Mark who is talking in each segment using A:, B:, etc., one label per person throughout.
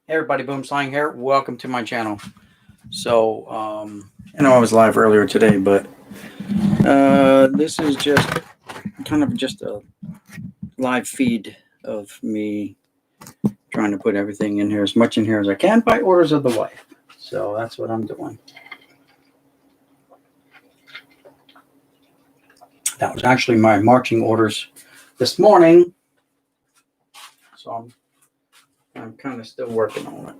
A: Hey everybody, Boom Slang here. Welcome to my channel. So, I know I was live earlier today, but this is just kind of just a live feed of me trying to put everything in here, as much in here as I can, by orders of the wife. So that's what I'm doing. That was actually my marching orders this morning. So I'm kind of still working on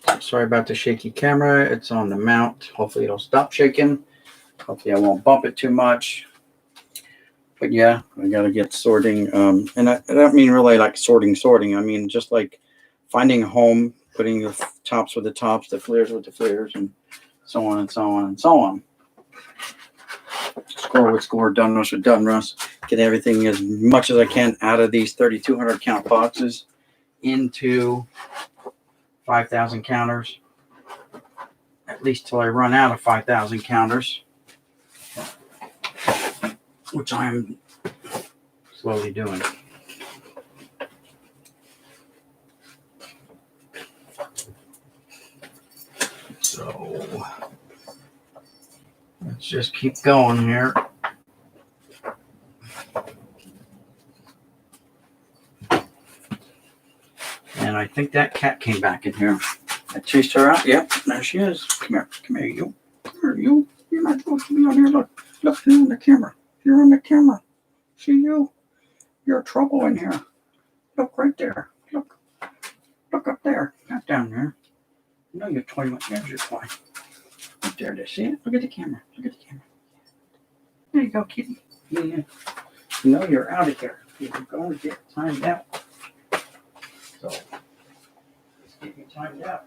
A: it. Sorry about the shaky camera. It's on the mount. Hopefully it'll stop shaking. Hopefully I won't bump it too much. But yeah, I got to get sorting. And I don't mean really like sorting. I mean just like finding a home, putting the tops with the tops, the flares with the flares, and so on and so on and so on. Score with score, done rush with done rush. Get everything as much as I can out of these 3,200 count boxes into 5,000 counters, at least till I run out of 5,000 counters, which I am slowly doing. So let's just keep going here. And I think that cat came back in here. I chased her out. Yep, there she is. Come here, you. Come here, you. You're not supposed to be on here. Look, you're on the camera. You're on the camera. See you? You're trouble in here. Look right there. Look up there. Not down there. No, you're toy. There's your toy. Up there, see it? Look at the camera. There you go, kitty. Yeah. You know you're out of here. You're going to get timed out. So let's get you timed out.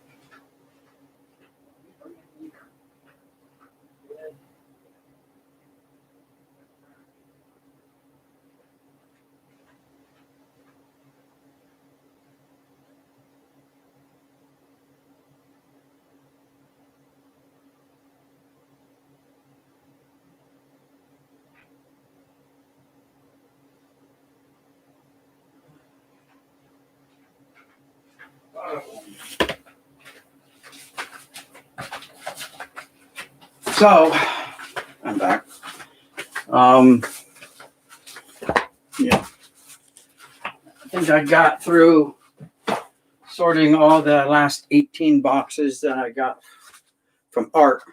A: So I'm back. Yeah. I think I got through sorting all the last 18 boxes that I got from Art.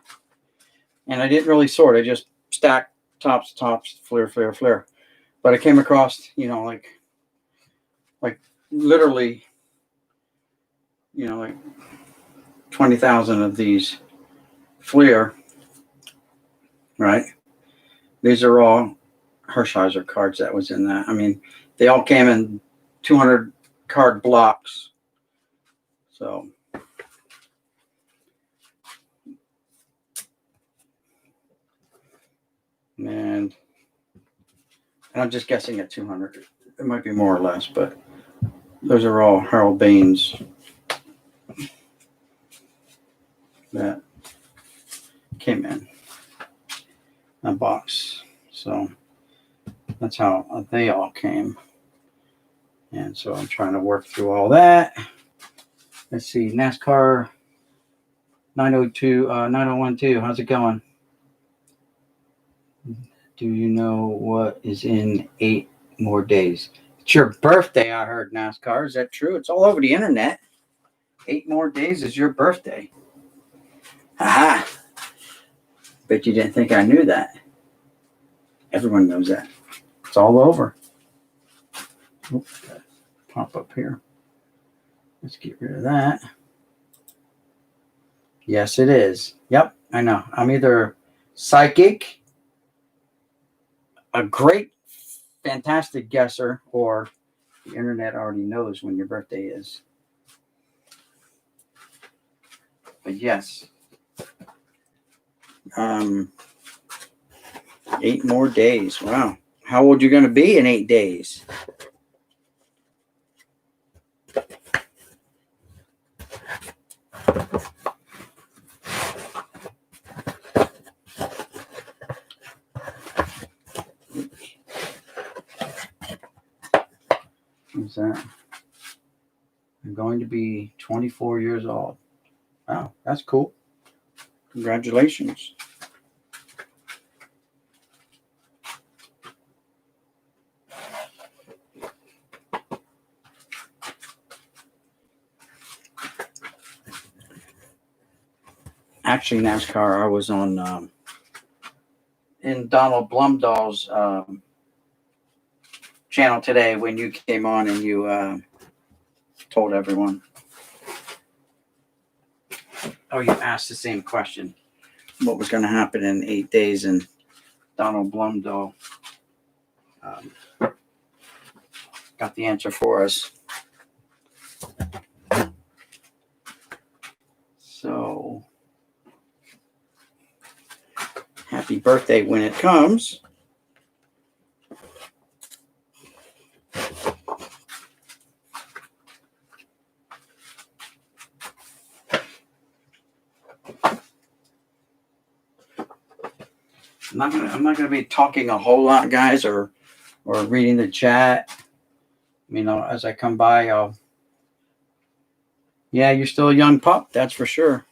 A: And I didn't really sort. I just stacked tops, flare. But I came across, like literally, like 20,000 of these Fleer, right? These are all Hershiser cards that was in that. I mean, they all came in 200 card blocks. So, and I'm just guessing at 200. It might be more or less, but those are all Harold Baines that came in a box. So that's how they all came. And so I'm trying to work through all that. Let's see, NASCAR 9012. How's it going? Do you know what is in 8 more days? It's your birthday, I heard, NASCAR. Is that true? It's all over the internet. 8 more days is your birthday. Aha! Bet you didn't think I knew that. Everyone knows that. It's all over. Oops, pop up here. Let's get rid of that. Yes, it is. Yep, I know. I'm either psychic, a great, fantastic guesser, or the internet already knows when your birthday is. But yes. 8 more days. Wow. How old are you going to be in 8 days? What's that? going to be 24 years old. Wow, that's cool. Congratulations. Actually, NASCAR, I was on in Donald Blumdahl's channel today when you came on and you told everyone. Oh, you asked the same question. What was going to happen in 8 days? And Donald Blumdahl got the answer for us. So, happy birthday when it comes. I'm not gonna be talking a whole lot, guys, or reading the chat. You know, as I come by, yeah, you're still a young pup, that's for sure.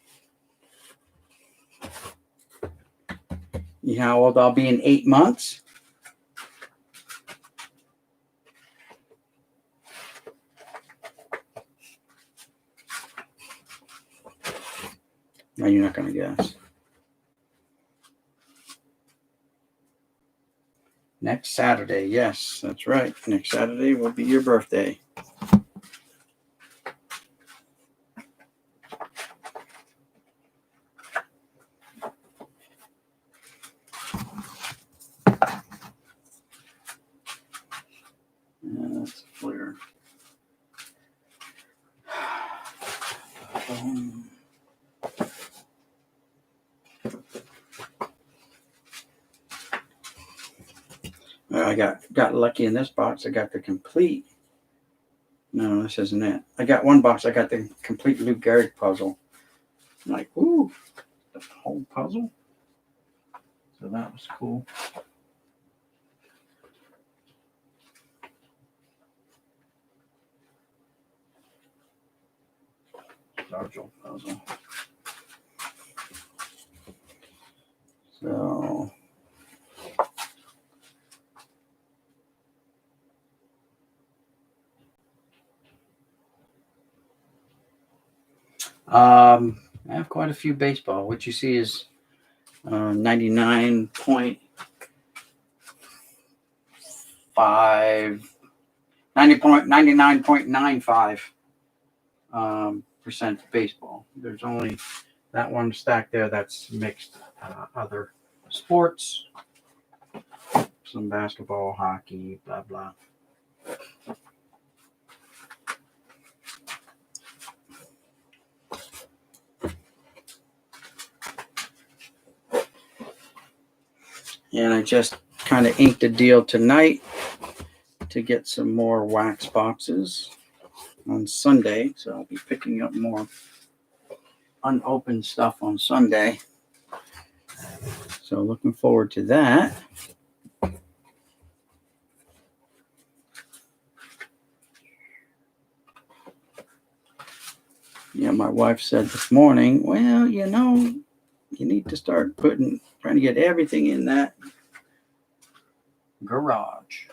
A: You know how old I'll be in 8 months? No, you're not gonna guess. Next Saturday, yes, that's right. Next Saturday will be your birthday. That's a flare. I got lucky in this box. I got the complete. No, this isn't it. I got one box. I got the complete Lou Gehrig puzzle. I'm like, ooh, the whole puzzle. So that was cool. Large puzzle. So. I have quite a few baseball. What you see is 99.95% baseball. There's only that one stack there that's mixed other sports, some basketball, hockey, blah, blah. And I just kind of inked a deal tonight to get some more wax boxes on Sunday. So I'll be picking up more unopened stuff on Sunday. So looking forward to that. Yeah, my wife said this morning, well, you know, you need to start trying to get everything in that garage.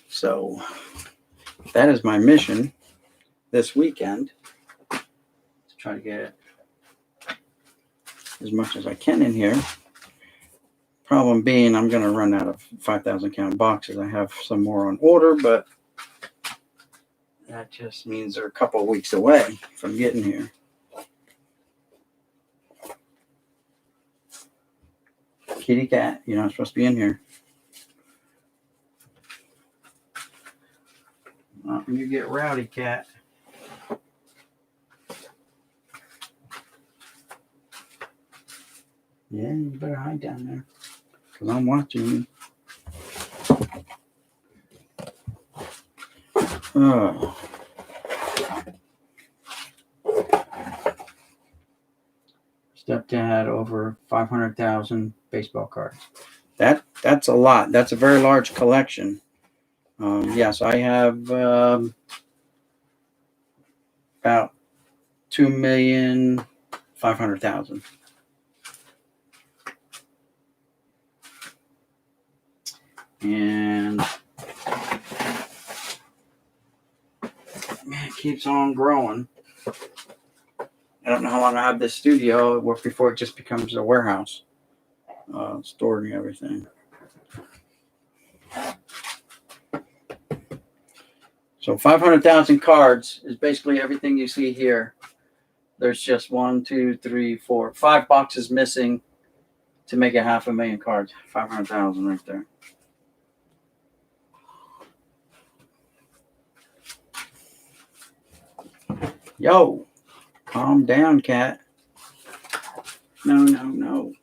A: So that is my mission this weekend, to try to get as much as I can in here. Problem being, I'm going to run out of 5,000 count boxes. I have some more on order, but that just means they're a couple of weeks away from getting here. Kitty cat, you're not supposed to be in here. Not when you get rowdy, cat. Yeah, you better hide down there, because I'm watching you. Oh. Stepdad over 500,000 baseball cards. That's a lot. That's a very large collection. Yes, I have about 2,500,000. And it keeps on growing. I don't know how long I have this studio before it just becomes a warehouse, storing everything. So 500,000 cards is basically everything you see here. There's just 1, 2, 3, 4, 5 boxes missing to make 500,000 cards. 500,000 right there. Yo, calm down, cat. No.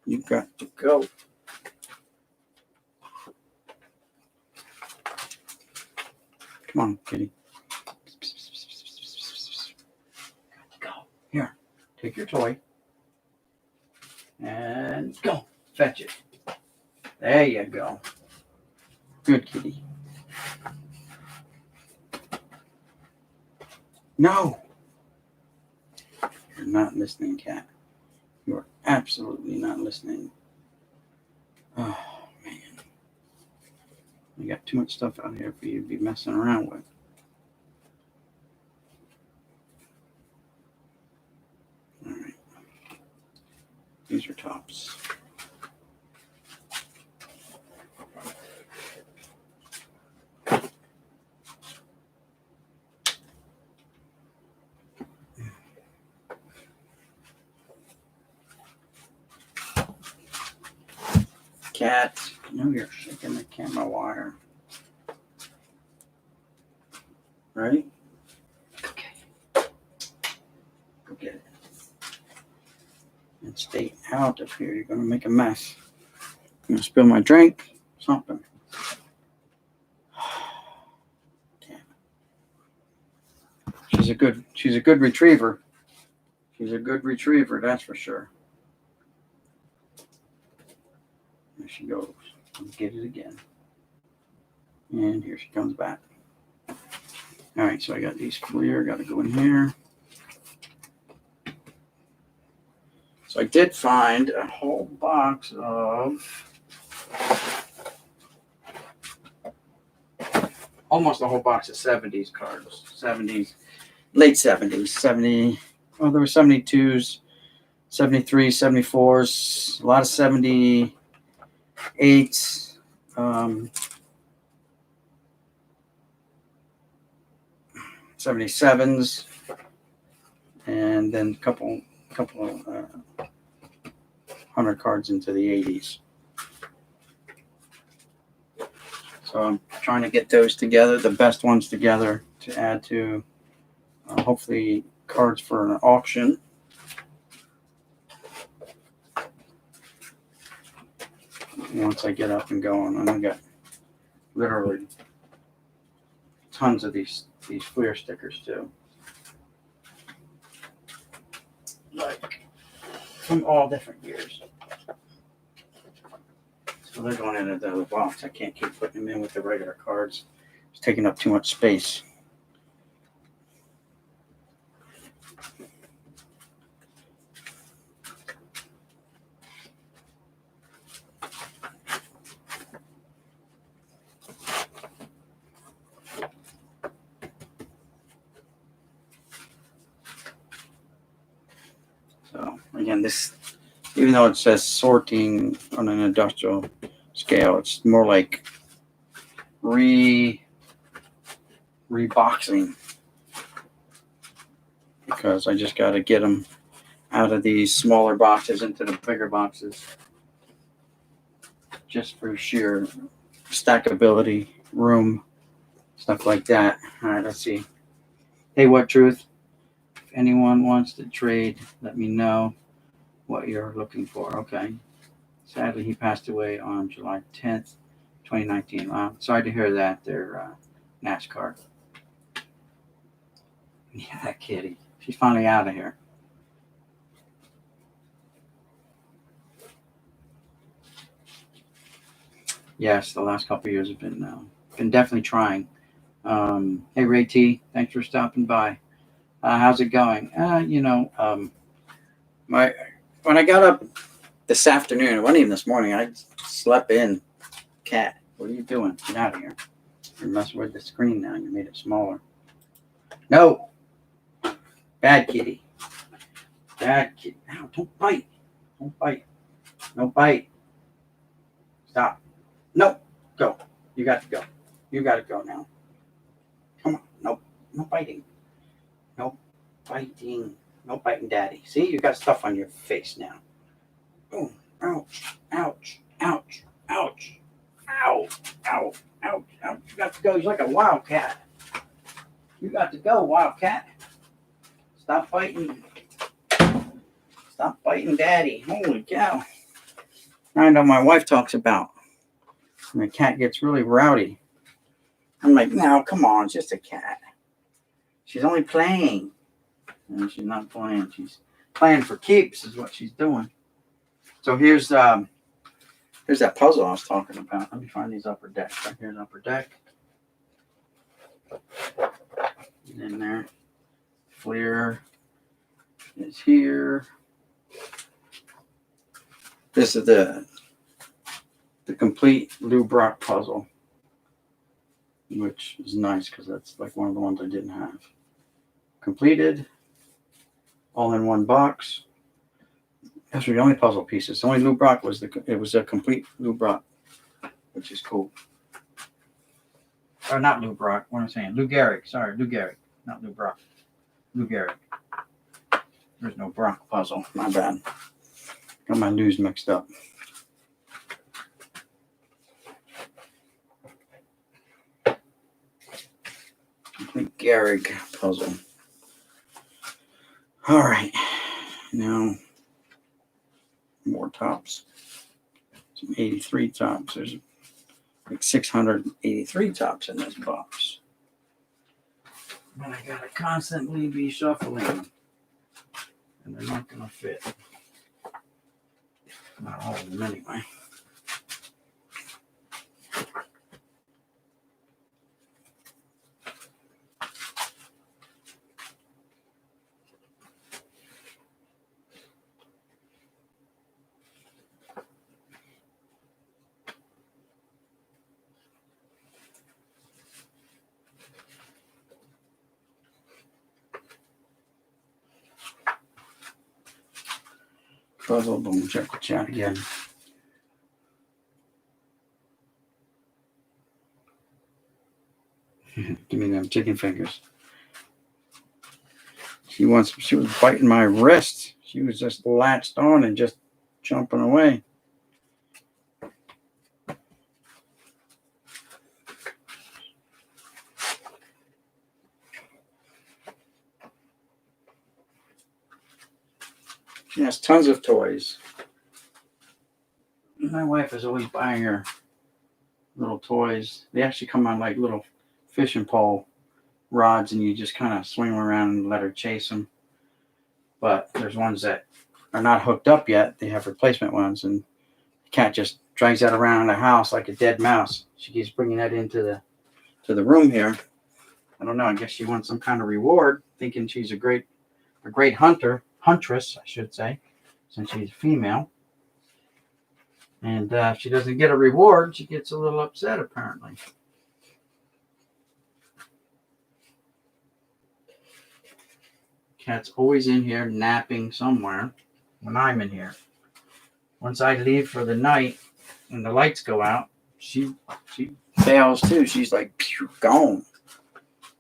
A: You got to go. Come on, kitty. Go. Here, take your toy. And go. Fetch it. There you go. Good kitty. No. You're not listening, cat. You are absolutely not listening. Oh, man. You got too much stuff out here for you to be messing around with. All right. These are tops. Cat, I know you're shaking the camera wire. Ready? Okay. Go get it. And stay out of here. You're going to make a mess. I'm going to spill my drink. Something. Damn it. She's a good retriever. She's a good retriever, that's for sure. There she goes. Let's get it again. And here she comes back. All right, so I got these clear. Got to go in here. So I did find a whole box of almost a whole box of 70s cards. 70s, late 70s, 70. Well, there were 72s, 73s, 74s, a lot of 78s. 77s, and then a couple of 100 cards into the 80s. So I'm trying to get those together, the best ones together, to add to hopefully cards for an auction. Once I get up and going, and I got literally tons of these Fleer stickers too, like from all different years. So they're going into the other box. I can't keep putting them in with the regular cards. It's taking up too much space. So again, this, even though it says sorting on an industrial scale, it's more like reboxing, because I just got to get them out of these smaller boxes into the bigger boxes, just for sheer stackability, room, stuff like that. All right, let's see. Hey, what truth? If anyone wants to trade, let me know what you're looking for. Okay. Sadly, he passed away on July 10th, 2019. Sorry to hear that. They're NASCAR. Yeah, that kitty. She's finally out of here. Yes, the last couple of years have been definitely trying. Hey, Ray T, thanks for stopping by. How's it going? My when I got up this afternoon, it wasn't even this morning. I slept in. Cat, what are you doing? Get out of here. You're messing with the screen now. You made it smaller. No, bad kitty. Bad kitty. Ow, don't bite. Don't bite. No bite. Stop. No, go. You got to go. You got to go now. Come on. Nope. No biting. No biting. No biting, Daddy. See, you got stuff on your face now. Oh, ouch, ouch, ouch, ouch, ow, ow, ouch, ouch. You got to go. He's like a wildcat. You got to go, wildcat. Stop biting. Stop biting, Daddy. Holy cow. I know my wife talks about when a cat gets really rowdy. I'm like, no, come on, it's just a cat. She's only playing. And she's not playing. She's playing for keeps is what she's doing. So here's that puzzle I was talking about. Let me find these upper decks. Right here's upper deck. And in there. Fleer is here. This is the complete Lou Brock puzzle, which is nice because that's like one of the ones I didn't have. Completed, all in one box. Those were the only puzzle pieces. The only Lou Brock was a complete Lou Brock, which is cool. Or not Lou Brock. What am I saying? Lou Gehrig. Sorry, Lou Gehrig, not Lou Brock. Lou Gehrig. There's no Brock puzzle. My bad. Got my news mixed up. Complete Gehrig puzzle. All right. Now, more tops. Some 83 tops. There's like 683 tops in this box. But I gotta constantly be shuffling them. And they're not gonna fit. Not all of them anyway. Puzzle, boom, check the chat again. Give me them chicken fingers. She was biting my wrist. She was just latched on and just jumping away. She has tons of toys. My wife is always buying her little toys. They actually come on like little fishing pole rods, and you just kind of swing them around and let her chase them. But there's ones that are not hooked up yet. They have replacement ones, and the cat just drags that around the house like a dead mouse. She keeps bringing that into the room here. I don't know. I guess she wants some kind of reward, thinking she's a great huntress, I should say, since she's female. And if she doesn't get a reward, she gets a little upset, apparently. Cat's always in here napping somewhere when I'm in here. Once I leave for the night and the lights go out, she fails too. She's like, pew, gone.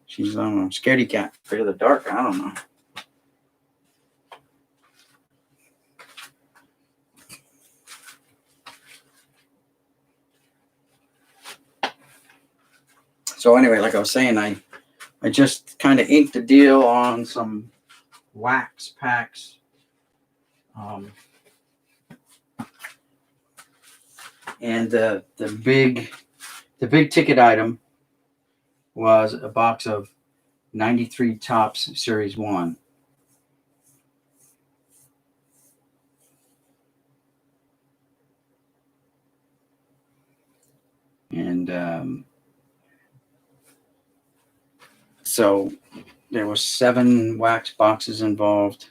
A: She's scaredy cat, afraid of the dark. I don't know. So anyway, like I was saying, I just kind of inked a deal on some wax packs. And the big ticket item was a box of 93 Tops Series 1. And So there was 7 wax boxes involved,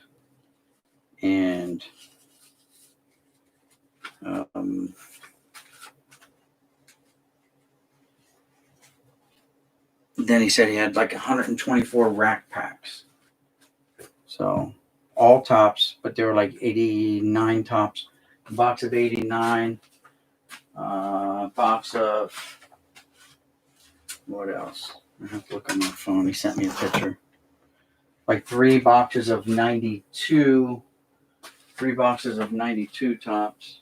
A: and then he said he had like 124 rack packs. So all tops, but there were like 89 tops. A box of 89, box of, what else? I have to look on my phone. He sent me a picture. Like 3 boxes of 92, 3 boxes of 92 tops,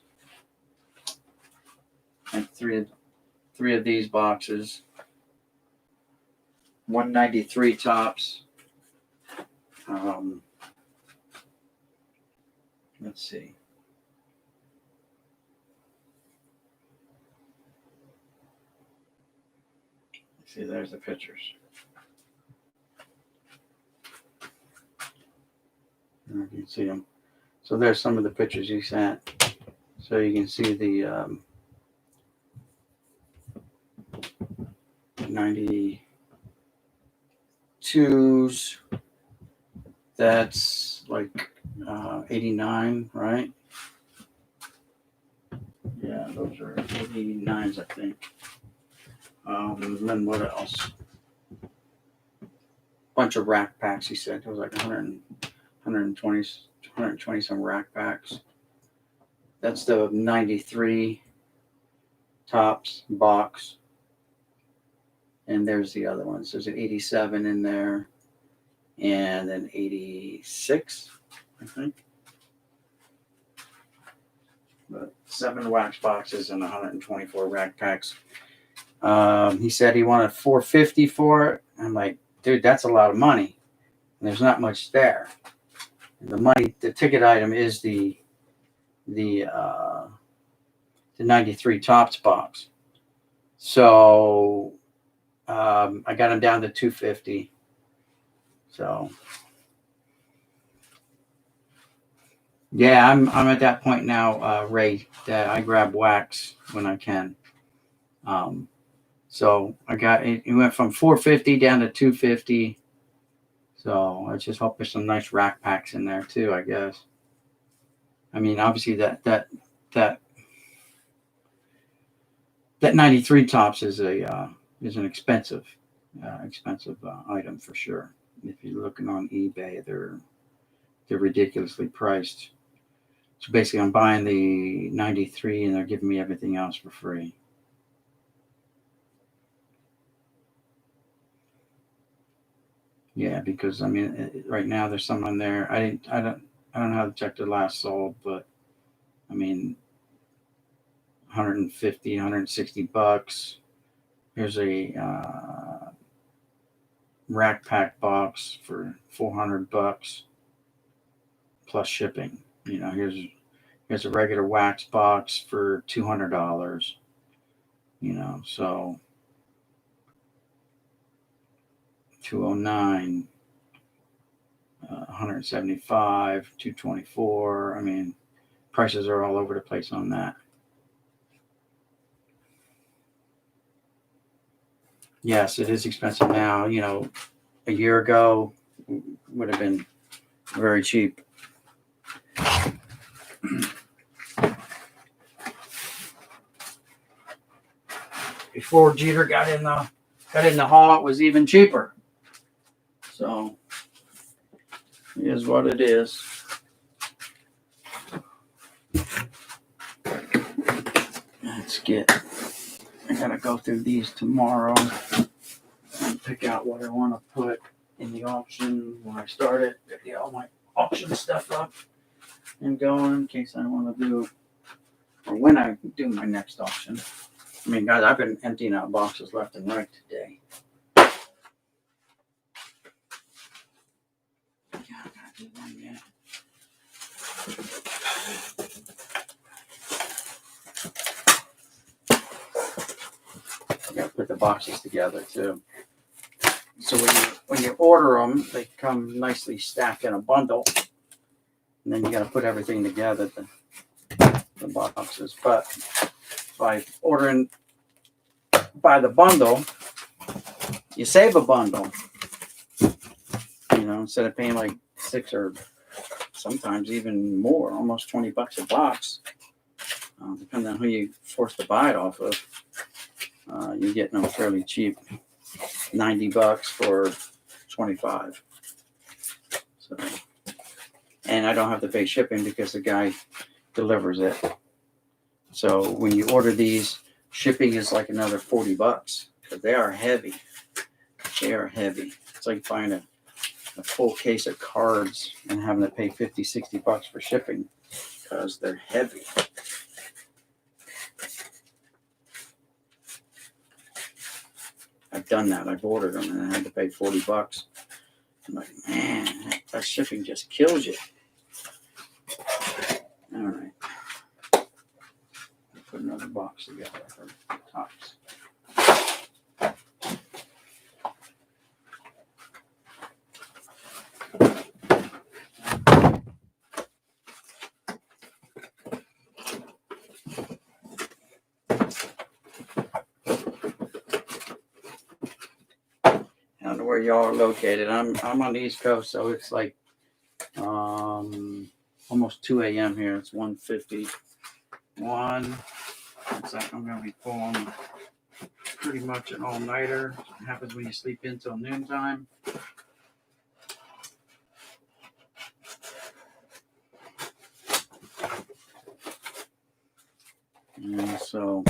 A: and three of these boxes, 193 tops. Let's see. See, there's the pictures. You can see them. So there's some of the pictures he sent. So you can see the 92s. That's like 89, right? Yeah, those are 89s, I think. And then what else? Bunch of rack packs, he said. It was like 120 some rack packs. That's the 93 tops box. And there's the other ones. There's an 87 in there. And an 86, I think. But 7 wax boxes and 124 rack packs. He said he wanted $450 for it. I'm like, dude, that's a lot of money. And there's not much there. And the ticket item is the 93 tops box. So I got him down to $250. So yeah, I'm at that point now, Ray, that I grab wax when I can. So it went from $450 down to $250. So I just hope there's some nice rack packs in there too, I guess. I mean, obviously that 93 tops is an expensive item for sure. If you're looking on eBay, they're ridiculously priced. So basically, I'm buying the 93, and they're giving me everything else for free. Yeah, because I mean, right now there's some on there. I don't know how to check the last sold, but I mean, 150, 160 bucks. Here's a rack pack box for 400 bucks plus shipping. You know, here's a regular wax box for $200. You know, so 209, 175, 224. I mean, prices are all over the place on that. Yes, it is expensive now. You know, a year ago would have been very cheap. Before Jeter got in the hall, it was even cheaper. So it is what it is. I gotta go through these tomorrow and pick out what I want to put in the auction when I start it. Get all my auction stuff up and going in case I want to do, or when I do my next auction. I mean, guys, I've been emptying out boxes left and right today. Yeah, I gotta do one yet. I gotta put the boxes together too. So when you order them, they come nicely stacked in a bundle, and then you gotta put everything together, the boxes. But by ordering by the bundle, you save a bundle. instead of paying like $6 or sometimes even more, almost $20 a box, depending on who you force to buy it off of, you're getting them fairly cheap. $90 for 25. So, and I don't have to pay shipping because the guy delivers it. So when you order these, shipping is like another $40 because they are heavy. They are heavy. It's like buying a full case of cards and having to pay $50-$60 for shipping because they're heavy. I've done that. I've ordered them and I had to pay $40. I'm like, man, that shipping just kills you. All right. Put another box together for tops. I don't know where y'all are located. I'm on the East Coast, so it's like almost 2 a.m. here. It's 1:51. It's like I'm gonna be pulling pretty much an all-nighter. It happens when you sleep in till noontime. And so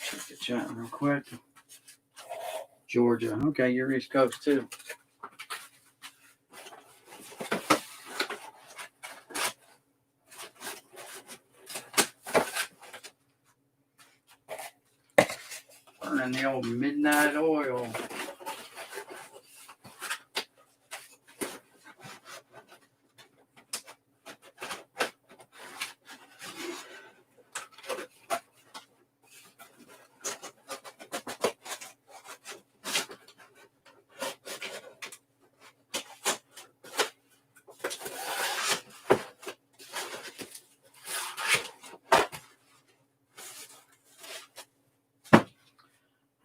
A: check the chat real quick. Georgia. Okay, you're East Coast too. Burning the old midnight oil.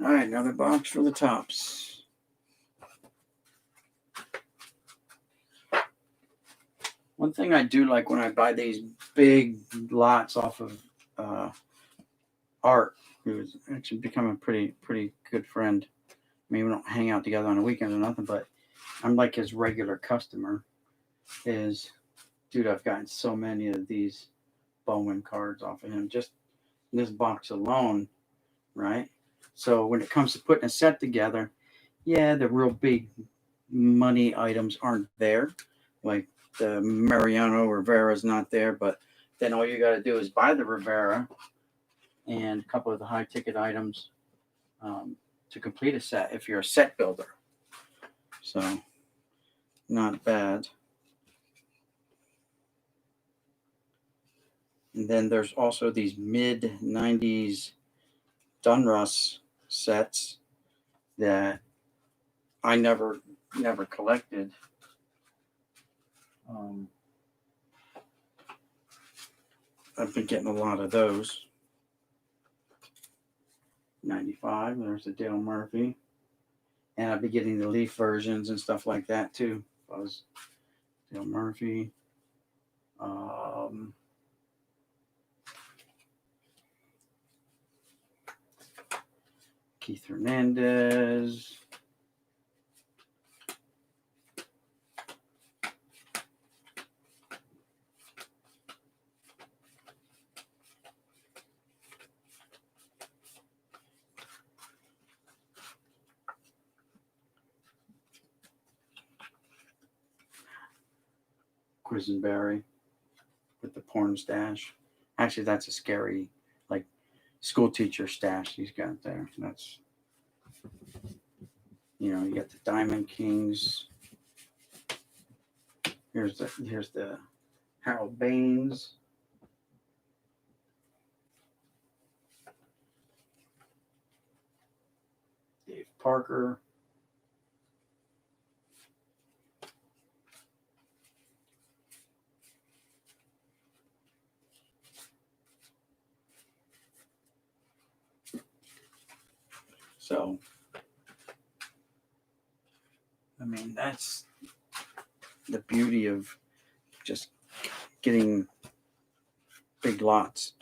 A: All right, another box for the tops. One thing I do like when I buy these big lots off of Art, who's actually become a pretty good friend. I mean, we don't hang out together on the weekends or nothing, but I'm like his regular customer. Dude, I've gotten so many of these Bowman cards off of him, just in this box alone, right? So when it comes to putting a set together, yeah, the real big money items aren't there. Like the Mariano Rivera is not there, but then all you got to do is buy the Rivera and a couple of the high ticket items to complete a set if you're a set builder. So not bad. And then there's also these mid 90s Donruss sets that I never collected. I've been getting a lot of those. 95, there's the Dale Murphy. And I've been getting the Leaf versions and stuff like that too. Dale Murphy. Keith Hernandez. Quisenberry with the porn stash. Actually, that's a scary, like, school teacher stash he's got there. That's, you got the Diamond Kings. Here's the Harold Baines. Parker. So, I mean, that's the beauty of just getting big lots.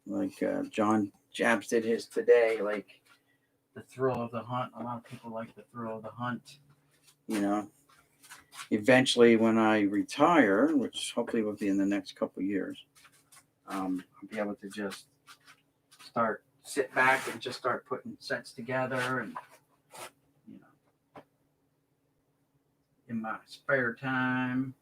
A: Like John Jabs did his today. Like the thrill of the hunt. A lot of people like the thrill of the hunt. You know, eventually when I retire, which hopefully will be in the next couple of years, I'll be able to just sit back and just start putting sets together, and you know, in my spare time.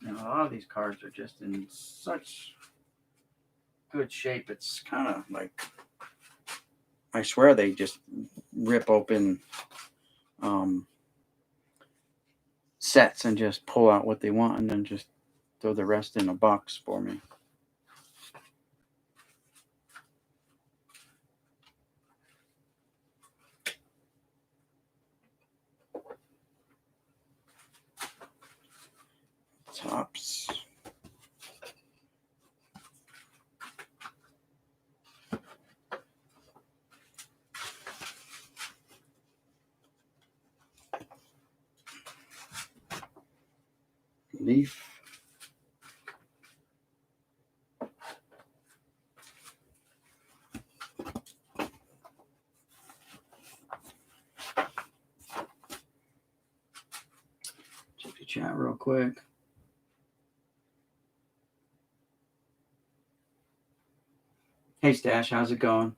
A: You know, a lot of these cards are just in such good shape. It's kind of like, I swear they just rip open sets and just pull out what they want and then just throw the rest in a box for me. Tops. Leaf. Check the chat real quick. Hey Stash, how's it going?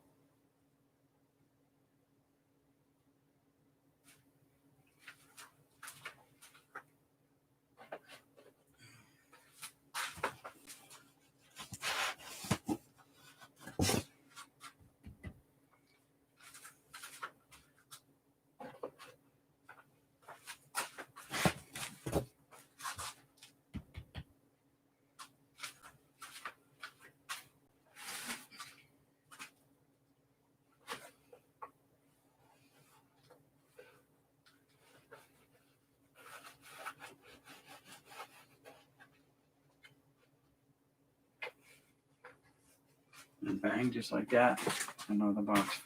A: And bang, just like that. Another box.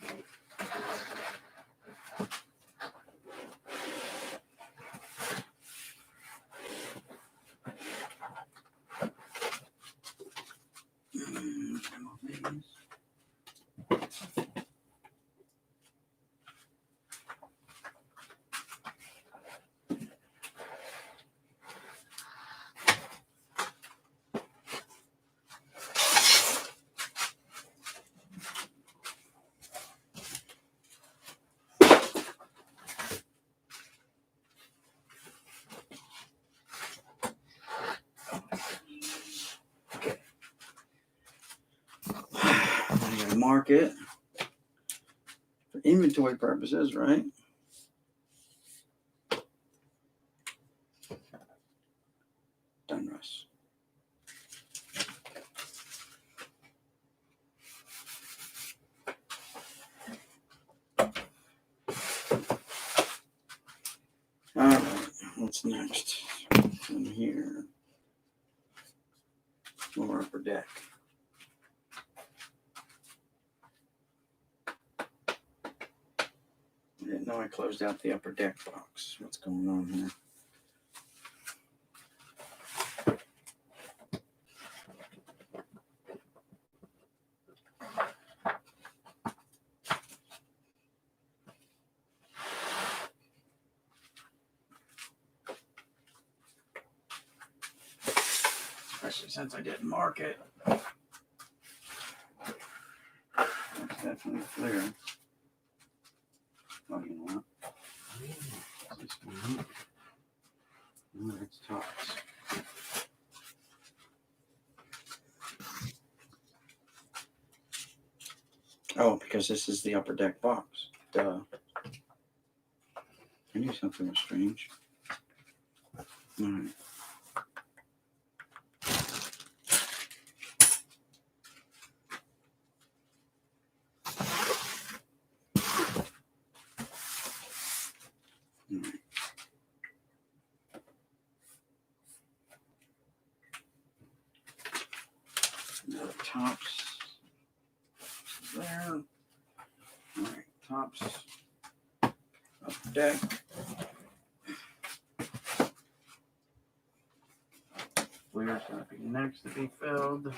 A: I'm gonna mark it for inventory purposes, right? Donruss. All right, what's next? In here, more upper deck. I didn't know I closed out the upper deck box. What's going on here? Especially since I didn't mark it. That's definitely clear. Oh, you know what? What's going on? Oh, it's tops. Oh, because this is the upper deck box. Duh. knew something was strange. All right. All right. Now the tops there. All right, tops of deck. Clear's gonna be next to be filled.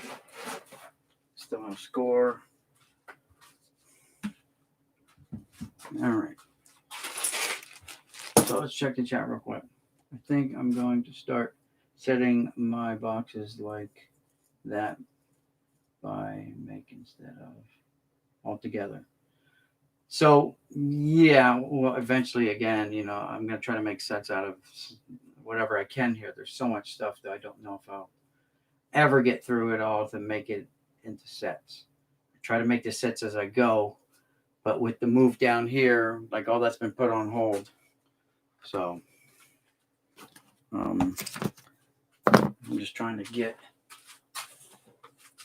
A: Still no score. All right. So let's check the chat real quick. I think I'm going to start setting my boxes like that by make instead of all together. So yeah, well, eventually, again, I'm gonna try to make sets out of whatever I can here. There's so much stuff that I don't know if I'll ever get through it all to make it into sets. I try to make the sets as I go, but with the move down here, like all that's been put on hold. So I'm just trying to get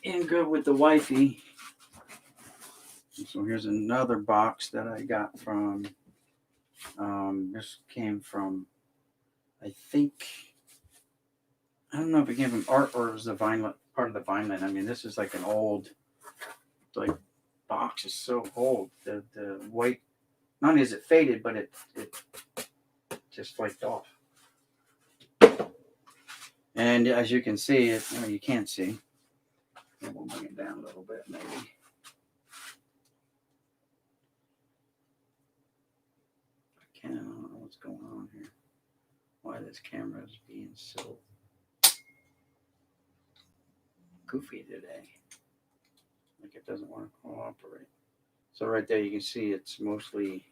A: in good with the wifey. So here's another box that I got from, this came from, I don't know if it came from Art or it was the Vineland, part of the Vineland. I mean, this is like an old, like, box is so old. The white, not only is it faded, but it just flaked off. And as you can see, you can't see. And we'll bring it down a little bit, maybe. I don't know what's going on here. Why this camera is being so goofy today. Like it doesn't want to cooperate. So right there you can see it's mostly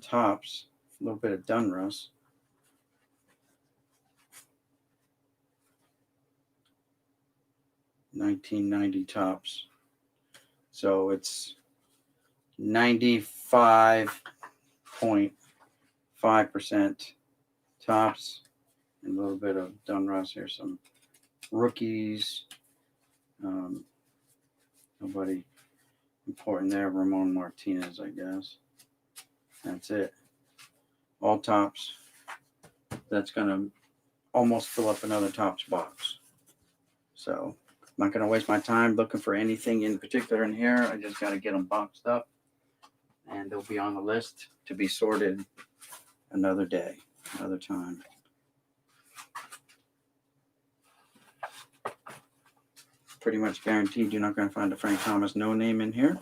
A: tops, a little bit of Dunrust. $19.90 tops. So it's 95.5% tops and a little bit of Dunrust. Here's some rookies. Nobody important there. Ramon Martinez, I guess. That's it. All tops. That's going to almost fill up another tops box. So I'm not going to waste my time looking for anything in particular in here. I just got to get them boxed up. And they'll be on the list to be sorted another day, another time. Pretty much guaranteed you're not going to find a Frank Thomas no name in here.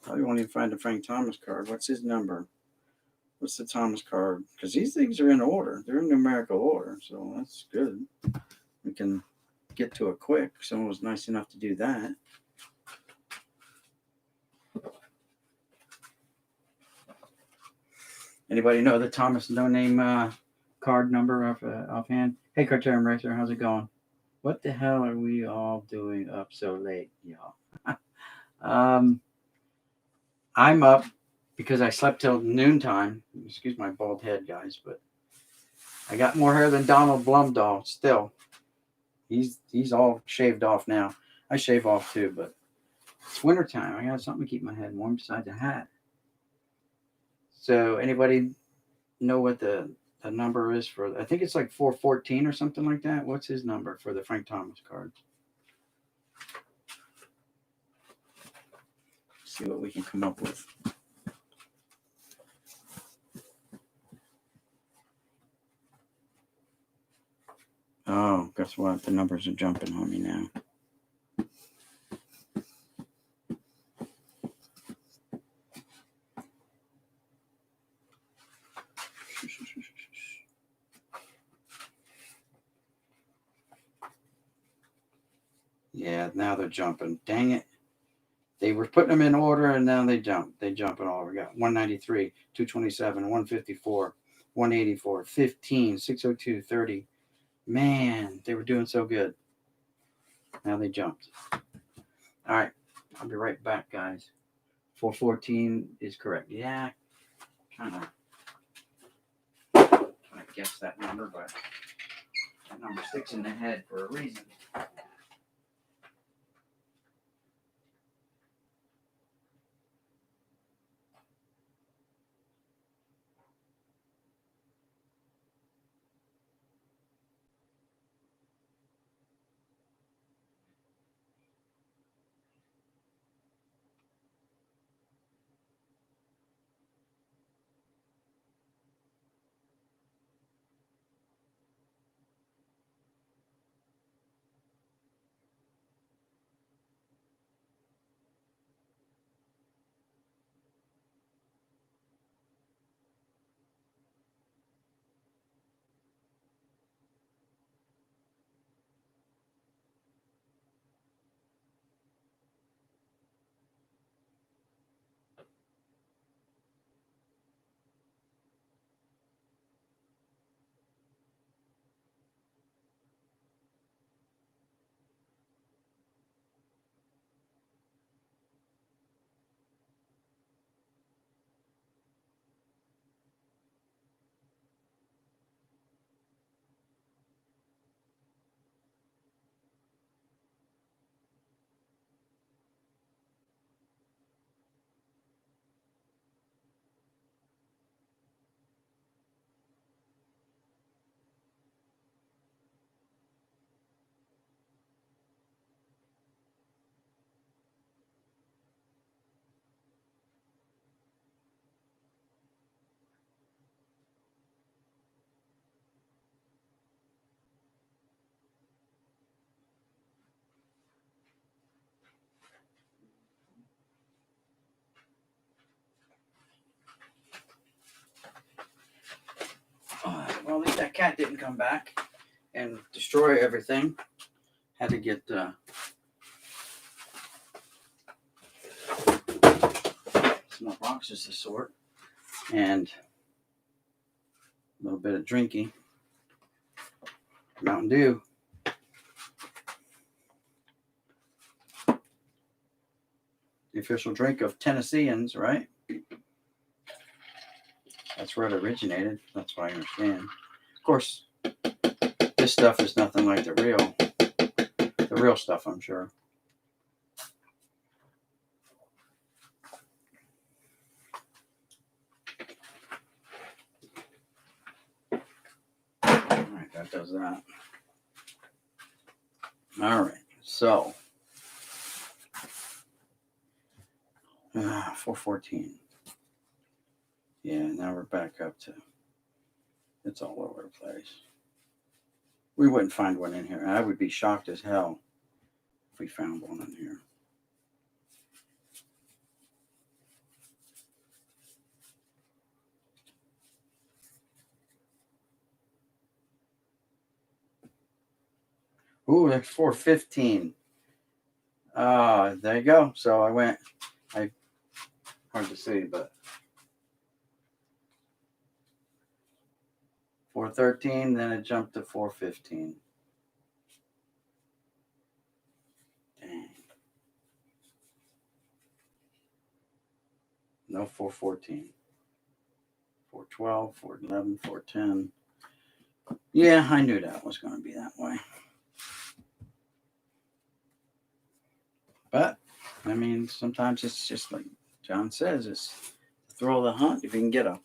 A: Probably won't even find a Frank Thomas card. What's his number? What's the Thomas card? Because these things are in order. They're in numerical order, so that's good. We can get to it quick. Someone was nice enough to do that. Anybody know the Thomas no name card number offhand? Hey, Carterium Racer, how's it going? What the hell are we all doing up so late, y'all? I'm up because I slept till noontime. Excuse my bald head, guys, but I got more hair than Donald Blumdahl still. He's all shaved off now. I shave off too, but it's wintertime. I got something to keep my head warm besides a hat. So anybody know what the number is for? I think it's like 414 or something like that. What's his number for the Frank Thomas card? See what we can come up with. Oh, guess what? The numbers are jumping on me now. Yeah, now they're jumping. Dang it. They were putting them in order, and now they jump. They jump it all. We got 193, 227, 154, 184, 15, 602, 30. Man, they were doing so good. Now they jumped. All right. I'll be right back, guys. 414 is correct. Yeah, kind of guess that number, but that number sticks in the head for a reason. Well, at least that cat didn't come back and destroy everything. Had to get some more boxes to sort and a little bit of drinking. Mountain Dew. The official drink of Tennesseans, right? That's where it originated. That's what I understand. Of course, this stuff is nothing like the real stuff, I'm sure. All right, that does that. All right, so 414. Yeah, now we're back up to, it's all over the place. We wouldn't find one in here. I would be shocked as hell if we found one in here. Ooh, that's 415. There you go. So hard to see, but 413, then it jumped to 415. Dang. No 414. 412, 411, 410. Yeah, I knew that was going to be that way. But, I mean, sometimes it's just like John says, it's the thrill of the hunt. If you can get a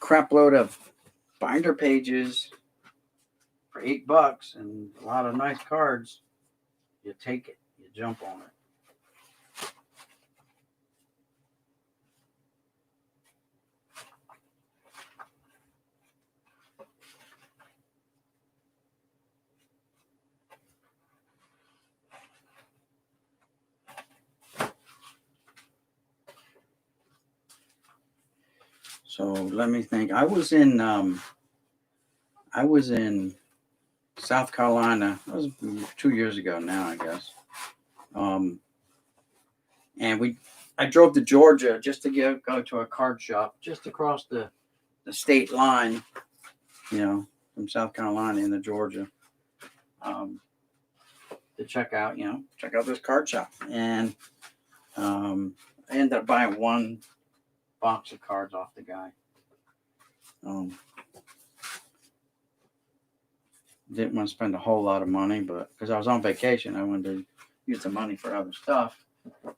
A: crap load of binder pages for $8 and a lot of nice cards, you take it, you jump on it. So let me think. I was in South Carolina. That was 2 years ago now, I guess. And I drove to Georgia just to go to a card shop just across the state line, from South Carolina into Georgia, to check out this card shop. And I ended up buying one box of cards off the guy. Didn't want to spend a whole lot of money, but because I was on vacation, I wanted to use the money for other stuff.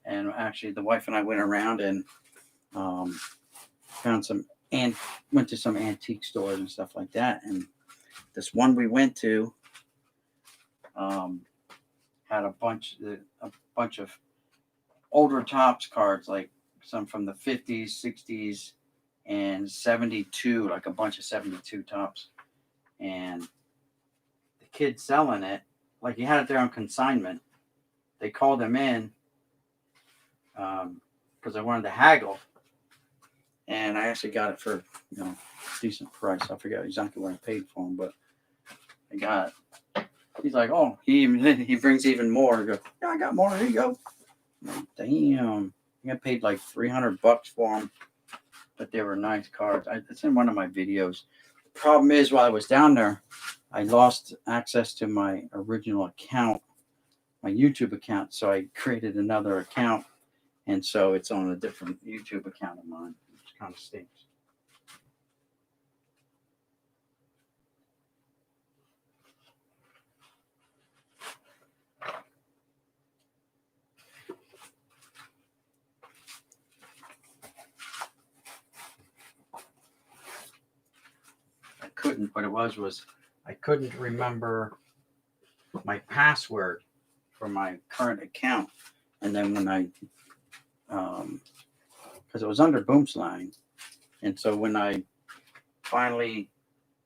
A: And actually, the wife and I went around and found some and went to some antique stores and stuff like that. And this one we went to had a bunch of older Topps cards, like some from the 50s, 60s, and 72, like a bunch of 72 Topps. And the kid selling it, like he had it there on consignment. They called him in because I wanted to haggle. And I actually got it for, decent price. I forget exactly what I paid for him, but I got it. He's like, oh, he brings even more. I go, yeah, I got more. Here you go. I'm like, damn. I paid like $300 for them, but they were nice cards. It's in one of my videos. The problem is, while I was down there, I lost access to my original account, my YouTube account. So I created another account, and so it's on a different YouTube account of mine, which kind of stinks. What it was I couldn't remember my password for my current account. And then when I, because it was under Boomslang. And so when I finally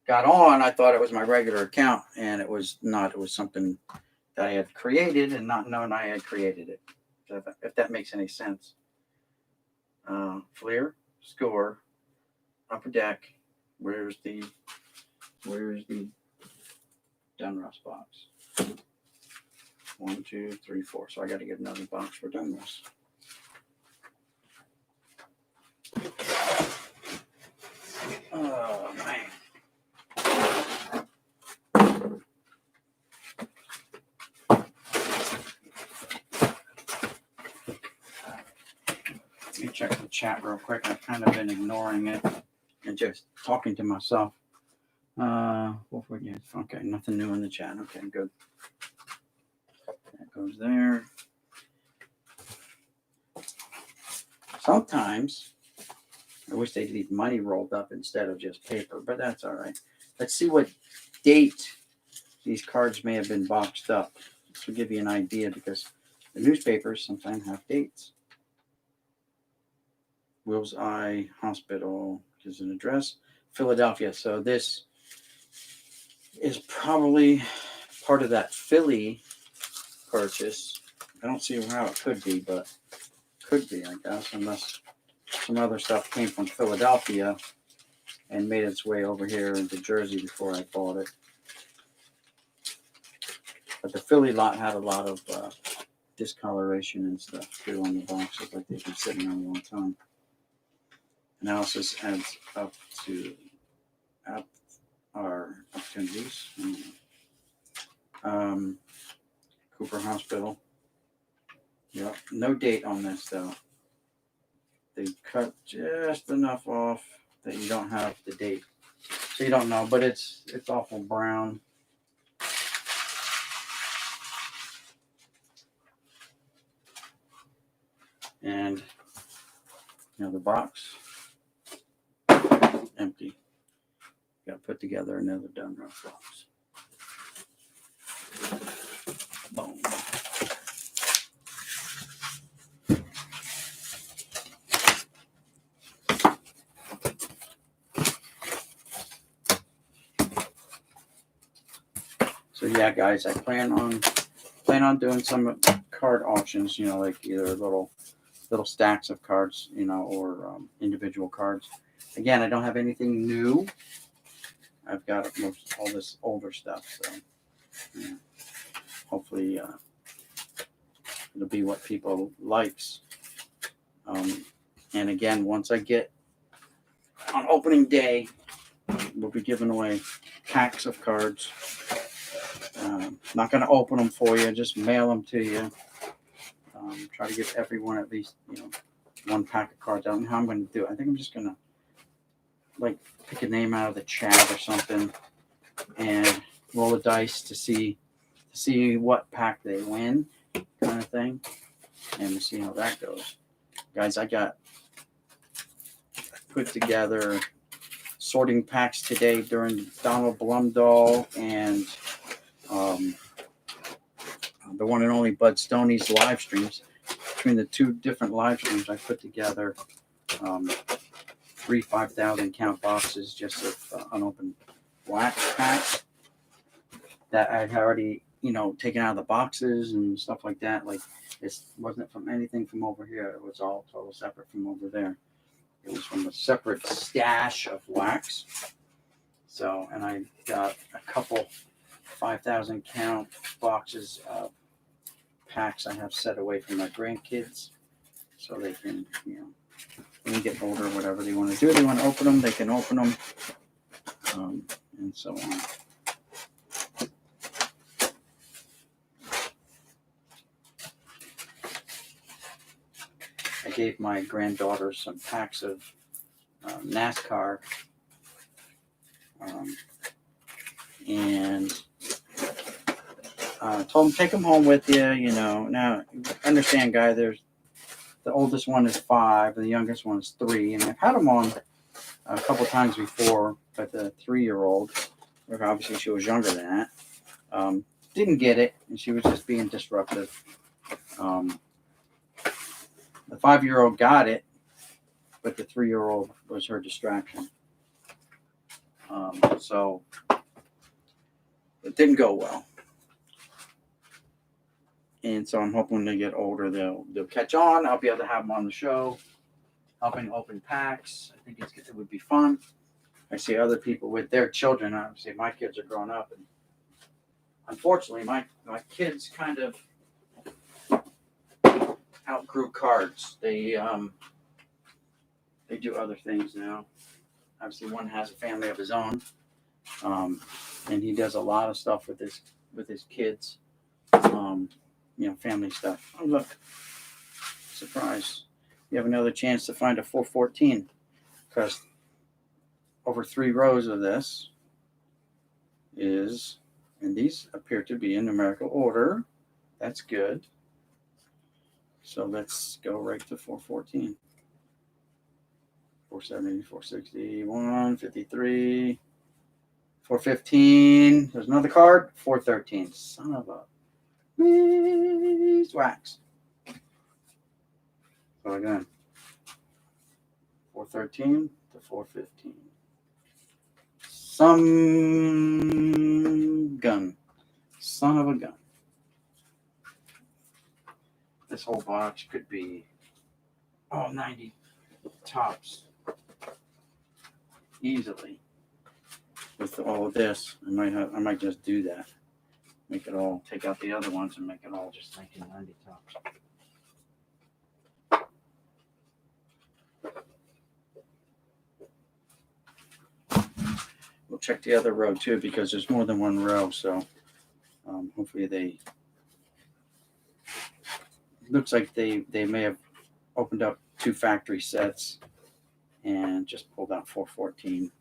A: got on, I thought it was my regular account, and it was not. It was something that I had created and not known I had created it. If that makes any sense. Fleer, score, upper deck. Where's the Dunruss box? 1, 2, 3, 4. So I got to get another box for Dunruss. Oh man. Let me check the chat real quick. I've kind of been ignoring it and just talking to myself. Okay, nothing new in the chat. Okay, good. That goes there. Sometimes I wish they'd leave money rolled up instead of just paper, but that's all right. Let's see what date these cards may have been boxed up. This will give you an idea, because the newspapers sometimes have dates. Wills Eye Hospital is an address. Philadelphia. So this is probably part of that Philly purchase. I don't see how it could be, but could be, I guess, unless some other stuff came from Philadelphia and made its way over here into Jersey before I bought it. But the Philly lot had a lot of discoloration and stuff too on the box. Looked like they've been sitting around a long time. Analysis adds up to our opportunities. Cooper Hospital. Yep, no date on this though. They cut just enough off that you don't have the date, so you don't know. But it's awful brown. And the box empty. Got to put together another Dunruss box. Boom. So yeah, guys, I plan on doing some card auctions. Like either little stacks of cards, or individual cards. Again, I don't have anything new. I've got all this older stuff, so hopefully it'll be what people likes. And again, once I get on opening day, we'll be giving away packs of cards. Not going to open them for you, just mail them to you. Try to give everyone at least, one pack of cards. I don't know how I'm going to do it. I think I'm just going to like pick a name out of the chat or something and roll the dice to see what pack they win, kind of thing, and we'll see how that goes. Guys, I put together sorting packs today during Donald Blumdahl and the one and only Bud Stoney's live streams. Between the two different live streams, I put together 3 5,000 count boxes just of unopened wax packs that I'd already, taken out of the boxes and stuff like that. Like, it wasn't from anything from over here. It was all total separate from over there. It was from a separate stash of wax. So, and I got a couple 5,000 count boxes of packs I have set away from my grandkids so they can, when they get older, whatever they want to do, they want to open them, they can open them, and so on. I gave my granddaughter some packs of NASCAR, and told them take them home with you. Now understand, guy. The oldest one is 5, and the youngest one is 3, and I've had them on a couple times before, but the 3-year-old, obviously she was younger than that, didn't get it, and she was just being disruptive. The 5-year-old got it, but the 3-year-old was her distraction. So it didn't go well. And so I'm hoping when they get older, they'll catch on. I'll be able to have them on the show, helping open packs. I think it would be fun. I see other people with their children. Obviously, my kids are growing up, and unfortunately, my kids kind of outgrew cards. They do other things now. Obviously, one has a family of his own, and he does a lot of stuff with his kids. Family stuff. Oh, look. Surprise. You have another chance to find a 414 because over 3 rows of this is, and these appear to be in numerical order. That's good. So let's go right to 414. 470, 460, 153, 415. There's another card. 413. Son of a wax. So again, 413 to 415. Some gun. Son of a gun. This whole box could be 90 tops. Easily. With all of this, I might just do that. Make it all, take out the other ones and make it all just 1990 tops. We'll check the other row too because there's more than one row. So hopefully looks like they may have opened up 2 factory sets and just pulled out 414.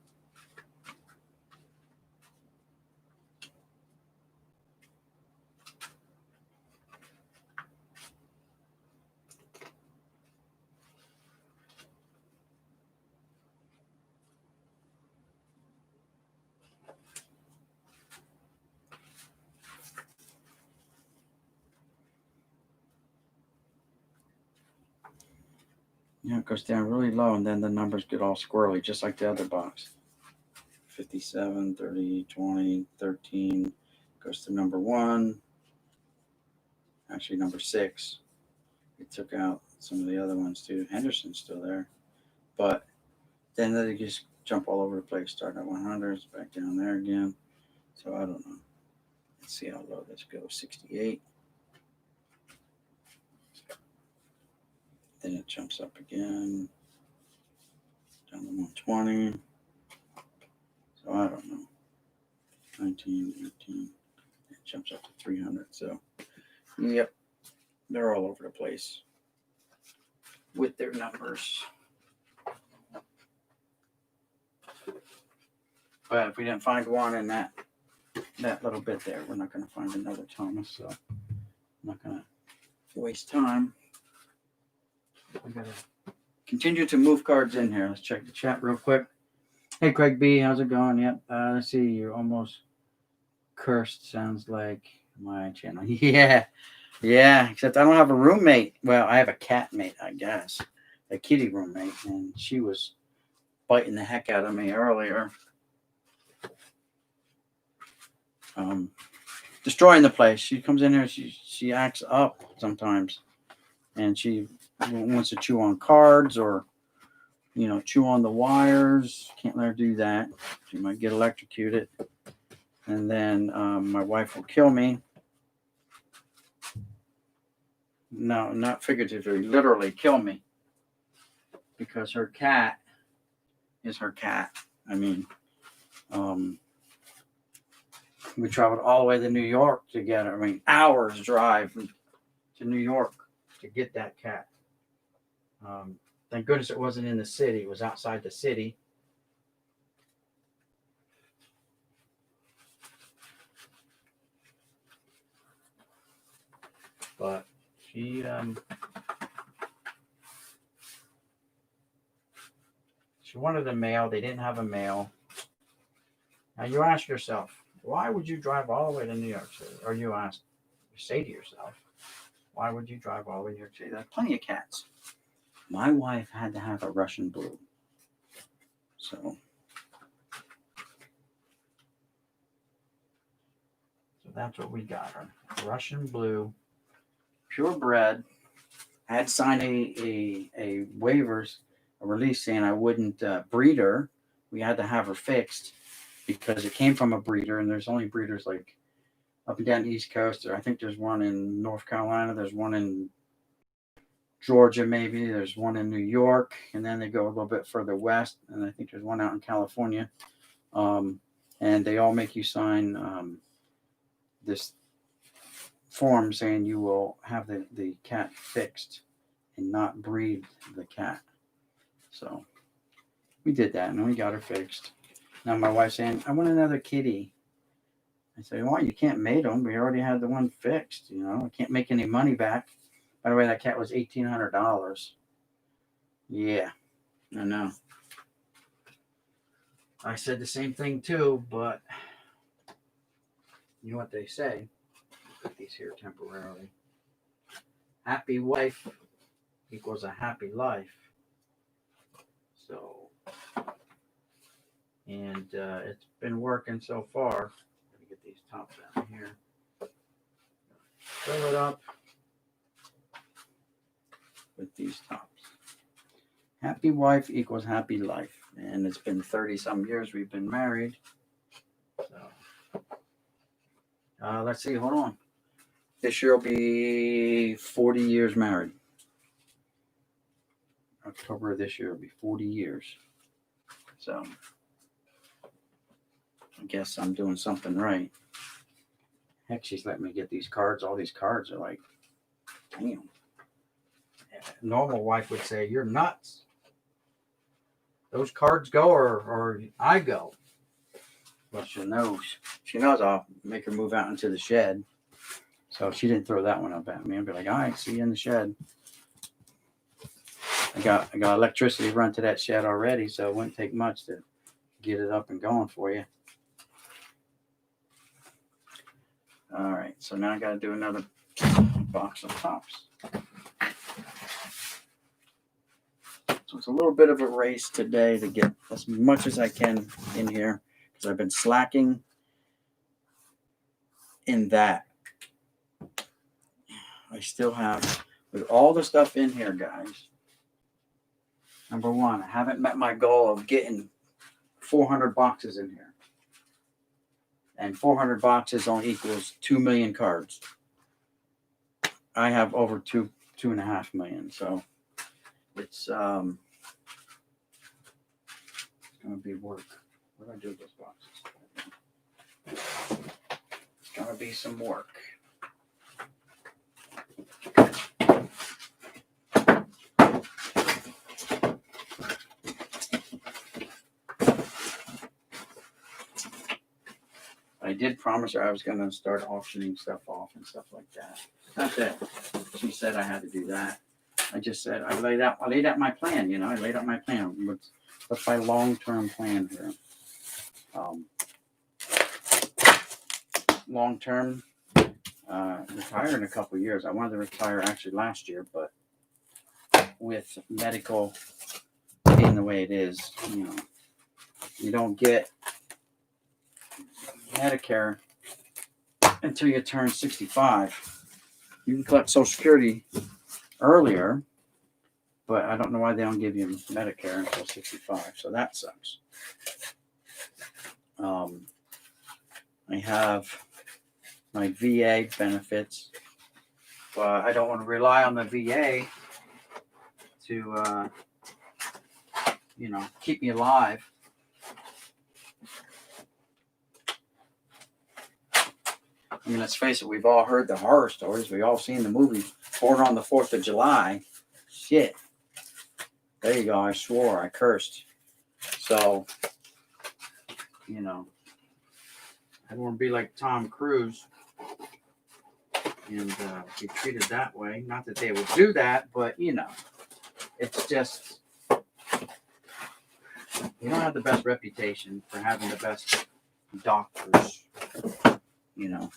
A: Yeah, it goes down really low, and then the numbers get all squirrely, just like the other box. 57, 30, 20, 13. Goes to number 1. Actually, number 6. It took out some of the other ones, too. Henderson's still there. But then they just jump all over the place. Start at 100s, back down there again. So I don't know. Let's see how low this goes. 68. Then it jumps up again. Down to 120. So I don't know. 19, 18. It jumps up to 300. So, yep. They're all over the place with their numbers. But if we didn't find one in that little bit there, we're not going to find another Thomas. So I'm not going to waste time. We got to continue to move cards in here. Let's check the chat real quick. Hey, Craig B, how's it going? Yep. Let's see. You're almost cursed. Sounds like my channel. Yeah. Except I don't have a roommate. Well, I have a cat mate, I guess. A kitty roommate, and she was biting the heck out of me earlier. Destroying the place. She comes in here. She acts up sometimes, and she wants to chew on cards or, chew on the wires. Can't let her do that. She might get electrocuted. And then my wife will kill me. No, not figuratively, literally kill me. Because her cat is her cat. I mean, we traveled all the way to New York together. I mean, hours drive to New York to get that cat. Thank goodness it wasn't in the city. It was outside the city. But she wanted a male. They didn't have a male. Now you ask yourself, why would you drive all the way to New York City? Or you say to yourself, why would you drive all the way to New York City? There's plenty of cats. My wife had to have a Russian blue. So that's what we got her. Russian blue, purebred. I had signed a waivers, a release saying I wouldn't breed her. We had to have her fixed because it came from a breeder, and there's only breeders like up and down the East Coast. I think there's one in North Carolina. There's one in Georgia, maybe. There's one in New York, and then they go a little bit further west, and I think there's one out in California. And they all make you sign this form saying you will have the cat fixed and not breed the cat. So we did that, and we got her fixed. Now my wife's saying, I want another kitty. I say, well, you can't mate them. We already had the one fixed, I can't make any money back. By the way, that cat was $1,800. Yeah, I know. I said the same thing too, but you know what they say. Put these here temporarily. Happy wife equals a happy life. So, and it's been working so far. Let me get these tops out of here. Fill it up with these tops. Happy wife equals happy life. And it's been 30 some years we've been married. So, let's see, hold on. This year will be 40 years married. October of this year will be 40 years. So, I guess I'm doing something right. Heck, she's letting me get these cards. All these cards are like, damn. A normal wife would say, you're nuts. Those cards go or I go. Well, she knows I'll make her move out into the shed. So she didn't throw that one up at me. I'd be like, all right, see you in the shed. I got electricity run to that shed already, so it wouldn't take much to get it up and going for you. All right, so now I got to do another box of tops. So it's a little bit of a race today to get as much as I can in here because I've been slacking in that. I still have, with all the stuff in here, guys, number one, I haven't met my goal of getting 400 boxes in here. And 400 boxes only equals 2 million cards. I have over 2.5 million. So it's going to be work. What do I do with those boxes? It's going to be some work. I did promise her I was going to start auctioning stuff off and stuff like that. Not that she said I had to do that. I just said I laid out my plan. You know, I laid out my plan. What's my long-term plan here? Long-term, retire in a couple of years. I wanted to retire actually last year, but with medical being the way it is, you know, you don't get Medicare until you turn 65. You can collect Social Security earlier, but I don't know why they don't give you Medicare until 65. So that sucks. I have my VA benefits, but I don't want to rely on the VA to, you know, keep me alive. I mean, let's face it, we've all heard the horror stories. We've all seen the movie Born on the 4th of July. Shit. There you go. I swore. I cursed. So, you know, I don't want to be like Tom Cruise and be treated that way. Not that they would do that, but, you know, it's just, you don't have the best reputation for having the best doctors, you know.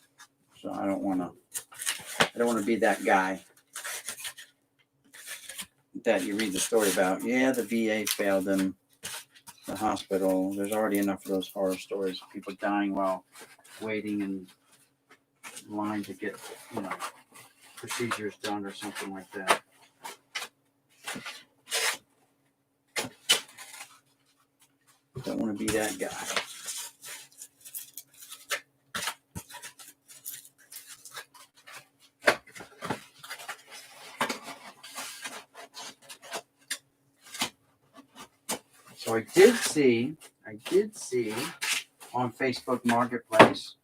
A: So I don't want to be that guy that you read the story about. Yeah, the VA failed them, the hospital. There's already enough of those horror stories of people dying while waiting in line to get, you know, procedures done or something like that. Don't want to be that guy. So I did see on Facebook Marketplace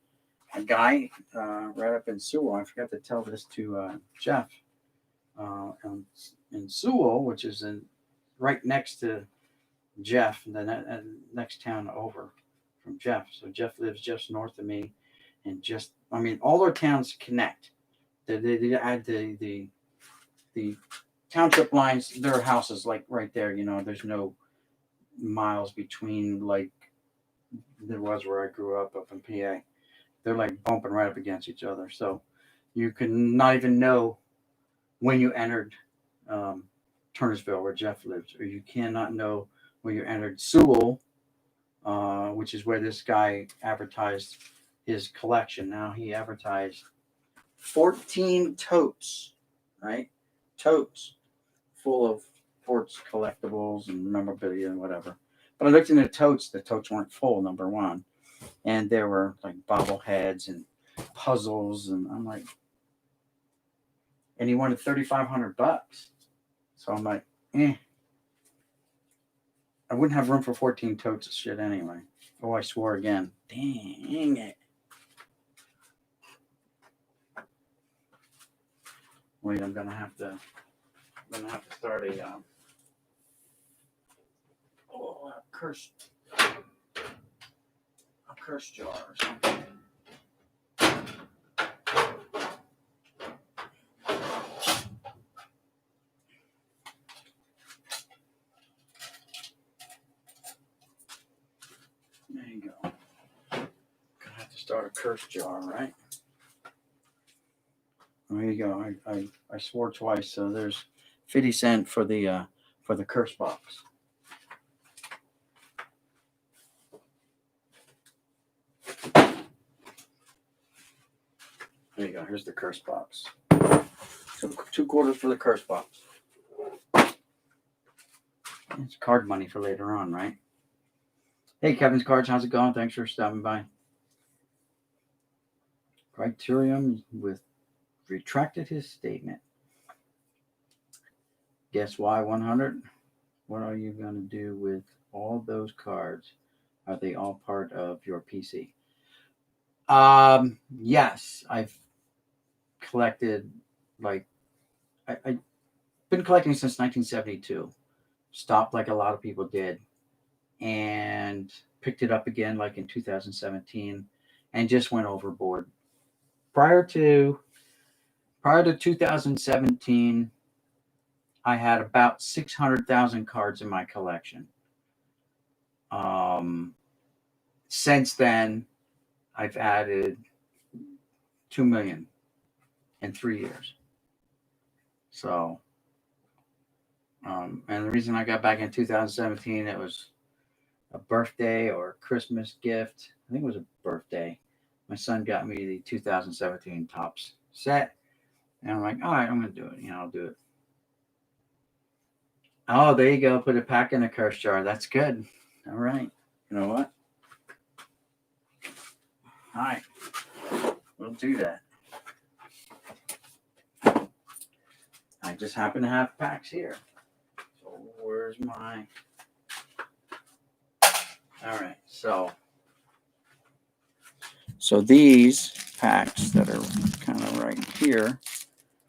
A: a guy right up in Sewell. I forgot to tell this to Jeff. In Sewell, which is right next to Jeff, and the next town over from Jeff. So Jeff lives just north of me, and all our towns connect. They add the township lines. Their houses like right there. You know, there's no miles between like there was where I grew up in PA. They're like bumping right up against each other. So you can not even know when you entered Turnersville, where Jeff lives, or you cannot know when you entered Sewell, which is where this guy advertised his collection. Now he advertised 14 totes, right? Totes full of sports collectibles and memorabilia and whatever. But I looked in the totes weren't full, number one. And there were like bobbleheads and puzzles, and I'm like, and he wanted $3,500. So I'm like, I wouldn't have room for 14 totes of shit anyway. Oh, I swore again. Dang it. Wait, I'm gonna have to start a curse jar or something. There you go. Gonna have to start a curse jar, right? There you go. I swore twice, so there's 50 cents for the curse box. There you go. Here's the curse box. So 2 quarters for the curse box. It's card money for later on, right? Hey, Kevin's Cards, how's it going? Thanks for stopping by. Criterion retracted his statement. Guess why 100? What are you going to do with all those cards? Are they all part of your PC? Yes, I've collected, like, I've been collecting since 1972. Stopped like a lot of people did, and picked it up again like in 2017. and just went overboard. Prior to 2017, I had about 600,000 cards in my collection. Since then, I've added 2 million in 3 years. So, and the reason I got back in 2017, it was a birthday or a Christmas gift. I think it was a birthday. My son got me the 2017 Topps set. And I'm like, all right, I'm going to do it. I'll do it. Oh, there you go. Put a pack in a curse jar. That's good. All right. You know what? All right. We'll do that. I just happen to have packs here. So where's my... All right. So these packs that are kind of right here,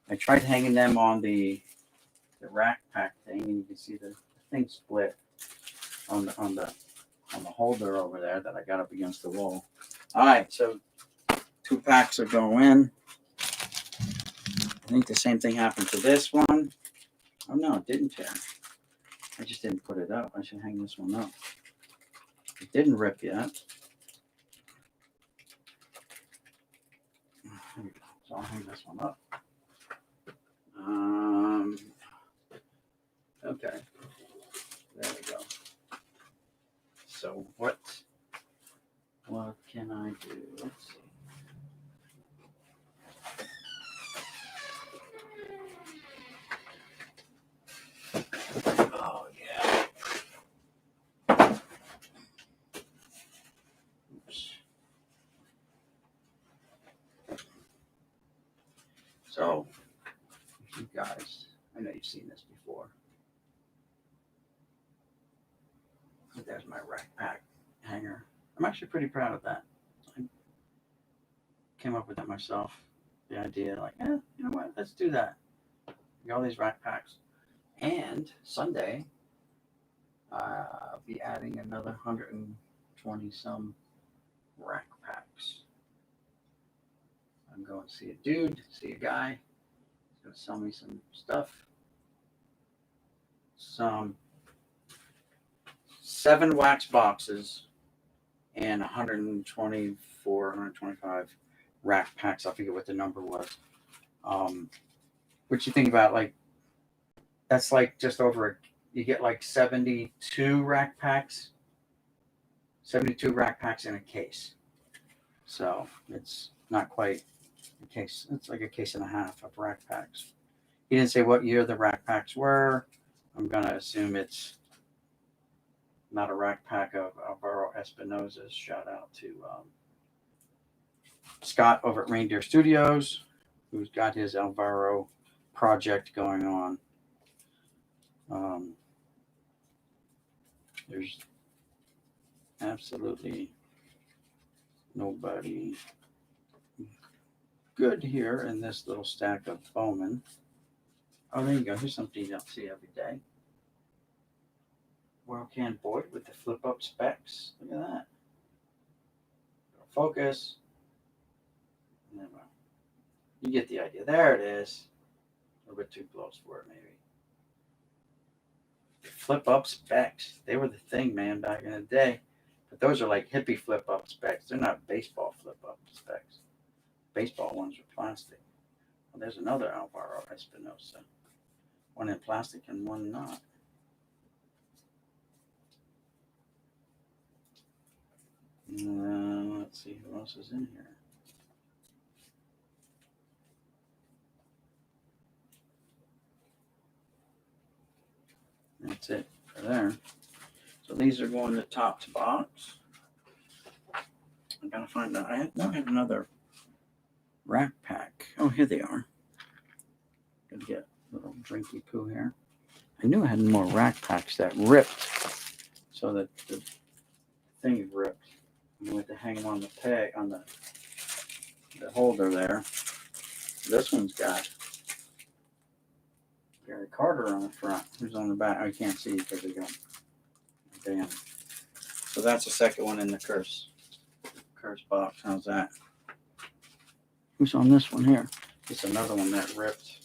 A: I tried hanging them on the rack pack thing, and you can see the thing split on the holder over there that I got up against the wall. All right, so 2 packs will go in. I think the same thing happened to this one. Oh no, it didn't tear. I just didn't put it up. I should hang this one up. It didn't rip yet. There we go. So I'll hang this one up. Okay. There we go. So what can I do? Let's see. Oh yeah. Oops. So you guys, I know you've seen this before. There's my rack pack hanger. I'm actually pretty proud of that. I came up with that myself. The idea, like, you know what? Let's do that. Got all these rack packs. And Sunday, I'll be adding another 120 some rack packs. I'm going to see a guy. He's going to sell me some stuff. Some 7 wax boxes and 124, 125 rack packs. I forget what the number was. What you think about, like, that's like just over, you get like 72 rack packs. 72 rack packs in a case. So it's not quite a case. It's like a case and a half of rack packs. He didn't say what year the rack packs were. I'm going to assume it's not a rack pack of Alvaro Espinosa's. Shout out to Scott over at Reindeer Studios, who's got his Alvaro project going on. There's absolutely nobody good here in this little stack of Bowman. Oh, there you go. Here's something you don't see every day. World Can Boyd with the flip up specs. Look at that. Focus. And then, you get the idea. There it is. A little bit too close for it, maybe. Flip up specs. They were the thing, man, back in the day. But those are like hippie flip up specs. They're not baseball flip up specs. Baseball ones are plastic. Well, there's another Alvaro Espinosa. One in plastic and one not. Let's see who else is in here. That's it for there. So these are going to top to box. I gotta find out. I had another rack pack. Oh, here they are. Gotta get a little drinky poo here. I knew I had more rack packs that ripped, so that the thing ripped. I went to hang them on the peg on the holder there. This one's got Gary Carter on the front. Who's on the back? I can't see because they got damn. So that's the second one in the curse curse box. How's that? Who's on this one here? It's another one that ripped.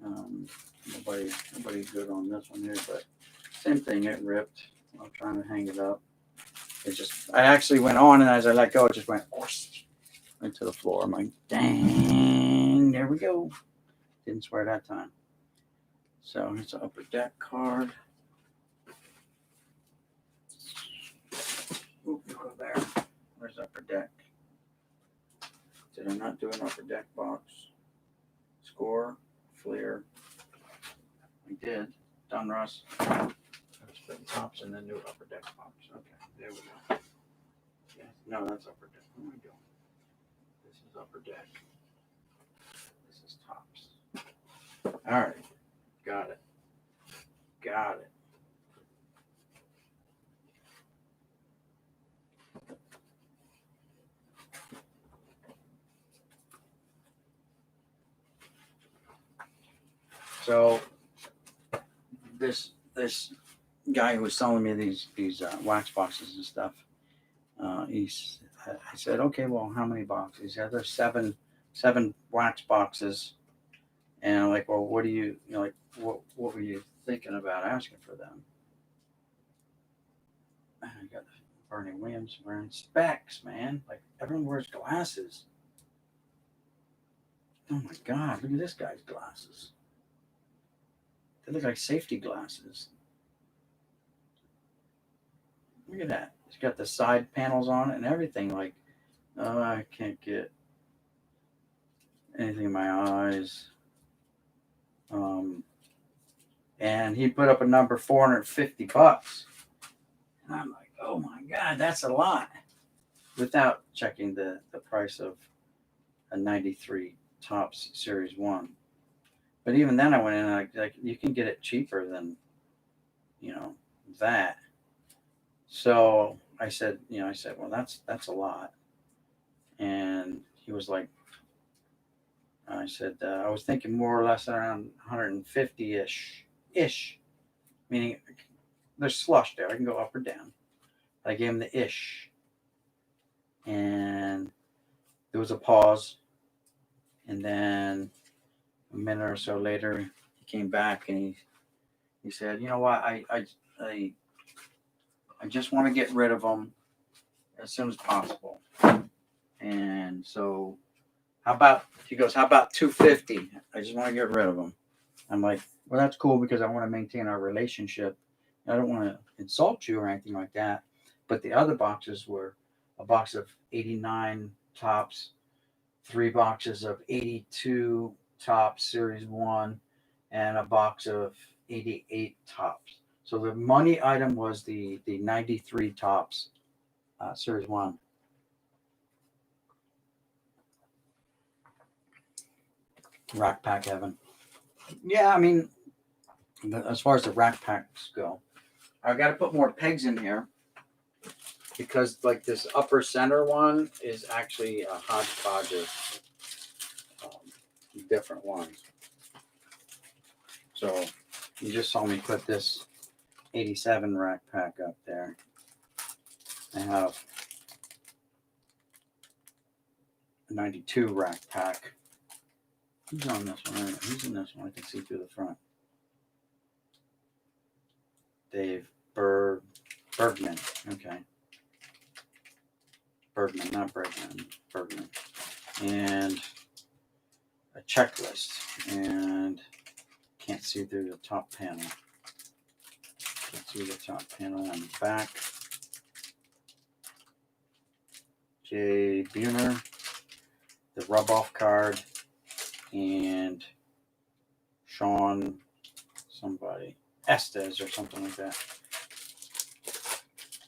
A: Nobody's good on this one here, but same thing. It ripped. I'm trying to hang it up. I actually went on, and as I let go, it just went into the floor. I'm like, dang, there we go. Didn't swear that time. So it's an Upper Deck card. Ooh, go there. Where's Upper Deck? Did I not do an Upper Deck box? Score, Fleer. We did. Donruss. I was putting tops and then do Upper Deck box. Okay, there we go. Yeah, no, that's Upper Deck. What am I doing? This is Upper Deck. This is tops. All right. Got it. So this guy who was selling me these wax boxes and stuff, I said, okay, well, how many boxes? He said, there's seven wax boxes. And I'm like, well, what were you thinking about asking for them? And I got Bernie Williams wearing specs, man. Like, everyone wears glasses. Oh my God, look at this guy's glasses. They look like safety glasses. Look at that. It's got the side panels on it and everything. Like, oh, I can't get anything in my eyes. And he put up a number $450. And I'm like, oh my God, that's a lot. Without checking the price of a 93 Topps Series 1. But even then I went in and like you can get it cheaper than, that. So I said, well, that's a lot. And he was like, I said, I was thinking more or less around 150-ish, meaning there's slush there. I can go up or down. I gave him the ish. And there was a pause. And then a minute or so later, he came back and he said, you know what, I just want to get rid of them as soon as possible. And so he goes, how about 250? I just want to get rid of them. I'm like, well, that's cool because I want to maintain our relationship. I don't want to insult you or anything like that. But the other boxes were a box of 89 Topps, 3 boxes of 82 Topps Series 1, and a box of 88 Topps. So the money item was the 93 Topps Series 1. Rack pack heaven. Yeah, I mean, as far as the rack packs go, I've got to put more pegs in here because like this upper center one is actually a hodgepodge of different ones. So you just saw me put this 87 rack pack up there. I have a 92 rack pack. Who's on this one? Who's in this one? I can see through the front. Dave Bergman. Okay. Bergman, not Bergman. Bergman. And a checklist. And can't see through the top panel. Can't see the top panel on the back. Jay Buhner. The rub-off card. And Sean somebody. Estes or something like that.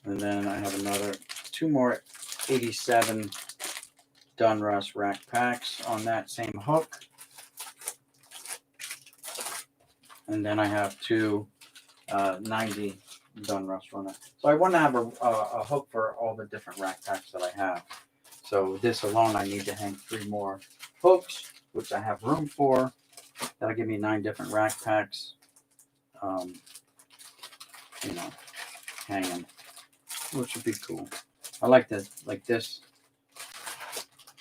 A: And then I have 2 more 87 Donruss rack packs on that same hook. And then I have 2 90 Donruss runner. So I want to have a hook for all the different rack packs that I have. So this alone, I need to hang 3 more hooks, which I have room for. That'll give me 9 different rack packs. Hanging, which would be cool. I like this. Like this.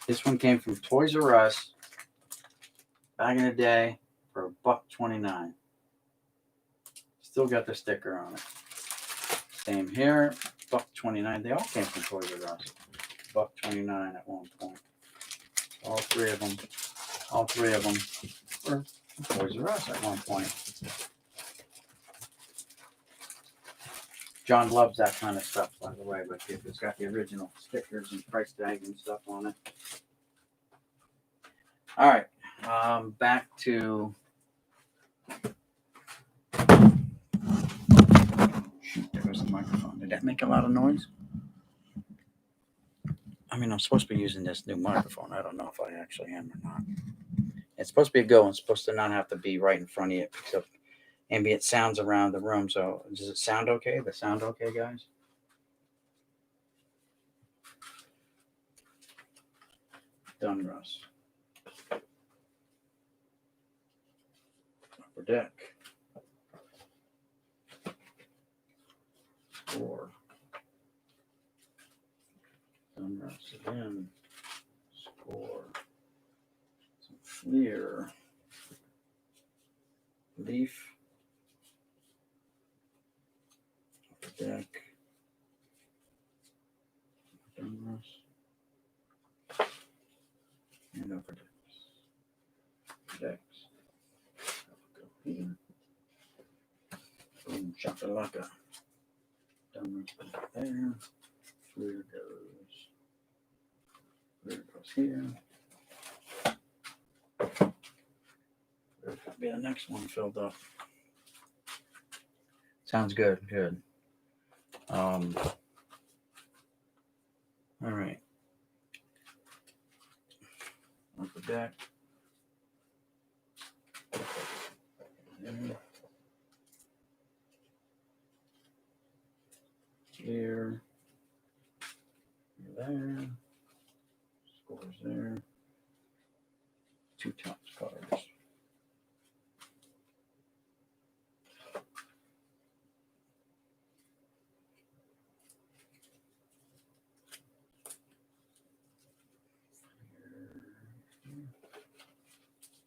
A: This one came from Toys R Us back in the day for $1.29. Still got the sticker on it. Same here, $1.29. They all came from Toys R Us. $1.29 at one point. All three of them were from Toys R Us at one point. John loves that kind of stuff, by the way, but it's got the original stickers and price tags and stuff on it. All right, back to. Shoot, there goes the microphone. Did that make a lot of noise? I mean, I'm supposed to be using this new microphone. I don't know if I actually am or not. It's supposed to be a go. It's supposed to not have to be right in front of you. It picks up ambient sounds around the room. So does it sound okay? The sound okay, guys? Done, Russ. Upper Deck. Score. Done, Russ again. Score. Some Fleer. Leaf. Upper Deck. Done, Russ. And Upper Decks. Decks. Go here. Boom, shakalaka. Done, Russ there. Fleer goes. Fleer goes here. There'll be the next one filled up. Sounds good. Good. All right. Upper Deck. There. Here. There. Scores there. Two Topps cards.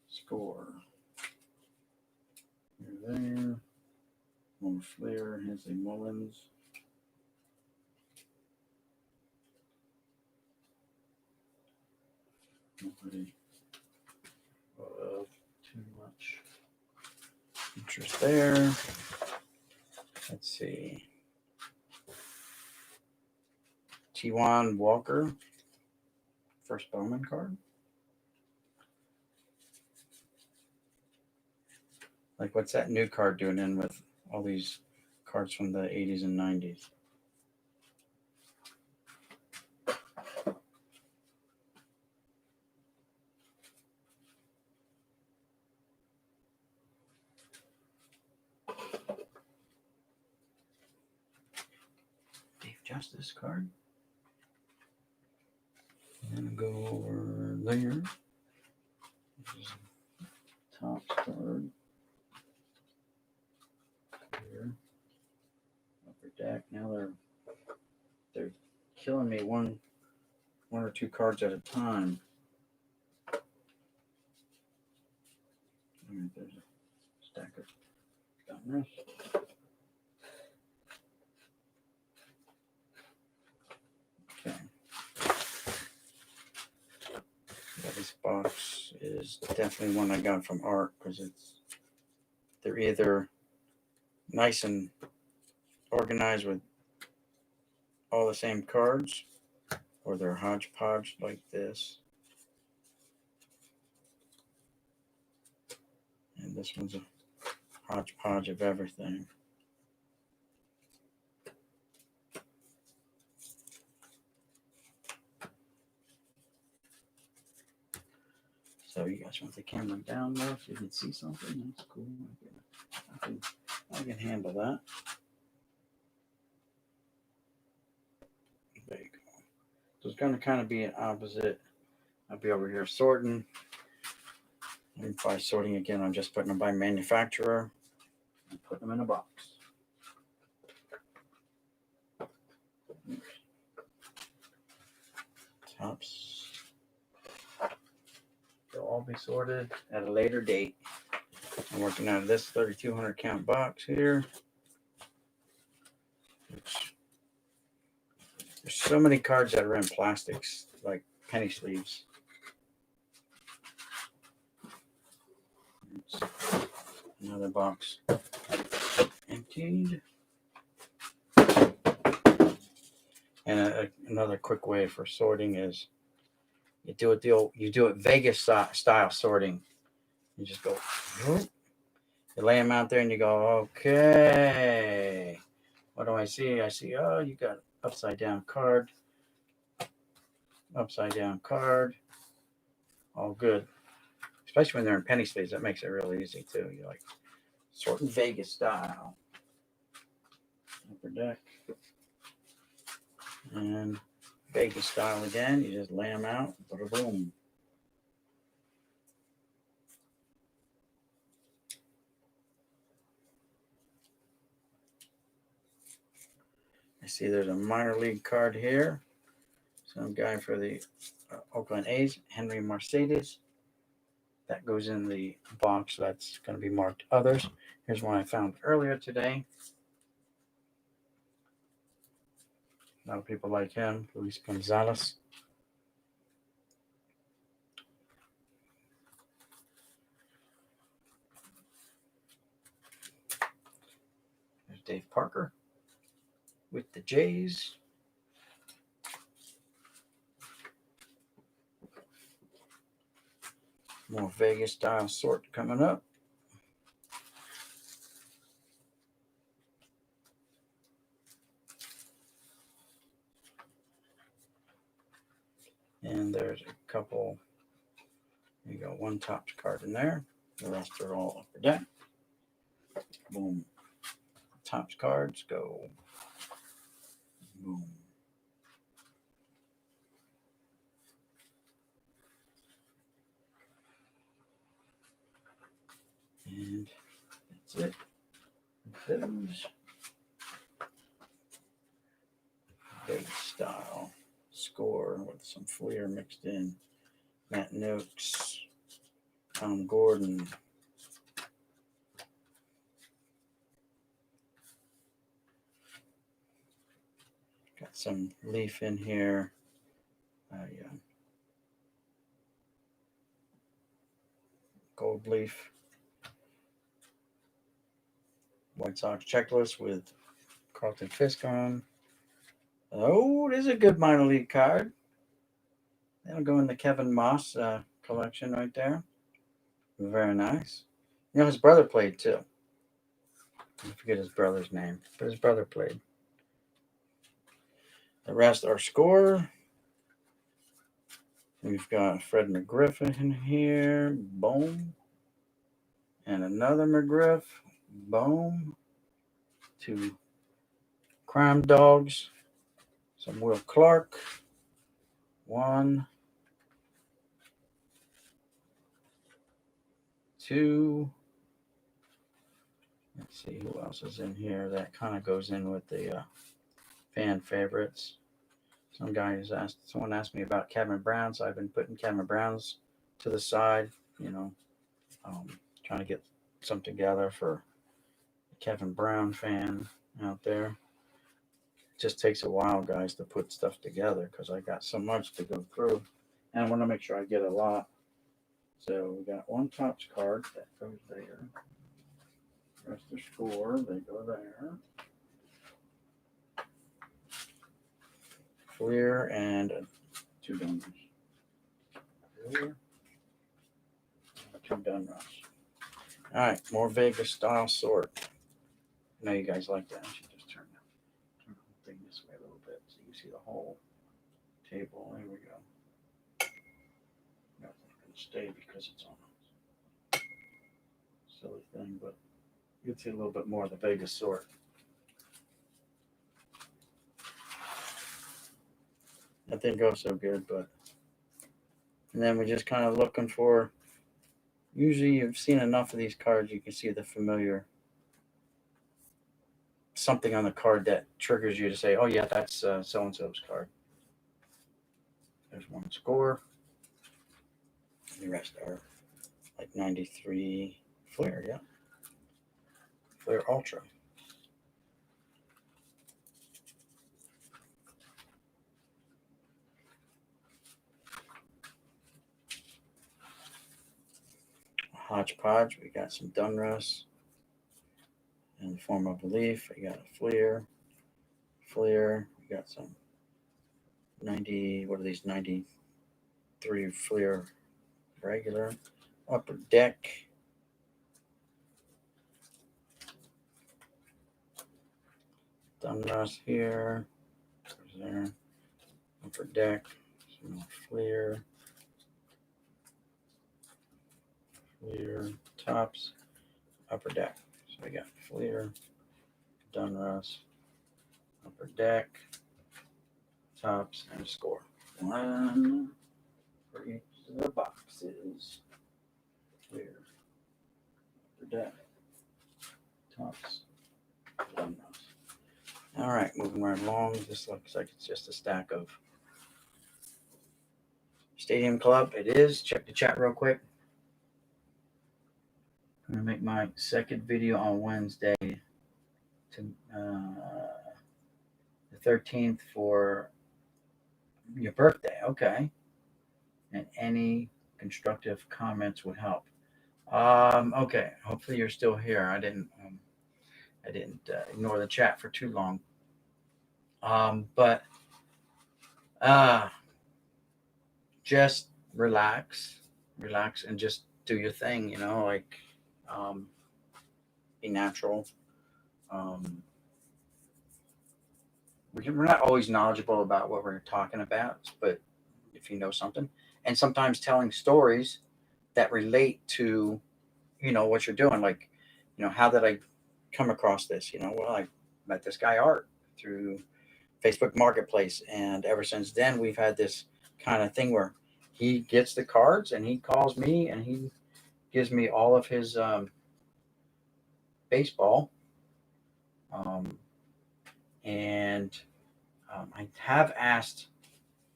A: Score. You're there. One Fleer, Hensley Mullins. Nobody too much interest there. Let's see. T1 Walker. First Bowman card. Like, what's that new card doing in with all these cards from the 80s and 90s? Dave Justice card. And go over there. This is Topps card. Here. Upper Deck. Now they're killing me one or two cards at a time. There's a stack of Gunners. Okay. Yeah, this box is definitely one I got from Art because they're either nice and organized with all the same cards, or they're hodgepodge like this. And this one's a hodgepodge of everything. So you guys want the camera down low so you can see something? That's cool. I can handle that. There you go. So it's going to kind of be an opposite. I'll be over here sorting. And by sorting again, I'm just putting them by manufacturer and putting them in a box. Tops. They'll all be sorted at a later date. I'm working out of this 3,200 count box here. There's so many cards that are in plastics, like penny sleeves. Another box emptied. And another quick way for sorting is you do it Vegas style sorting. You just go, you lay them out there and you go, okay, what do I see? I see, oh, you got upside down card, all good. Especially when they're in penny sleeves, that makes it really easy too. You're like sorting Vegas style. Upper deck. And Vegas style again. You just lay them out. Boom. I see there's a minor league card here. Some guy for the Oakland A's, Henry Mercedes. That goes in the box. That's going to be marked others. Here's one I found earlier today. A lot of people like him, Luis Gonzalez. There's Dave Parker with the Jays. More Vegas style sort coming up. And there's a couple. You got one Topps card in there. The rest are all upper deck. Boom. Topps cards go. Boom. And that's it. Those base style score with some Fleer mixed in. Matt Noakes, Tom Gordon. Got some leaf in here. Gold leaf. White Sox checklist with Carlton Fisk on. Oh, it is a good minor league card. That'll go in the Kevin Moss collection right there. Very nice. You know, his brother played too. I forget his brother's name, but his brother played. The rest are score. We've got Fred McGriff in here. Boom. And another McGriff. Boom. 2 Crime Dogs. Some Will Clark. 1, 2. Let's see who else is in here. That kind of goes in with the fan favorites. Someone asked me about Kevin Brown, so I've been putting Kevin Browns to the side, trying to get some together for the Kevin Brown fan out there. It just takes a while, guys, to put stuff together because I got so much to go through, and I want to make sure I get a lot. So we got one Topps card that goes there. The rest are score, they go there. Fleer and 2 Dunruss. Fleer, 2 Dunruss. All right, more Vegas style sort. I know you guys like that. I should just turn the whole thing this way a little bit so you can see the whole table. There we go. That's not going to stay because it's on a silly thing, but you can see a little bit more of the Vegas sort. That didn't go so good, but and then we're just kind of looking for. Usually, you've seen enough of these cards, you can see the familiar something on the card that triggers you to say, "Oh yeah, that's so and so's card." There's one score. The rest are like 93 Fleer, yeah. Fleer Ultra. Hodgepodge, we got some Dunruss in the form of a leaf. We got a Fleer. We got some 90, what are these, 93 Fleer regular. Upper Deck. Dunruss here. There's there. Upper Deck. Some more Fleer. Tops. Upper Deck. So we got Fleer, Dunruss, Upper Deck, Tops, and a score. One for each of the boxes. Fleer, Upper Deck, Tops, Dunruss. All right, moving right along. This looks like it's just a stack of Stadium Club. It is. Check the chat real quick. I'm going to make my second video on Wednesday, to the 13th, for your birthday. Okay. And any constructive comments would help. Okay. Hopefully you're still here. I didn't ignore the chat for too long. But just relax, and just do your thing. Like, be natural. We're not always knowledgeable about what we're talking about, but if you know something, and sometimes telling stories that relate to, what you're doing. Like, how did I come across this? Well, I met this guy Art through Facebook Marketplace, and ever since then we've had this kind of thing where he gets the cards and he calls me and he gives me all of his baseball. I have asked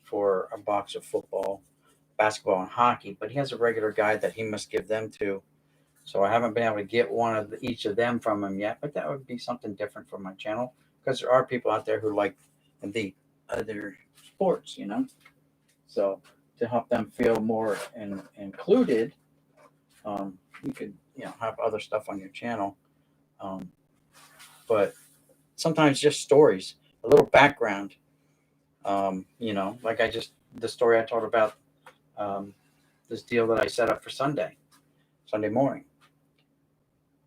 A: for a box of football, basketball, and hockey, but he has a regular guy that he must give them to. So I haven't been able to get one of each of them from him yet, but that would be something different for my channel, because there are people out there who like the other sports, So to help them feel more included, you could, have other stuff on your channel. But sometimes just stories, a little background. Like the story I told about this deal that I set up for Sunday morning.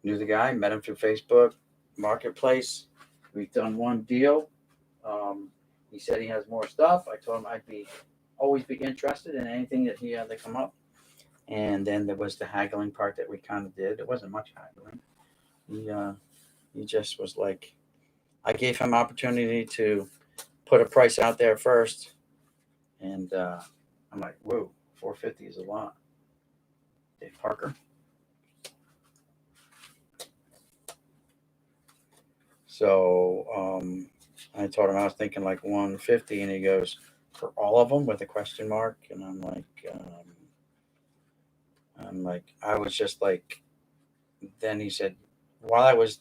A: Knew the guy, met him through Facebook Marketplace. We've done one deal. He said he has more stuff. I told him I'd always be interested in anything that he had to come up. And then there was the haggling part that we kind of did. It wasn't much haggling. He just was like, I gave him opportunity to put a price out there first. And I'm like, whoa, $450 is a lot. Dave Parker. So I told him I was thinking like 150, and he goes, for all of them, with a question mark. And I'm like, I was just like, then he said, while I was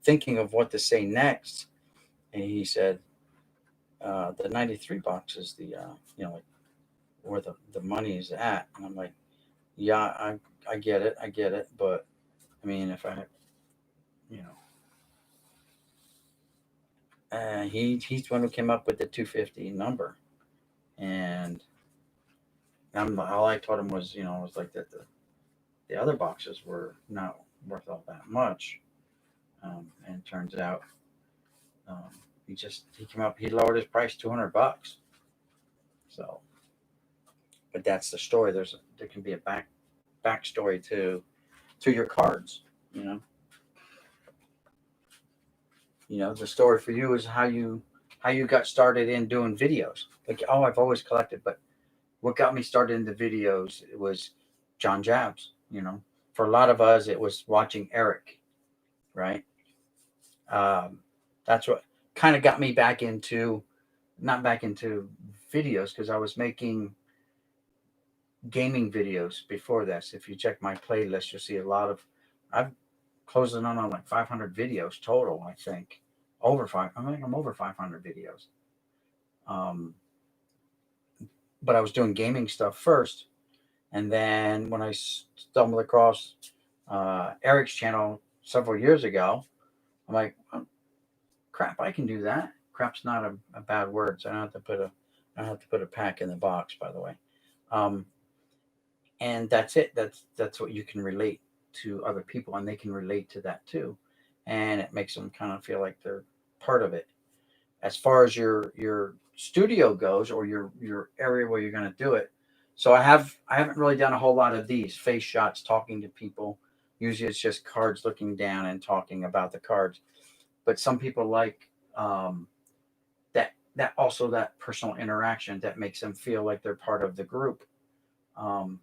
A: thinking of what to say next, and he said, the 93 box is the, like where the money is at. And I'm like, yeah, I get it. But I mean, if I, he's the one who came up with the 250 number. And all I told him was, was like that the other boxes were not worth all that much. And it turns out he came up, he lowered his price $200. So, but that's the story. There can be a backstory to your cards. The story for you is how you got started in doing videos. Like, I've always collected, but what got me started in the videos, it was John Jabs. For a lot of us, it was watching Eric, right? That's what kind of got me not back into videos because I was making gaming videos before this. If you check my playlist, you'll see a lot of. I've closing on like 500 videos total. I think over five. I think I'm over 500 videos. Um, but I was doing gaming stuff first, and then when I stumbled across Eric's channel several years ago, I'm like, oh, crap, I can do that. Crap's not a bad word, so I don't have to put a pack in the box, by the way. Um, and that's it. That's what you can relate to other people, and they can relate to that too, and it makes them kind of feel like they're part of it. As far as your studio goes, or your area where you're going to do it, so I haven't really done a whole lot of these face shots talking to people. Usually it's just cards looking down and talking about the cards, but some people like that also that personal interaction that makes them feel like they're part of the group. um,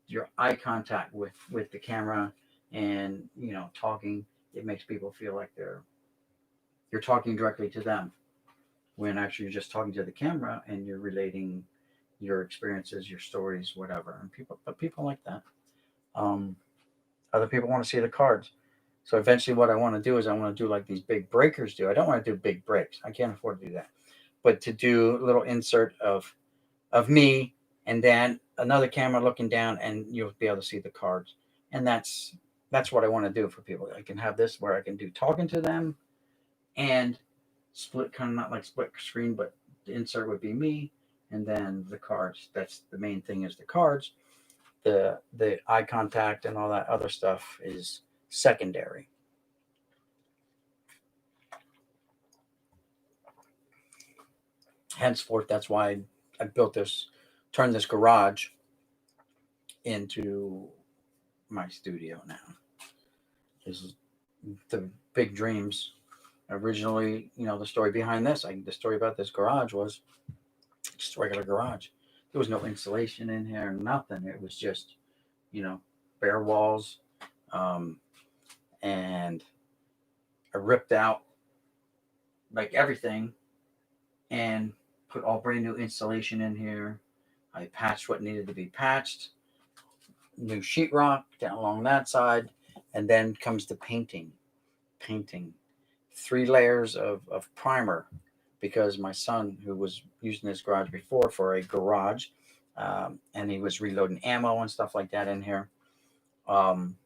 A: your eye contact with the camera, and talking, it makes people feel like you're talking directly to them, when actually you're just talking to the camera and you're relating your experiences, your stories, whatever. And people like that. um, Other people want to see the cards. So eventually what I want to do is I want to do like these big breakers do. I don't want to do big breaks, I can't afford to do that, but to do a little insert of me, and then another camera looking down, and you'll be able to see the cards. And that's what I want to do for people. I can have this where I can do talking to them, and split, kind of not like split screen, but the insert would be me, and then the cards. That's the main thing, is the cards. The eye contact and all that other stuff is secondary. Henceforth, that's why I built this, turned this garage into my studio now. This is the big dreams. Originally, the story behind this, the story about this garage was just a regular garage. There was no insulation in here, nothing. It was just, you know, bare walls, um, and I ripped out like everything and put all brand new insulation in here. I patched what needed to be patched, new sheetrock down along that side, and then comes the painting. Painting 3 layers of primer, because my son, who was using this garage before for a garage, and he was reloading ammo and stuff like that in here, um,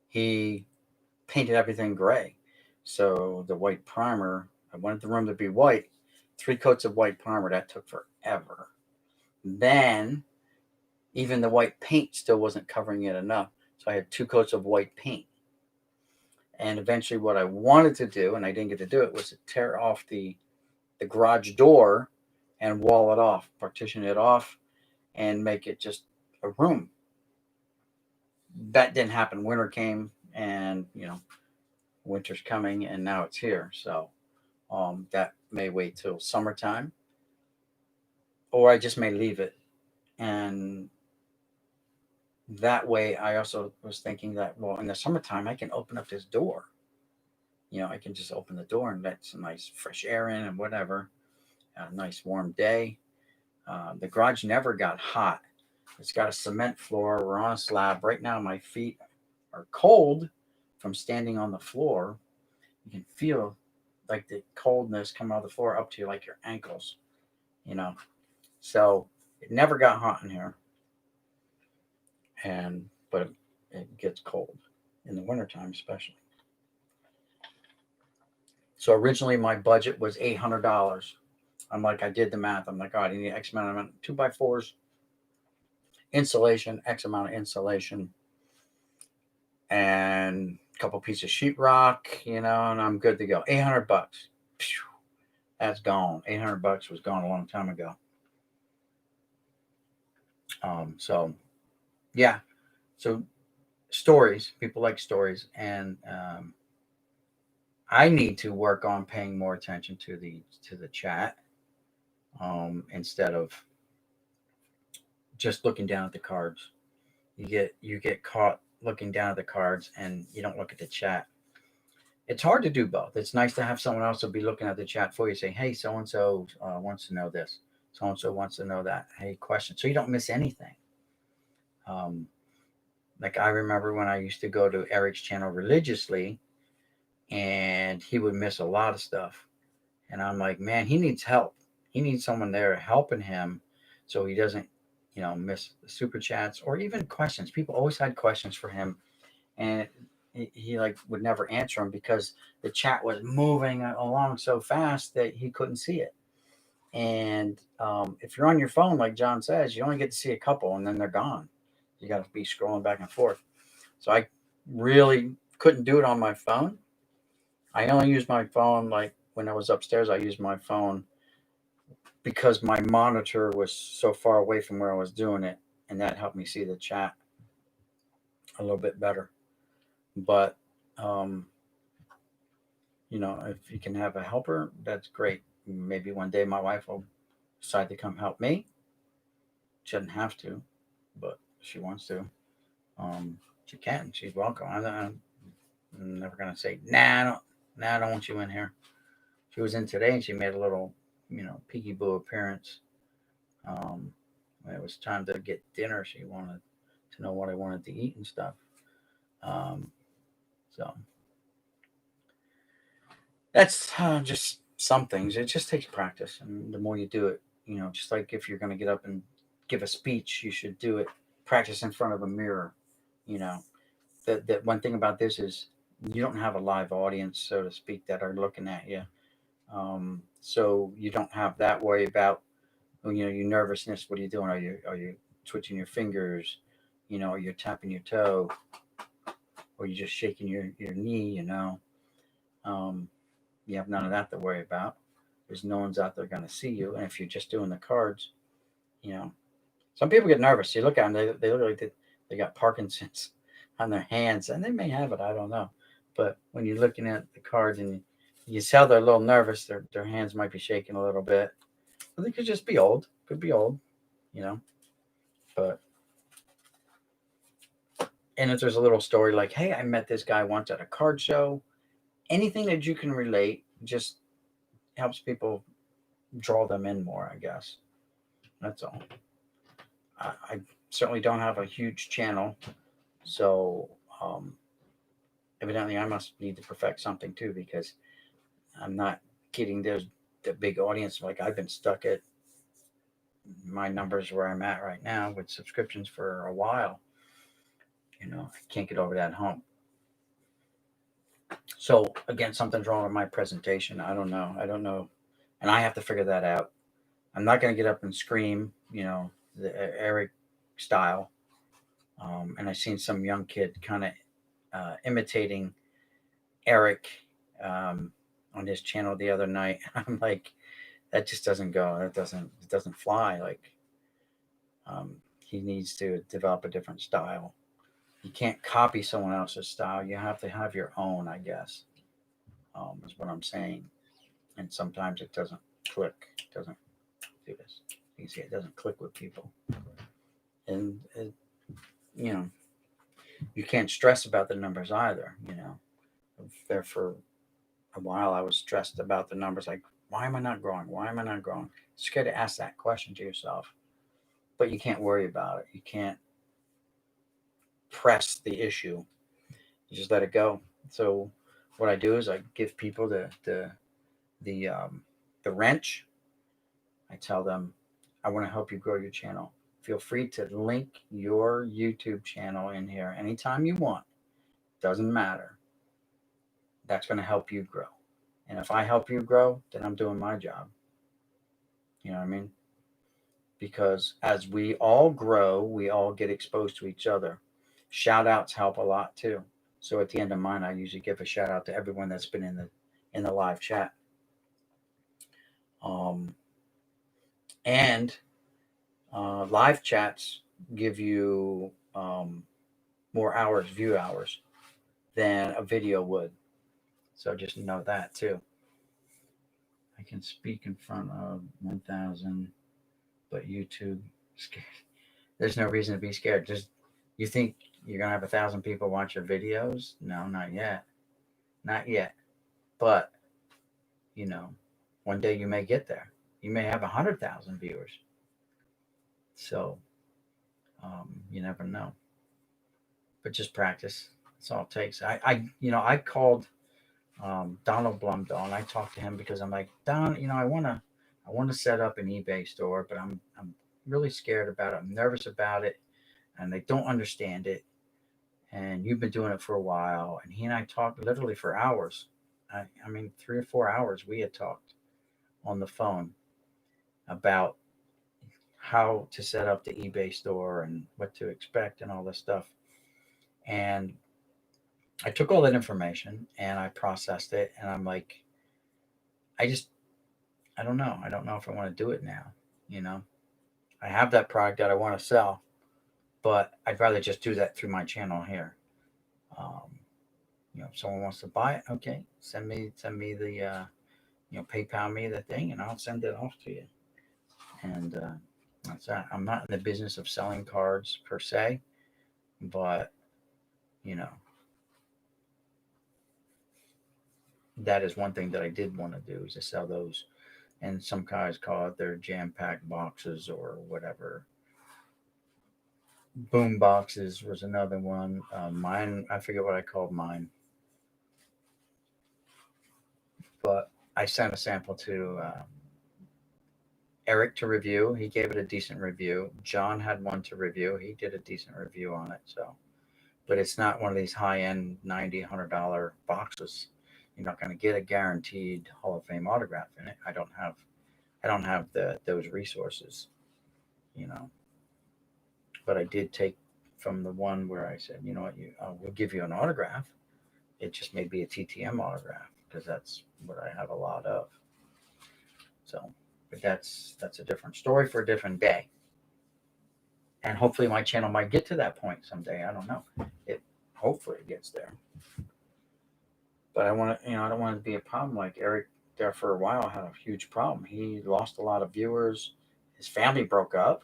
A: he painted everything gray. So the white primer, I wanted the room to be white. 3 coats of white primer, that took forever. Then even the white paint still wasn't covering it enough. So I had 2 coats of white paint. And eventually what I wanted to do, and I didn't get to do it, was to tear off the garage door and wall it off, partition it off, and make it just a room. That didn't happen. Winter came, and winter's coming, and now it's here. So that may wait till summertime, or I just may leave it. And that way, I also was thinking that, well, in the summertime, I can open up this door. I can just open the door and let some nice fresh air in and whatever. A nice warm day. The garage never got hot. It's got a cement floor. We're on a slab. Right now, my feet are cold from standing on the floor. You can feel like the coldness coming off the floor up to like your ankles, you know. So it never got hot in here. But it gets cold in the wintertime, especially. So originally my budget was $800. I did the math. I'm like, oh, I need X amount of 2x4s, insulation, X amount of insulation, and a couple pieces of sheetrock, and I'm good to go. $800. That's gone. $800 was gone a long time ago. So yeah. So stories, people like stories, and I need to work on paying more attention to the chat, instead of just looking down at the cards. You get caught looking down at the cards, and you don't look at the chat. it's hard to do both. It's nice to have someone else who'll be looking at the chat for you, saying, "Hey, so and so wants to know this. So and so wants to know that. Hey, question." So you don't miss anything. Um, like I remember when I used to go to Eric's channel religiously, and he would miss a lot of stuff, and I'm like, man, he needs help. He needs someone there helping him, so he doesn't, miss the super chats or even questions. People always had questions for him, and he like would never answer them because the chat was moving along so fast that he couldn't see it. And if you're on your phone, like John says, you only get to see a couple, and then they're gone. You got to be scrolling back and forth. So I really couldn't do it on my phone. I only used my phone like when I was upstairs. I used my phone because my monitor was so far away from where I was doing it, and that helped me see the chat a little bit better. But um, if you can have a helper, that's great. Maybe one day my wife will decide to come help me. She doesn't have to, but if she wants to, she can. She's welcome. I'm never gonna say, nah, I don't want you in here. She was in today, and she made a little, peeky boo appearance. When it was time to get dinner, she wanted to know what I wanted to eat and stuff. Um, so that's just some things. It just takes practice, and the more you do it, just like if you're going to get up and give a speech, you should do it. Practice in front of a mirror. You know, that one thing about this is you don't have a live audience, so to speak, that are looking at you. So you don't have that worry about, your nervousness. What are you doing? Are you twitching your fingers? Or you're tapping your toe, or you're just shaking your knee. Um, you have none of that to worry about. There's no one's out there going to see you, and if you're just doing the cards, you know, some people get nervous. You look at them; they look like they got Parkinson's on their hands, and they may have it. I don't know. But when you're looking at the cards and you tell they're a little nervous, their hands might be shaking a little bit. But they could just be old. Could be old, you know. But and if there's a little story like, hey, I met this guy once at a card show, anything that you can relate just helps people draw them in more, I guess. That's all. I certainly don't have a huge channel, so evidently I must need to perfect something too because I'm not getting the big audience like I've been stuck at my numbers where I'm at right now with subscriptions for a while. I can't get over that hump. So again, something's wrong with my presentation. I don't know, and I have to figure that out. I'm not going to get up and scream, the Eric style. And I seen some young kid kind of imitating Eric on his channel the other night. I'm like, that just doesn't go. It doesn't fly. Like, he needs to develop a different style. You can't copy someone else's style. You have to have your own, I guess. Is what I'm saying. And sometimes it doesn't click. It doesn't do this. You can see it doesn't click with people. And you know, you can't stress about the numbers either. There for a while, I was stressed about the numbers. Like, why am I not growing? Why am I not growing? It's scared to ask that question to yourself, but you can't worry about it. You can't press the issue. You just let it go. So, what I do is I give people the wrench. I tell them, I want to help you grow your channel. Feel free to link your YouTube channel in here anytime you want. Doesn't matter. That's going to help you grow. And if I help you grow, then I'm doing my job. You know what I mean? Because as we all grow, we all get exposed to each other. Shout outs help a lot too. So at the end of mine, I usually give a shout out to everyone that's been in the live chat. And live chats give you more hours, view hours, than a video would. So just know that too. I can speak in front of 1,000, but YouTube scared. There's no reason to be scared. Just you think you're gonna have 1,000 people watch your videos? No, not yet. not yet. But, you know, one day you may get there. You may have 100,000 viewers. So you never know. But just practice. That's all it takes. I called Donald Blumdahl, and I talked to him because I'm like, Don, I want to set up an eBay store, but I'm really scared about it. I'm nervous about it, and they don't understand it. And you've been doing it for a while. And he and I talked literally for hours. I mean, 3 or 4 hours we had talked on the phone about how to set up the eBay store and what to expect and all this stuff. And I took all that information and I processed it, and I'm like, I just, I don't know. I don't know if I want to do it now. You know, I have that product that I want to sell, but I'd rather just do that through my channel here. Um, if someone wants to buy it, okay, send me the, PayPal me the thing, and I'll send it off to you. And that's that. I'm not in the business of selling cards per se, but you know, that is one thing that I did want to do, is to sell those. And some guys call it their jam-packed boxes or whatever. Boom boxes was another one. Mine, I forget what I called mine, but I sent a sample to Eric to review. He gave it a decent review. John had one to review. He did a decent review on it. So, but it's not one of these high-end $90, $100 boxes. You're not going to get a guaranteed Hall of Fame autograph in it. I don't have those resources, you know. But I did take from the one where I said, you know what, we'll give you an autograph. It just may be a TTM autograph because that's what I have a lot of. So, but that's a different story for a different day. And hopefully my channel might get to that point someday. I don't know. It hopefully it gets there. But I don't want to be a problem like Eric there for a while had a huge problem. He lost a lot of viewers. His family broke up,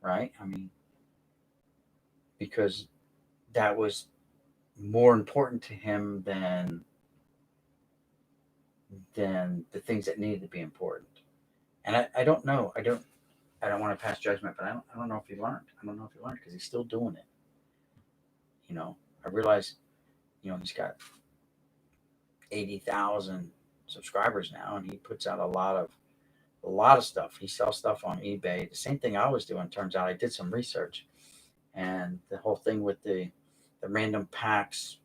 A: right? I mean, because that was more important to him than the things that needed to be important. And I don't know. I don't want to pass judgment, but I don't know if he learned. I don't know if he learned because he's still doing it. I realize, he's got 80,000 subscribers now, and he puts out a lot of stuff. He sells stuff on eBay. The same thing I was doing. Turns out I did some research, and the whole thing with the random packs,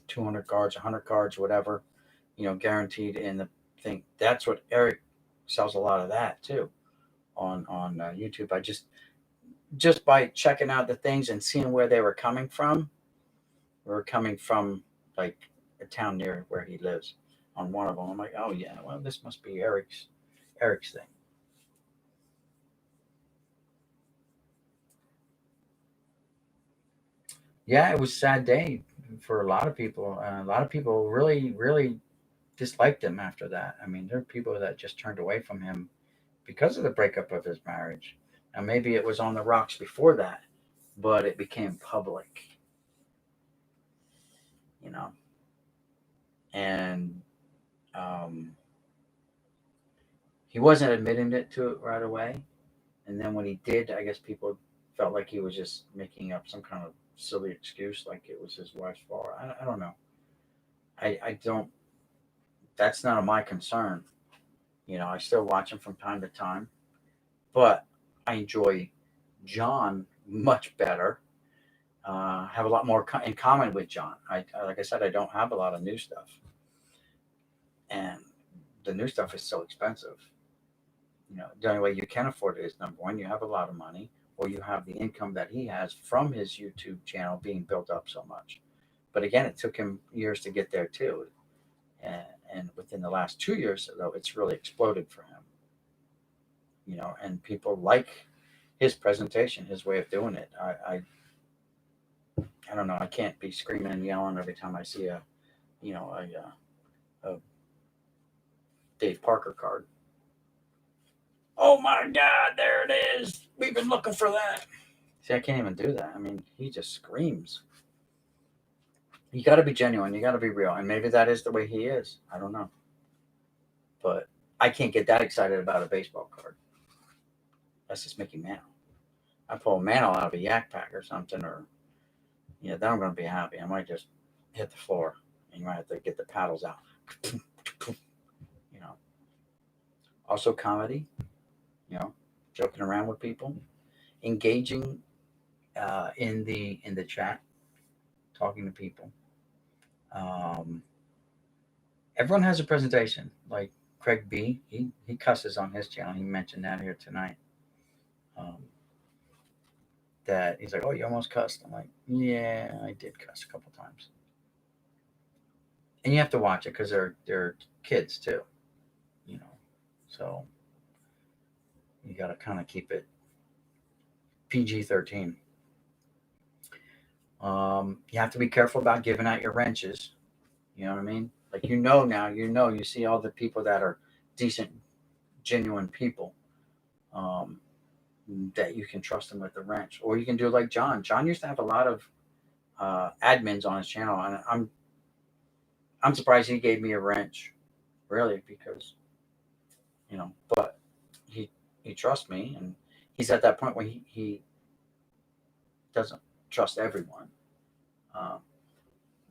A: 200 cards, 100 cards, whatever, guaranteed in the thing. That's what Eric sells a lot of that too on YouTube. I just by checking out the things and seeing where they were coming from. Were coming from like a town near where he lives. On one of them, I'm like, oh yeah, well this must be Eric's thing. Yeah, it was a sad day for a lot of people. A lot of people really, really disliked him after that. I mean, there are people that just turned away from him because of the breakup of his marriage. Now, maybe it was on the rocks before that, but it became public, you know. And um, he wasn't admitting it to it right away. And then when he did, I guess people felt like he was just making up some kind of silly excuse, like it was his wife's fault. I don't know. I don't. That's none of my concern. I still watch him from time to time, but I enjoy John much better. Have a lot more in common with John. Like I said, I don't have a lot of new stuff, and the new stuff is so expensive. The only way you can afford it is, number one, you have a lot of money, or you have the income that he has from his YouTube channel being built up so much. But again, it took him years to get there too, and within the last 2 years, though, it's really exploded for him. And people like his presentation, his way of doing it. I don't know. I can't be screaming and yelling every time I see a Dave Parker card. Oh my God, there it is. We've been looking for that. See, I can't even do that. I mean, he just screams. You got to be genuine. You got to be real. And maybe that is the way he is. I don't know. But I can't get that excited about a baseball card. That's just Mickey Mantle. I pull a Mantle out of a Yak Pack or something, or then I'm going to be happy. I might just hit the floor, and you might have to get the paddles out. you know. Also comedy. Joking around with people, engaging in the chat, talking to people. Um, Everyone has a presentation. Like Craig B, he cusses on his channel. He mentioned that here tonight. Um, that he's like, oh, you almost cussed. I'm like, yeah, I did cuss a couple times. And you have to watch it because they're kids too, you know. So you got to kind of keep it PG-13. You have to be careful about giving out your wrenches. You know what I mean? Like now, you see all the people that are decent, genuine people. That you can trust them with the wrench, or you can do like John. John used to have a lot of admins on his channel, and I'm surprised he gave me a wrench, really, because but he trusts me, and he's at that point where he doesn't trust everyone. Um,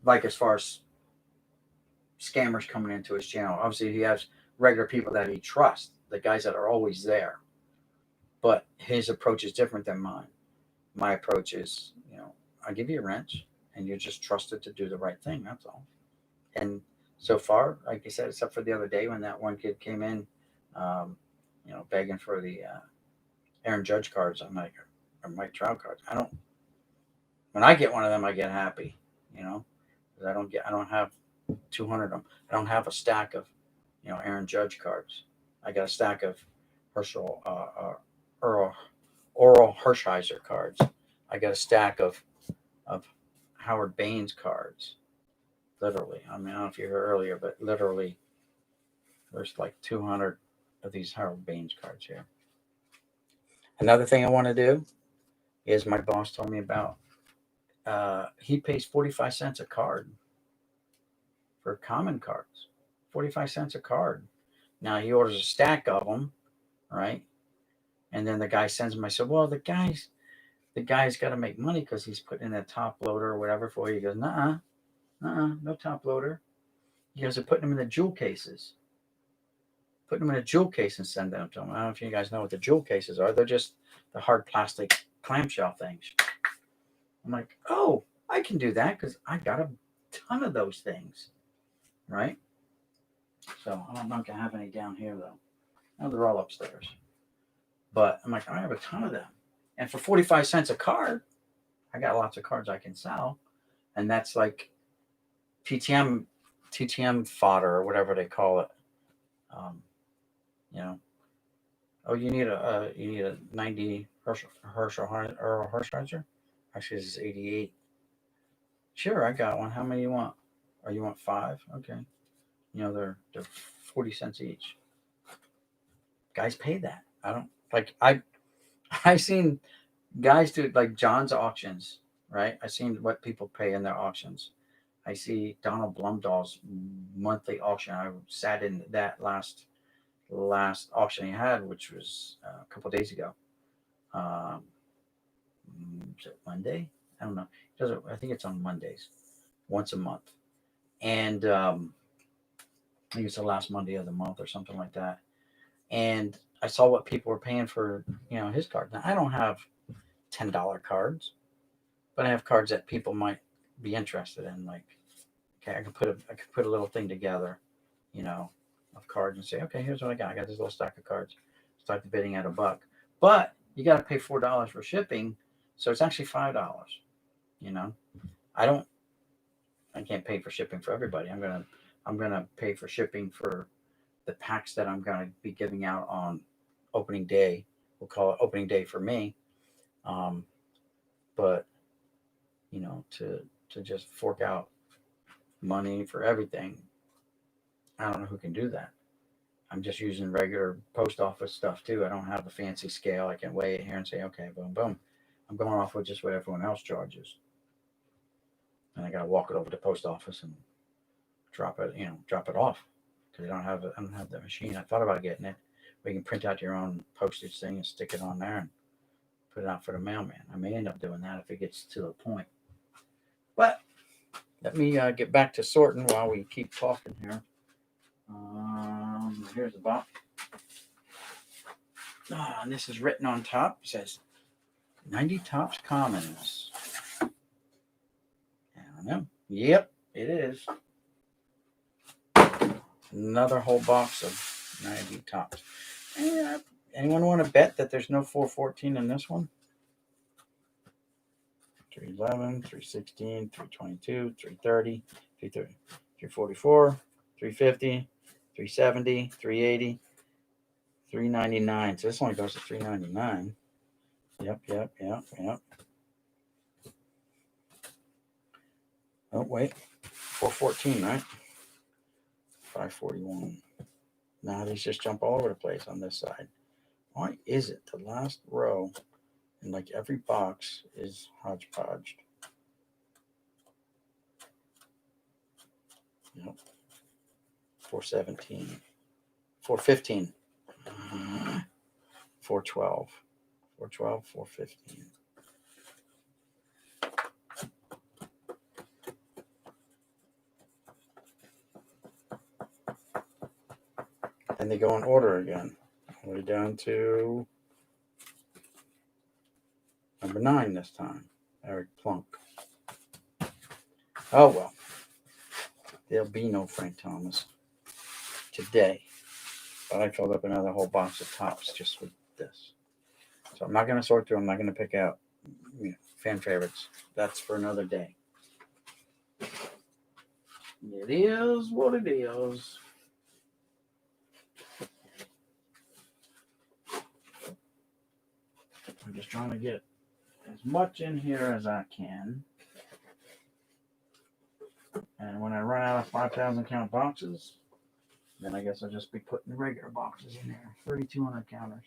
A: like as far as scammers coming into his channel, obviously he has regular people that he trusts, the guys that are always there. But his approach is different than mine. My approach is, I give you a wrench, and you're just trusted to do the right thing. That's all. And so far, like I said, except for the other day when that one kid came in, begging for the Aaron Judge cards, I'm like, or Mike Trout cards. When I get one of them, I get happy, because I don't have 200 of them. I don't have a stack of, Aaron Judge cards. I got a stack of Herschel, Oral Hershiser cards. I got a stack of Howard Baines cards. Literally, I mean, I don't know if you heard earlier, but literally, there's like 200 of these Howard Baines cards here. Another thing I want to do is my boss told me about. He pays 45 cents a card for common cards. 45 cents a card. Now he orders a stack of them, right? And then the guy sends them. I said, well, the guy's got to make money because he's putting in a top loader or whatever for you. He goes, no top loader. He goes, they're putting them in the jewel cases. Putting them in a jewel case and sending them to them. I don't know if you guys know what the jewel cases are. They're just the hard plastic clamshell things. I'm like, oh, I can do that because I got a ton of those things, right? So I don't know if I have any down here though. No, they're all upstairs. But I'm like, I have a ton of them. And for 45 cents a card, I got lots of cards I can sell. And that's like TTM fodder or whatever they call it. Oh, you need a 90 Herschel Hershiser? Actually, this is 88. Sure, I got one. How many you want? Or you want 5? Okay. They're 40 cents each. Guys pay that. I don't like I seen guys do like John's auctions, right? I seen what people pay in their auctions. I see Donald Blumdahl's monthly auction. I sat in that last auction he had, which was a couple days ago. Is it Monday? I don't know. I think it's on Mondays, once a month, and I think it's the last Monday of the month or something like that. And I saw what people were paying for, his card. Now I don't have $10 cards, but I have cards that people might be interested in. Like, okay, I could put a little thing together, of cards and say, okay, here's what I got. I got this little stack of cards. Start the bidding at $1, but you got to pay $4 for shipping, so it's actually $5. I can't pay for shipping for everybody. I'm gonna pay for shipping for the packs that I'm gonna be giving out on opening day. We'll call it opening day for me. But to just fork out money for everything, I don't know who can do that. I'm just using regular post office stuff too. I don't have a fancy scale. I can weigh it here and say, okay, boom, boom. I'm going off with just what everyone else charges. and I got to walk it over to the post office and drop it off because I don't have the machine. I thought about getting it. We can print out your own postage thing and stick it on there and put it out for the mailman. I may end up doing that if it gets to the point. But let me get back to sorting while we keep talking here. Here's the box. And this is written on top. It says 90 Topps Commons. I don't know. Yep, it is. Another whole box of 90 Topps. Anyone want to bet that there's no 414 in this one? 311, 316, 322, 330, 330, 344, 350, 370, 380, 399. So this only goes to 399. Yep. Oh, wait. 414, right? 541. Now these just jump all over the place on this side. Why is it the last row in like every box is hodgepodged? Yep. 417. 415. 412. 412, 415. And they go in order again. All the way down to number 9 this time. Eric Plunk. Oh well. There'll be no Frank Thomas today. But I filled up another whole box of Topps just with this. So I'm not going to sort through. I'm not going to pick out fan favorites. That's for another day. It is what it is. I'm just trying to get as much in here as I can. And when I run out of 5,000 count boxes, then I guess I'll just be putting the regular boxes in there. 3,200 counters.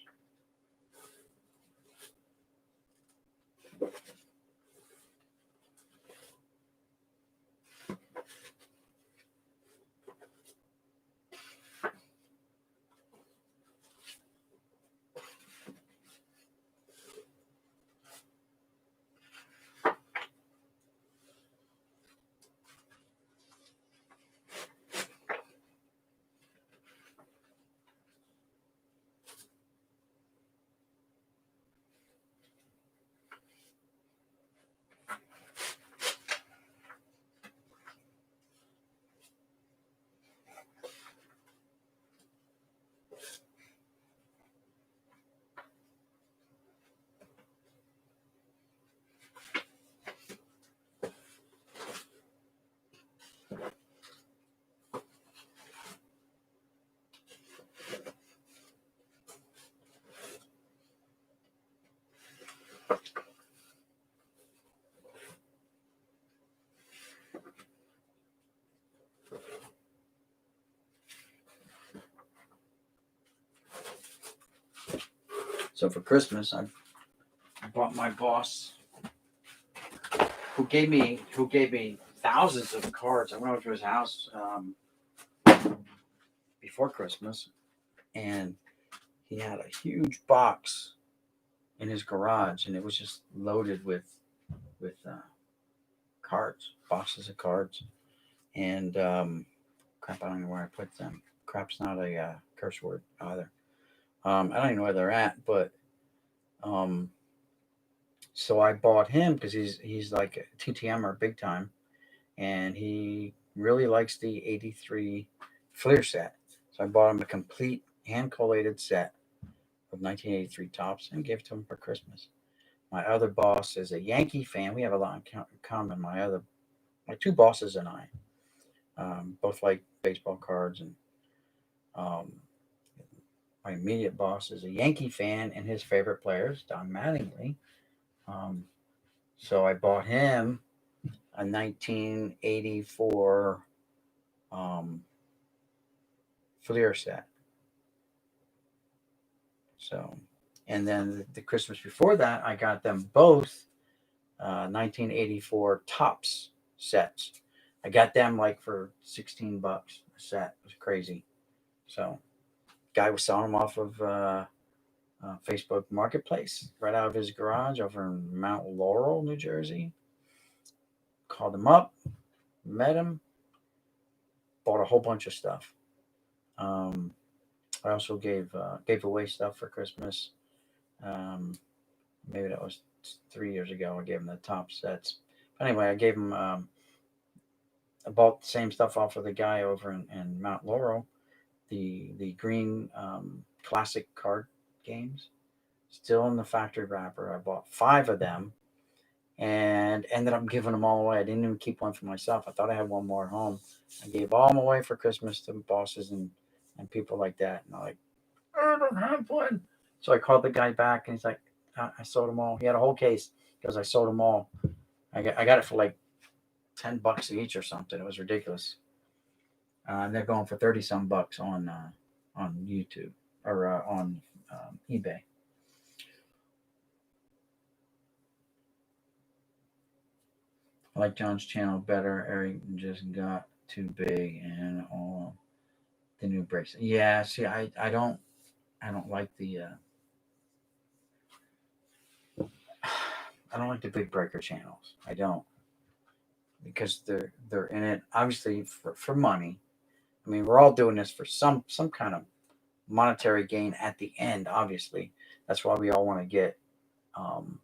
A: So for Christmas, I bought my boss, who gave me thousands of cards. I went over to his house before Christmas, and he had a huge box in his garage, and it was just loaded with cards, boxes of cards, and crap. I don't know where I put them. Crap's not a curse word either. I don't even know where they're at, but so I bought him because he's like a TTMer big time, and he really likes the '83 Fleer set. So I bought him a complete hand collated set of 1983 Topps and gave it to him for Christmas. My other boss is a Yankee fan. We have a lot in common. My two bosses and I both like baseball cards, and my immediate boss is a Yankee fan, and his favorite player is Don Mattingly. So I bought him a 1984 Fleer set. So, and then the Christmas before that, I got them both 1984 Topps sets. I got them like for $16 a set. It was crazy. So, guy was selling them off of Facebook Marketplace right out of his garage over in Mount Laurel, New Jersey. Called him up, met him, bought a whole bunch of stuff. Um, I also gave away stuff for Christmas. Um, Maybe that was 3 years ago. I gave him the top sets. But anyway, I gave him. I bought the same stuff off of the guy over in Mount Laurel. The green classic card games, still in the factory wrapper. I bought 5 of them and ended up giving them all away. I didn't even keep one for myself. I thought I had one more at home. I gave all them away for Christmas to bosses and people like that. And I'm like, I don't have one. So I called the guy back and he's like, I sold them all. He had a whole case because I sold them all. I got it for like $10 each or something. It was ridiculous. And they're going for 30 some bucks on YouTube or on eBay. I like John's channel better. Eric just got too big and all the new breaks. Yeah, see, I don't like the I don't like the big breaker channels. I don't, because they're in it obviously for money. I mean, we're all doing this for some kind of monetary gain at the end. Obviously, that's why we all want to get um,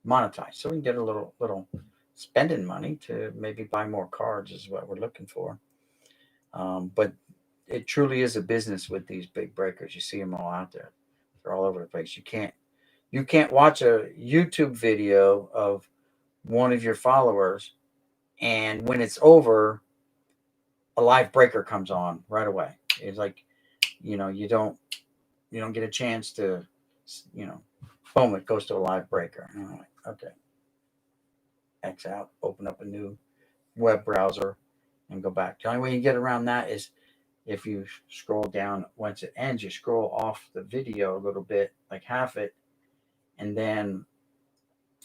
A: monetized, so we can get a little spending money to maybe buy more cards is what we're looking for. But it truly is a business with these big breakers. You see them all out there; they're all over the place. You can't watch a YouTube video of one of your followers, and when it's over, a live breaker comes on right away. It's like, you don't get a chance to, you know, boom, it goes to a live breaker. And I'm like, okay, X out, open up a new web browser, and go back. The only way you get around that is if you scroll down. Once it ends, you scroll off the video a little bit, like half it, and then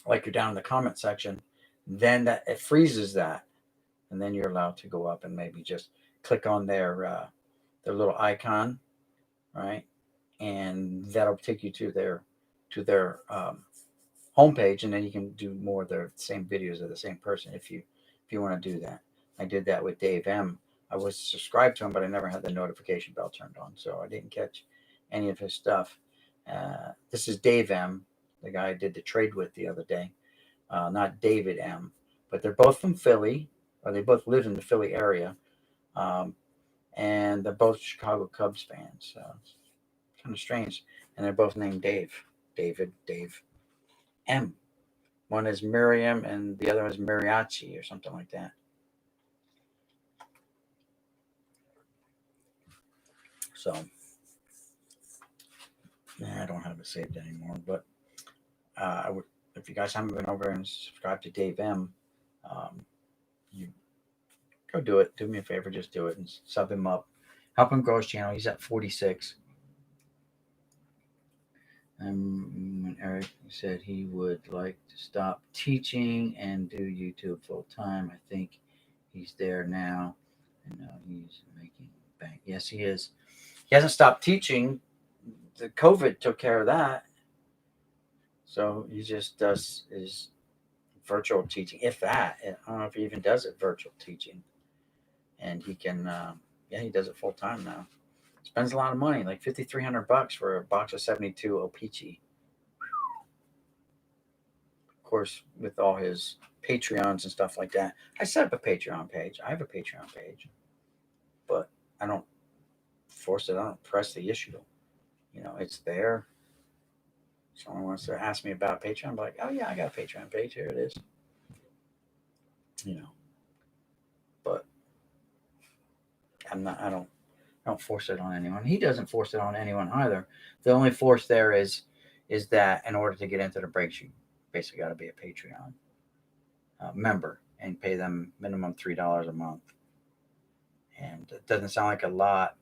A: like you're down in the comment section, then that it freezes that, and then you're allowed to go up and maybe just click on their little icon, right, and that'll take you to their homepage, and then you can do more of their same videos of the same person if you want to do that. I did that with Dave M. I was subscribed to him, but I never had the notification bell turned on, so I didn't catch any of his stuff. This is Dave M, the guy I did the trade with the other day, not David M. But they're both from Philly, or they both live in the Philly area, um, and they're both Chicago Cubs fans. So it's kind of strange, and they're both named Dave, Dave M. One is Miriam, and the other is Mariachi, or something like that. So, I don't have it saved anymore. But I would, if you guys haven't been over and subscribed to Dave M, you go do it. Do me a favor, just do it and sub him up. Help him grow his channel. He's at 46. When Eric said he would like to stop teaching and do YouTube full time, I think he's there now. I know he's making bank. Yes, he is. He hasn't stopped teaching. The COVID took care of that. So he just does his virtual teaching, if that. I don't know if he even does it virtual teaching. And he can, he does it full time now. Spends a lot of money, like $5,300 for a box of 72 O-Pee-Chee. Of course, with all his Patreons and stuff like that. I set up a Patreon page. I have a Patreon page, but I don't force it. I don't press the issue. It's there. Someone wants to ask me about Patreon, I'm like, oh yeah, I got a Patreon page. Here it is. But I don't force it on anyone. He doesn't force it on anyone either. The only force there is that in order to get into the breaks, you basically got to be a Patreon member and pay them minimum $3 a month. And it doesn't sound like a lot,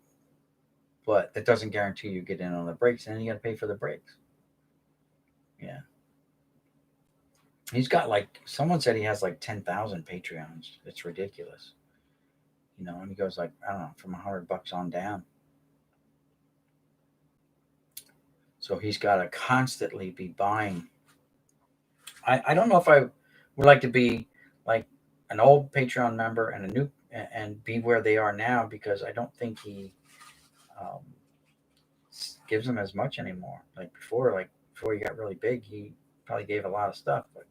A: but that doesn't guarantee you get in on the breaks, and then you got to pay for the breaks. Yeah. He's got like someone said he has like 10,000 Patreons. It's ridiculous, And he goes like I don't know from $100 on down. So he's got to constantly be buying. I don't know if I would like to be like an old Patreon member and a new and be where they are now because I don't think he um, gives them as much anymore. Like before he got really big, he probably gave a lot of stuff, but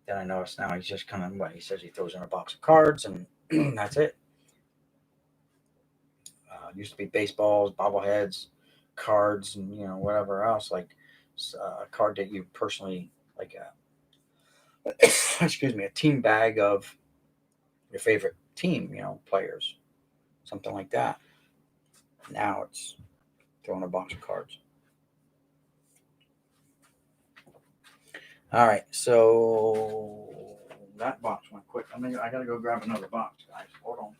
A: then I noticed now he's just kind of what he says he throws in a box of cards and that's it. Used to be baseballs, bobbleheads, cards, and whatever else like a card that you personally like a excuse me a team bag of your favorite team, players, something like that. Now it's throwing a box of cards. All right, so that box went quick. I gotta go grab another box, guys. Hold on.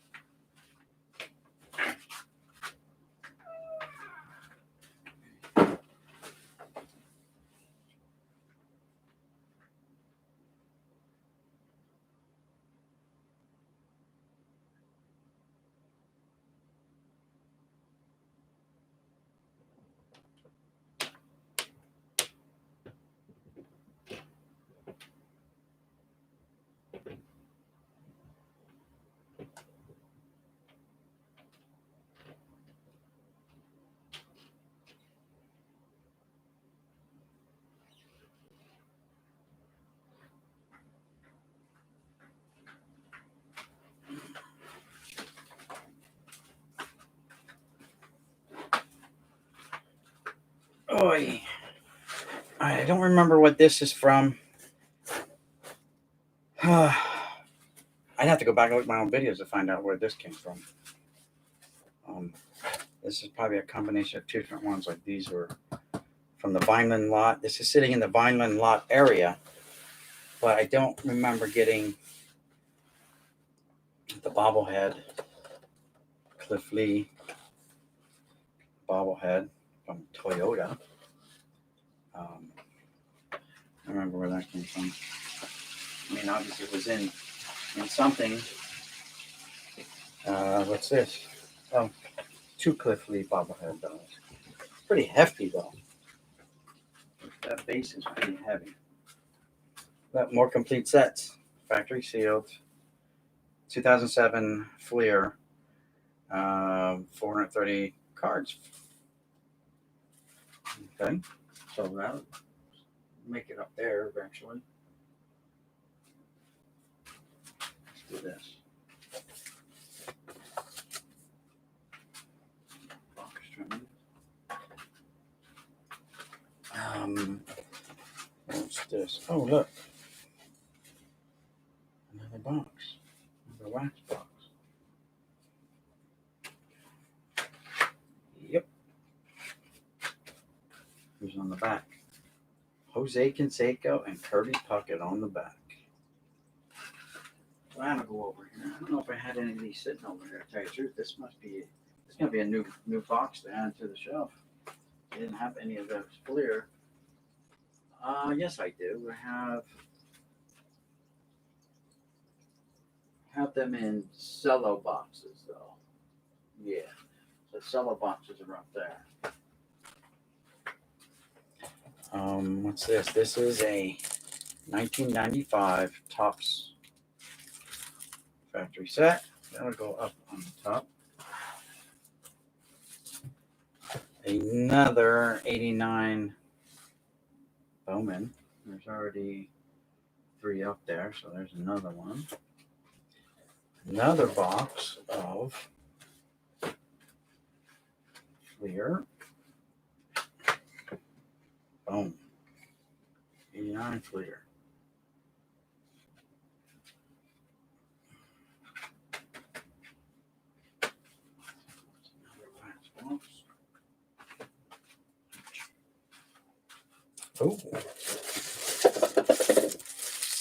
A: Oh, I don't remember what this is from. I'd have to go back and look at my own videos to find out where this came from. This is probably a combination of two different ones. Like these were from the Vineland lot. This is sitting in the Vineland lot area, but I don't remember getting the bobblehead, Cliff Lee bobblehead from Toyota. I remember where that came from. I mean, obviously it was in something. What's this? Oh, 2 Cliff Lee bobblehead dolls. Pretty hefty though. That base is pretty heavy. But more complete sets. Factory sealed. 2007 Fleer. 430 cards. Okay. So that'll make it up there eventually. Let's do this. Box trimming. What's this? Oh, look. Another box. Another wax box. Yep. Who's on the back? Jose Canseco and Kirby Puckett on the back. So I'm gonna go over here. I don't know if I had any of these sitting over here. To tell you the truth, this gonna be a new box to add to the shelf. I didn't have any of those Fleer. Yes, I do. I have them in cello boxes though. Yeah, the cello boxes are up there. What's this? This is a 1995 Topps factory set. That'll go up on the top. Another 89 Bowman. There's already 3 up there, so there's another one. Another box of Fleer. Boom. 89 Fleer. Oh.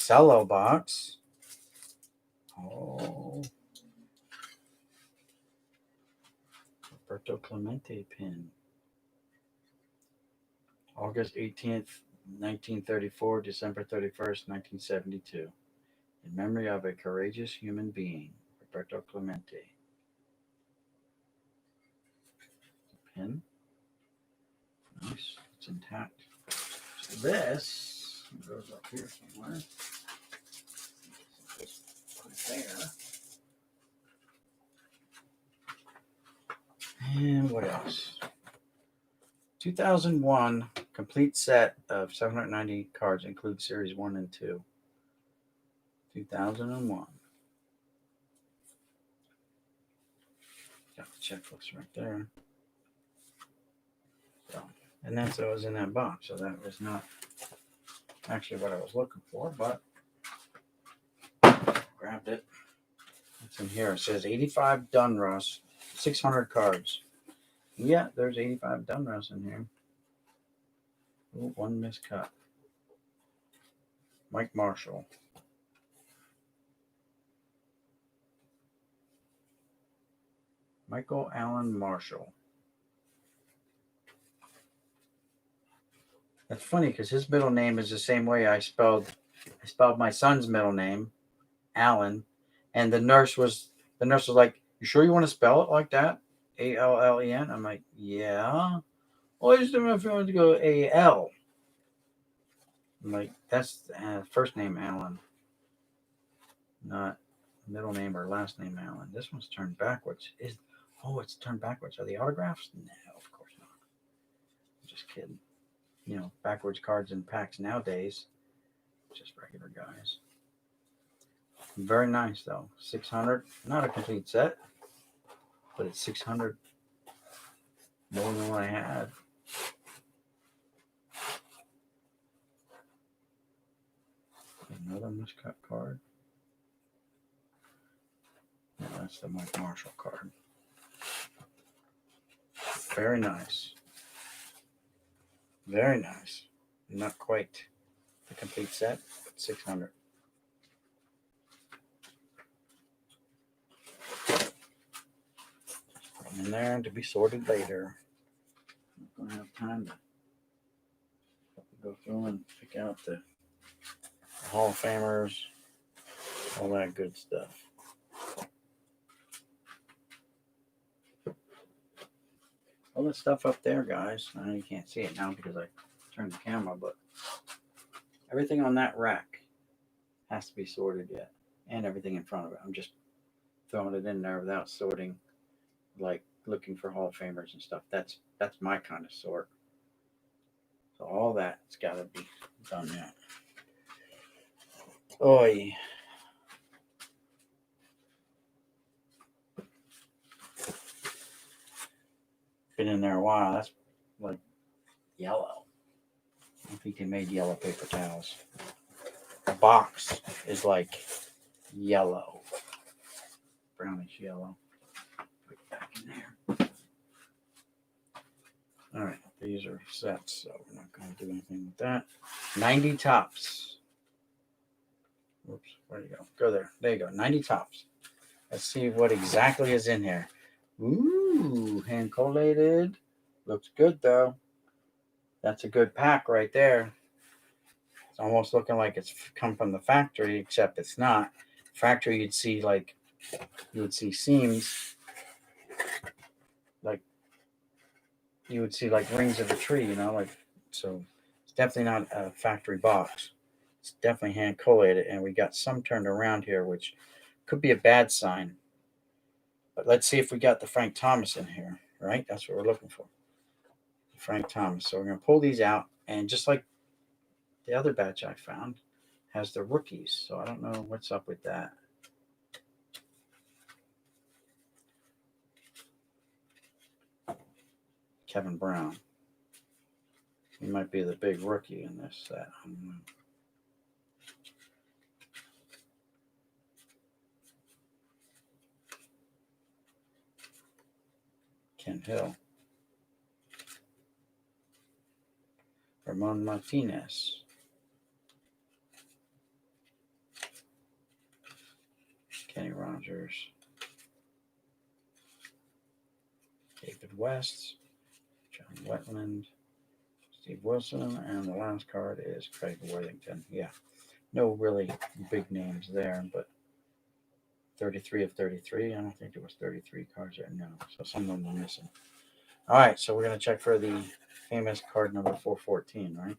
A: Cello box. Oh. Roberto Clemente pin. August 18th, 1934, December 31st, 1972. In memory of a courageous human being, Roberto Clemente. Pin. Nice. It's intact. So this goes up here somewhere. Just put it there. And what else? 2001 complete set of 790 cards includes series 1 and 2. 2001. Got the checklist right there. So, and that's what was in that box. So that was not actually what I was looking for, but grabbed it. It's in here. It says 85 Donruss, 600 cards. Yeah, there's 85 Donruss in here. Ooh, one miscut. Mike Marshall. Michael Allen Marshall. That's funny because his middle name is the same way I spelled my son's middle name, Allen, and the nurse was like, "You sure you want to spell it like that? Allen?" I'm like, "Yeah." Well, I just don't know if you want to go Al. I'm like, that's first name Allen, not middle name or last name Allen. This one's turned backwards. It's turned backwards. Are the autographs? No, of course not. I'm just kidding. You know, backwards cards in packs nowadays. Just regular guys. Very nice though. 600. Not a complete set, but it's 600 more than what I had. Another miscut card. No, that's the Mike Marshall card. Very nice. Very nice. Not quite the complete set, but 600. In there to be sorted later. I'm gonna have time to go through and pick out the Hall of Famers, all that good stuff. All the stuff up there, guys. I know you can't see it now because I turned the camera, but everything on that rack has to be sorted yet, and everything in front of it. I'm just throwing it in there without sorting, like looking for Hall of Famers and stuff. That's my kind of sort. So all that's got to be done yet. Oi. Been in there a while. That's like yellow. I think they made yellow paper towels. The box is like yellow, brownish yellow. Put it back in there. All right, these are sets, so we're not going to do anything with that. 90 tops. Whoops, where do you go? Go there. There you go. 90 tops. Let's see what exactly is in here. Ooh, hand collated. Looks good though. That's a good pack right there. It's almost looking like it's come from the factory, except it's not. Factory, you would see seams, like you would see like rings of a tree, so it's definitely not a factory box. It's definitely hand collated, and we got some turned around here, which could be a bad sign. But let's see if we got the Frank Thomas in here, right? That's what we're looking for. Frank Thomas. So we're going to pull these out, and just like the other batch I found has the rookies. So I don't know what's up with that. Kevin Brown. He might be the big rookie in this set. I don't know. Ken Hill. Ramon Martinez. Kenny Rogers. David West. John Wetland. Steve Wilson, and the last card is Craig Worthington. Yeah, no really big names there, but 33 of 33. I don't think there was 33 cards there. No, so some of them were missing. All right, so we're going to check for the famous card number 414, right?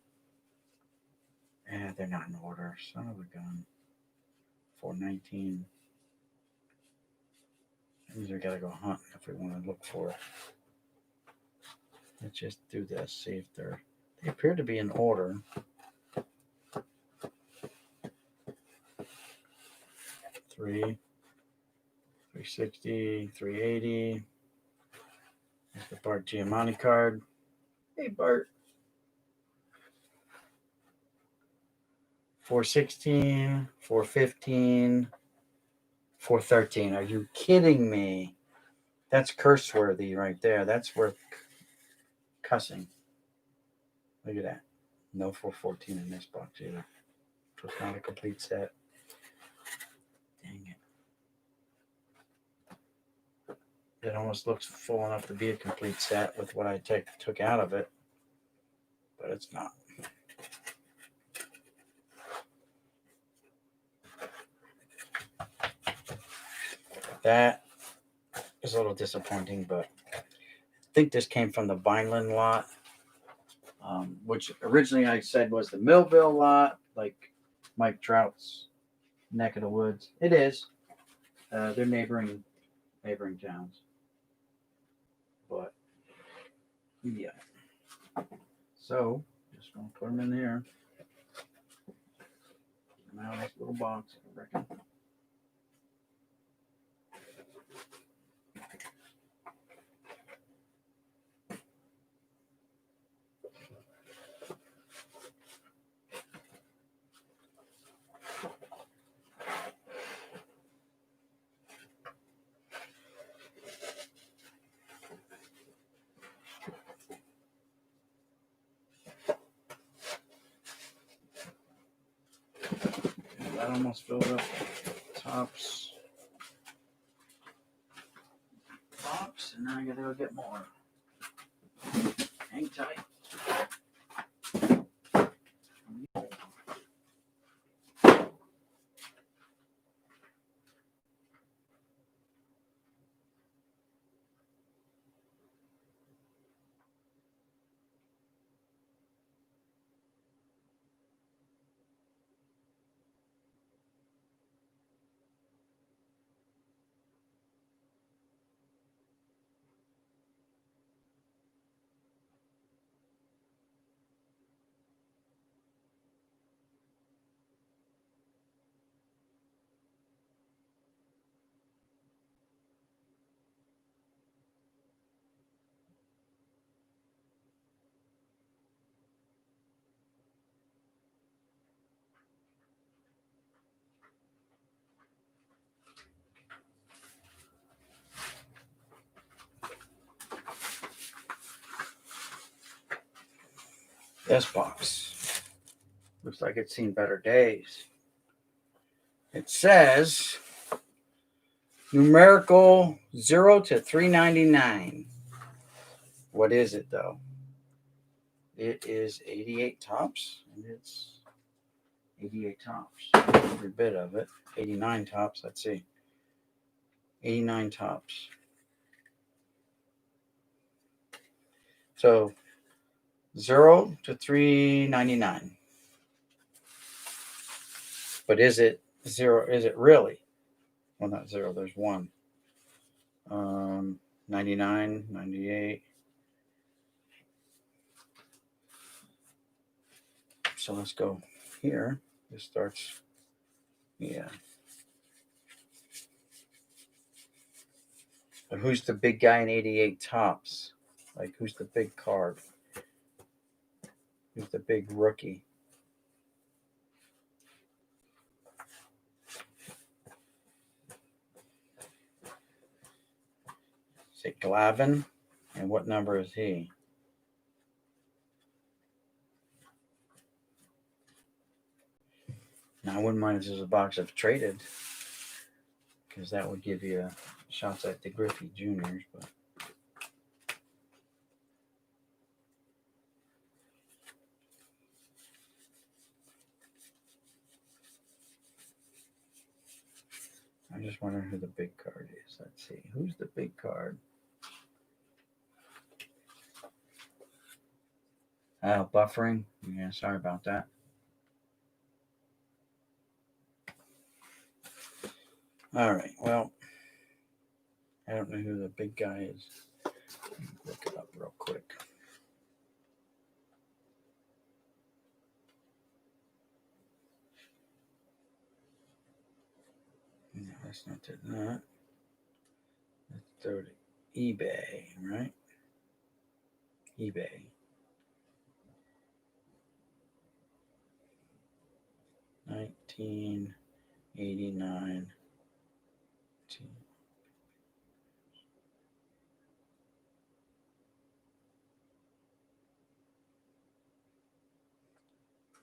A: And they're not in order. Son of a gun. 419. That means we got to go hunting if we want to look for it. Let's just do this, see if they appear to be in order. 360, 380. There's the Bart Giamatti card. Hey, Bart. 416, 415, 413. Are you kidding me? That's curse-worthy right there. That's worth cussing. Look at that. No 414 in this box either. So it's not a complete set. Dang it. It almost looks full enough to be a complete set with what I took out of it. But it's not. That is a little disappointing, but I think this came from the Vineland lot, which originally I said was the Millville lot, like Mike Trout's neck of the woods. It is. They're neighboring towns. But, yeah. So, just going to put them in here. Now this little box, I reckon. That almost filled up Topps box, and now I gotta go get more. Hang tight. This box looks like it's seen better days. It says numerical 0 to 399. What is it though? It is 88 Topps, and it's 88 Topps. Every bit of it. 89 Topps. Let's see. 89 Topps. So 0 to 399. But is it 0? Is it really? Well, not 0. There's 1. 99, 98. So let's go here. This starts, yeah. But who's the big guy in 88 Topps? Like, who's the big card? Who's the big rookie? Is it Glavine? And what number is he? Now, I wouldn't mind if there's a box of traded, because that would give you shots at the Griffey Juniors. But I'm just wondering who the big card is. Let's see. Who's the big card? Oh, buffering. Yeah, sorry about that. All right. Well, I don't know who the big guy is. Look it up real quick. No, that's not it. That. Let's throw to eBay, right? eBay. 1989.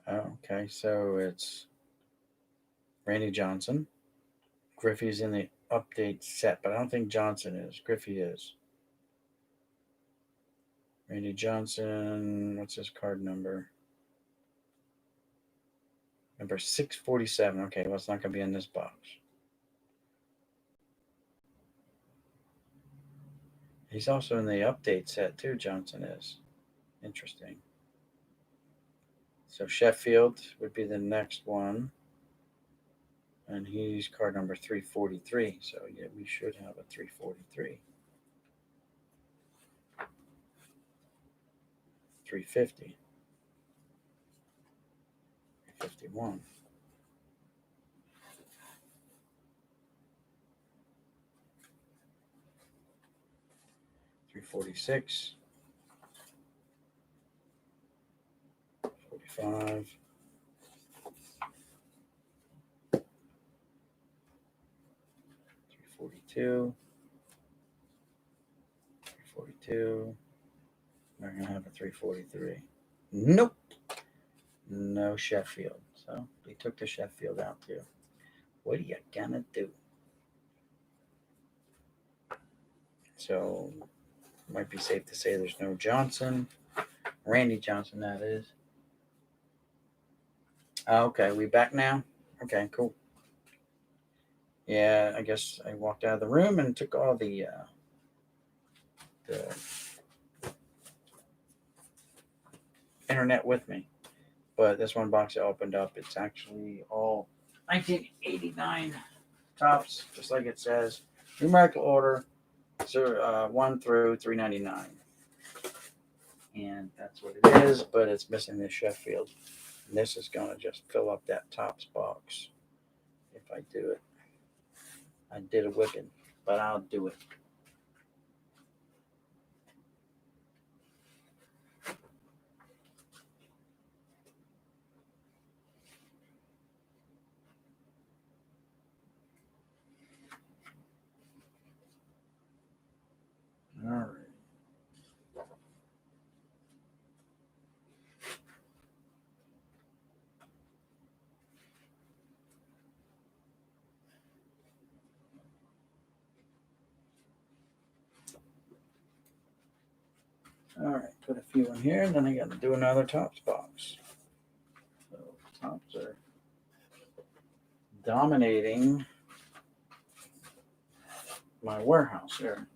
A: Oh, okay, so it's Randy Johnson. Griffey's in the update set, but I don't think Johnson is. Griffey is. Randy Johnson, what's his card number? Number 647. Okay, well, it's not going to be in this box. He's also in the update set, too, Johnson is. Interesting. So Sheffield would be the next one. And he's card number 343. So, yeah, we should have a 343. 350. 351. 346. 45. 342. 342. We're going to have a 343. Nope. No Sheffield. So they took the Sheffield out too. What are you going to do? So it might be safe to say there's no Johnson. Randy Johnson, that is. Okay, we back now? Okay, cool. Yeah, I guess I walked out of the room and took all the internet with me. But this one box I opened up, it's actually all 1989 tops, just like it says. Numerical order, 1 through 399. And that's what it is, but it's missing this Sheffield. And this is going to just fill up that tops box if I do it. I did a whipping, but I'll do it. All right. All right, put a few in here, and then I got to do another tops box. So tops are dominating my warehouse here.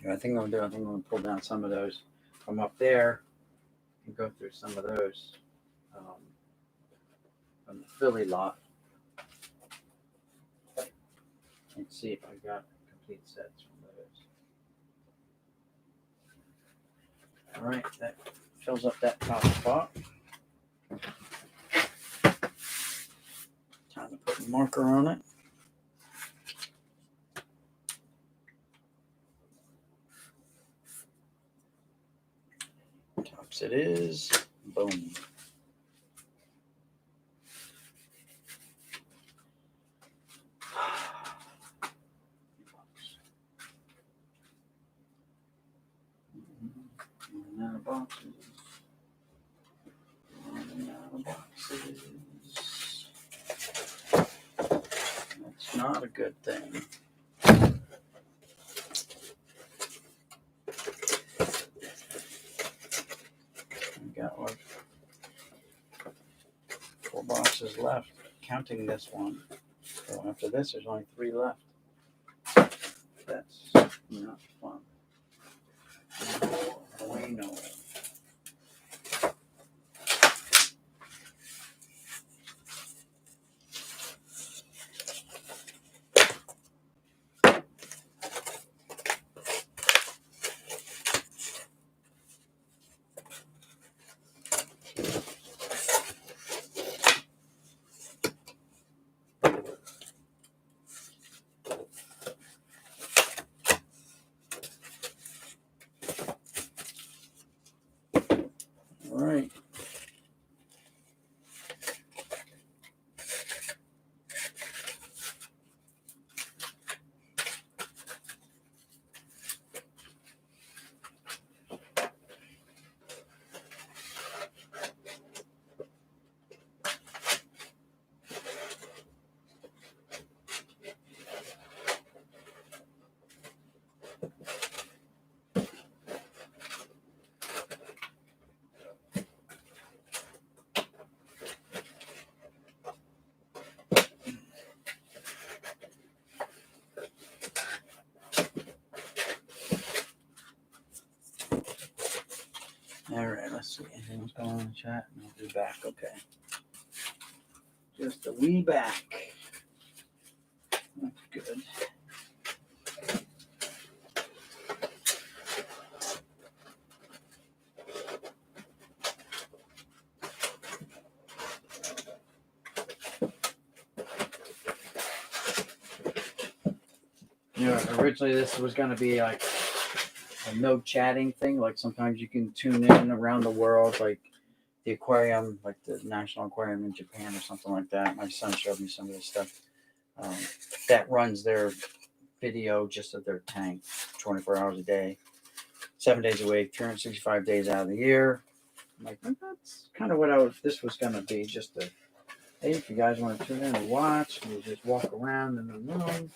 A: I think I'm going to pull down some of those from up there and go through some of those from the Philly lot and see if I got complete sets from those. All right, that fills up that top spot. Time to put a marker on it. Tops it is. Boom. Running out of boxes. Running out of boxes. That's not a good thing. counting this one. So after this, there's only 3 left. That's not fun. We know. All right. All right, let's see. Anything's going on in the chat? I'll be back. Okay. Just a wee back. That's good. You know, originally this was going to be like a no chatting thing. Like sometimes you can tune in around the world, like the aquarium, like the National Aquarium in Japan or something like that. My son showed me some of this stuff. That runs their video just of their tank 24 hours a day, 7 days a week, 365 days out of the year. I'm like, that's kind of what this was going to be. Just a, hey, if you guys want to tune in and watch, we'll just walk around in the room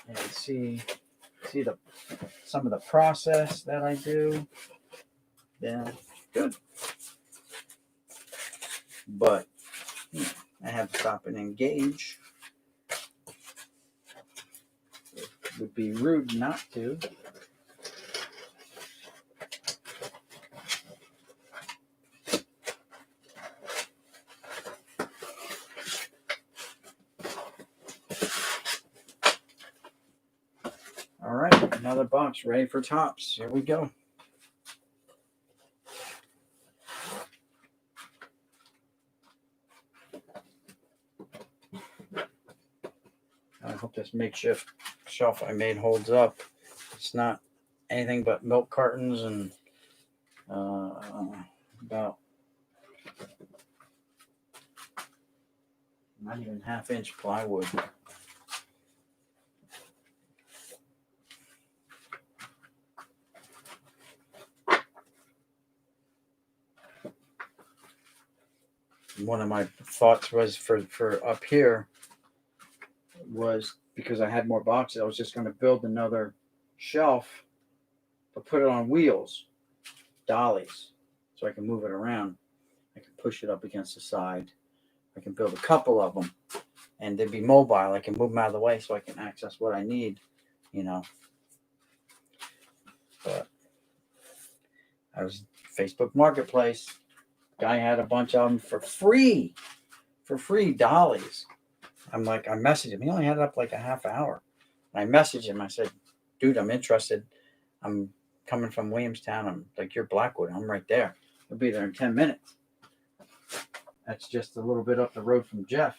A: and see some of the process that I do. Yeah, good. But I have to stop and engage. It would be rude not to. All right, another box ready for tops. Here we go. I hope this makeshift shelf I made holds up. It's not anything but milk cartons and about not even half-inch plywood. One of my thoughts was for up here was because I had more boxes, I was just going to build another shelf, but put it on wheels, dollies, so I can move it around. I can push it up against the side. I can build a couple of them, and they'd be mobile. I can move them out of the way so I can access what I need, you know. But I was Facebook Marketplace. Guy had a bunch of them for free dollies. I'm like, I messaged him. He only had it up like a half hour. I messaged him. I said, dude, I'm interested. I'm coming from Williamstown. I'm like, you're Blackwood. I'm right there. I'll be there in 10 minutes. That's just a little bit up the road from Jeff.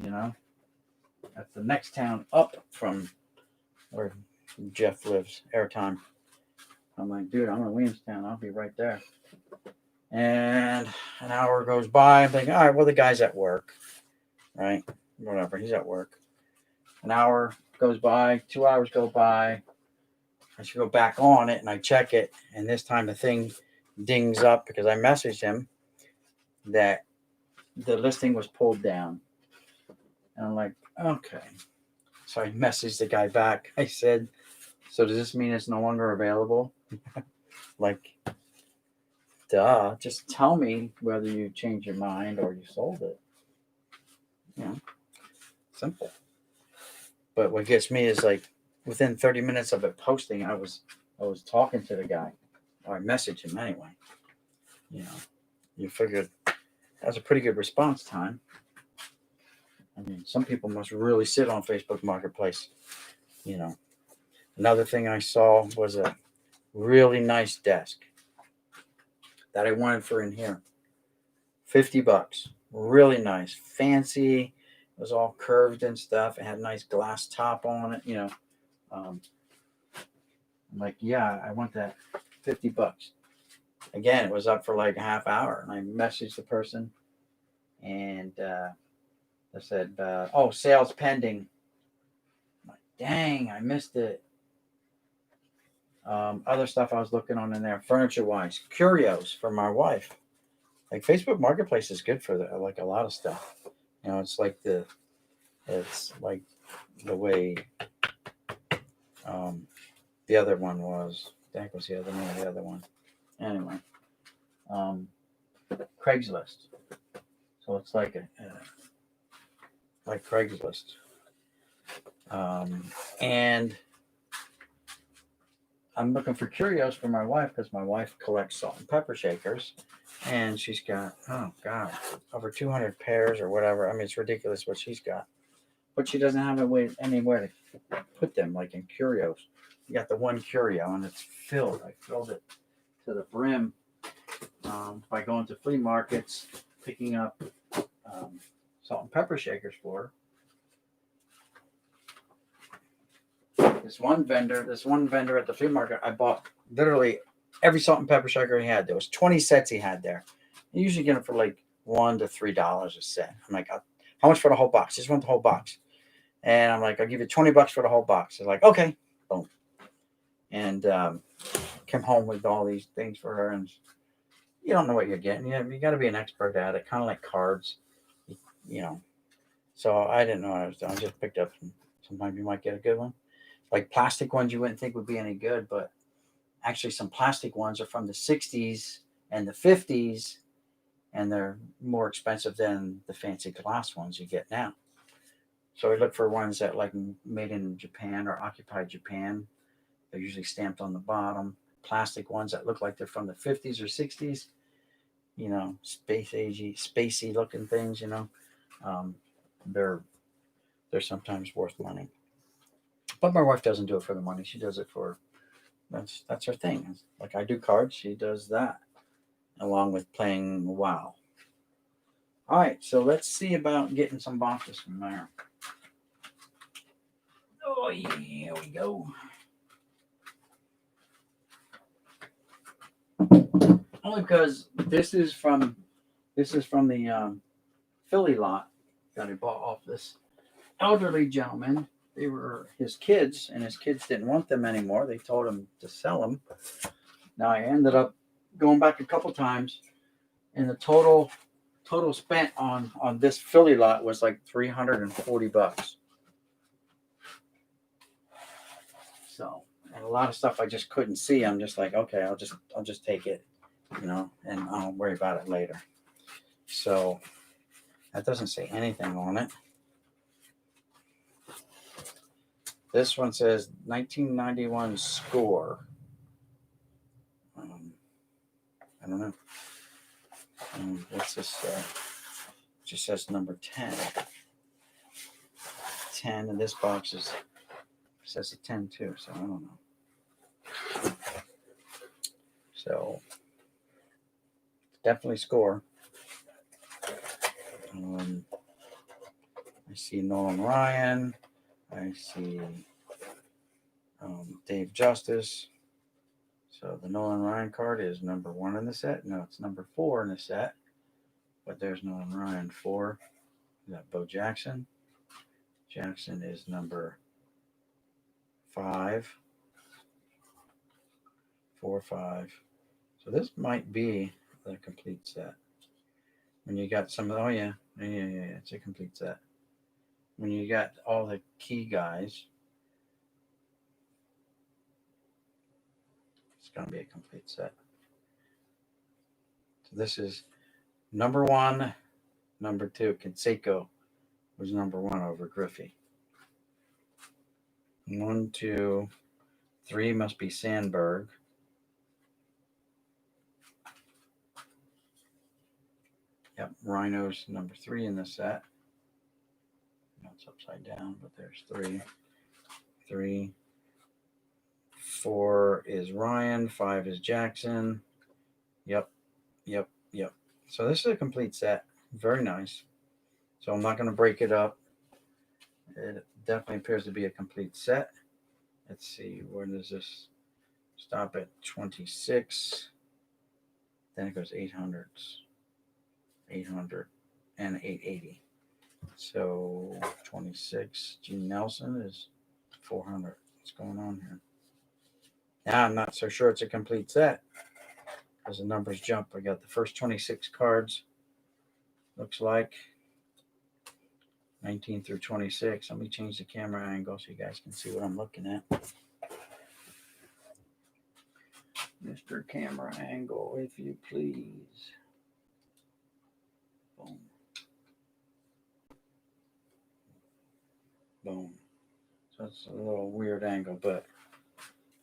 A: You know, that's the next town up from where Jeff lives, Airtime. I'm like, dude, I'm in Williamstown. I'll be right there. And an hour goes by. I'm thinking, all right, well, the guy's at work, right? Whatever, he's at work. An hour goes by, 2 hours go by. I should go back on it, and I check it. And this time the thing dings up because I messaged him that the listing was pulled down. And I'm like, okay. So I messaged the guy back. I said, so does this mean it's no longer available? Like, Duh. Just tell me whether you changed your mind or you sold it. You know, simple. But what gets me is like within 30 minutes of it posting, I was talking to the guy, or I messaged him anyway. You know, you figured that's a pretty good response time. I mean, some people must really sit on Facebook Marketplace. You know, another thing I saw was a really nice desk that I wanted for in here. $50. Really nice, fancy. It was all curved and stuff. It had a nice glass top on it. I'm like, yeah, I want that. $50. Again, it was up for like a half hour, and I messaged the person, and I said, "Oh, sales pending." I'm like, dang, I missed it. Other stuff I was looking on in there, furniture wise, curios for my wife. Like Facebook Marketplace is good for like a lot of stuff. It's like it's like the way the other one was. That was the other name of the other one. Anyway, Craigslist. So it's like like Craigslist. And I'm looking for curios for my wife because my wife collects salt and pepper shakers, and she's got, oh god, over 200 pairs or whatever. I mean, it's ridiculous what she's got, but she doesn't have anywhere to put them, like in curios. You got the one curio, and it's filled. I filled it to the brim by going to flea markets, picking up salt and pepper shakers for her. This one vendor at the flea market, I bought literally every salt and pepper shaker he had. There was 20 sets he had there. You usually get them for like $1 to $3 a set. I'm like, how much for the whole box? Just want the whole box. And I'm like, I'll give you $20 for the whole box. They're like, okay, boom. And came home with all these things for her, and you don't know what you're getting. You got to be an expert at it, kind of like cards, you know. So I didn't know what I was doing. I just picked up some. Sometimes you might get a good one. Like plastic ones you wouldn't think would be any good, but actually some plastic ones are from the 60s and the 50s, and they're more expensive than the fancy glass ones you get now. So I look for ones that like made in Japan or occupied Japan. They're usually stamped on the bottom. Plastic ones that look like they're from the 50s or 60s, spacey looking things, um, they're sometimes worth money. But my wife doesn't do it for the money. She does it for that's her thing. Like I do cards, she does that, along with playing WoW. All right, so let's see about getting some boxes from there. Oh yeah, here we go. Only because this is from the Philly lot that I bought off this elderly gentleman. They were his kids, and his kids didn't want them anymore. They told him to sell them. Now I ended up going back a couple times, and the total spent on this Philly lot was like $340. So, and a lot of stuff I just couldn't see. I'm just like, okay, I'll just take it, and I'll worry about it later. So that doesn't say anything on it. This one says 1991 score. I don't know. What's this? It just says number 10. 10, and this box says a 10 too, so I don't know. So definitely score. I see Nolan Ryan. I see Dave Justice. So the Nolan Ryan card is number 1 in the set. No, it's number 4 in the set. But there's Nolan Ryan 4. Is that Bo Jackson? Jackson is number 5. 4, 5. So this might be the complete set. When you got some, oh yeah, it's a complete set. When you got all the key guys, it's going to be a complete set. So this is number 1, number 2. Canseco was number 1 over Griffey. 1, 2, 3 must be Sandberg. Yep, Rhino's number 3 in the set. It's upside down, but there's 3. 3. 4 is Ryan. 5 is Jackson. Yep. So this is a complete set. Very nice. So I'm not going to break it up. It definitely appears to be a complete set. Let's see, where does this stop at? 26. Then it goes 800s. 800 and 880. So 26. Gene Nelson is 400. What's going on here? Now I'm not so sure it's a complete set because the numbers jump. I got the first 26 cards. Looks like 19 through 26. Let me change the camera angle so you guys can see what I'm looking at. Mr. Camera Angle, if you please. Boom. Boom. So it's a little weird angle, but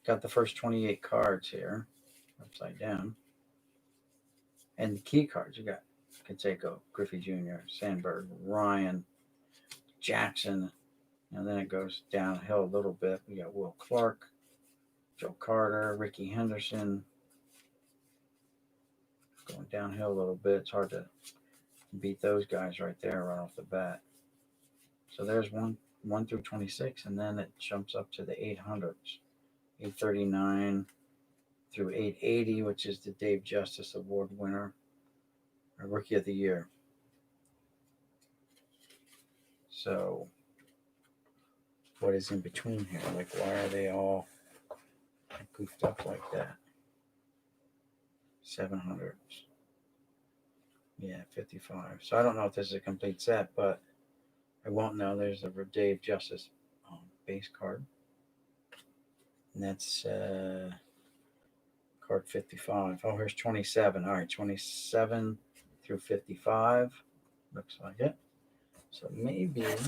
A: got the first 28 cards here, upside down. And the key cards, you got Canseco, Griffey Jr., Sandberg, Ryan, Jackson, and then it goes downhill a little bit. We got Will Clark, Joe Carter, Ricky Henderson. Going downhill a little bit. It's hard to beat those guys right there right off the bat. So there's 1 through 26, and then it jumps up to the 800s. 839 through 880, which is the Dave Justice Award winner, or Rookie of the Year. So what is in between here? Like, why are they all goofed up like that? 700s. Yeah, 55. So I don't know if this is a complete set, but I won't know. There's a Dave Justice base card. And that's card 55. Oh, here's 27. All right, 27 through 55. Looks like it. So maybe, let's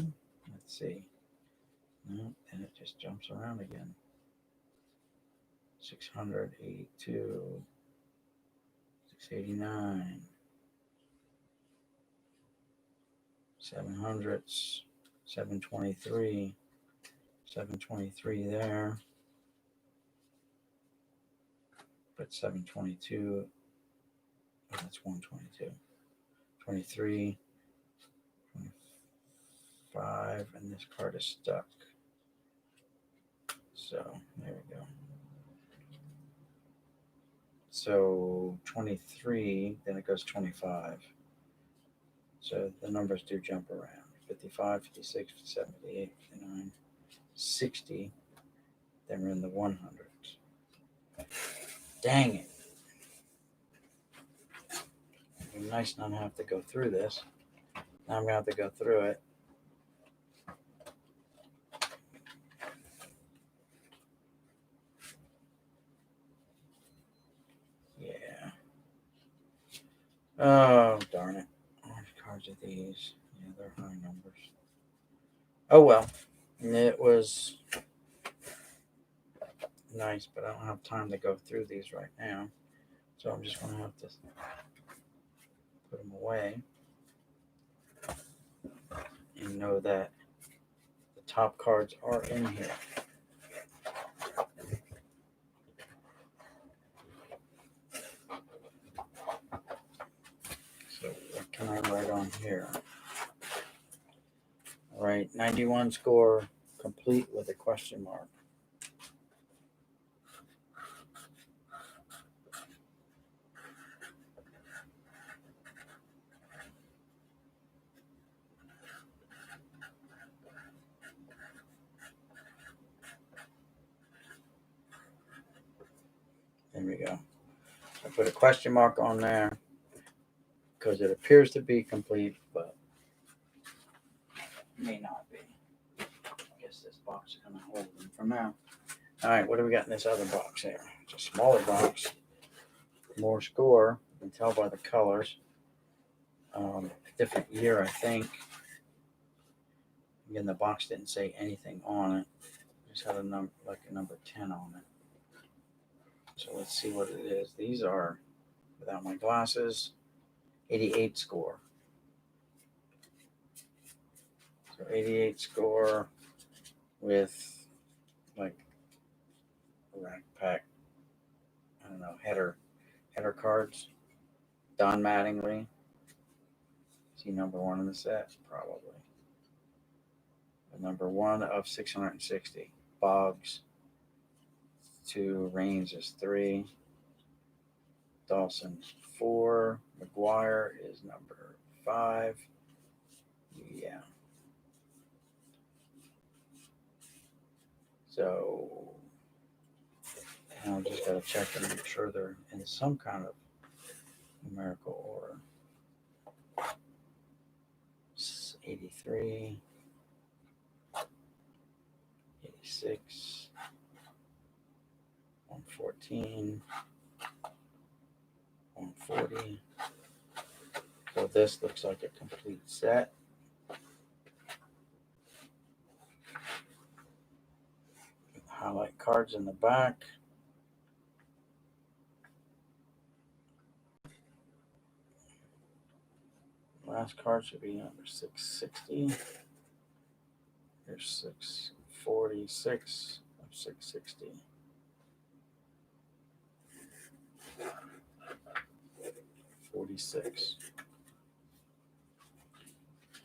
A: see. No, and it just jumps around again. 682, 689, 700s, 723, 723 there. But 722, oh, that's 122. 23, 25, and this card is stuck. So there we go. So 23, then it goes 25. So the numbers do jump around. 55, 56, 57, 58, 59, 60. Then we're in the 100s. Dang it. It'd be nice not to have to go through this. Now I'm going to have to go through it. Yeah. Oh, darn it. Which cards are these? Yeah, they're high numbers. Oh, well. It was nice, but I don't have time to go through these right now. So I'm just going to have to put them away and know that the top cards are in here. So what can I write on here? All right, 91 score complete with a question mark. There we go. I put a question mark on there because it appears to be complete, but may not be. I guess this box is going to hold them for now. All right, what do we got in this other box here? It's a smaller box. More score. can tell by the colors. Different year, I think. Again, the box didn't say anything on it. It just had a number, like a number 10 on it. So let's see what it is. These are, without my glasses, 88 score. So 88 score with like a rack pack, I don't know, header cards. Don Mattingly. Is he number one in the set? Probably. The number one of 660. Boggs. 2. Reigns is 3. Dawson 4. McGuire is number 5. Yeah. So now I just gotta check and make sure they're in some kind of numerical order. 83, 86, 114, 140. So this looks like a complete set. Highlight cards in the back. Last card should be number 660. Here's 646 of 660. 46.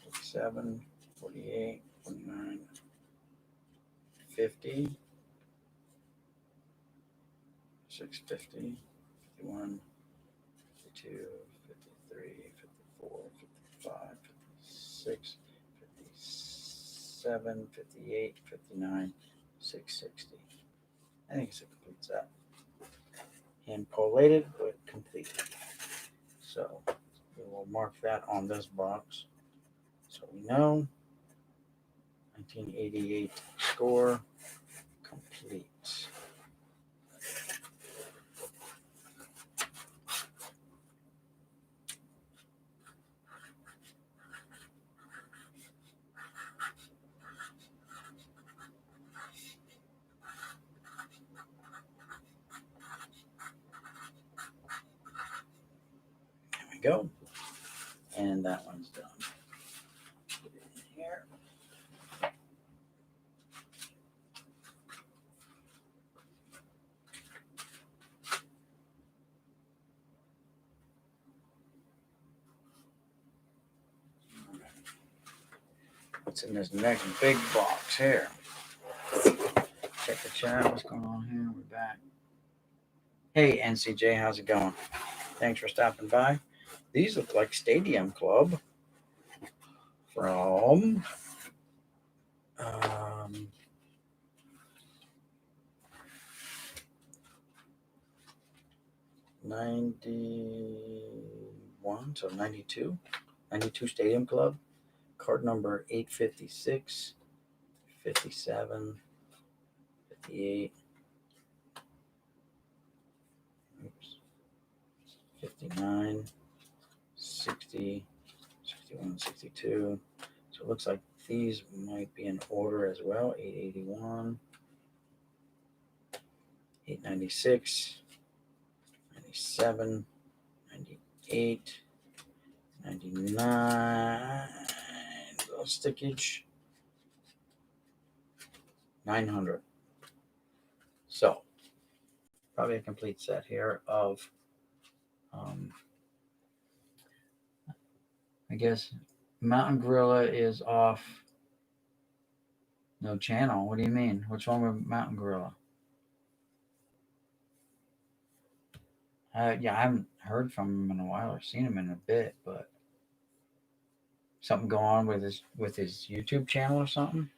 A: 47, 48, 49, 50. 650, 51, 52, 53, 54, 55, 56, 57, 58, 59, 660. I think it's a complete set. Hand collated, but complete. So we will mark that on this box. So we know 1988 score complete. There we go. And that one's done. Put it in here. What's in this next big box here? Check the chat. What's going on here? We're back. Hey, NCJ, how's it going? Thanks for stopping by. These look like Stadium Club from 91, so 92. 92 Stadium Club. Card number 856, 57, 58, 59, 60, 61, 62. So it looks like these might be in order as well. 881, 896, 97, 98, 99. Little stickage. 900. So probably a complete set here of I guess Mountain Gorilla is off. No channel. What do you mean? What's wrong with Mountain Gorilla? Yeah, I haven't heard from him in a while or seen him in a bit, but something going on with his YouTube channel or something?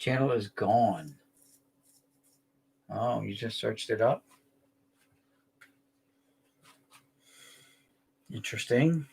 A: Channel is gone. Oh, you just searched it up? Interesting.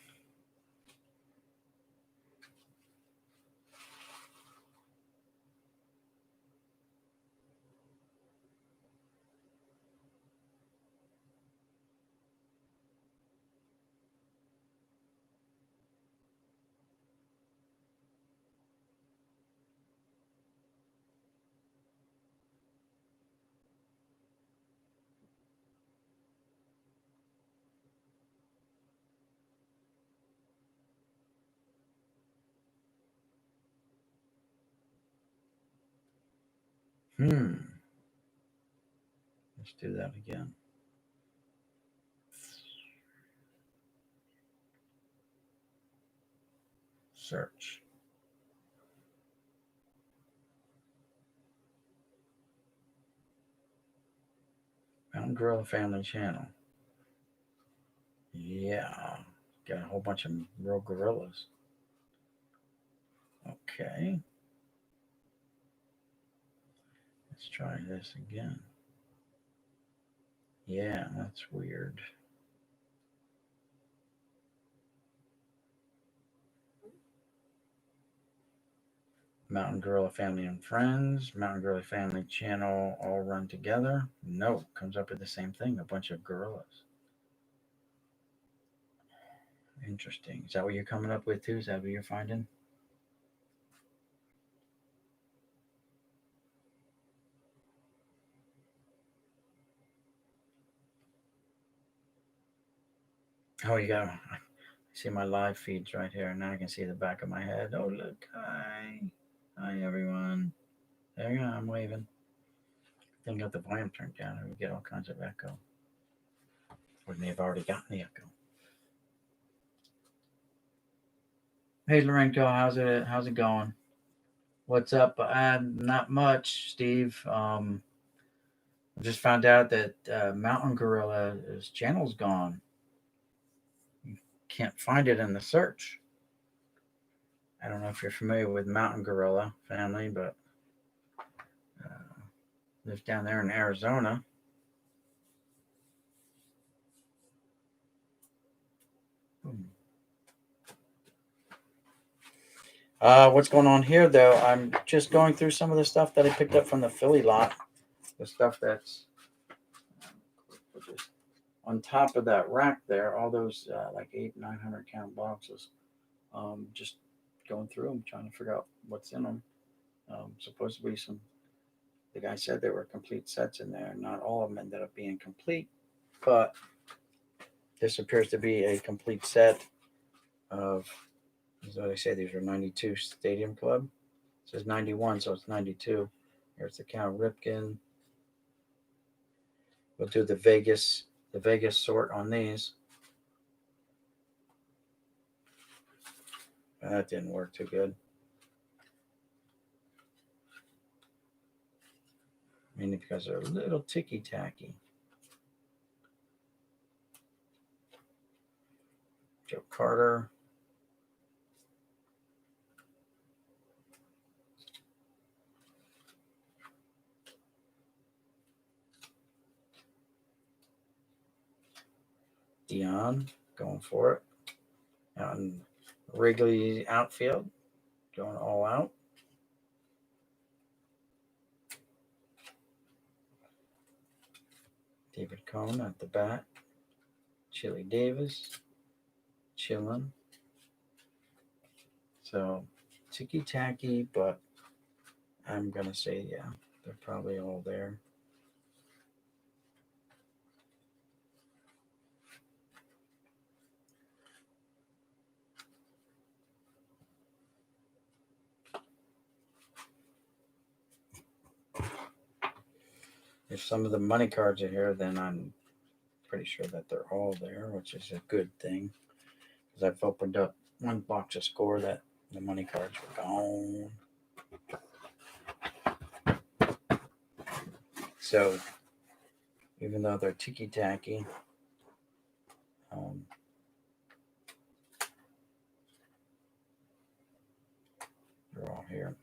A: Let's do that again. Search. Mountain Gorilla Family Channel. Yeah. Got a whole bunch of real gorillas. Okay. Let's try this again. Yeah, that's weird. Mountain Gorilla Family and Friends, Mountain Gorilla Family Channel all run together. No, comes up with the same thing, a bunch of gorillas. Interesting. Is that what you're coming up with too? Is that what you're finding? Oh, you got. I see my live feeds right here. Now I can see the back of my head. Oh, look. Hi. Hi, everyone. There you go. I'm waving. Then got the volume turned down and we get all kinds of echo. Or may have already gotten the echo. Hey, Lorenko, how's it going? What's up? Not much, Steve. I just found out that Mountain Gorilla's channel's gone. You can't find it in the search. I don't know if you're familiar with Mountain Gorilla family, but lives down there in Arizona. What's going on here, though? I'm just going through some of the stuff that I picked up from the Philly lot. The stuff that's on top of that rack there, all those like 900 count boxes. Just going through them, trying to figure out what's in them. Supposed to be some. The guy said there were complete sets in there. Not all of them ended up being complete, but this appears to be a complete set of. As what I say, these are 92 Stadium Club. It says 91, so it's 92. Here's the Cal Ripken. We'll do the Vegas sort on these. That didn't work too good. Mainly because they're a little ticky tacky. Joe Carter. Dion going for it. Out in Wrigley outfield, going all out. David Cone at the bat. Chili Davis. Chillin'. So ticky tacky, but I'm going to say, yeah, they're probably all there. If some of the money cards are here, then I'm pretty sure that they're all there, which is a good thing. Because I've opened up one box of score that the money cards were gone. So even though they're ticky tacky, they're all here.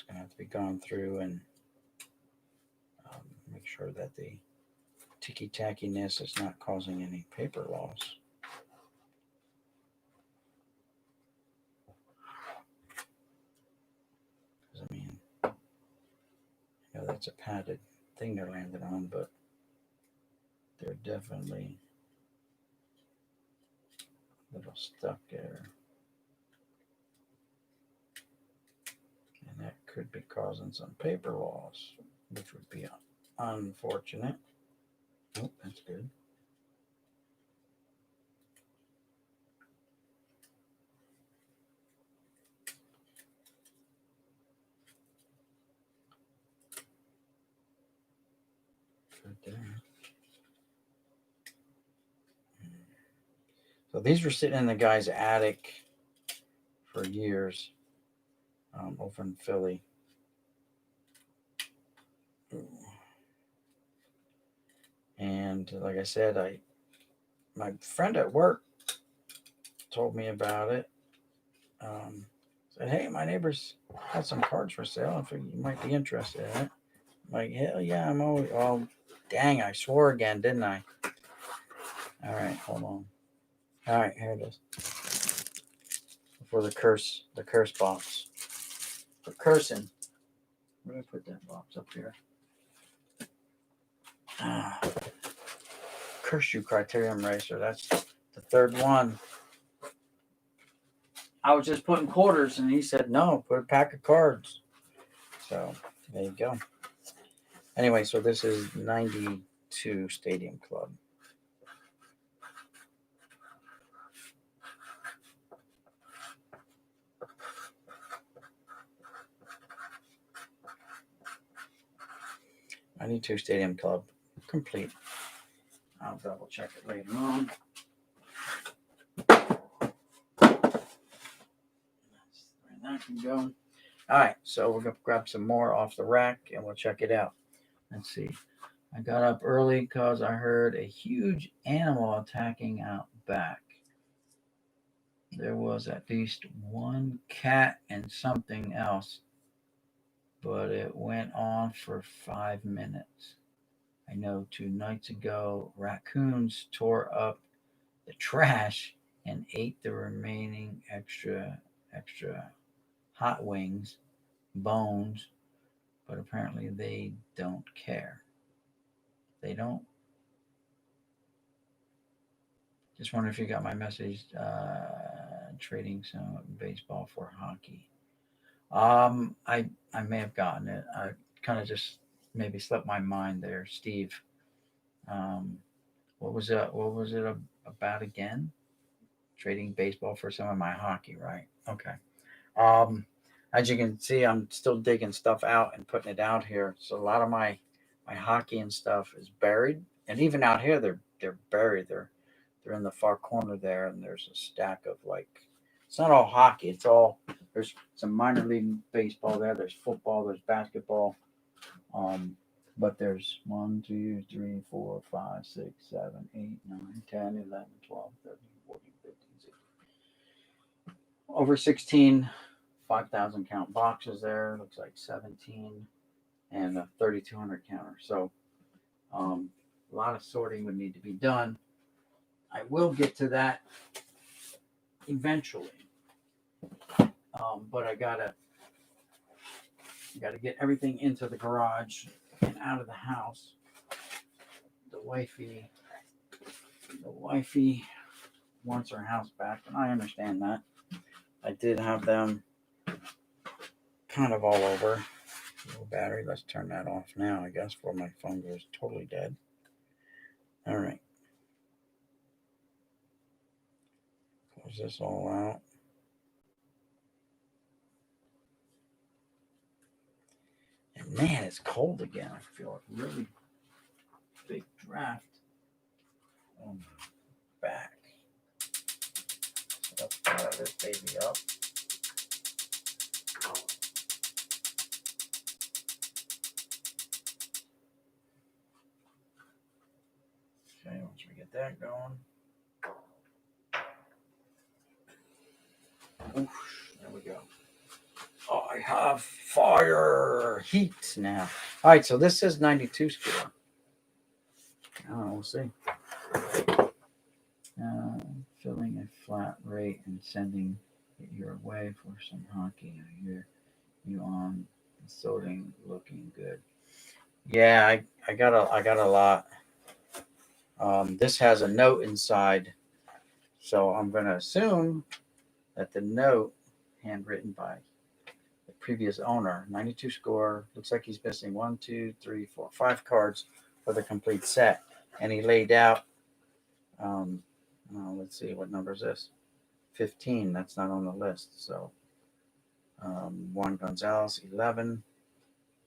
A: going to have to be gone through and make sure that the ticky-tackiness is not causing any paper loss. Because, I mean, that's a padded thing they're landing on, but they're definitely a little stuck there. And that could be causing some paper loss, which would be unfortunate. Oh, that's good. Good there. So these were sitting in the guy's attic for years, over in Philly. And like I said, my friend at work told me about it. Said, hey, my neighbor's got some cards for sale. I figured you might be interested in it. I'm like, hell yeah, I'm always. Oh, dang, I swore again, didn't I? All right, hold on. All right, here it is. For the curse box. For cursing. Where did I put that box up here? Curse You Criterium Racer. That's the third one. I was just putting quarters, and he said, no, put a pack of cards. So there you go. Anyway, so this is 92 Stadium Club. '92 Stadium Club, complete. I'll double check it later on. That's where that can go. All right, so we're gonna grab some more off the rack and we'll check it out. Let's see. I got up early because I heard a huge animal attacking out back. There was at least one cat and something else, but it went on for 5 minutes. I know 2 nights ago, raccoons tore up the trash and ate the remaining extra hot wings, bones, but apparently they don't care. They don't. Just wonder if you got my message. Trading some baseball for hockey. I may have gotten it. I kind of just maybe slipped my mind there, Steve. What was it? What was it about again? Trading baseball for some of my hockey, right? Okay. As you can see, I'm still digging stuff out and putting it out here. So a lot of my hockey and stuff is buried, and even out here, they're buried. They're in the far corner there, and there's a stack of like. It's not all hockey. It's all there's some minor league baseball there. There's football. There's basketball. But there's 1, 2, 3, 4, 5, 6, 7, 8, 9, 10, 11, 12, 13, 14, 15, 16. Over 16 5,000 count boxes there. Looks like 17 and a 3,200 counter. So a lot of sorting would need to be done. I will get to that eventually, but I gotta get everything into the garage and out of the house. The wifey wants her house back, and I understand that. I did have them kind of all over. Low battery. Let's turn that off now, I guess, before my phone goes totally dead. All right. Close this all out. And man, it's cold again. I feel a really big draft on my back. So let's fire this baby up. Okay, once we get that going. Oof, there we go. Oh, I have fire heat now. All right, so this is 92 score. Oh, we'll see. Filling a flat rate and sending it your way for some hockey. I hear you on sorting, looking good. Yeah, I got a lot. This has a note inside, so I'm gonna assume that the note, handwritten by the previous owner, 92 score, looks like he's missing 1, 2, 3, 4, 5 cards for the complete set, and he laid out. Let's see, what number is this? 15. That's not on the list. So Juan Gonzalez, 11.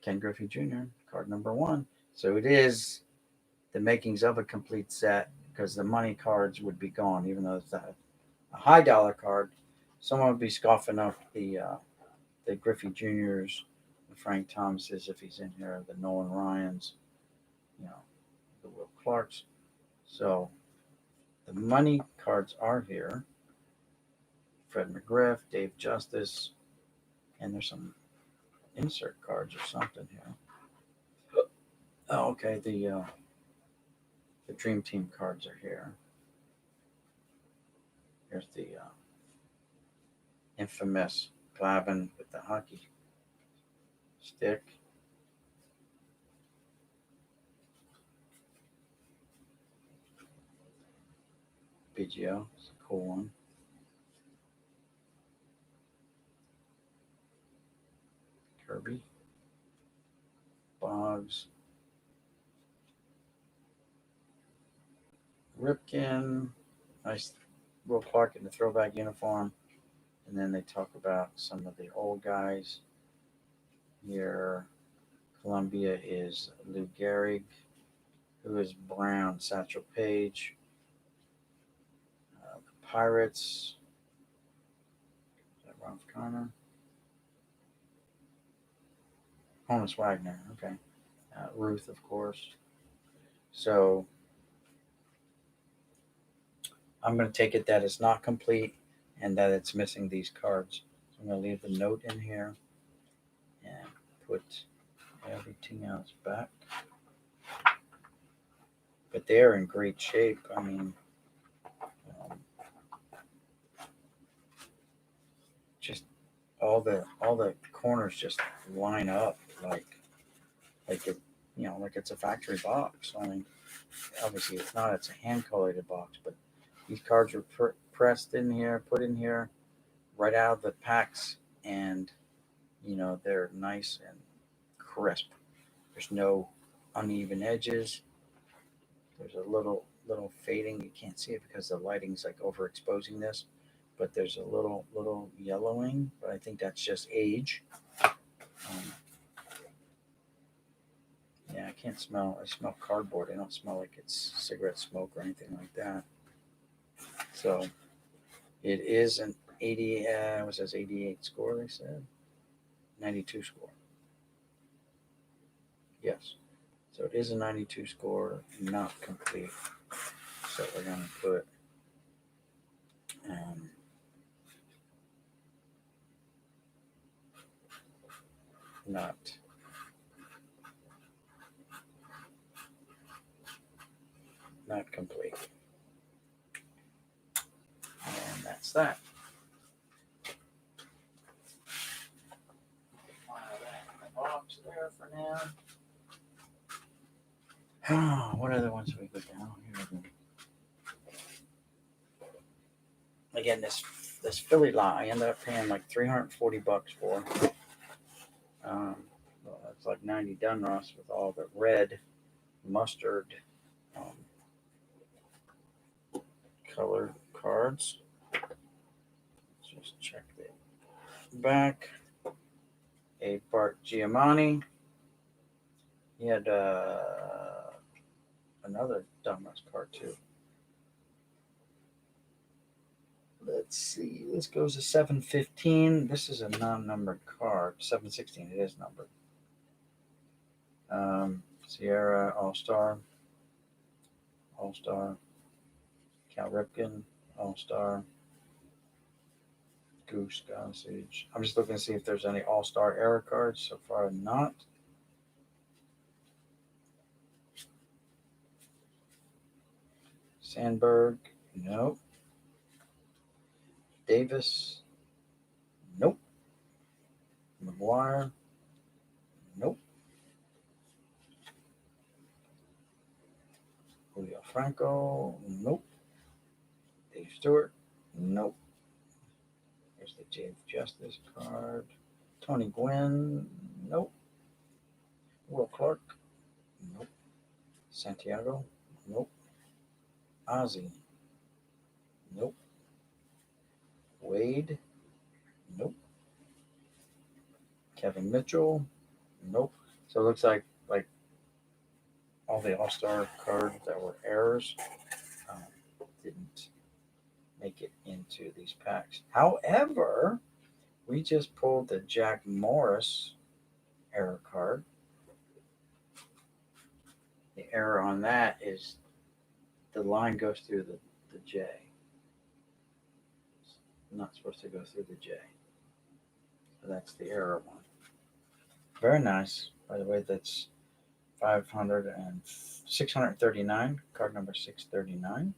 A: Ken Griffey Jr., card number 1. So it is the makings of a complete set because the money cards would be gone, even though it's a high dollar card. Someone would be scoffing up the Griffey Juniors, the Frank Thomases if he's in here, the Nolan Ryans, the Will Clarks. So the money cards are here. Fred McGriff, Dave Justice, and there's some insert cards or something here. Oh, okay, the Dream Team cards are here. Here's the infamous Glavine with the hockey stick. BGO, it's a cool one. Kirby, Boggs, Ripken, nice Will Clark in the throwback uniform. And then they talk about some of the old guys here. Columbia is Lou Gehrig, who is Brown, Satchel Paige. The Pirates, is that Ralph Connor? Honus Wagner, okay. Ruth, of course. So I'm going to take it that it's not complete and that it's missing these cards. So I'm going to leave the note in here and put everything else back. But they're in great shape. I mean, just all the corners just line up like it, like it's a factory box. I mean, obviously it's not. It's a hand colored box, but these cards are pressed in here, put in here, right out of the packs, and they're nice and crisp. There's no uneven edges. There's a little fading. You can't see it because the lighting's like overexposing this, but there's a little yellowing. But I think that's just age. Yeah, I can't smell. I smell cardboard. I don't smell like it's cigarette smoke or anything like that. So it is an 80. What says 88 score? They said 92 score. Yes. So it is a 92 score, not complete. So we're gonna put not complete. And that's that. Box there for now. What other ones do we put down here? Again, this Philly lot, I ended up paying like $340 for. Well, that's like 90 Dunross with all the red mustard colored cards. Let's just check the back. A Bart Giamatti. He had another Dunross card too. Let's see. This goes to 715. This is a non-numbered card. 716. It is numbered. Sierra All-Star. Cal Ripken All-Star. Goose Gossage. I'm just looking to see if there's any All-Star Era cards. So far, not. Sandberg, nope. Davis, nope. McGuire, nope. Julio Franco, nope. Dave Stewart, nope. Here's the Dave Justice card. Tony Gwynn, nope. Will Clark, nope. Santiago, nope. Ozzy, nope. Wade, nope. Kevin Mitchell, nope. So it looks like all the All-Star cards that were errors didn't make it into these packs. However, we just pulled the Jack Morris error card. The error on that is the line goes through the J. It's not supposed to go through the J. So that's the error one. Very nice. By the way, that's 639, card number 639.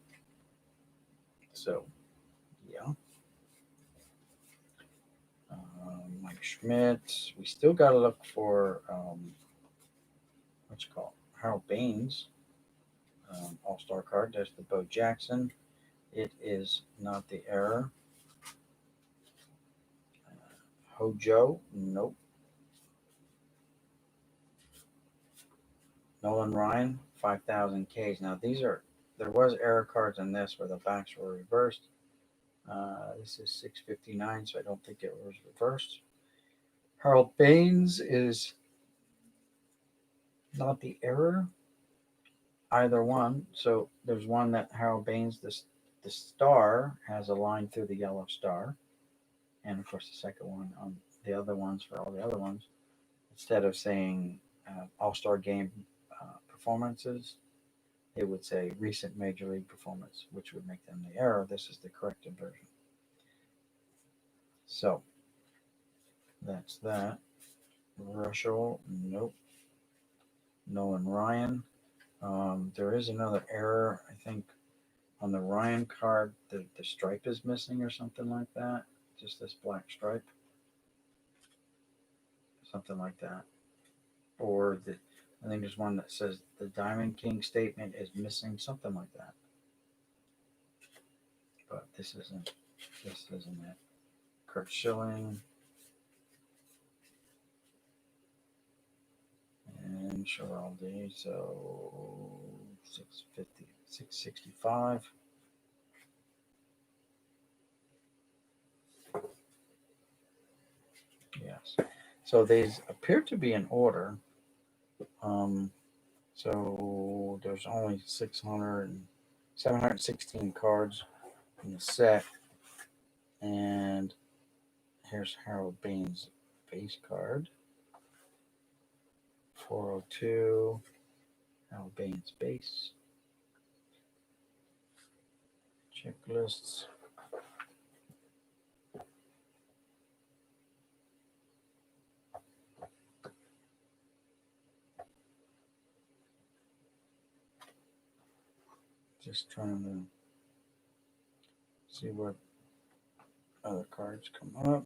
A: So, yeah. Mike Schmidt. We still got to look for, Harold Baines All-Star card. There's the Bo Jackson. It is not the error. Hojo, nope. Nolan Ryan, 5,000 Ks. Now there was error cards in this where the backs were reversed. This is 659, so I don't think it was reversed. Harold Baines is not the error. Either one. So there's one that Harold Baines, the star has a line through the yellow star. And of course the second one on the other ones for all the other ones. Instead of saying All-Star Game performances, it would say recent Major League performance, which would make them the error. This is the corrected version. So that's that. Russell, nope. Nolan Ryan. There is another error, I think, on the Ryan card. The stripe is missing or something like that. Just this black stripe. Something like that. Or I think there's one that says the Diamond King statement is missing, something like that. But this isn't it. Kurt Schilling and Schiraldi, so 650, 665. Yes. So these appear to be in order. So there's only 716 cards in the set. And here's Harold Baines' base card. 402. Harold Baines base. Checklists. Just trying to see what other cards come up.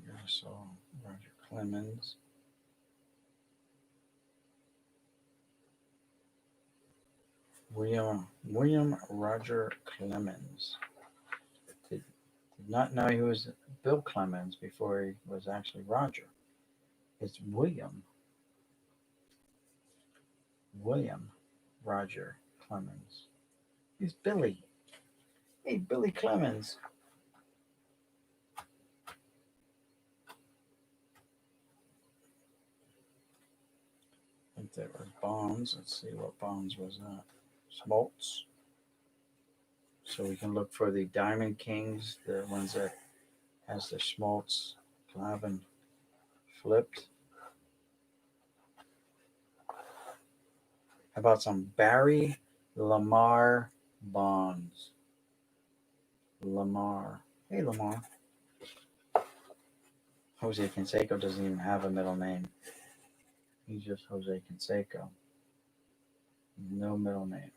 A: I saw Roger Clemens. William Roger Clemens. Did not know he was Bill Clemens before he was actually Roger. It's William Roger Clemens. He's Billy. Hey, Billy Clemens. I think that was Bonds. Let's see what Bonds was that. Smoltz. So we can look for the Diamond Kings, the ones that has the Schmaltz Glavin flipped. How about some Barry Lamar Bonds? Lamar. Hey, Lamar. Jose Canseco doesn't even have a middle name. He's just Jose Canseco. No middle name.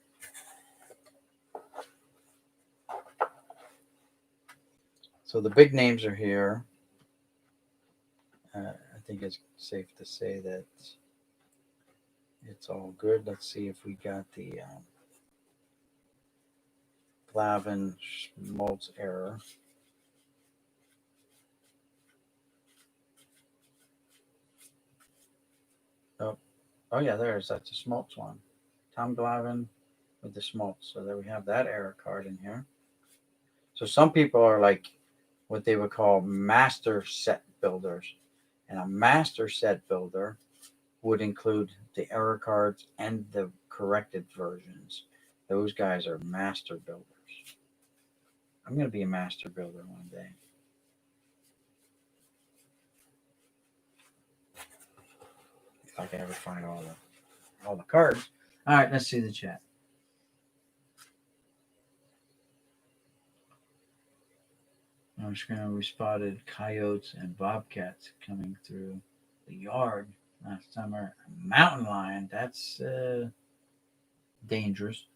A: So the big names are here. I think it's safe to say that it's all good. Let's see if we got the Glavin Schmaltz error. Oh, oh yeah, that's a Schmaltz one. Tom Glavin with the Schmaltz. So there we have that error card in here. So some people are like what they would call master set builders. And a master set builder would include the error cards and the corrected versions. Those guys are master builders. I'm going to be a master builder one day. If I can ever find all the cards. All right, let's see the chat. On screen, we spotted coyotes and bobcats coming through the yard last summer. A mountain lion, that's dangerous.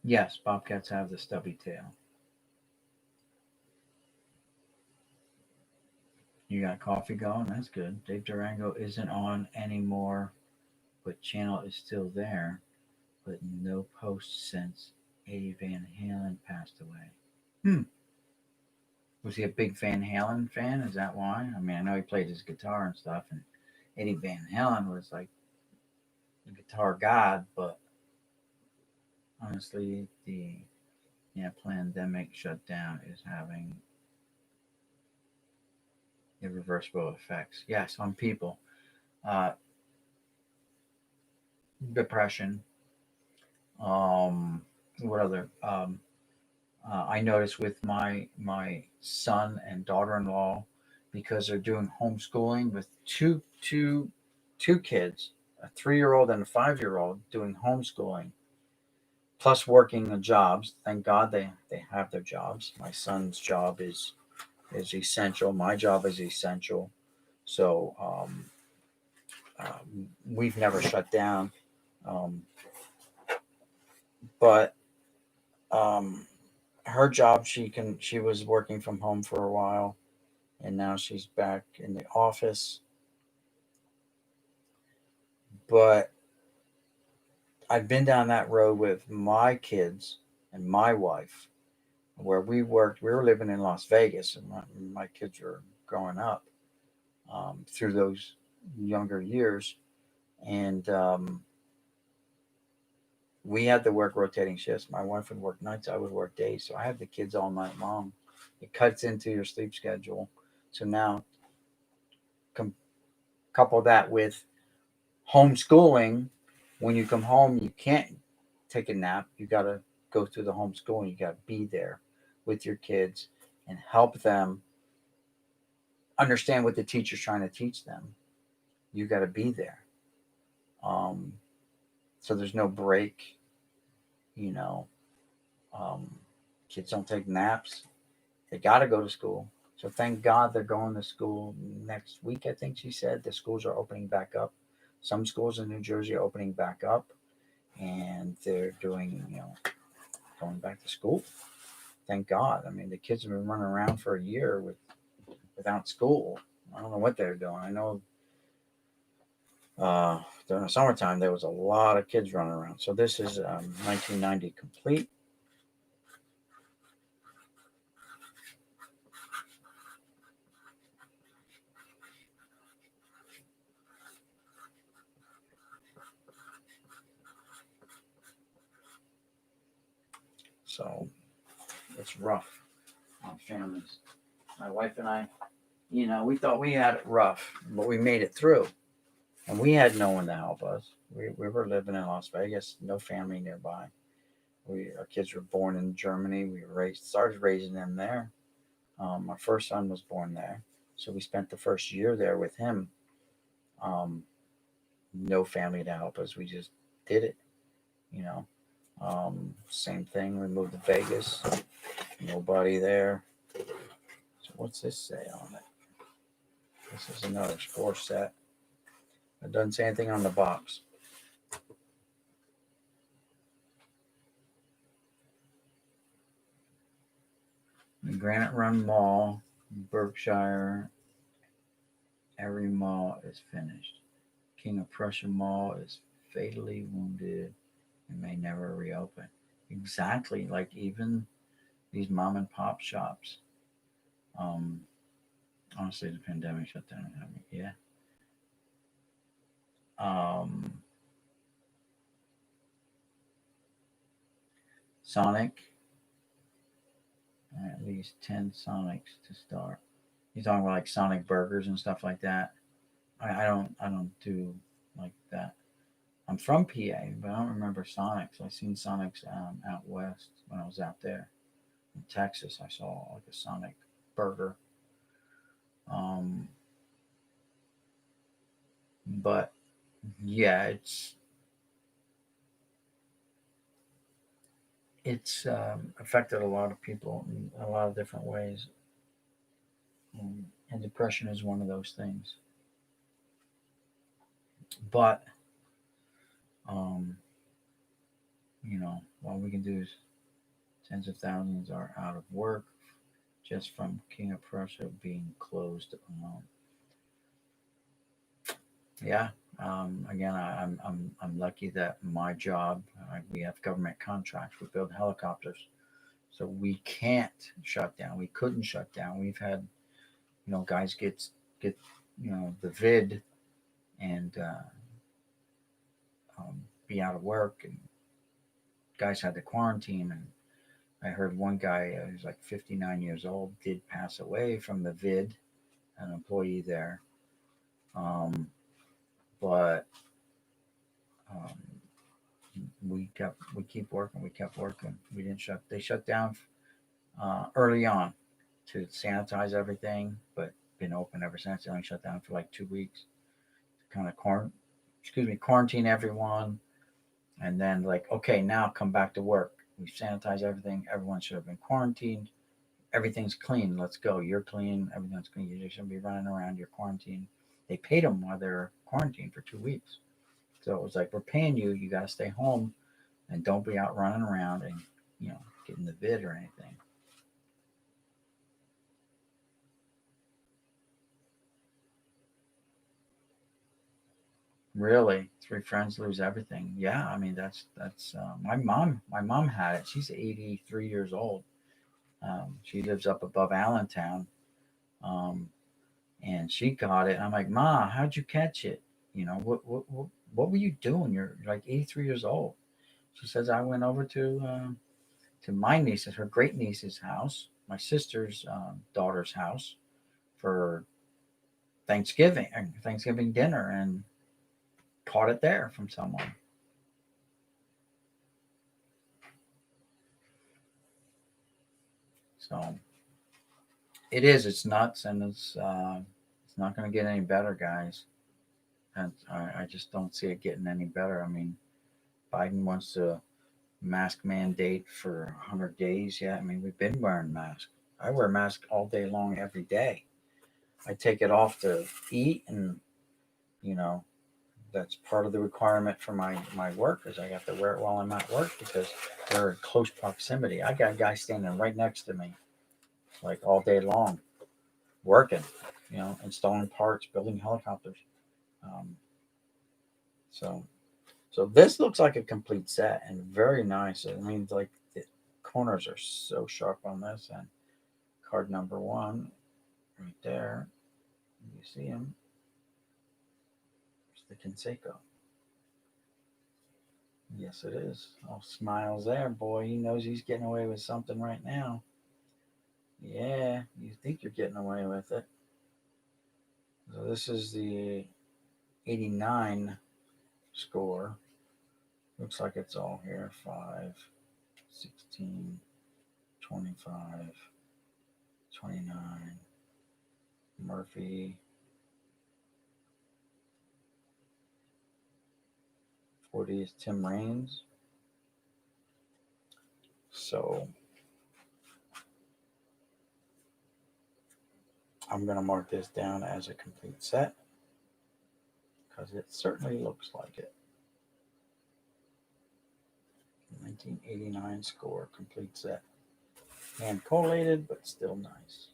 A: Yes, bobcats have the stubby tail. You got coffee going? That's good. Dave Durango isn't on anymore, but channel is still there, but no post since Eddie Van Halen passed away. Was he a big Van Halen fan? Is that why? I mean, I know he played his guitar and stuff, and Eddie Van Halen was like the guitar god, but honestly, the pandemic shutdown is having irreversible effects. Yes, on people. Uh, Depression. What other? I noticed with my son and daughter-in-law, because they're doing homeschooling with two kids, a 3-year-old and a 5-year-old, doing homeschooling plus working the jobs. Thank God they have their jobs. My son's job is essential. My job is essential. So we've never shut down. Um, but um, her job, she was working from home for a while, and now she's back in the office. But I've been down that road with my kids and my wife, where we worked. We were living in Las Vegas, and my kids were growing up through those younger years, and we had to work rotating shifts. My wife would work nights, I would work days, so I had the kids all night long. It cuts into your sleep schedule. So now, com- couple that with homeschooling. When you come home, you can't take a nap. You got to go through the homeschooling. You got to be there with your kids and help them understand what the teacher's trying to teach them. You got to be there. Um, so there's no break. You know, um, kids don't take naps. They got to go to school. So thank God they're going to school next week. I think she said the schools are opening back up. Some schools in New Jersey are opening back up, and they're doing going back to school. Thank God. I mean, the kids have been running around for a year without school. I don't know what they're doing. I know during the summertime there was a lot of kids running around. So this is 1990 complete. So it's rough on families. My wife and I, we thought we had it rough, but we made it through. And we had no one to help us. We were living in Las Vegas, no family nearby. Our kids were born in Germany. We started raising them there. My first son was born there, so we spent the first year there with him. Um, no family to help us. We just did it, you know. Same thing. We moved to Vegas. Nobody there. So what's this say on it? This is another score set. It doesn't say anything on the box. The Granite Run Mall, Berkshire. Every mall is finished. King of Prussia Mall is fatally wounded and may never reopen. Exactly, like even these mom and pop shops. Um, Honestly, the pandemic shut down. I mean, yeah. Um, Sonic, at least 10 Sonics to start. You talking about like Sonic burgers and stuff like that? I don't do like that. I'm from PA, but I don't remember Sonics. I seen Sonics out west when I was out there in Texas. I saw like a Sonic burger. Um, but yeah, it's affected a lot of people in a lot of different ways, and depression is one of those things. But um, all we can do is tens of thousands are out of work just from King of Prussia being closed. Yeah. Again, I'm lucky that my job, we have government contracts. We build helicopters, so we can't shut down. We couldn't shut down. We've had guys get the vid and be out of work, and guys had to quarantine. And I heard one guy who's like 59 years old did pass away from the vid, an employee there. Um, but um, we keep working. We kept working. We didn't shut. They shut down early on to sanitize everything, but been open ever since. They only shut down for like 2 weeks, kind of quarantine everyone, and then like, okay, now come back to work. We sanitize everything. Everyone should have been quarantined. Everything's clean. Let's go. You're clean. Everything's clean. You shouldn't be running around. You're quarantined. They paid them while they're quarantined for 2 weeks. So it was like, we're paying you. You got to stay home and don't be out running around and getting the vid or anything. Really, three friends lose everything. Yeah, I mean that's my mom. My mom had it. She's 83 years old. She lives up above Allentown, um, and she got it. I'm like, Ma, how'd you catch it? What were you doing? You're like 83 years old. She says I went over to my niece's, her great niece's house, my sister's daughter's house for Thanksgiving dinner, and caught it there from someone. So it is. It's nuts, and it's not going to get any better, guys. And I just don't see it getting any better. I mean, Biden wants to mask mandate for 100 days. Yeah, I mean, we've been wearing masks. I wear a mask all day long, every day. I take it off to eat, and you know that's part of the requirement for my work is I have to wear it while I'm at work because we're in close proximity. I got a guy standing right next to me, like all day long, working, installing parts, building helicopters. Um, so, so this looks like a complete set and very nice. I mean, like the corners are so sharp on this, and card number one right there. You see him? It's the Conseco. Yes, it is. Oh, smiles there, boy. He knows he's getting away with something right now. Yeah, you think you're getting away with it. So this is the 89 score. Looks like it's all here. 5, 16, 25, 29. Murphy, 40 is Tim Raines. So I'm going to mark this down as a complete set because it certainly looks like it. 1989 score, complete set. Hand collated, but still nice.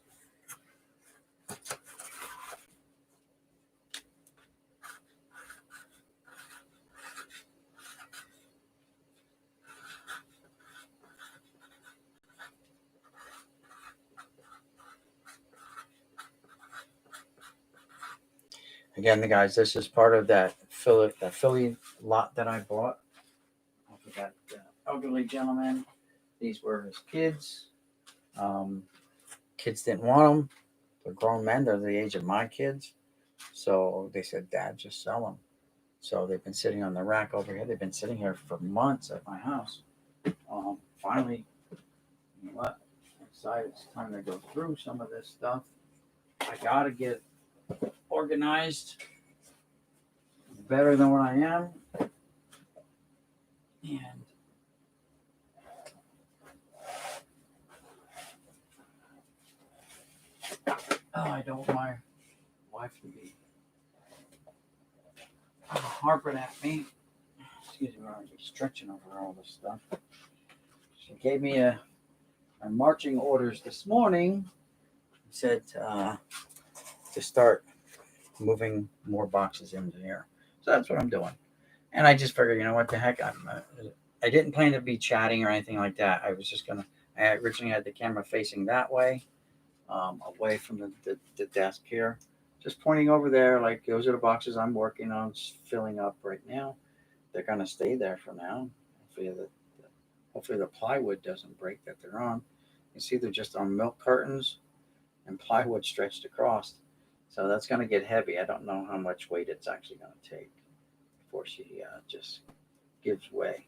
A: Again, the guys, this is part of that Philly lot that I bought off of that elderly gentleman. These were his kids. Kids didn't want them. They're grown men. They're the age of my kids. So they said, Dad, just sell them. So they've been sitting on the rack over here. They've been sitting here for months at my house. Finally, you know what? I decided it's time to go through some of this stuff. I got to get organized better than what I am. And I don't want my wife to be harping at me. Excuse me, I'm stretching over all this stuff. She gave me my marching orders this morning. Said to start moving more boxes into here. So that's what I'm doing. And I just figured, you know what the heck, I didn't plan to be chatting or anything like that. I was just I originally had the camera facing that way, away from the desk here. Just pointing over there, like those are the boxes I'm working on, filling up right now. They're going to stay there for now. Hopefully the plywood doesn't break that they're on. You see they're just on milk cartons and plywood stretched across. So that's going to get heavy. I don't know how much weight it's actually going to take before she just gives way.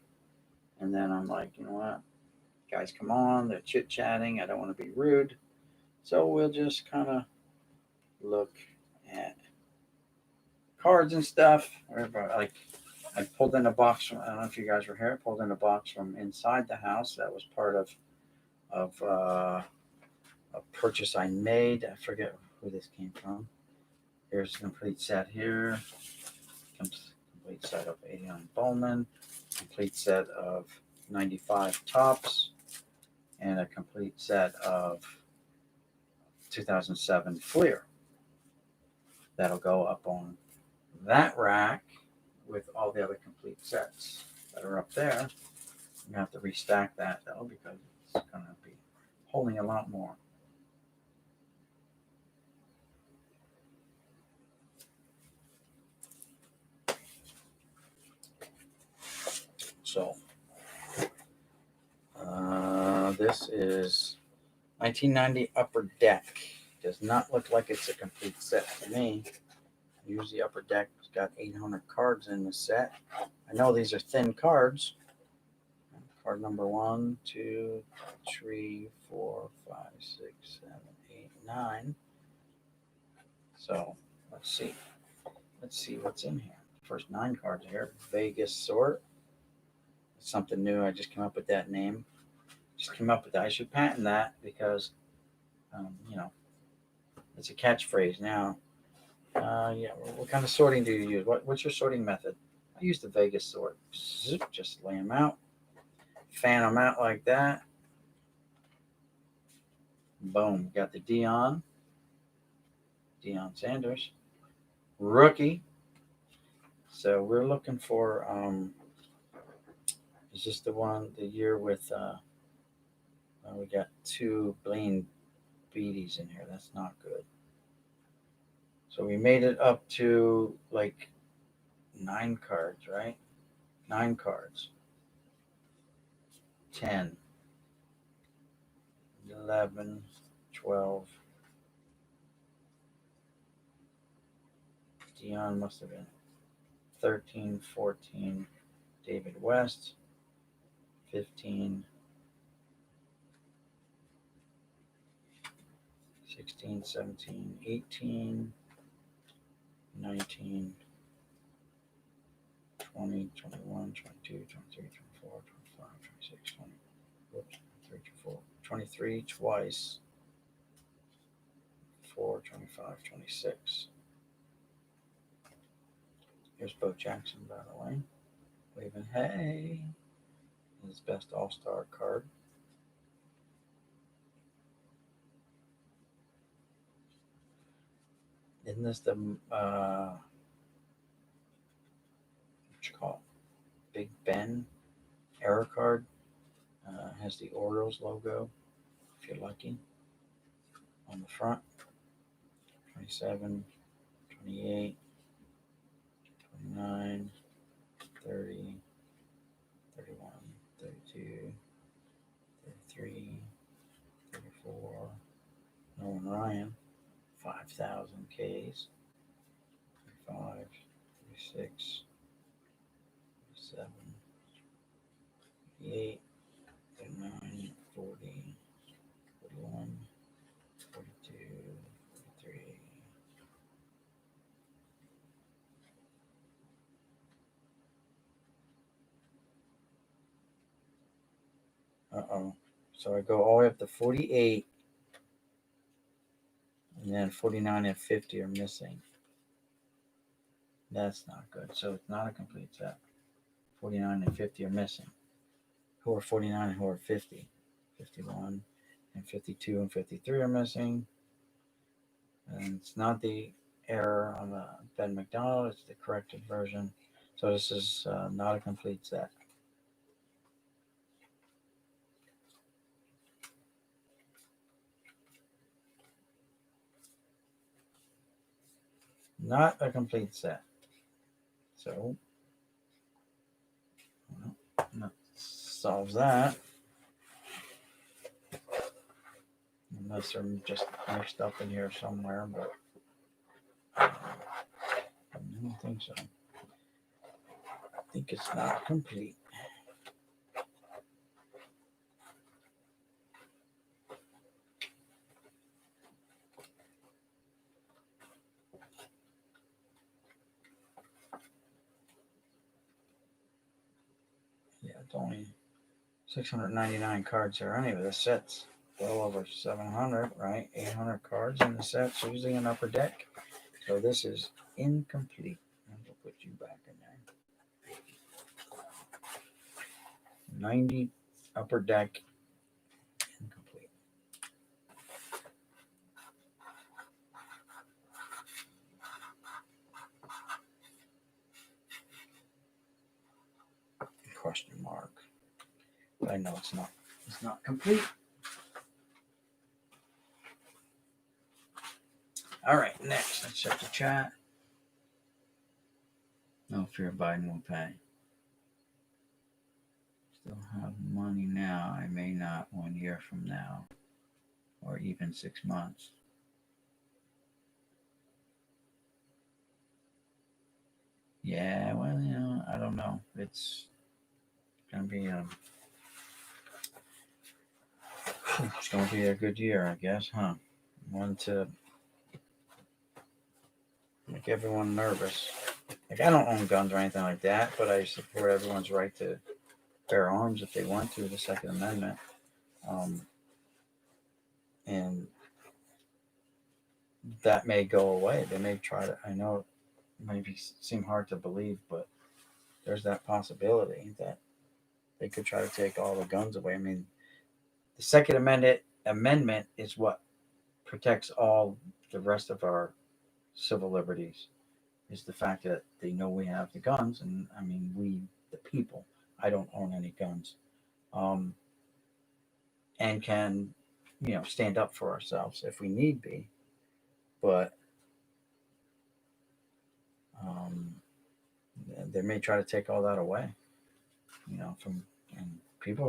A: And then I'm like, you know what? Guys, come on. They're chit-chatting. I don't want to be rude. So we'll just kind of look at cards and stuff. Like I pulled in a box from, I don't know if you guys were here. I pulled in a box from inside the house. That was part of a purchase I made. I forget who this came from. Here's a complete set here. Complete set of 89 Bowman. Complete set of 95 Tops. And a complete set of 2007 Fleer. That'll go up on that rack with all the other complete sets that are up there. I'm going to have to restack that though because it's going to be holding a lot more. So, this is 1990 Upper Deck. Does not look like it's a complete set to me. Usually Upper Deck's got 800 cards in the set. I know these are thin cards. Card number 1, 2, 3, 4, 5, 6, 7, 8, 9. So let's see. Let's see what's in here. First 9 cards here. Vegas Sort. It's something new. I just came up with that name. Just came up with that. I should patent that because, it's a catchphrase now. What kind of sorting do you use? What's your sorting method? I use the Vegas Sort. Just lay them out. Fan them out like that. Boom. Got the Deion Sanders. Rookie. So we're looking for, is this the year with, we got 2 Blaine Beaties in here. That's not good. So we made it up to like 9 cards, right? 9 cards. 10, 11, 12. Deion must have been 13, 14. David West, 15. 16, 17, 18, 19, 20, 21, 22, 23, 24, 25, 26, 20. Whoops, 3, 4, 23 twice. 4, 25, 26. Here's Bo Jackson, by the way. Waving hey. His best all-star card. Isn't this the what you call it? Big Ben error card? Has the Orioles logo, if you're lucky, on the front. 27, 28, 29, 30, 31, 32, 33, 34. Nolan Ryan, 5,000 Ks. 35, 36, 37, 38, 39, 40, 41, 42, 43. Uh-oh. So I go all the way up to 48, and then 49 and 50 are missing. That's not good. So it's not a complete set. 49 and 50 are missing. Who are 49 and who are 50? 51 and 52 and 53 are missing. And it's not the error on the Ben McDonald, it's the corrected version. So this is not a complete set. Not a complete set. So that solves that. Unless they're just mixed up in here somewhere, but I don't think so. I think it's not complete. Yeah, it's only 699 cards here. Anyway, the set's well over 700, right? 800 cards in the set, so using an upper deck. So this is incomplete. And we'll put you back in there. 90 upper deck, incomplete. Question mark. But I know it's not complete. All right, next, let's check the chat. No fear Biden will pay. Still have money now. I may not 1 year from now, or even 6 months. Yeah, well, I don't know. It's gonna be it's gonna be a good year, I guess, huh? One to make everyone nervous. Like, I don't own guns or anything like that, but I support everyone's right to bear arms if they want to, the Second Amendment. And that may go away. They may try to, I know it may seem hard to believe, but there's that possibility that they could try to take all the guns away. I mean, the Second Amendment is what protects all the rest of our civil liberties, is the fact that they know we have the guns. And I mean, we, the people, I don't own any guns, and can, stand up for ourselves if we need be. But they may try to take all that away, from, and people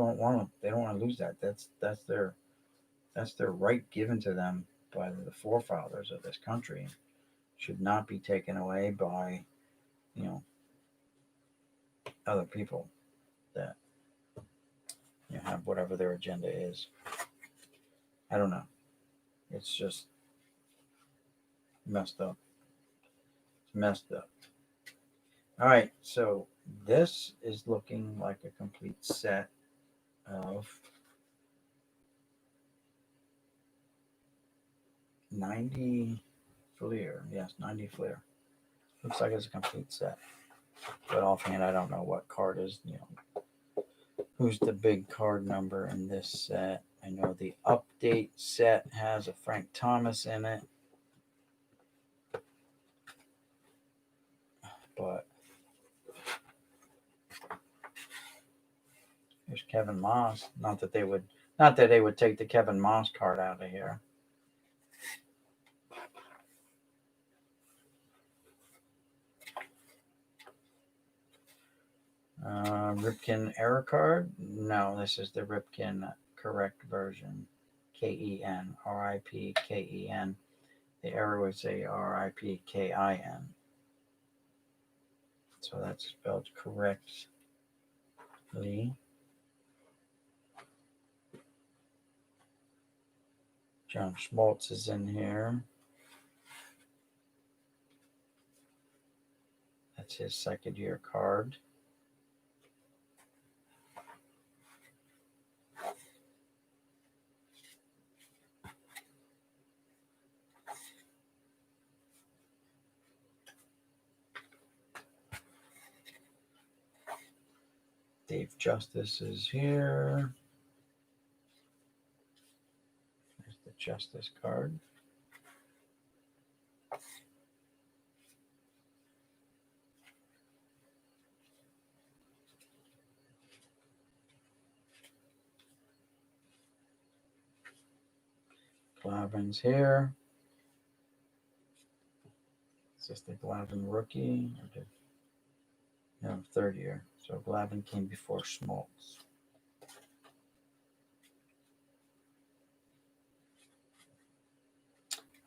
A: they don't want to lose that. That's their right given to them by the forefathers of this country. Should not be taken away by, other people that have whatever their agenda is. I don't know. It's just messed up. It's messed up. All right, so this is looking like a complete set of 90 Fleer. Yes, 90 Fleer. Looks like it's a complete set. But offhand, I don't know what card is, who's the big card number in this set. I know the update set has a Frank Thomas in it. But there's Kevin Moss. Not that they would take the Kevin Moss card out of here. Ripken error card? No, this is the Ripken correct version. Ken, RIPKEN. The error would say RIPKIN. So that's spelled correctly. John Schmaltz is in here. That's his second year card. Dave Justice is here. There's the Justice card. Glavin's here. Is this the Glavin rookie? No, third year. So Glavin came before Schmaltz.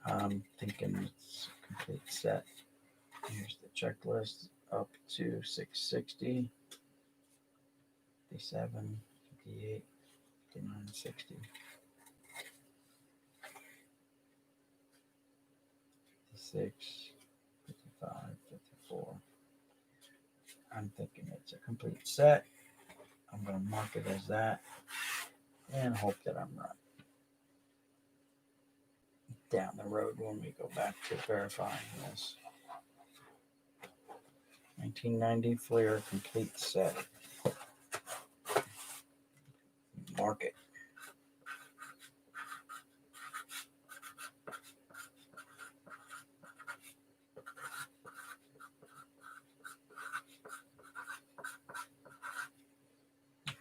A: I'm thinking it's a complete set. Here's the checklist up to 660, 57, 58, 59, 60. 56, 55, 54. I'm thinking it's a complete set. I'm going to mark it as that and hope that I'm right. Down the road when we go back to verifying this. 1990 Fleer complete set. Mark it.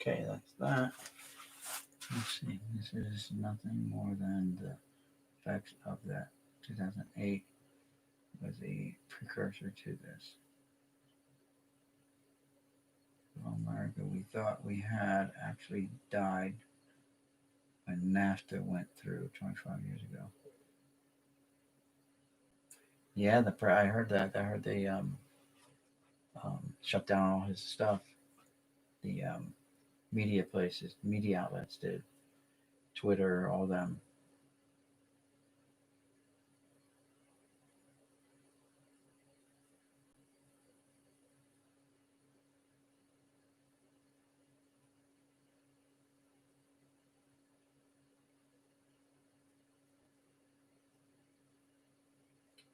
A: Okay, that's that. Let's see. This is nothing more than the effects of that 2008 was a precursor to this. Well, America, we thought we had actually died when NAFTA went through 25 years ago. Yeah, I heard that. I heard they shut down all his stuff. The media places, media outlets did. Twitter, all them.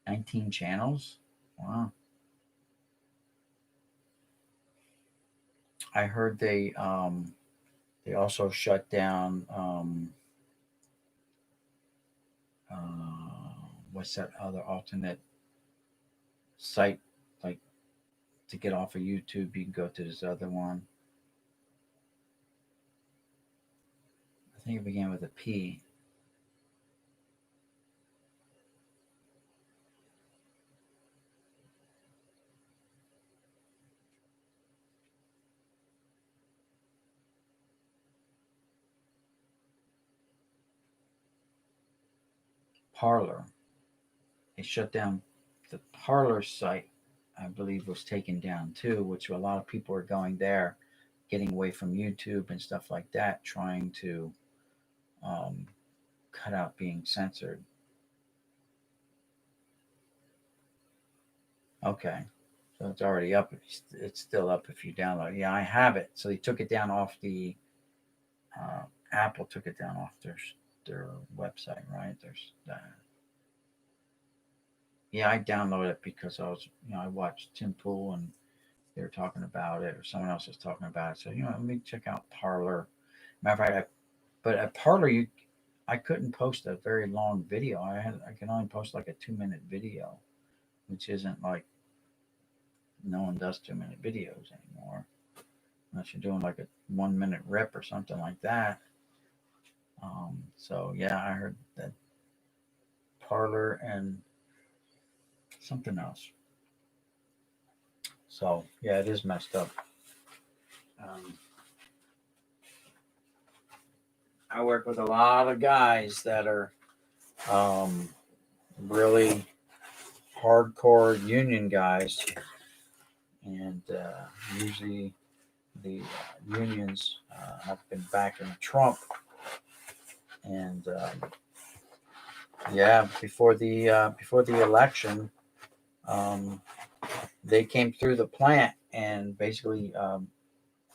A: $19 channels? Wow. I heard they also shut down what's that other alternate site, like to get off of YouTube you can go to this other one. I think it began with a P. Parler. They shut down the Parler site, I believe, was taken down too, which a lot of people are going there, getting away from YouTube and stuff like that, trying to cut out being censored. Okay, so it's already up. It's still up if you download. Yeah, I have it. So they took it down off the Apple took it down off their website, right? There's Yeah, I downloaded it because I watched Tim Pool and they were talking about it, or someone else was talking about it. So let me check out Parlor. Matter of fact, but at Parlor, I couldn't post a very long video. I can only post like a 2 minute video, which isn't like no one does 2 minute videos anymore unless you're doing like a 1 minute rip or something like that. So yeah, I heard that Parlor and something else. So yeah, it is messed up. Um, I work with a lot of guys that are um, really hardcore union guys, and usually the unions have been backing Trump. And yeah, before the election, um, they came through the plant and basically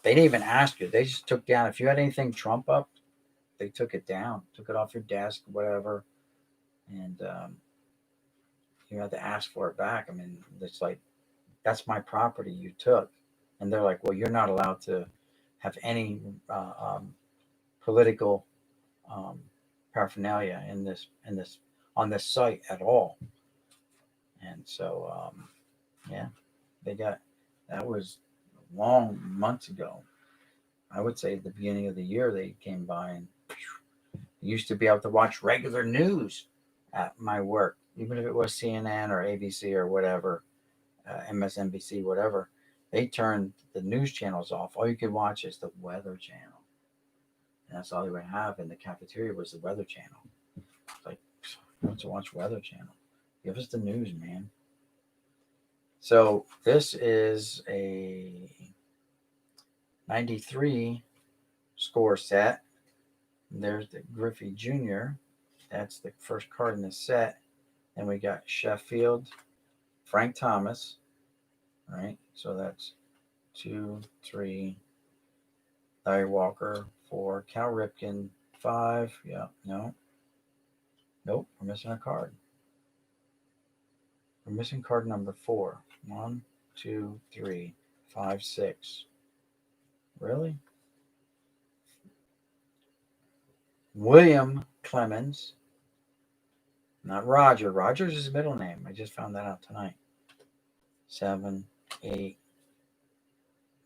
A: they didn't even ask you. They just took down if you had anything Trump up, they took it down, took it off your desk, whatever, and you had to ask for it back. I mean, it's like that's my property you took, and they're like, well, you're not allowed to have any political um, paraphernalia in this on this site at all. And so yeah, they got that was long months ago. I would say at the beginning of the year they came by and used to be able to watch regular news at my work, even if it was CNN or ABC or whatever, MSNBC, whatever. They turned the news channels off. All you could watch is the Weather Channel, and that's all they would have in the cafeteria was the Weather Channel. It's like, I want to watch Weather Channel. Give us the news, man. So this is a 93 score set. There's the Griffey Jr. That's the first card in the set. Then we got Sheffield, Frank Thomas, right? So that's 2, 3, Larry Walker, 4, Cal Ripken, 5. Yeah, no. Nope, we're missing a card. We're missing card number 4. 1, 2, 3, 5, 6. Really? William Clemens, not Roger. Roger's his middle name. I just found that out tonight. 7, 8,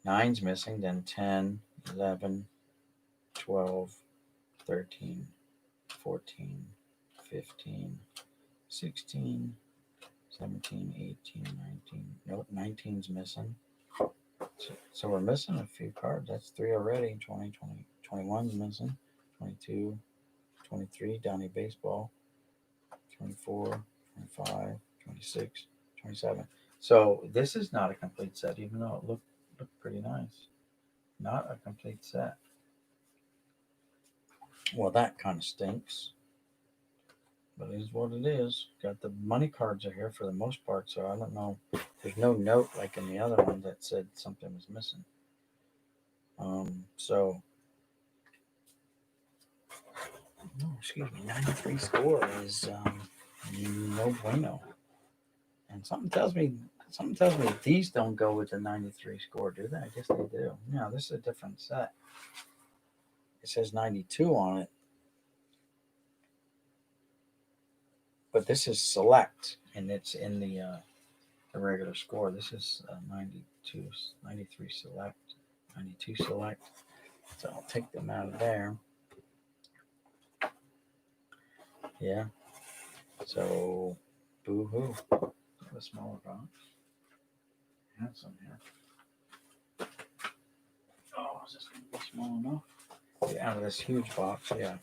A: 9's missing, then 10, 11, 12, 13, 14, 15, 16, 17, 18, 19. Nope, 19's missing. So we're missing a few cards. That's 3 already. 20, 20, 21's missing. 22, 23, Donnie Baseball. 24, 25, 26, 27. So this is not a complete set, even though it looked pretty nice. Not a complete set. Well, that kind of stinks. But it is what it is. Got the money cards are here for the most part, so I don't know. There's no note like in the other one that said something was missing. So, excuse me, 93 score is no bueno. And something tells me these don't go with the 93 score, do they? I guess they do. No, this is a different set. It says 92 on it. But this is select, and it's in the regular score. This is 92, 93 select, 92 select. So I'll take them out of there. Yeah. So, boo-hoo. A smaller box. Have some here. Oh, is this going to be small enough? Yeah, out of this huge box, yeah.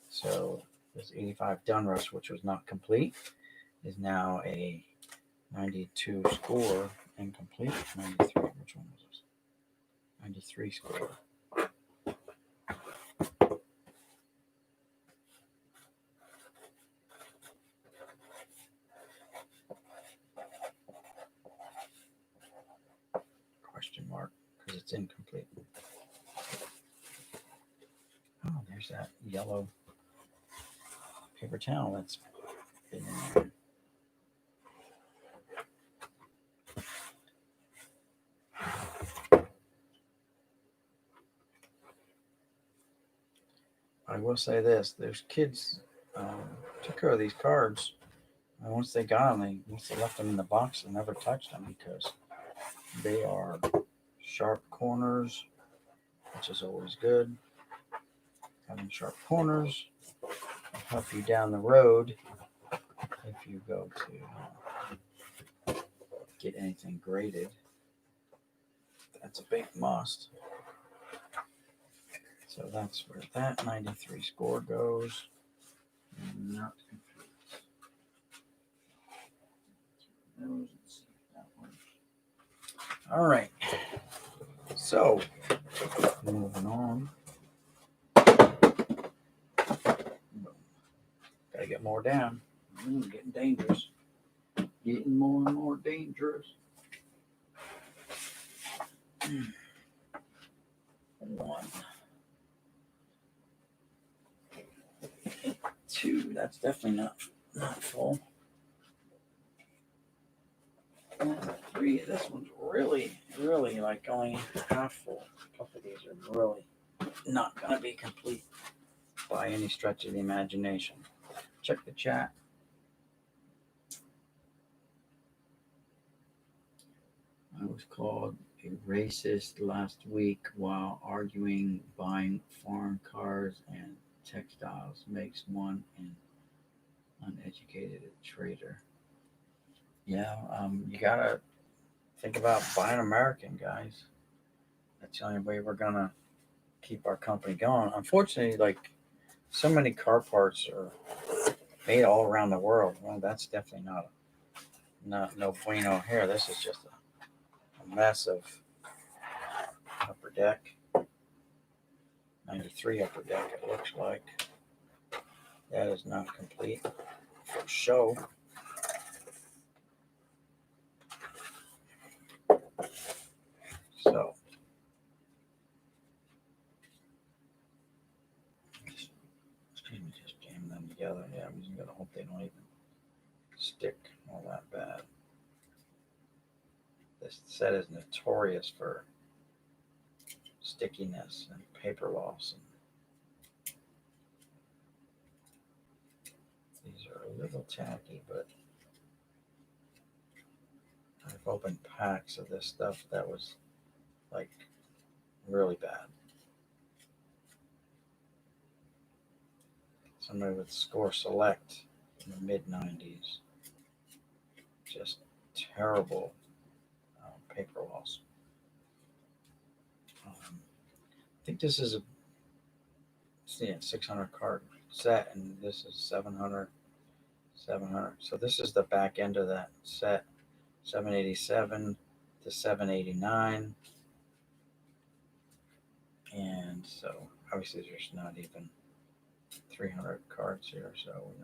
A: So this 85 Dunruss, which was not complete, is now a 92 score incomplete. 93, which one was this? 93 score. Question mark, because it's incomplete. Oh, there's that yellow paper towel that's been in there. will say this: there's kids took care of these cards. And once they got them, once they left them in the box, they never touched them because they are sharp corners, which is always good. Having sharp corners will help you down the road if you go to get anything graded. That's a big must. So that's where that 93 score goes. Not all right. So moving on. Gotta get more down. Getting dangerous. Getting more and more dangerous. 1, 2. That's definitely not full. 3. This one's really like only half full. A couple of these are really not gonna be complete by any stretch of the imagination. Check the chat. I was called a racist last week while arguing buying foreign cars and textiles makes one an uneducated trader. Yeah, you gotta think about buying American, guys. That's the only way we're gonna keep our company going. Unfortunately, like so many car parts are made all around the world. Well, that's definitely not no bueno here. This is just a mess of upper deck. 93 upper deck, it looks like. That is not complete for show. So, excuse me, just jam them together. Yeah, I'm just gonna hope they don't even stick all that bad. This set is notorious for stickiness and paper loss. And these are a little tacky, but I've opened packs of this stuff that was like really bad. Somebody with Score Select in the mid 90s. Just terrible paper loss. I think this is a 600 card set, and this is 700. So this is the back end of that set, 787 to 789. And so obviously there's not even 300 cards here, so we're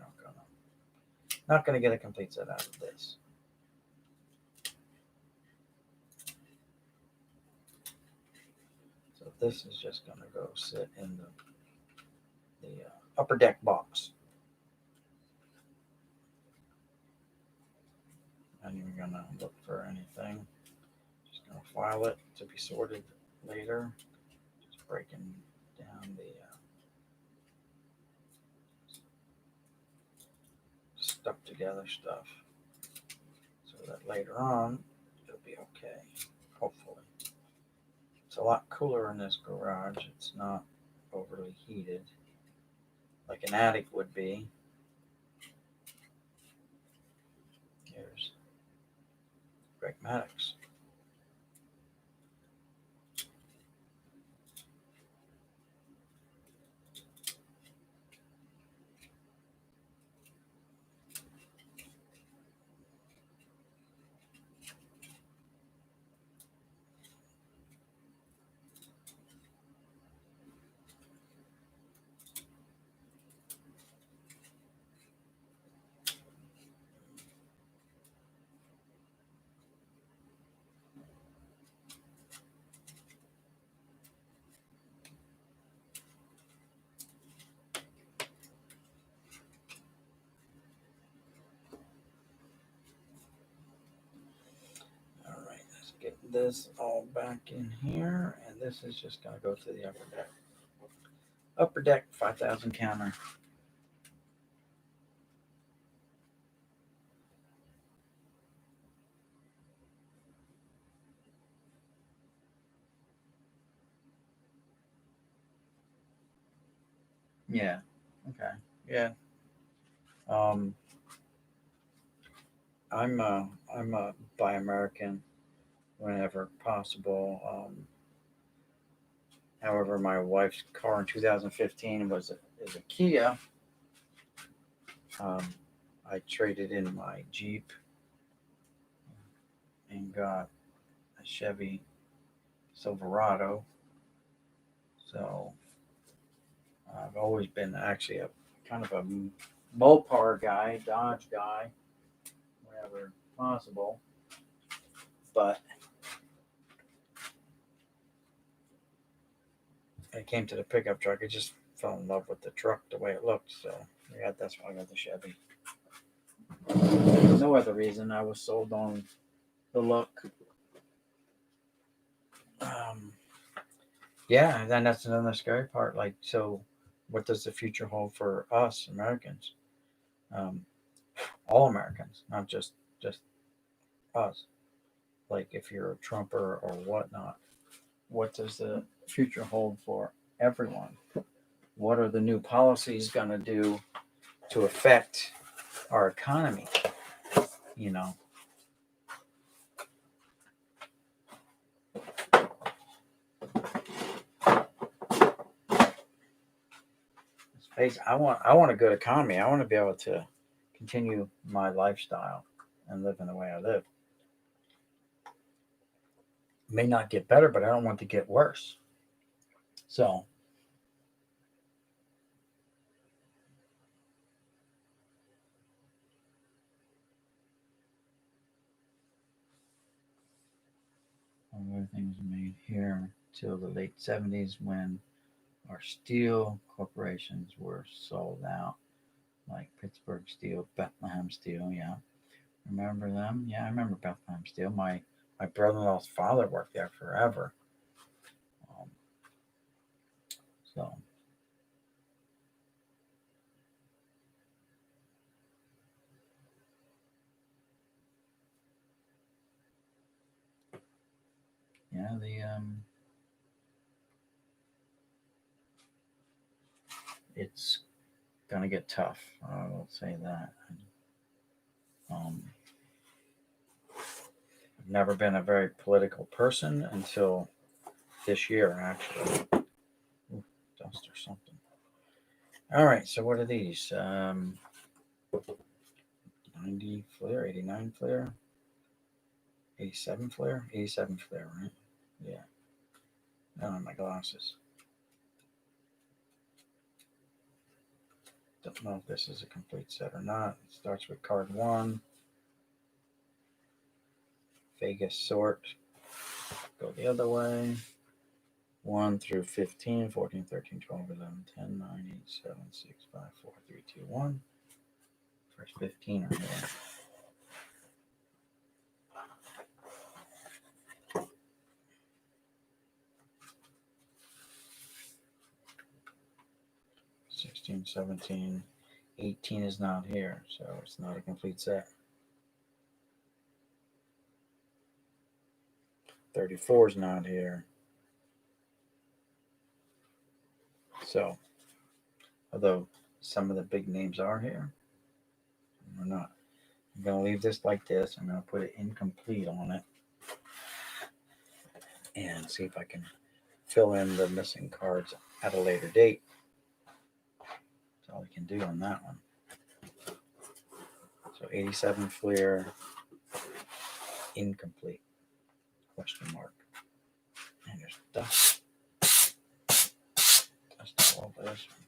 A: not gonna get a complete set out of this. So this is just gonna go sit in the upper deck box. Not even gonna look for anything. Just gonna file it to be sorted later. Just breaking down the stuck together stuff so that later on it'll be okay, hopefully. It's a lot cooler in this garage. It's not overly heated like an attic would be. Here's Greg Maddux. Get this all back in here, and this is just going to go to the upper deck. Upper deck 5,000 counter. Yeah. Okay. Yeah. Um, I'm a buy American whenever possible. However, my wife's car in 2015 is a Kia. Um, I traded in my Jeep and got a Chevy Silverado. So I've always been actually a kind of a Mopar guy, Dodge guy, whenever possible. But when it came to the pickup truck, I just fell in love with the truck, the way it looked. So yeah, that's why I got the Chevy. No other reason. I was sold on the look. Um, yeah, and then that's another scary part. Like, so what does the future hold for us Americans? Um, all Americans, not just us. Like, if you're a Trumper or whatnot, what does the future hold for everyone? What are the new policies going to do to affect our economy? You know, space. I want a good economy. I want to be able to continue my lifestyle and live in the way I live. It may not get better, but I don't want to get worse. So other things made here till the late 70s when our steel corporations were sold out, like Pittsburgh Steel, Bethlehem Steel. Yeah, remember them? Yeah, I remember Bethlehem Steel. My brother-in-law's father worked there forever. Um, so yeah, the it's gonna get tough. I will say that. Um, I've never been a very political person until this year, actually. Ooh, dust or something. All right, so what are these? 90 flare, 89 flare, 87 flare, 87 flare, right? Yeah. I don't have my glasses. Don't know if this is a complete set or not. It starts with card one. Vegas sort. Go the other way. 1 through 15, 14, 13, 12, 11, 10, 9, 8, 7, 6, 5, 4, 3, 2, 1. First 15 are here. 16, 17, 18 is not here, so it's not a complete set. 34 is not here. So, although some of the big names are here, we're not. I'm going to leave this like this. I'm going to put it incomplete on it and see if I can fill in the missing cards at a later date. That's all we can do on that one. So 87 Fleer, incomplete, question mark. And there's dust. Dust all over this one.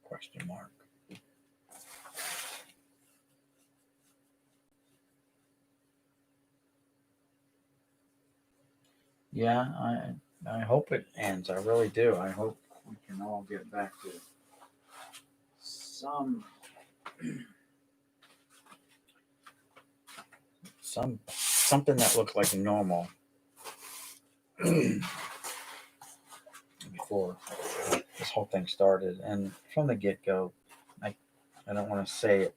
A: Question mark. Yeah, I hope it ends. I really do. I hope we can all get back to some something that looked like normal before this whole thing started. And from the get-go, I don't want to say it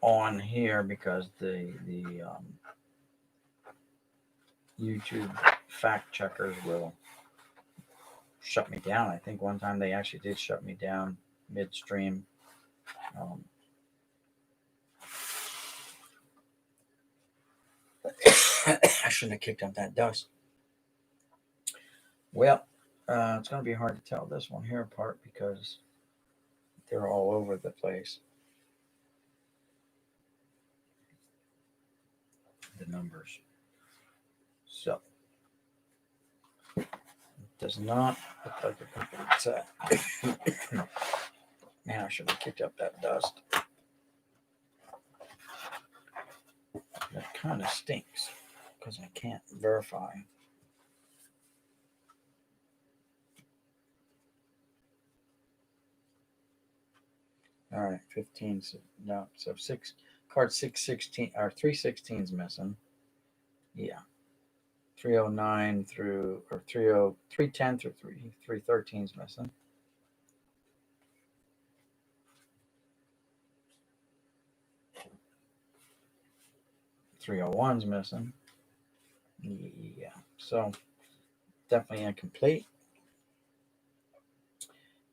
A: on here because the YouTube fact checkers will shut me down. I think one time they actually did shut me down midstream. I shouldn't have kicked up that dust. Well, it's going to be hard to tell this one here apart because they're all over the place. The numbers. So, it does not look like a complete set. Man, I should have kicked up that dust. That kind of stinks because I can't verify. All right, 15. No, so card 616 or 316's missing. Yeah. 309 through or 310 through 313's missing. 301's missing. Yeah. So definitely incomplete.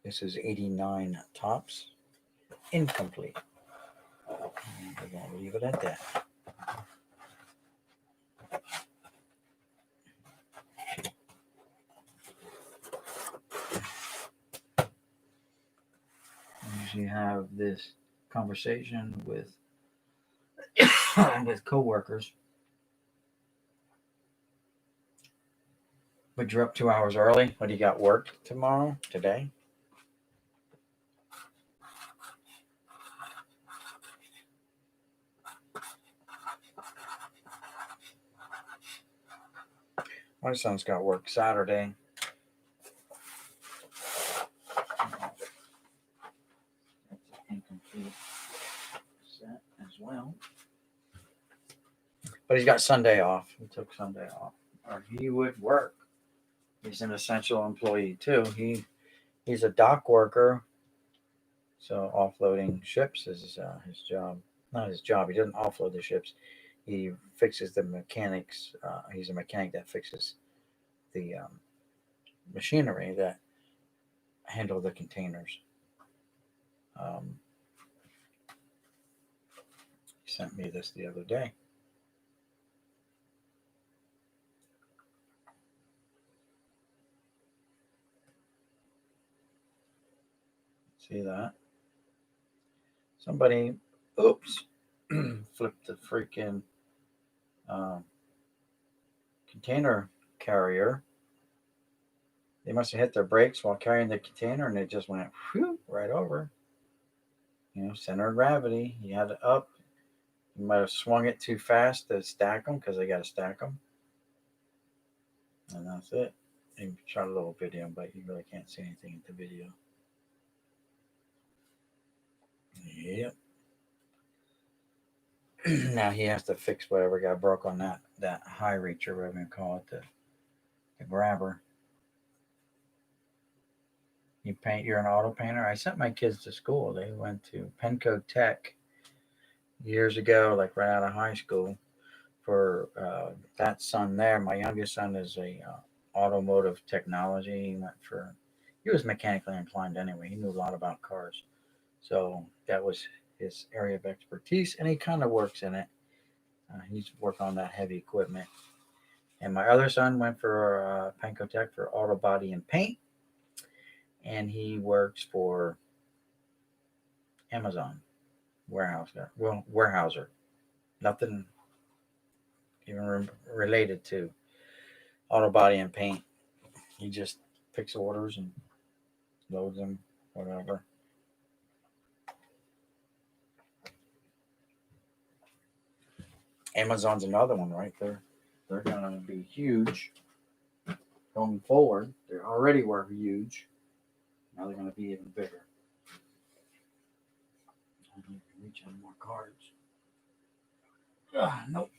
A: This is 89 tops. Incomplete. And we're going to leave it at that. I usually have this conversation with coworkers. But you're up 2 hours early. What do you got work tomorrow? Today? My son's got work Saturday. That's an incomplete set as well. But he's got Sunday off. He took Sunday off. Or he would work. He's an essential employee too. He's a dock worker. So offloading ships is his job. Not his job. He doesn't offload the ships. He fixes the mechanics. He's a mechanic that fixes the machinery that handle the containers. He sent me this the other day. See that? Somebody, oops, flipped the freaking container carrier. They must have hit their brakes while carrying the container and it just went whew, right over. Center of gravity. He had it up. He might have swung it too fast to stack them because they got to stack them. And that's it. He shot a little video, but you really can't see anything in the video. Yep. Now he has to fix whatever got broke on that high reacher, whatever you call it, the grabber. You're an auto painter? I sent my kids to school. They went to Penco Tech years ago, like right out of high school. For that son there, my youngest son is a automotive technology. He was mechanically inclined anyway. He knew a lot about cars. So that was his area of expertise, and he kind of works in it. He's working on that heavy equipment. And my other son went for Penco Tech for auto body and paint, and he works for Amazon warehouser. Nothing even related to auto body and paint. He just picks orders and loads them, whatever. Amazon's another one, right there. They're going to be huge going forward. They already were huge. Now they're going to be even bigger. I need to reach on more cards. Nope,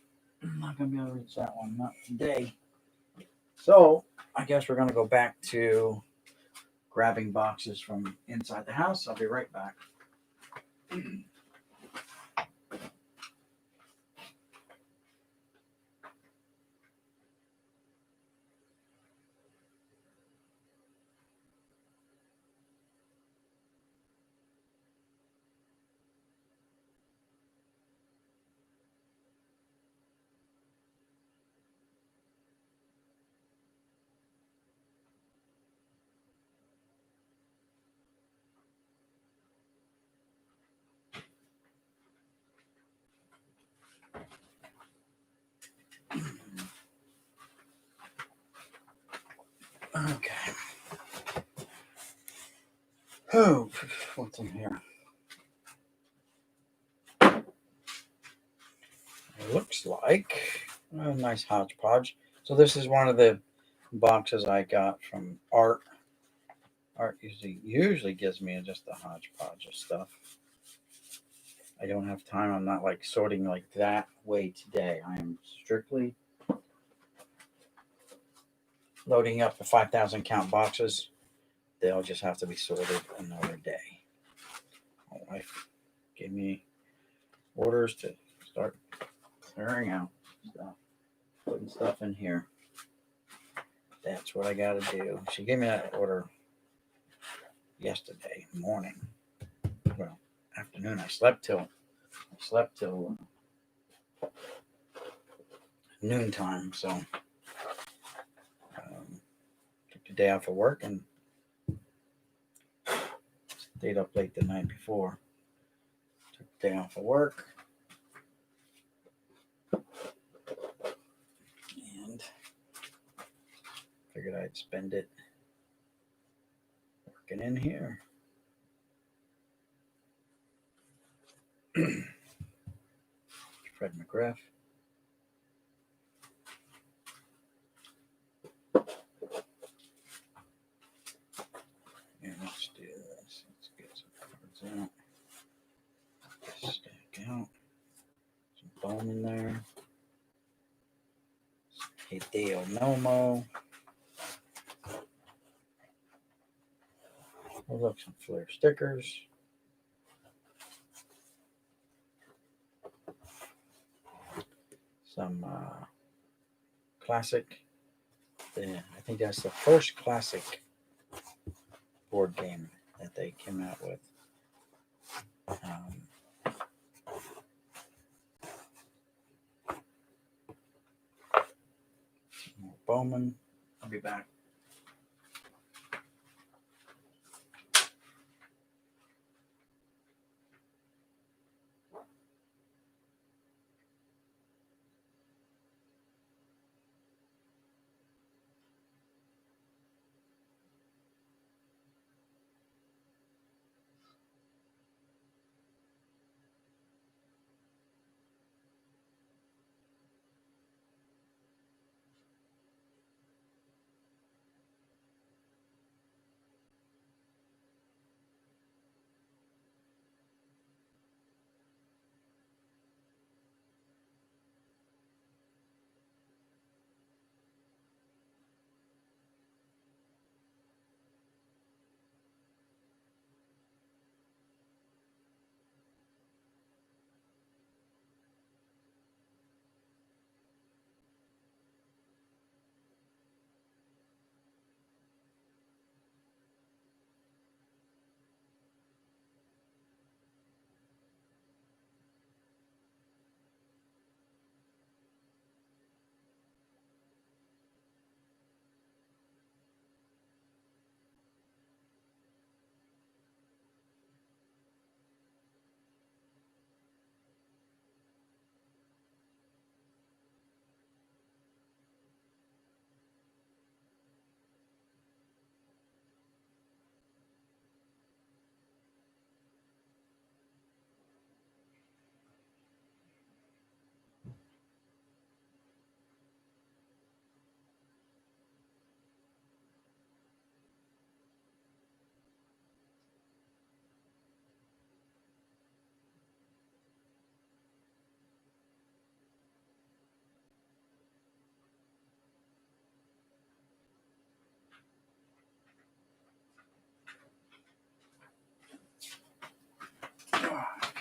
A: I'm not gonna be able to reach that one, not today. So I guess we're gonna go back to grabbing boxes from inside the house. I'll be right back. Okay. Oh, what's in here? It looks like a nice hodgepodge. So this is one of the boxes I got from Art. Art usually gives me just a hodgepodge of stuff. I don't have time. I'm not like sorting like that way today. I am strictly loading up the 5,000 count boxes. They'll just have to be sorted another day. My wife gave me orders to start clearing out stuff, putting stuff in here. That's what I got to do. She gave me that order yesterday morning. Well, afternoon. I slept till noontime. So took the day off of work and stayed up late the night before. Took the day off of work and figured I'd spend it working in here. Fred McGriff. Yeah, let's do this. Let's get some cards out. Stack out. Some bone in there. Hideo Nomo. Oh, look, some Flair stickers. Some classic. I think that's the first classic board game that they came out with. More Bowman. I'll be back.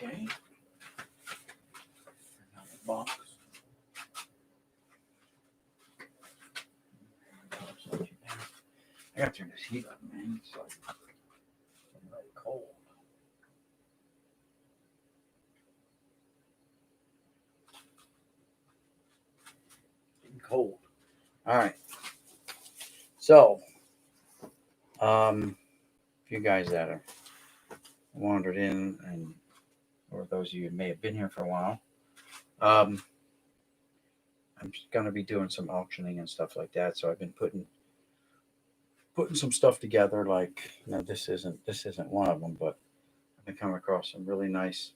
A: Okay. Another box. I gotta turn this heat up, man. It's like getting really cold. Getting cold. All right. So, if you guys that are wandered in, and or those of you who may have been here for a while, I'm going to be doing some auctioning and stuff like that. So I've been putting some stuff together. Like, this isn't one of them, but I've been coming across some really nice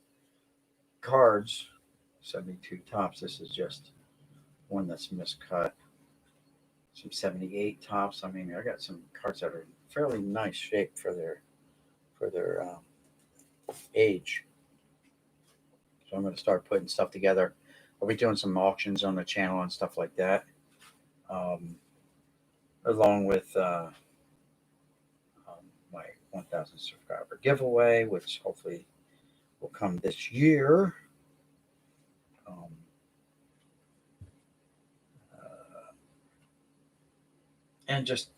A: cards. 72 tops. This is just one that's miscut. Some 78 tops. I mean, I got some cards that are in fairly nice shape for their age. So I'm going to start putting stuff together. I'll be doing some auctions on the channel and stuff like that, along with my 1,000 subscriber giveaway, which hopefully will come this year. And just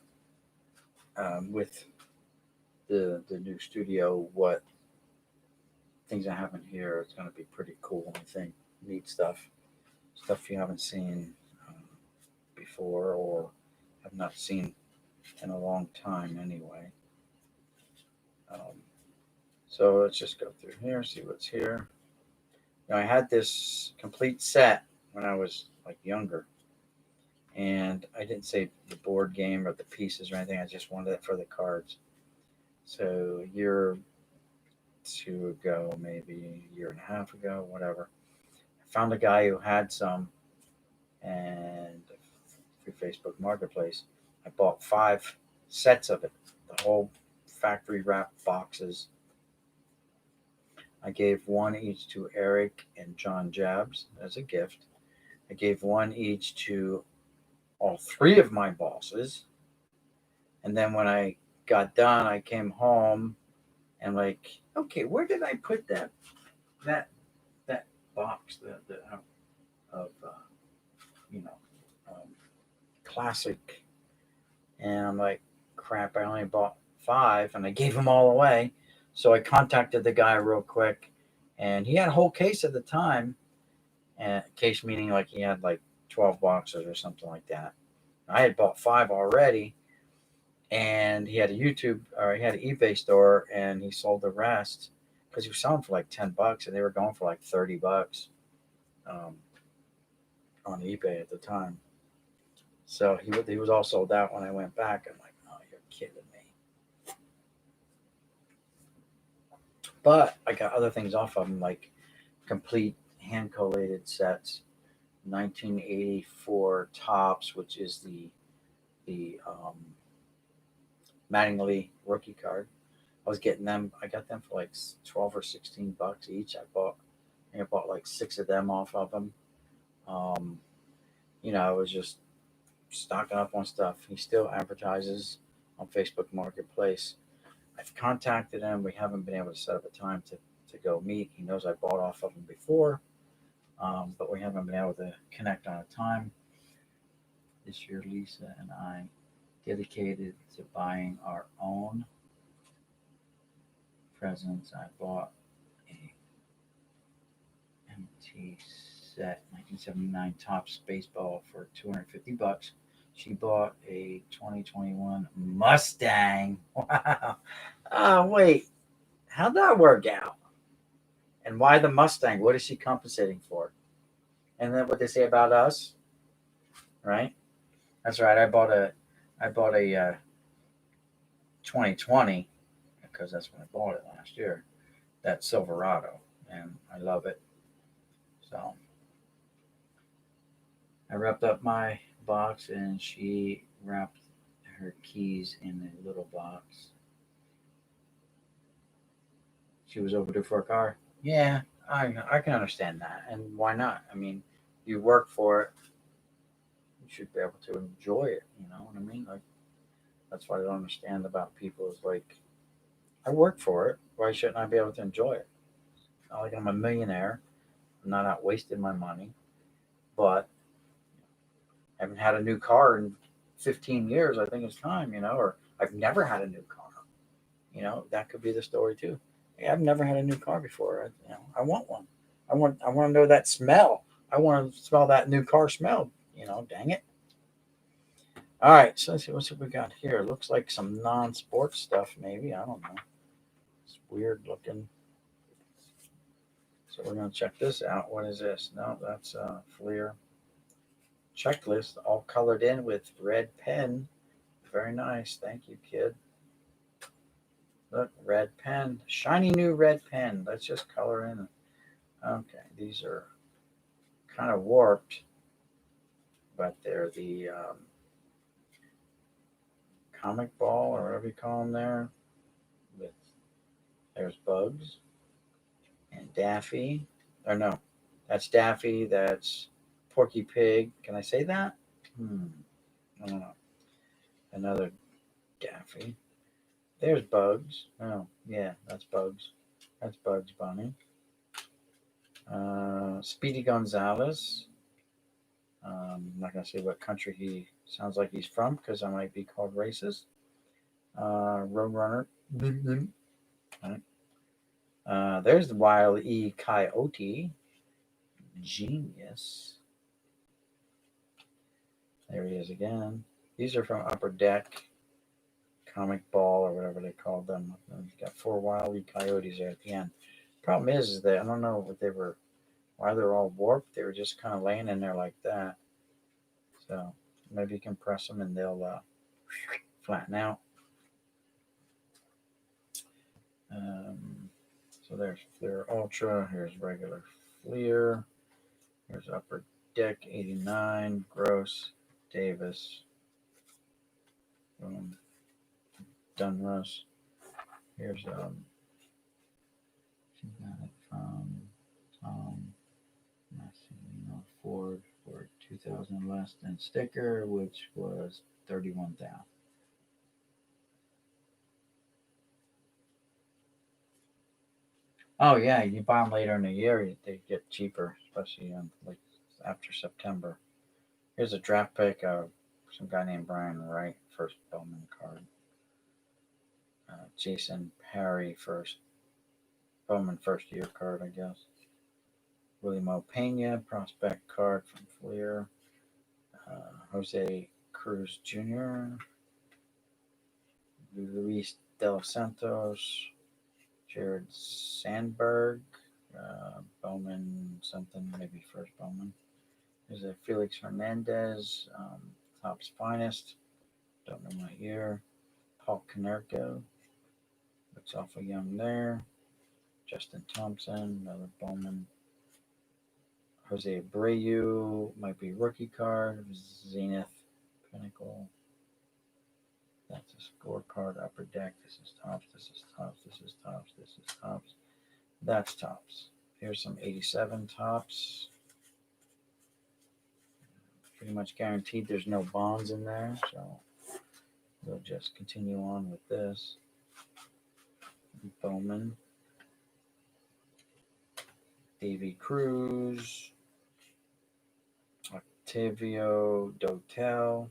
A: with the new studio, what things that happen here, it's going to be pretty cool. I think neat stuff you haven't seen before or have not seen in a long time anyway. So let's just go through here, see what's here. Now, I had this complete set when I was like younger, and I didn't say the board game or the pieces or anything. I just wanted it for the cards. So a year or two ago, maybe a year and a half ago, whatever, I found a guy who had some, and through Facebook Marketplace, I bought 5 sets of it, the whole factory wrapped boxes. I gave one each to Eric and John Jabs as a gift. I gave one each to all 3 of my bosses. And then when I got done, I came home and like, okay, where did I put that box of classic? And I'm like, crap, I only bought 5, and I gave them all away. So I contacted the guy real quick, and he had a whole case at the time. And case meaning like he had like 12 boxes or something like that. I had bought 5 already, and he had a eBay store, and he sold the rest because he was selling for like $10, and they were going for like $30 on eBay at the time. So he was all sold out when I went back. I'm like, oh, you're kidding me. But I got other things off of him, like complete hand collated sets, 1984 tops, which is the Mattingly rookie card. I got them for like 12 or $16 each. I bought like 6 of them off of them. I was just stocking up on stuff. He still advertises on Facebook Marketplace. I've contacted him. We haven't been able to set up a time to go meet. He knows I bought off of him before, but we haven't been able to connect on a time. This year, Lisa and I dedicated to buying our own presents. I bought a MT set 1979 Topps baseball for $250. She bought a 2021 Mustang. Wow. Oh, wait. How'd that work out? And why the Mustang? What is she compensating for? And then what they say about us, right? That's right. I bought a 2020 because that's when I bought it last year. That Silverado, and I love it. So I wrapped up my box, and she wrapped her keys in a little box. She was overdue for a car. Yeah, I can understand that, and why not? I mean, you work for it, you should be able to enjoy it. You know what I mean? Like, that's what I don't understand about people is like, I work for it. Why shouldn't I be able to enjoy it? Not like I'm a millionaire. I'm not out wasting my money, but I haven't had a new car in 15 years. I think it's time, or I've never had a new car. That could be the story too. Hey, I've never had a new car before. I want one. I want to know that smell. I want to smell that new car smell. Dang it. All right, so let's see what we got here. Looks like some non-sports stuff, maybe. I don't know. It's weird looking. So we're gonna check this out. What is this? No, that's Fleer checklist, all colored in with red pen. Very nice. Thank you, kid. Look, red pen, shiny new red pen. Let's just color in. Okay, these are kind of warped, but they're the comic ball or whatever you call them there. With there's Bugs and Daffy. Or no, that's Daffy. That's Porky Pig. Can I say that? I don't know. Another Daffy. There's Bugs. Oh, yeah, that's Bugs. That's Bugs Bunny. Speedy Gonzales. I'm not going to say what country he sounds like he's from because I might be called racist. Roadrunner. Right. There's the Wile E. Coyote. Genius. There he is again. These are from Upper Deck, Comic Ball, or whatever they called them. You've got 4 Wile E. Coyotes there at the end. Problem is that I don't know what they were, why they're all warped. They were just kind of laying in there like that. So maybe you can press them and they'll flatten out. So there's Fleer Ultra. Here's regular Fleer. Here's Upper Deck 89. Gross. Davis. Dunruss. Here's she got it from Tom Massimo Ford for 2,000 less than sticker, which was 31,000. Oh yeah, you buy them later in the year, they get cheaper, especially like after September. Here's a draft pick of some guy named Brian Wright, first Bowman card. Jason Parry, first Bowman first year card, I guess. William O. Pena, prospect card from Fleer. Jose Cruz Jr., Luis De Los Santos, Jared Sandberg, Bowman something, maybe first Bowman. There's a Felix Hernandez, Topps Finest, don't know my year. Paul Konerko, looks awful young there. Justin Thompson, another Bowman. Jose Abreu, might be rookie card. Zenith Pinnacle. That's a scorecard. Upper Deck. This is Topps. This is Topps. This is Topps. This is Topps. That's Topps. Here's some 87 Topps. Pretty much guaranteed there's no bonds in there, so we'll just continue on with this. Bowman. Davy Cruz. Octavio Dotel.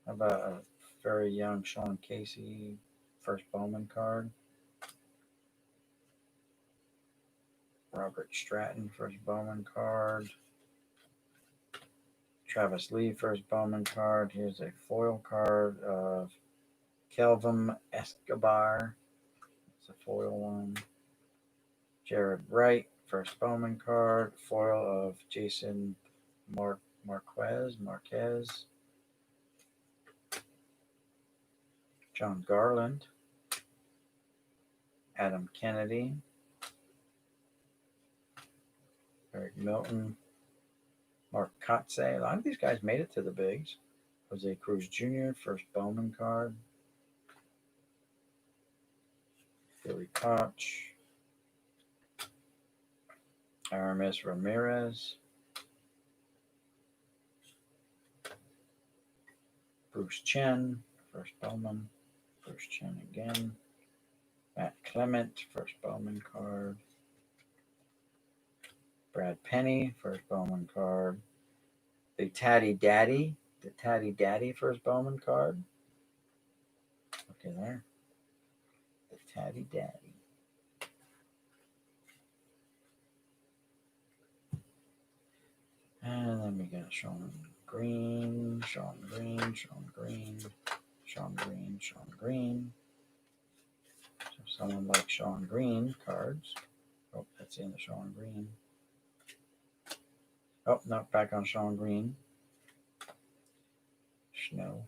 A: How about a very young Sean Casey, first Bowman card? Robert Stratton, first Bowman card. Travis Lee, first Bowman card. Here's a foil card of Kelvin Escobar. It's a foil one. Jared Wright, first Bowman card. Foil of Jason Marquez. John Garland. Adam Kennedy. Eric Milton. Mark Kotze. A lot of these guys made it to the bigs. Jose Cruz Jr., first Bowman card. Billy Koch. Aramis Ramirez. Bruce Chen, first Bowman. Bruce Chen again. Matt Clement, first Bowman card. Brad Penny, first Bowman card. The Tatty Daddy first Bowman card. Okay, there. The Tatty Daddy. And then we got Sean Green. So someone like Sean Green cards. Oh, that's the end of Sean Green. Oh, no, back on Sean Green. Snow.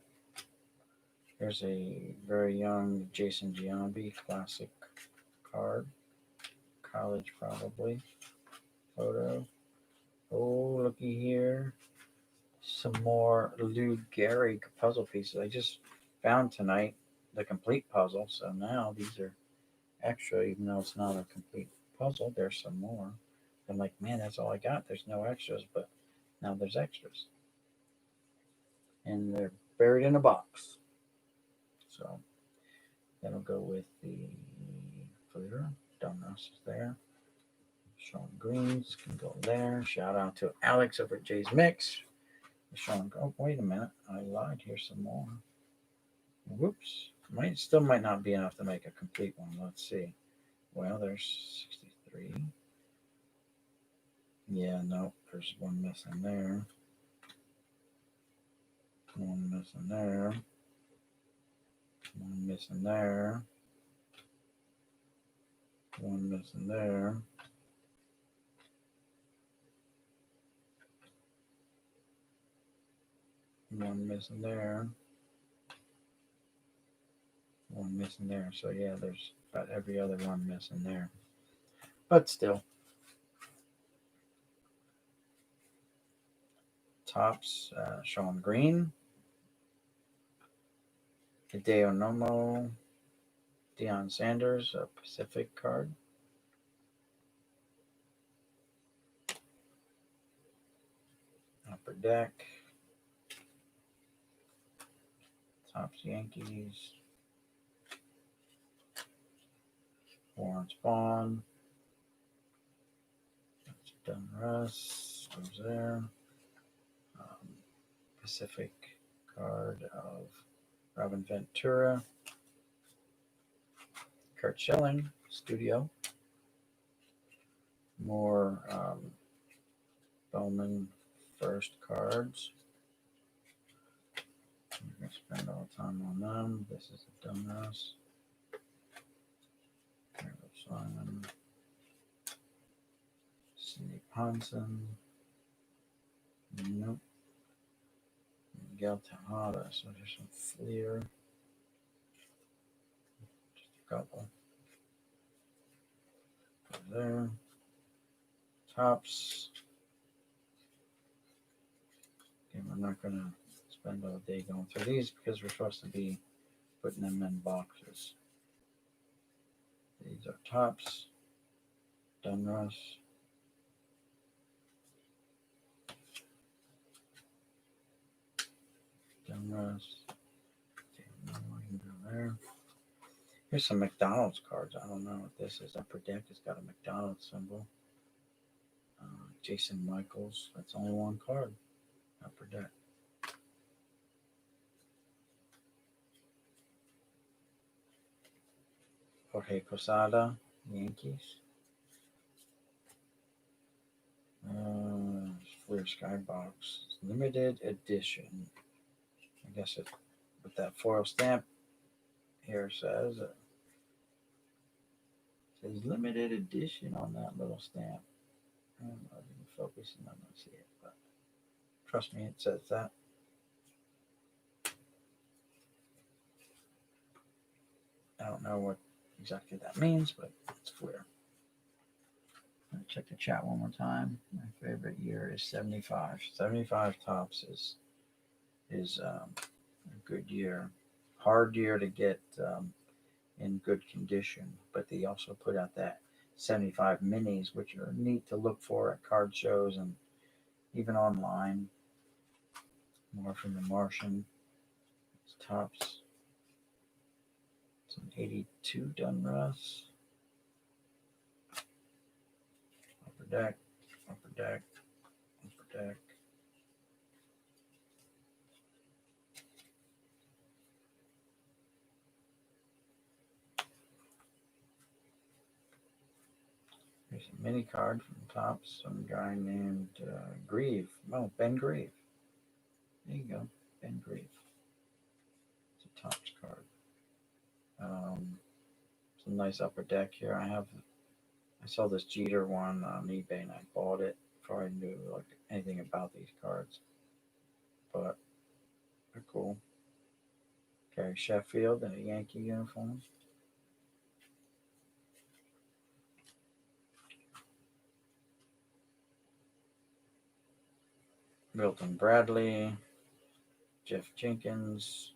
A: Here's a very young Jason Giambi classic card. College, probably. Photo. Oh, looky here. Some more Lou Gehrig puzzle pieces. I just found tonight the complete puzzle, so now these are extra, even though it's not a complete puzzle. There's some more. I'm like, man, that's all I got. There's no extras, but now there's extras. And they're buried in a box. So that'll go with the footer. Donuts is there. Sean Greens can go there. Shout out to Alex over at Jay's Mix. Sean, oh, wait a minute. I lied. Here's some more. Whoops. Still might not be enough to make a complete one. Let's see. Well, there's 63. Yeah, no, there's one missing there. One missing there. One missing there. One missing there. One missing there. One missing there. So yeah, there's about every other one missing there. But still. Tops, Sean Green. Hideo Nomo. Deion Sanders, a Pacific card. Upper Deck. Tops Yankees. Warren Spawn. That's Donruss. Goes there. Pacific card of Robin Ventura. Kurt Schilling, Studio. More Bowman first cards. I'm going to spend all the time on them. This is a Donruss. Simon. Sidney Ponson. Nope. Miguel Tejada. So there's some Fleer. Just a couple. There. Tops. Okay, we're not going to spend all day going through these because we're supposed to be putting them in boxes. These are tops. Donruss. Donruss. Okay, no, I can go there. Here's some McDonald's cards. I don't know what this is. Upper Deck has got a McDonald's symbol. Jason Michaels. That's only one card. Upper Deck. Jorge Posada, Yankees. Fleer Skybox. Limited edition. I guess it with that foil stamp here says limited edition on that little stamp. I don't know if you can focus and I'm going to see it, but trust me, it says that. I don't know what exactly that means, but it's Fleer. Check the chat one more time. My favorite year is 75. 75 tops is a good year. Hard year to get in good condition, but they also put out that 75 minis, which are neat to look for at card shows and even online. More from the Martian. It's tops. Some 82 Donruss. Upper Deck. Upper Deck. Upper Deck. Here's a mini card from Topps. Some guy named Grieve. Oh, Ben Grieve. There you go. Ben Grieve. It's a Topps card. Some nice Upper Deck here. I saw this Jeter one on eBay and I bought it before I knew like anything about these cards. But they're cool. Gary Sheffield in a Yankee uniform. Milton Bradley, Jeff Jenkins.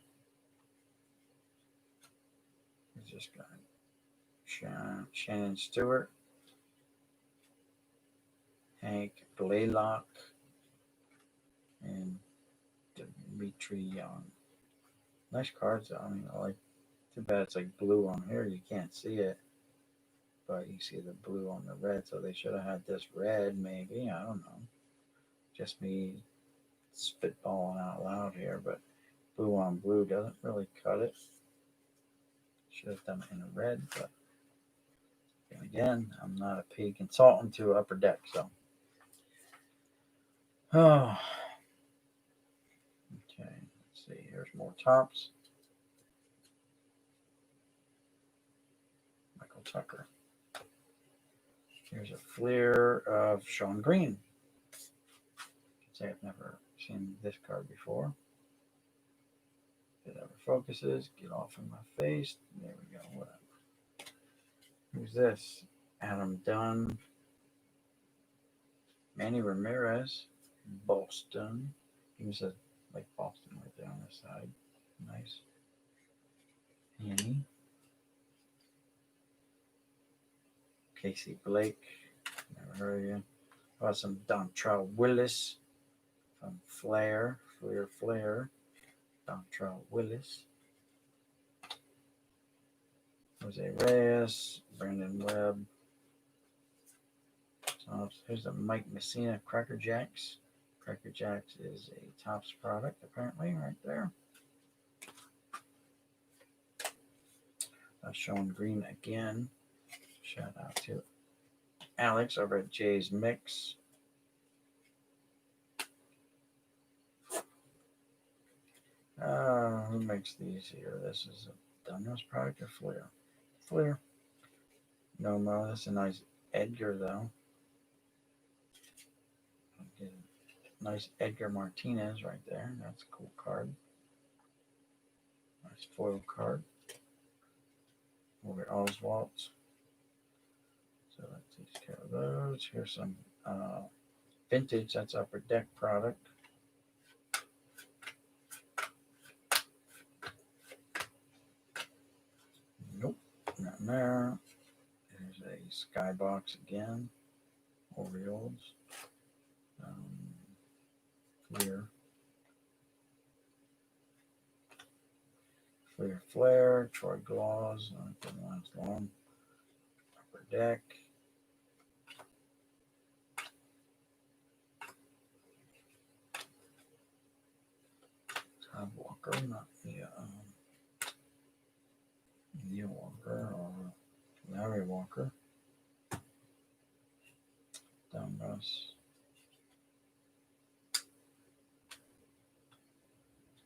A: Who's this guy? Shannon Stewart, Hank Blaylock, and Dimitri Young. Nice cards though. I mean, I like. Too bad it's like blue on here. You can't see it, but you see the blue on the red. So they should have had this red, maybe. I don't know. Just me spitballing out loud here, but blue on blue doesn't really cut it. Should have done it in a red, but again, I'm not a paid consultant to Upper Deck, so. Oh, okay. Let's see. Here's more Topps. Michael Tucker. Here's a Fleer of Sean Green. Say I've never seen this card before. If it ever focuses, get off in my face. There we go. Whatever. Who's this? Adam Dunn. Manny Ramirez. Boston. Even says like Boston right there on the side. Nice. Annie. Casey Blake. Never heard of you. Some Dontrell Willis from Flair. Dontrell Willis. Jose Reyes. Brandon Webb. So here's a Mike Messina Cracker Jacks. Cracker Jacks is a Topps product, apparently, right there. Sean Green again. Shout out to Alex over at Jay's Mix. Who makes these here? This is a Donruss product or Flair? Flair. No more. That's a nice Edgar, though. Nice Edgar Martinez right there. That's a cool card. Nice foil card. Over Oswalt. So that takes care of those. Here's some vintage. That's Upper Deck product. Nope, not there. There's a Skybox again. Orioles. Flair, Troy Glaus, didn't last long. Upper Deck. Todd Walker, not Neil Walker or Larry Walker. Donruss.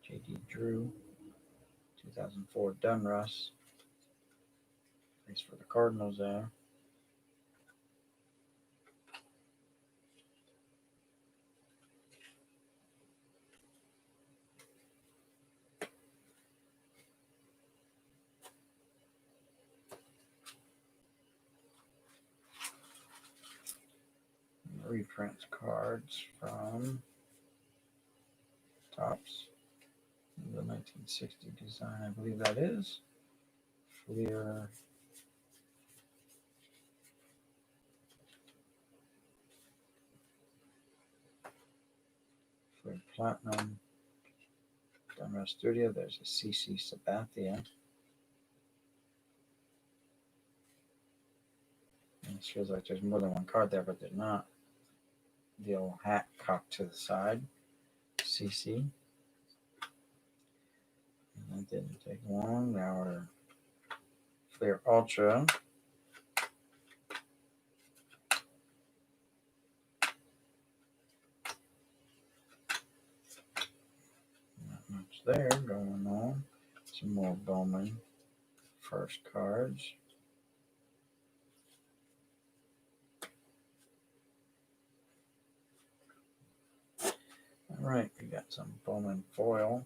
A: J.D. Drew. 2004 Donruss. Thanks for the Cardinals there. Reprints cards from Topps. The 1960 design, I believe that is. Fleer. Fleer Platinum. Donruss Studio. There's a CC Sabathia. And it feels like there's more than one card there, but there's not. the old hat cocked to the side. CC. And that didn't take long. Now our Fleer Ultra. Not much there going on. Some more Bowman first cards. Alright, we got some Bowman foil.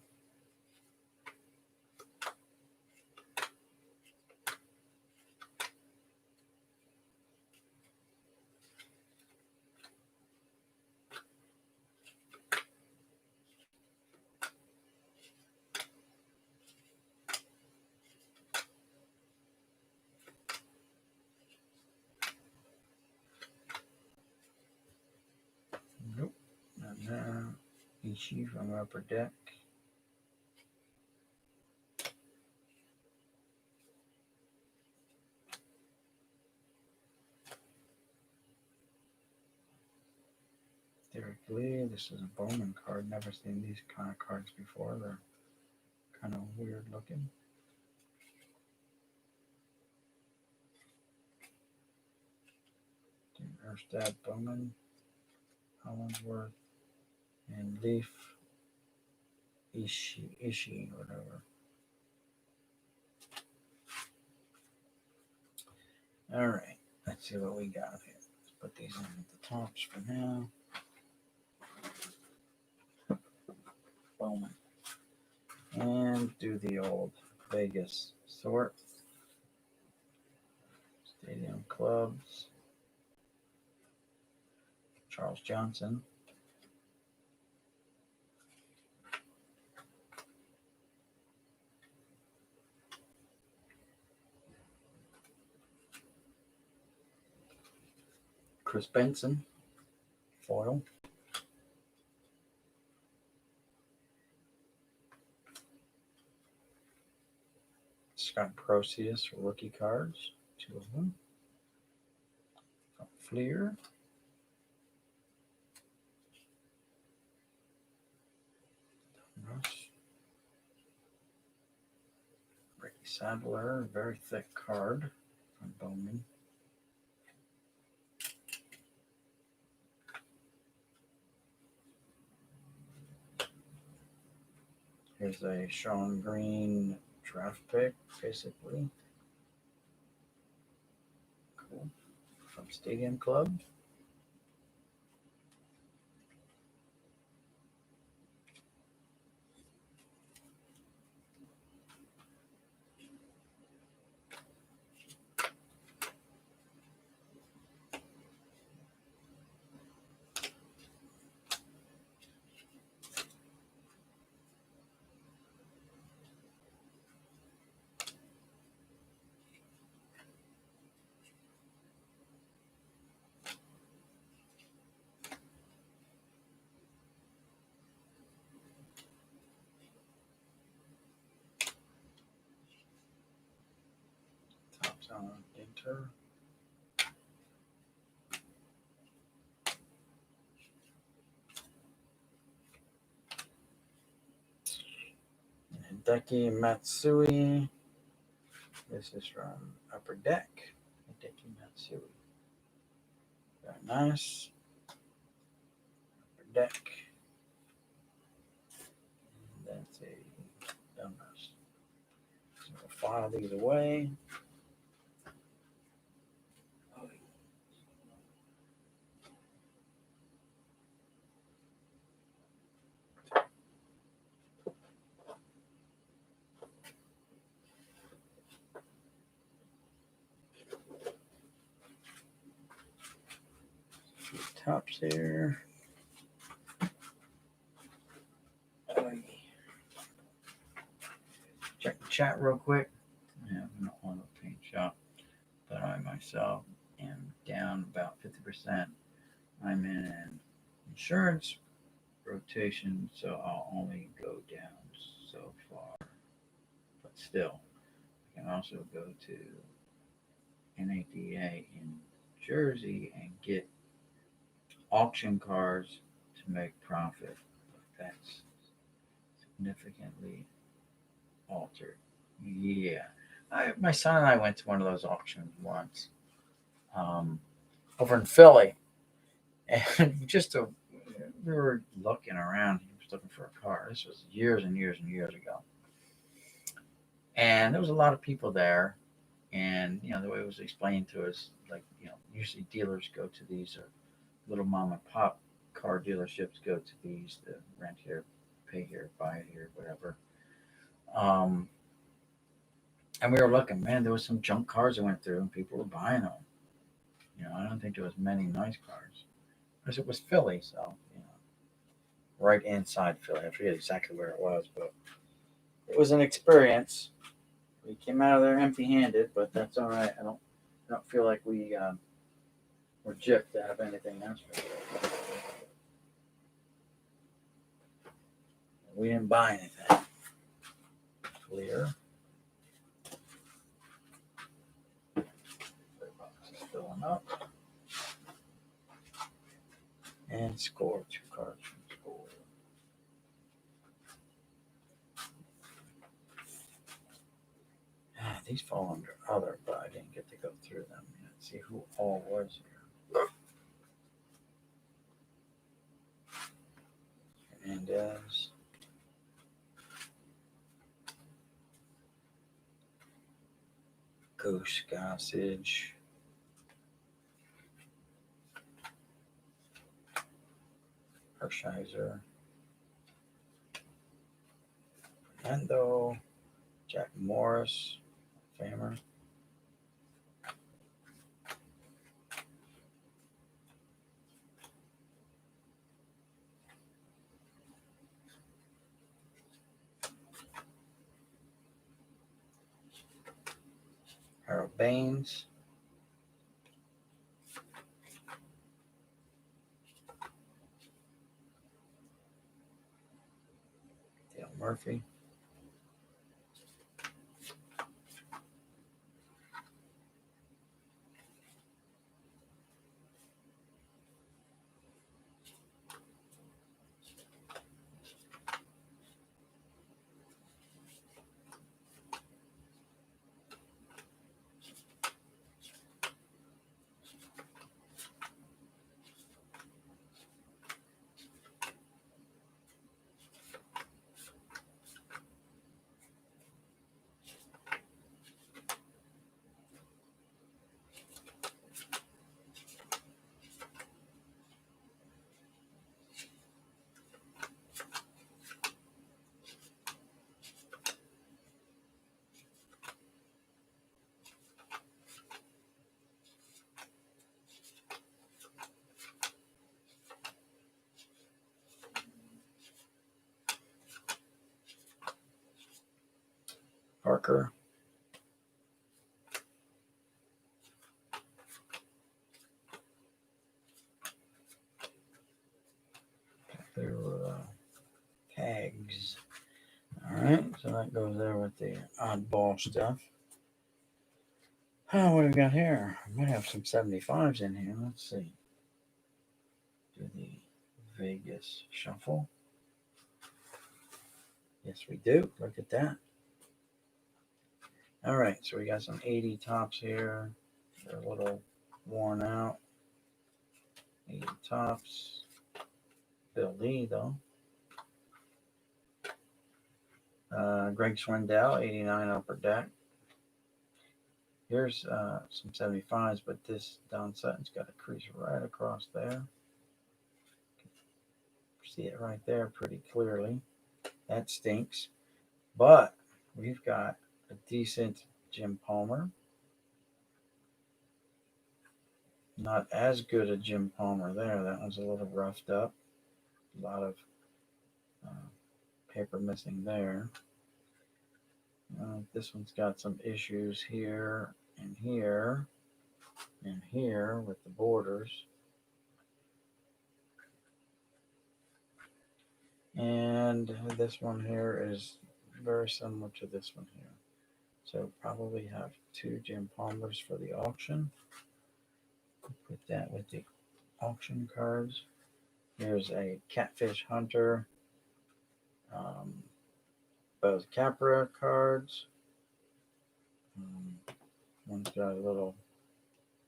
A: Nope, not now. Ishii from Upper Deck. Derek Lee, this is a Bowman card. Never seen these kind of cards before. They're kind of weird looking. Erstad Bowman, Hollingsworth, and Leaf Ishii, whatever. Alright, let's see what we got here. Let's put these on at the tops for now. Bowman. And do the old Vegas sort. Stadium Clubs. Charles Johnson. Chris Benson. Foil. Scott Brosius rookie cards. 2 of them. From Fleer. Rush. Ricky Sadler, very thick card from Bowman. Here's a Sean Green draft pick, basically. Cool. From Stadium Club. Tops on Ginter. Hideki Matsui. This is from Upper Deck. Hideki Matsui. Very nice. Upper Deck. And that's a numbers. So we'll file these away. Tops here. Check the chat real quick. I have an auto paint shop, but I myself am down about 50%. I'm in insurance rotation, so I'll only go down so far. But still, I can also go to NADA in Jersey and get auction cars to make profit. That's significantly altered. Yeah. My son and I went to one of those auctions once over in Philly. And we were looking around. He was looking for a car. This was years and years and years ago. And there was a lot of people there. And, the way it was explained to us, like, usually dealers go to these, or little mom and pop car dealerships go to these to rent here, pay here, buy it here, whatever. Um, and we were looking, man, there was some junk cars that went through and people were buying them. I don't think there was many nice cars. Because it was Philly, so, right inside Philly. I forget exactly where it was, but it was an experience. We came out of there empty-handed, but that's all right. I don't feel like we were gypped out of anything. That's for sure. We didn't buy anything. Clear. Box is filling up. And score. 2 cards from score. These fall under other, but I didn't get to go through them yet. See who all was here. Hernandez. Goose Gossage. Hershiser. Fernando. Jack Morris. Famer. Harold Baines. Dale Murphy. Parker. Through tags. All right, so that goes there with the oddball stuff. What do we got here? I might have some 75s in here. Let's see. Do the Vegas shuffle. Yes, we do. Look at that. All right, so we got some 80 tops here. They're a little worn out. 80 tops. Bill Lee, though. Greg Swindell, 89 upper deck. Here's some 75s, but this Don Sutton's got a crease right across there. See it right there pretty clearly. That stinks. But we've got a decent Jim Palmer. Not as good a Jim Palmer there. That one's a little roughed up. A lot of paper missing there. This one's got some issues here and here and here with the borders. And this one here is very similar to this one here. So probably have 2 Jim Palmers for the auction. Put that with the auction cards. Here's a Catfish Hunter, those Capra cards. One's got a little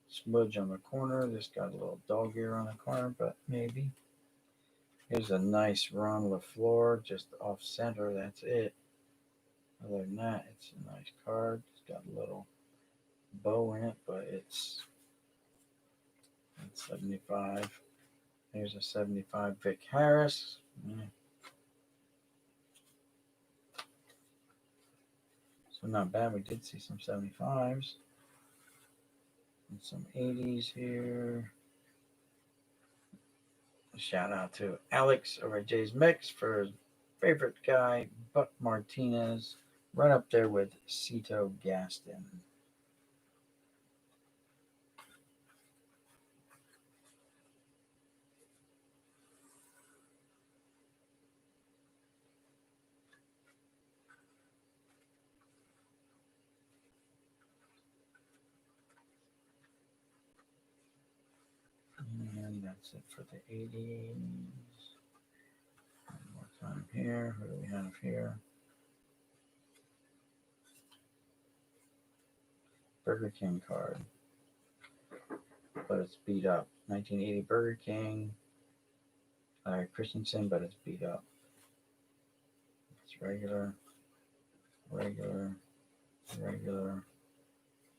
A: smudge on the corner. This got a little dog ear on the corner, but maybe. Here's a nice Ron LaFleur, just off center. That's it. Other than that, it's a nice card. It's got a little bow in it, but it's 75. Here's a 75 Vic Harris. So not bad. We did see some 75s and some 80s here. A shout out to Alex over at Jay's Mix for his favorite guy, Buck Martinez, right up there with Cito Gaston. And that's it for the 80s. One more time here. What do we have here? Burger King card. But it's beat up. 1980 Burger King. Larry Christensen, but it's beat up. It's regular.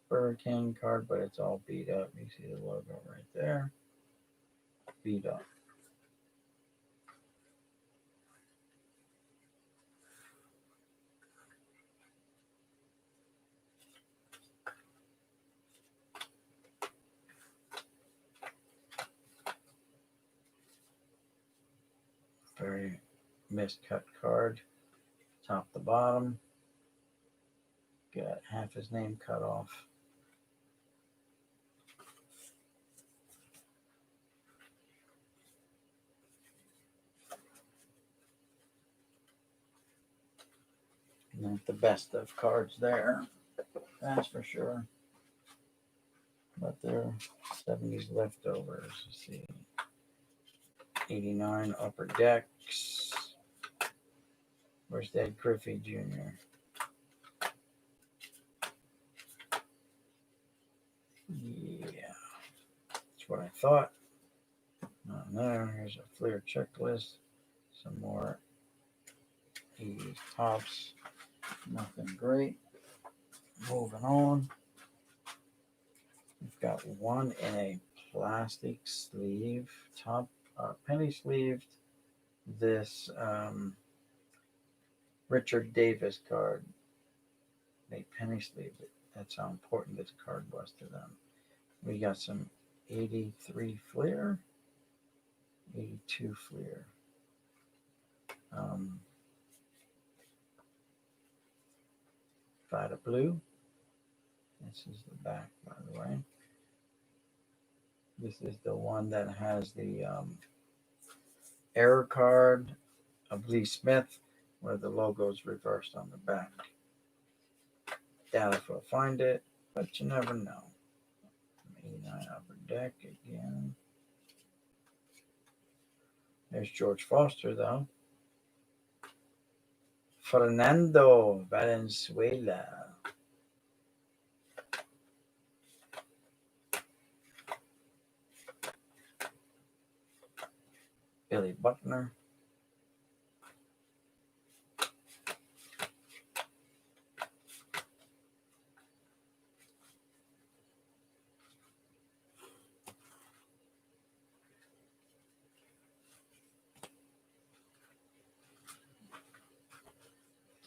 A: Burger King card, but it's all beat up. You see the logo right there. Beat up. Very miscut card. Top to bottom. Got half his name cut off. Not the best of cards there. That's for sure. But they're 70s leftovers. Let's see. 89 Upper Decks. Where's Ed Griffey Jr.? Yeah. That's what I thought. Not there. Here's a Fleer checklist. Some more 80s tops. Nothing great. Moving on. We've got one in a plastic sleeve, top penny sleeved. This Richard Davis card. They penny sleeved it. That's how important this card was to them. We got some 83 Fleer, 82 Fleer. Vita Blue. This is the back, by the way. This is the one that has the error card of Lee Smith, where the logo is reversed on the back. Doubt if we'll find it, but you never know. 89 Upper Deck again. There's George Foster, though. Fernando Valenzuela. Billy Buckner.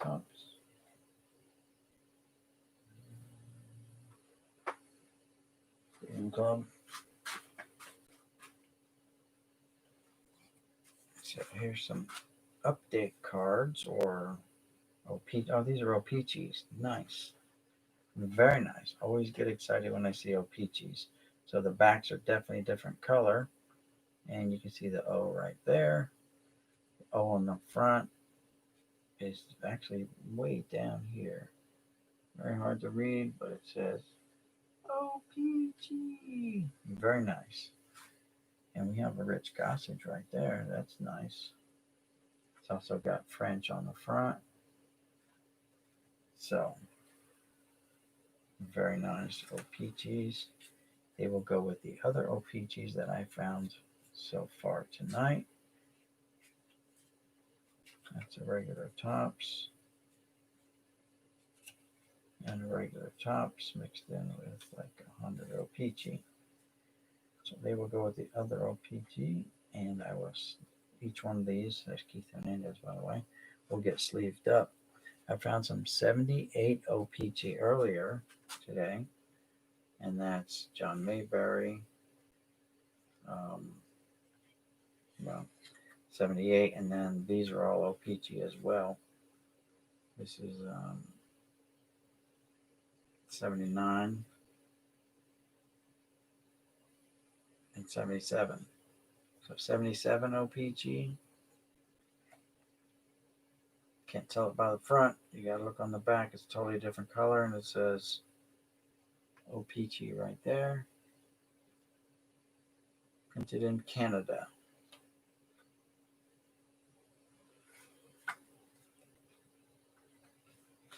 A: Tops. Freedom Club. So here's some update cards or these are O-Pee-Chees. Nice. Very nice. Always get excited when I see O-Pee-Chees. So the backs are definitely a different color. And you can see the O right there. The O on the front is actually way down here. Very hard to read, but it says O-Pee-Chee. Very nice. And we have a Rich Gossage right there. That's nice. It's also got French on the front. So, very nice OPGs. They will go with the other OPGs that I found so far tonight. That's a regular tops. And a regular tops mixed in with like 100 OPG. So they will go with the other OPG, and I will, each one of these, there's Keith Hernandez by the way, will get sleeved up. I found some 78 OPG earlier today, and that's John Mayberry. Well, 78, and then these are all OPG as well. This is 79 and 77. So 77 OPG. Can't tell it by the front. You gotta look on the back. It's a totally different color, and it says OPG right there. Printed in Canada.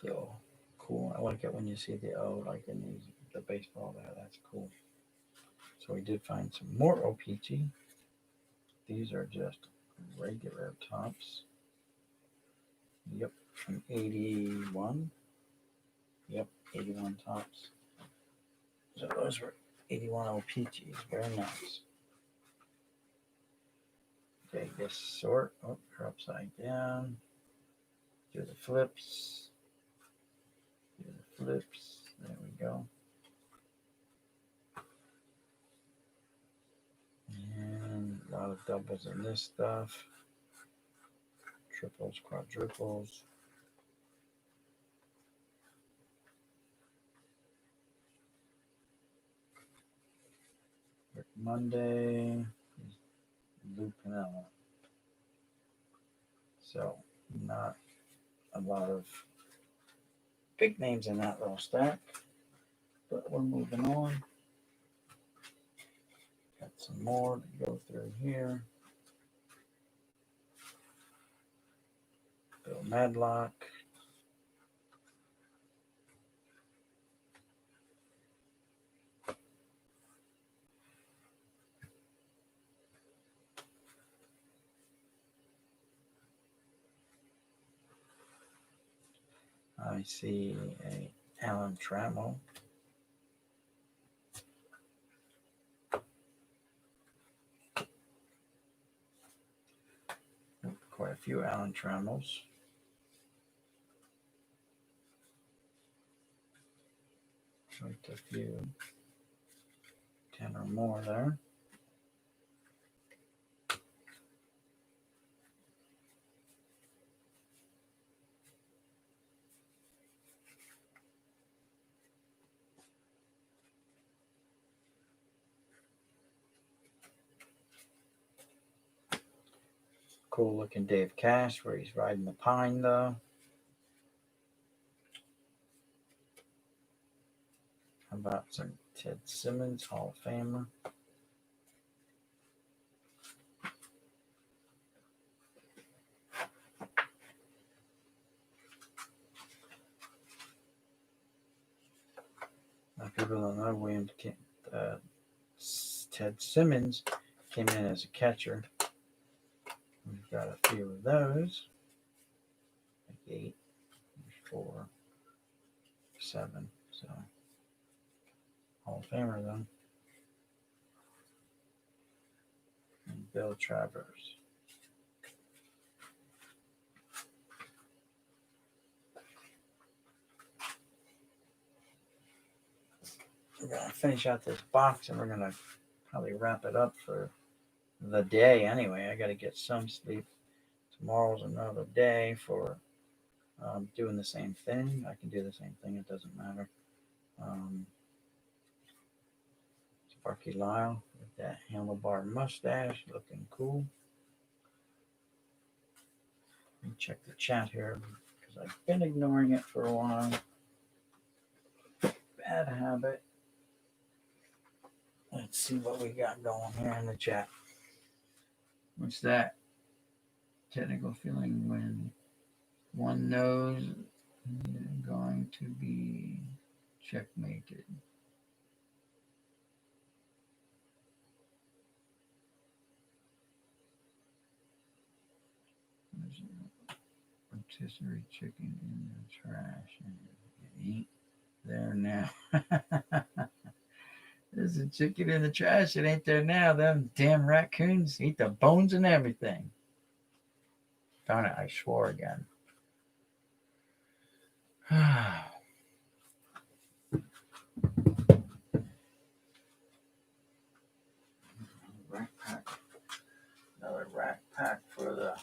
A: So cool. I like it when you see the O like in the baseball there. That's cool. So we did find some more OPG. These are just regular tops. Yep, from 81. Yep, 81 tops. So those were 81 OPGs. Very nice. Okay, guess sort. Oh, you're upside down. Do the flips. Do the flips. There we go. And a lot of doubles in this stuff. Triples, quadruples. Rick Monday. Lou Piniella. So not a lot of big names in that little stack. But we're moving on. Got some more to go through here. Bill Madlock. I see a Alan Trammell. Quite a few Alan Trammells. Quite a few. 10 or more there. Cool looking Dave Cash where he's riding the pine though. How about some Ted Simmons, Hall of Famer? Now people don't know Ted Simmons came in as a catcher. We've got a few of those. Like 8, 4, 7. So Hall of Famer though. And Bill Travers. We're going to finish out this box and we're going to probably wrap it up for the day anyway. I got to get some sleep. Tomorrow's another day for doing the same thing. I can do the same thing. It doesn't matter. Sparky Lyle with that handlebar mustache looking cool. Let me check the chat here because I've been ignoring it for a while. Bad habit. Let's see what we got going here in the chat. What's that? Technical feeling when one knows they're going to be checkmated. Rotisserie chicken in the trash and it ain't there now. There's a chicken in the trash. It ain't there now. Them damn raccoons eat the bones and everything. Darn it, I swore again. Rack pack. Another rack pack for the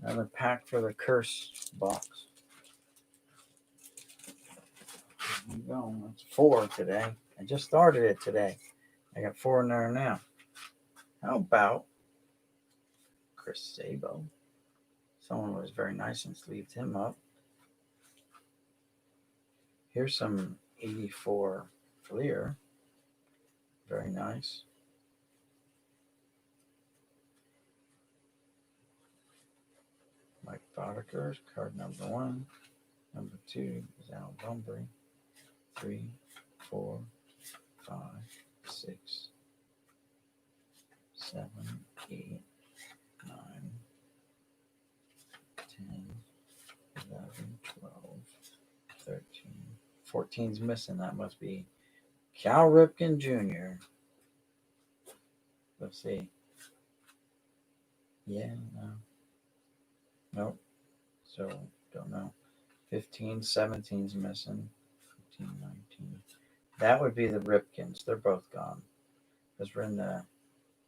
A: another pack for the curse box. There you go. That's 4 today. I just started it today. I got 4 in there now. How about Chris Sabo? Someone was very nice and sleeved him up. Here's some 84 Fleer. Very nice. Mike Boddicker, card number 1. Number 2 is Al Bunbury. 3, 4, 5, 6, 7, 8, 9, 10, 11, 12, 13. 14's missing. That must be Cal Ripken Jr. Let's see. Yeah, no. Nope. So, don't know. 15, 17's missing. 15, 19. That would be the Ripkins. They're both gone. Because we're in the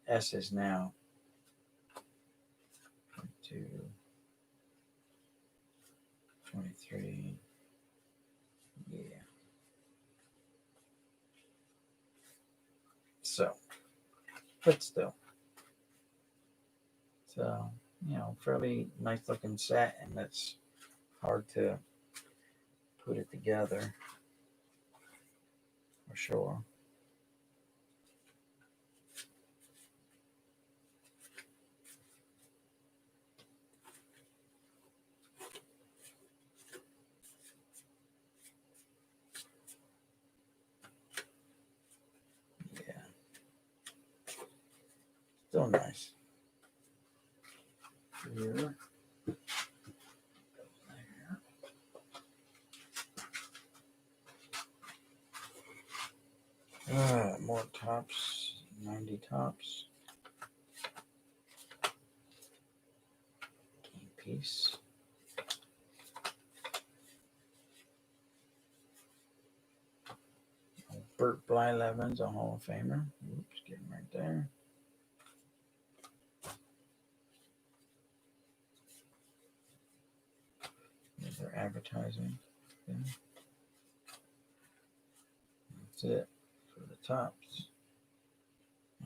A: S's now. 22, 23. Yeah. So, but still. So, fairly nice looking set, and it's hard to put it together for sure. Yeah. Still nice. Here. More tops. 90 tops. Game piece. Burt Blyleven's a Hall of Famer. Oops, get him right there. There's their advertising. Okay. That's it for the tops.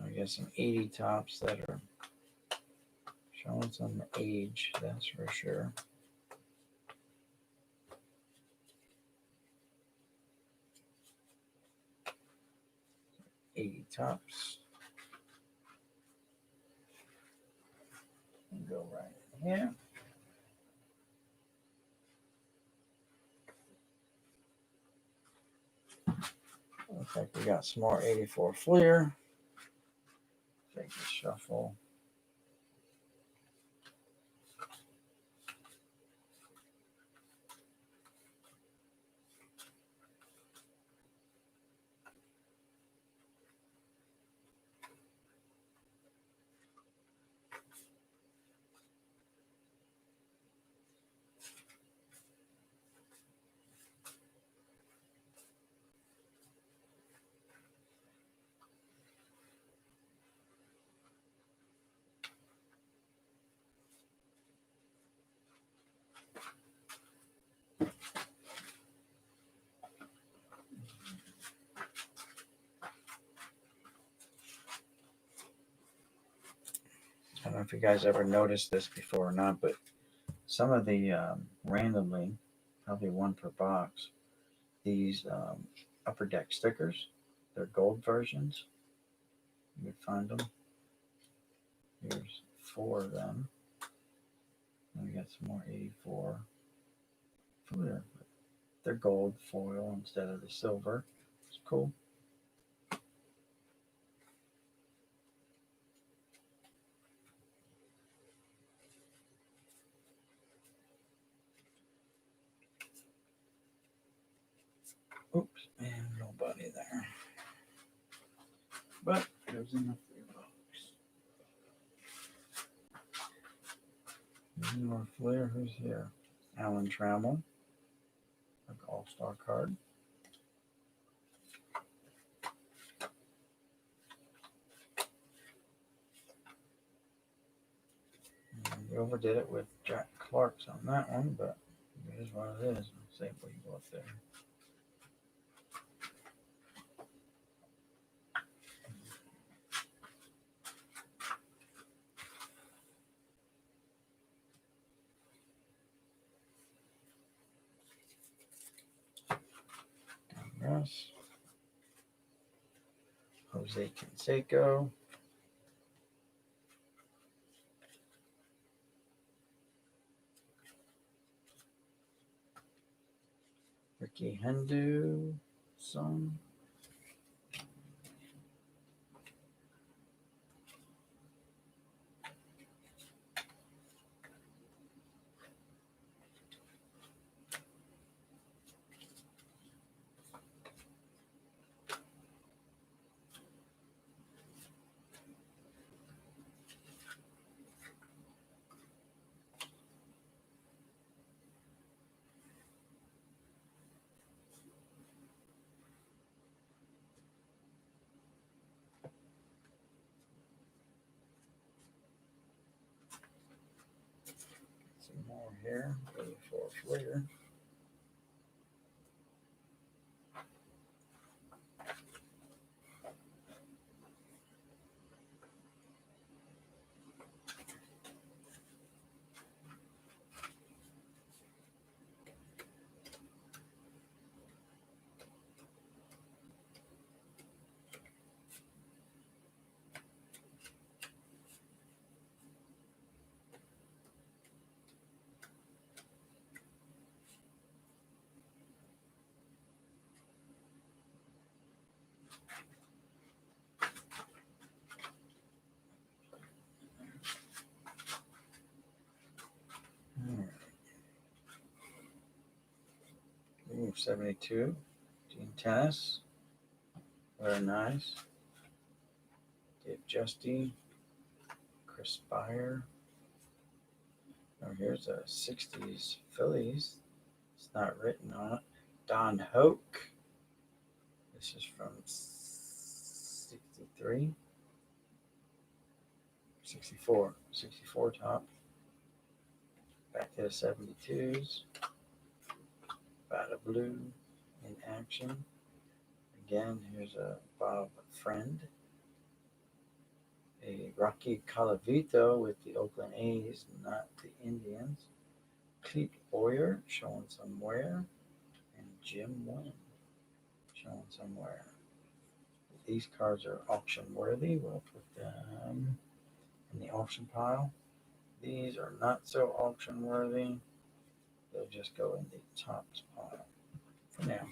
A: I got some 80 tops that are showing some age, that's for sure. 80 tops. And go right here. Looks like we got some more 84 Fleer. Take the shuffle. I don't know if you guys ever noticed this before or not, but some of the randomly, probably 1 per box, these Upper Deck stickers, they're gold versions. You would find them. Here's 4 of them. And we got some more 84 Fleer. They're gold foil instead of the silver. It's cool. Oops, and nobody there. But it was in the Fleer box. One more Fleer. Who's here? Alan Trammell. Like all-star card. And we overdid it with Jack Clark's on that one, but it is what it is. I'll say we go up there. Russ. Jose Canseco. Ricky Hendu, son. Some more here. Ready for a Fleer. All right. Ooh, 72. Gene Tennis. Very nice. Dave Justy. Chris Spire. Oh, here's a 60s Phillies. It's not written on it. Don Hoke. This is from 63. 64 top. Back to the 72s. Bada Blue in action. Again, here's a Bob Friend. A Rocky Colavito with the Oakland A's, not the Indians. Clete Boyer showing somewhere. And Jim Wynn showing somewhere. These cards are auction worthy. We'll put them in the auction pile. These are not so auction worthy. They'll just go in the tops pile for now.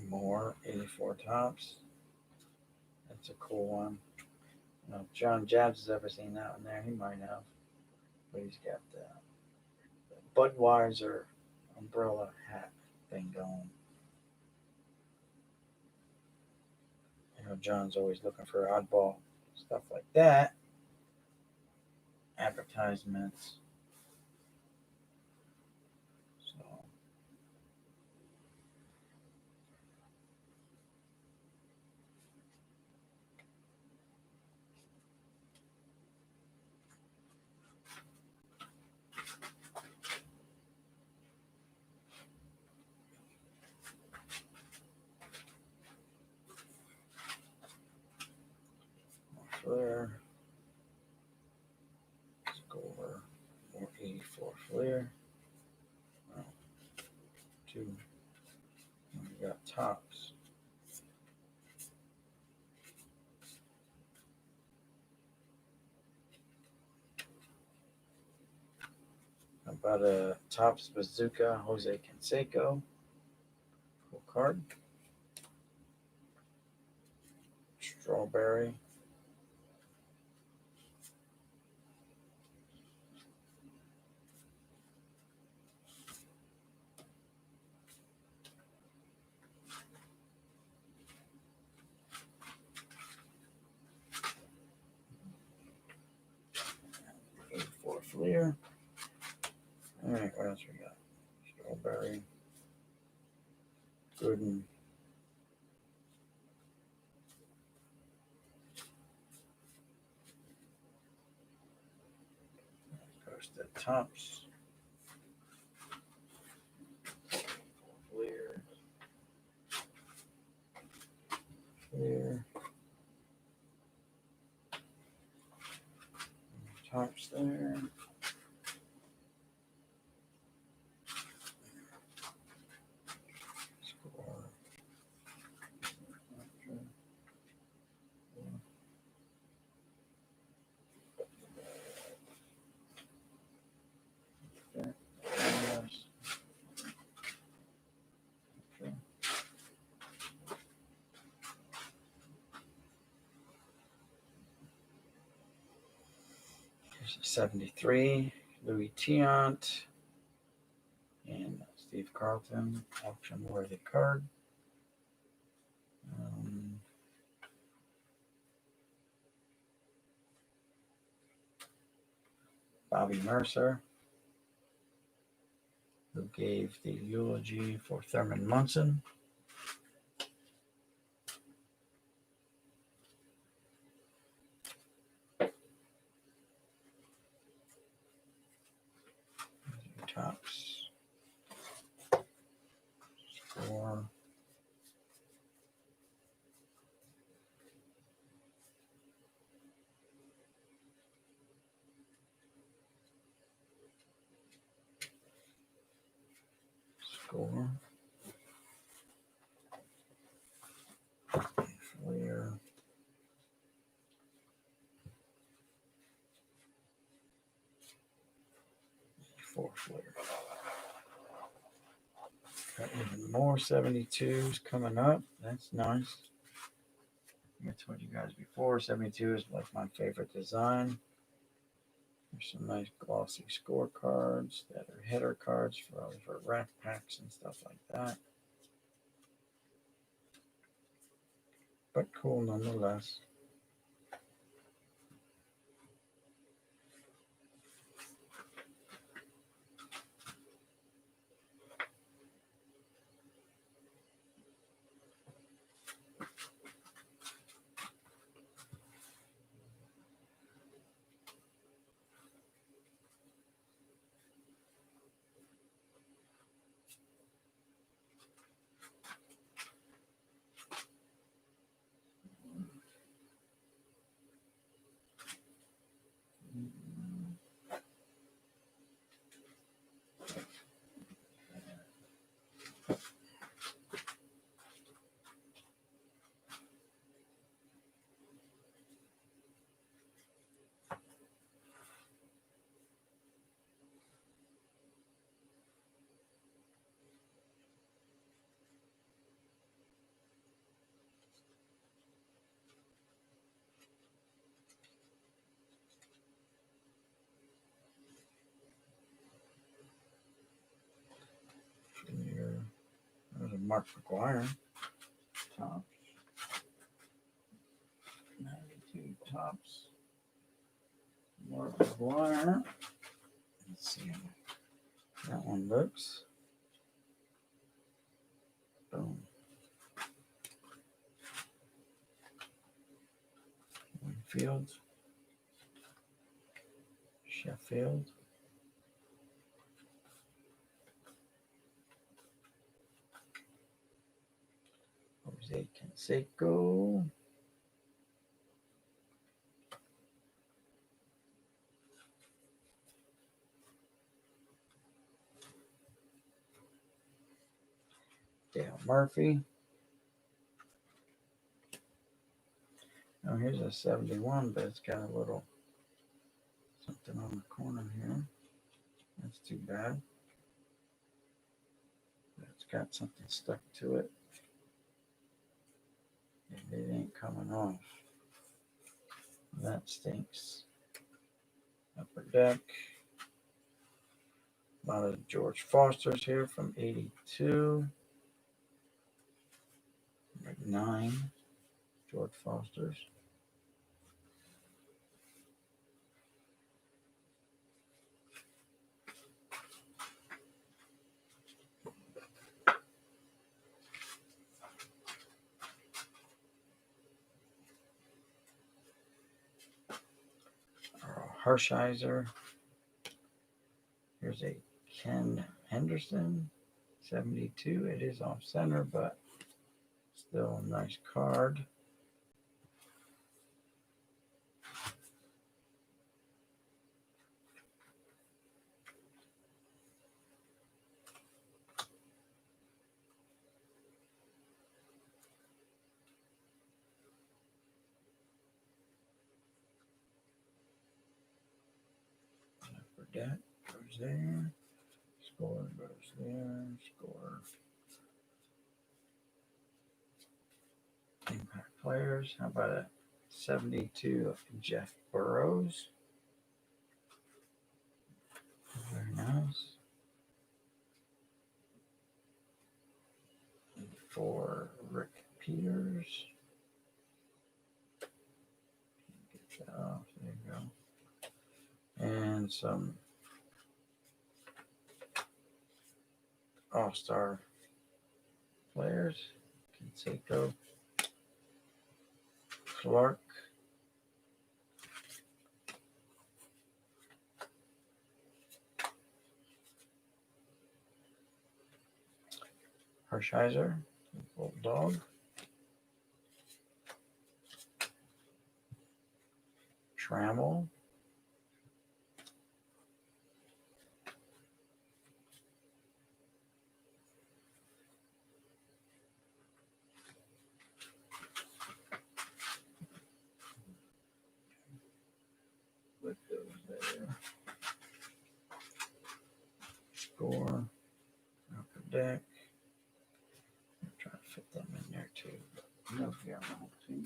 A: More 84 tops. That's a cool one. I don't know if John Jabs has ever seen that one there. He might have. But he's got the Budweiser umbrella hat thing going. You know, John's always looking for oddball stuff like that. Advertisements. So more Fleer. Let's go over more 84 Fleer. 72. We got tops. How about a Tops Bazooka Jose Canseco? Cool card. Strawberry. For Fleer. All right, what else we got? Strawberry. Gooden. Goes to Tops. Fleer. Fleer. Tops there. Score. Okay. Yes. Okay. Here's a 73. Louis Tiant. And Steve Carlton. Auction worthy card. Bobby Mercer, who gave the eulogy for Thurman Munson. Tops. Score. Score. Fleer. For Fleer. Got even more 72s coming up. That's nice. I told you guys before, 72 is like my favorite design. There's some nice glossy scorecards that are header cards for rack packs and stuff like that. But cool nonetheless. Here, there's a Mark McGuire. Tops. 92 tops. Mark McGuire. Let's see how that one looks. Boom. Winfield. Sheffield. Jose Canseco. Dale Murphy. Oh, here's a 71, but it's got a little something on the corner here. That's too bad. It's got something stuck to it. And it ain't coming off. That stinks. Upper Deck. A lot of George Foster's here from 82. Like 9 George Foster's. Hershiser. Here's a Ken Henderson, 72. It is off center, but still a nice card. Upper Deck goes there. Score goes there. Score. Impact players. How about a 72 of Jeff Burrows? Very nice. And for Rick Peters. Get that off. There you go. And some All-Star players. Canseco. Clark. Hershiser. Bulldog. Trammell. Put those there. Score. Upper Deck. I'm trying to fit them in there too, but no guarantee.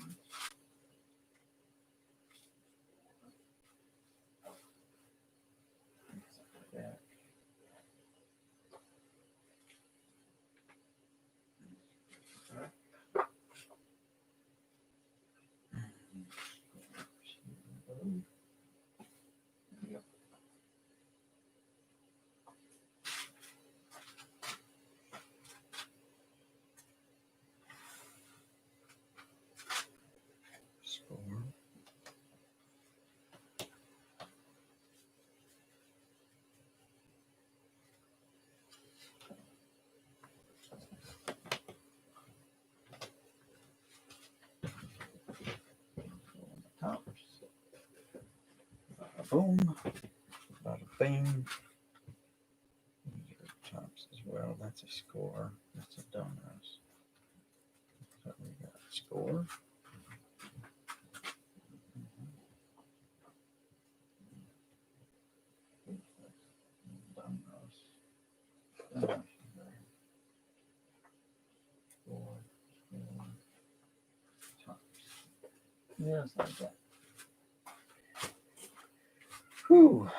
A: Deck. Yep. Score. Tops. Bada boom. Bada bing. These are tops as well. That's a score. That's a donut. So we got score. Donuts. Donuts. Score. Score. Tops. Yes, like that. Whew.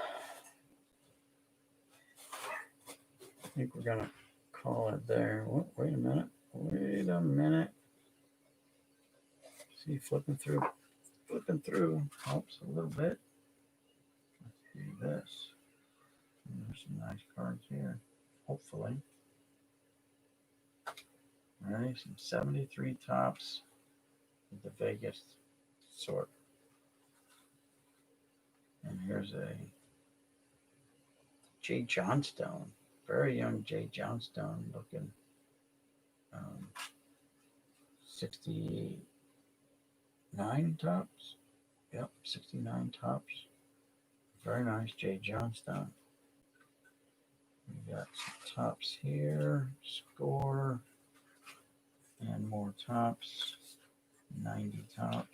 A: I think we're gonna call it there. Wait a minute. Wait a minute. See, flipping through helps a little bit. Let's do this. And there's some nice cards here. Hopefully. All right, some 73 tops with the Vegas sort. And here's a Jay Johnstone, very young Jay Johnstone looking. 69 tops. Yep, 69 tops. Very nice Jay Johnstone. We got some tops here. Score. And more tops. 90 tops.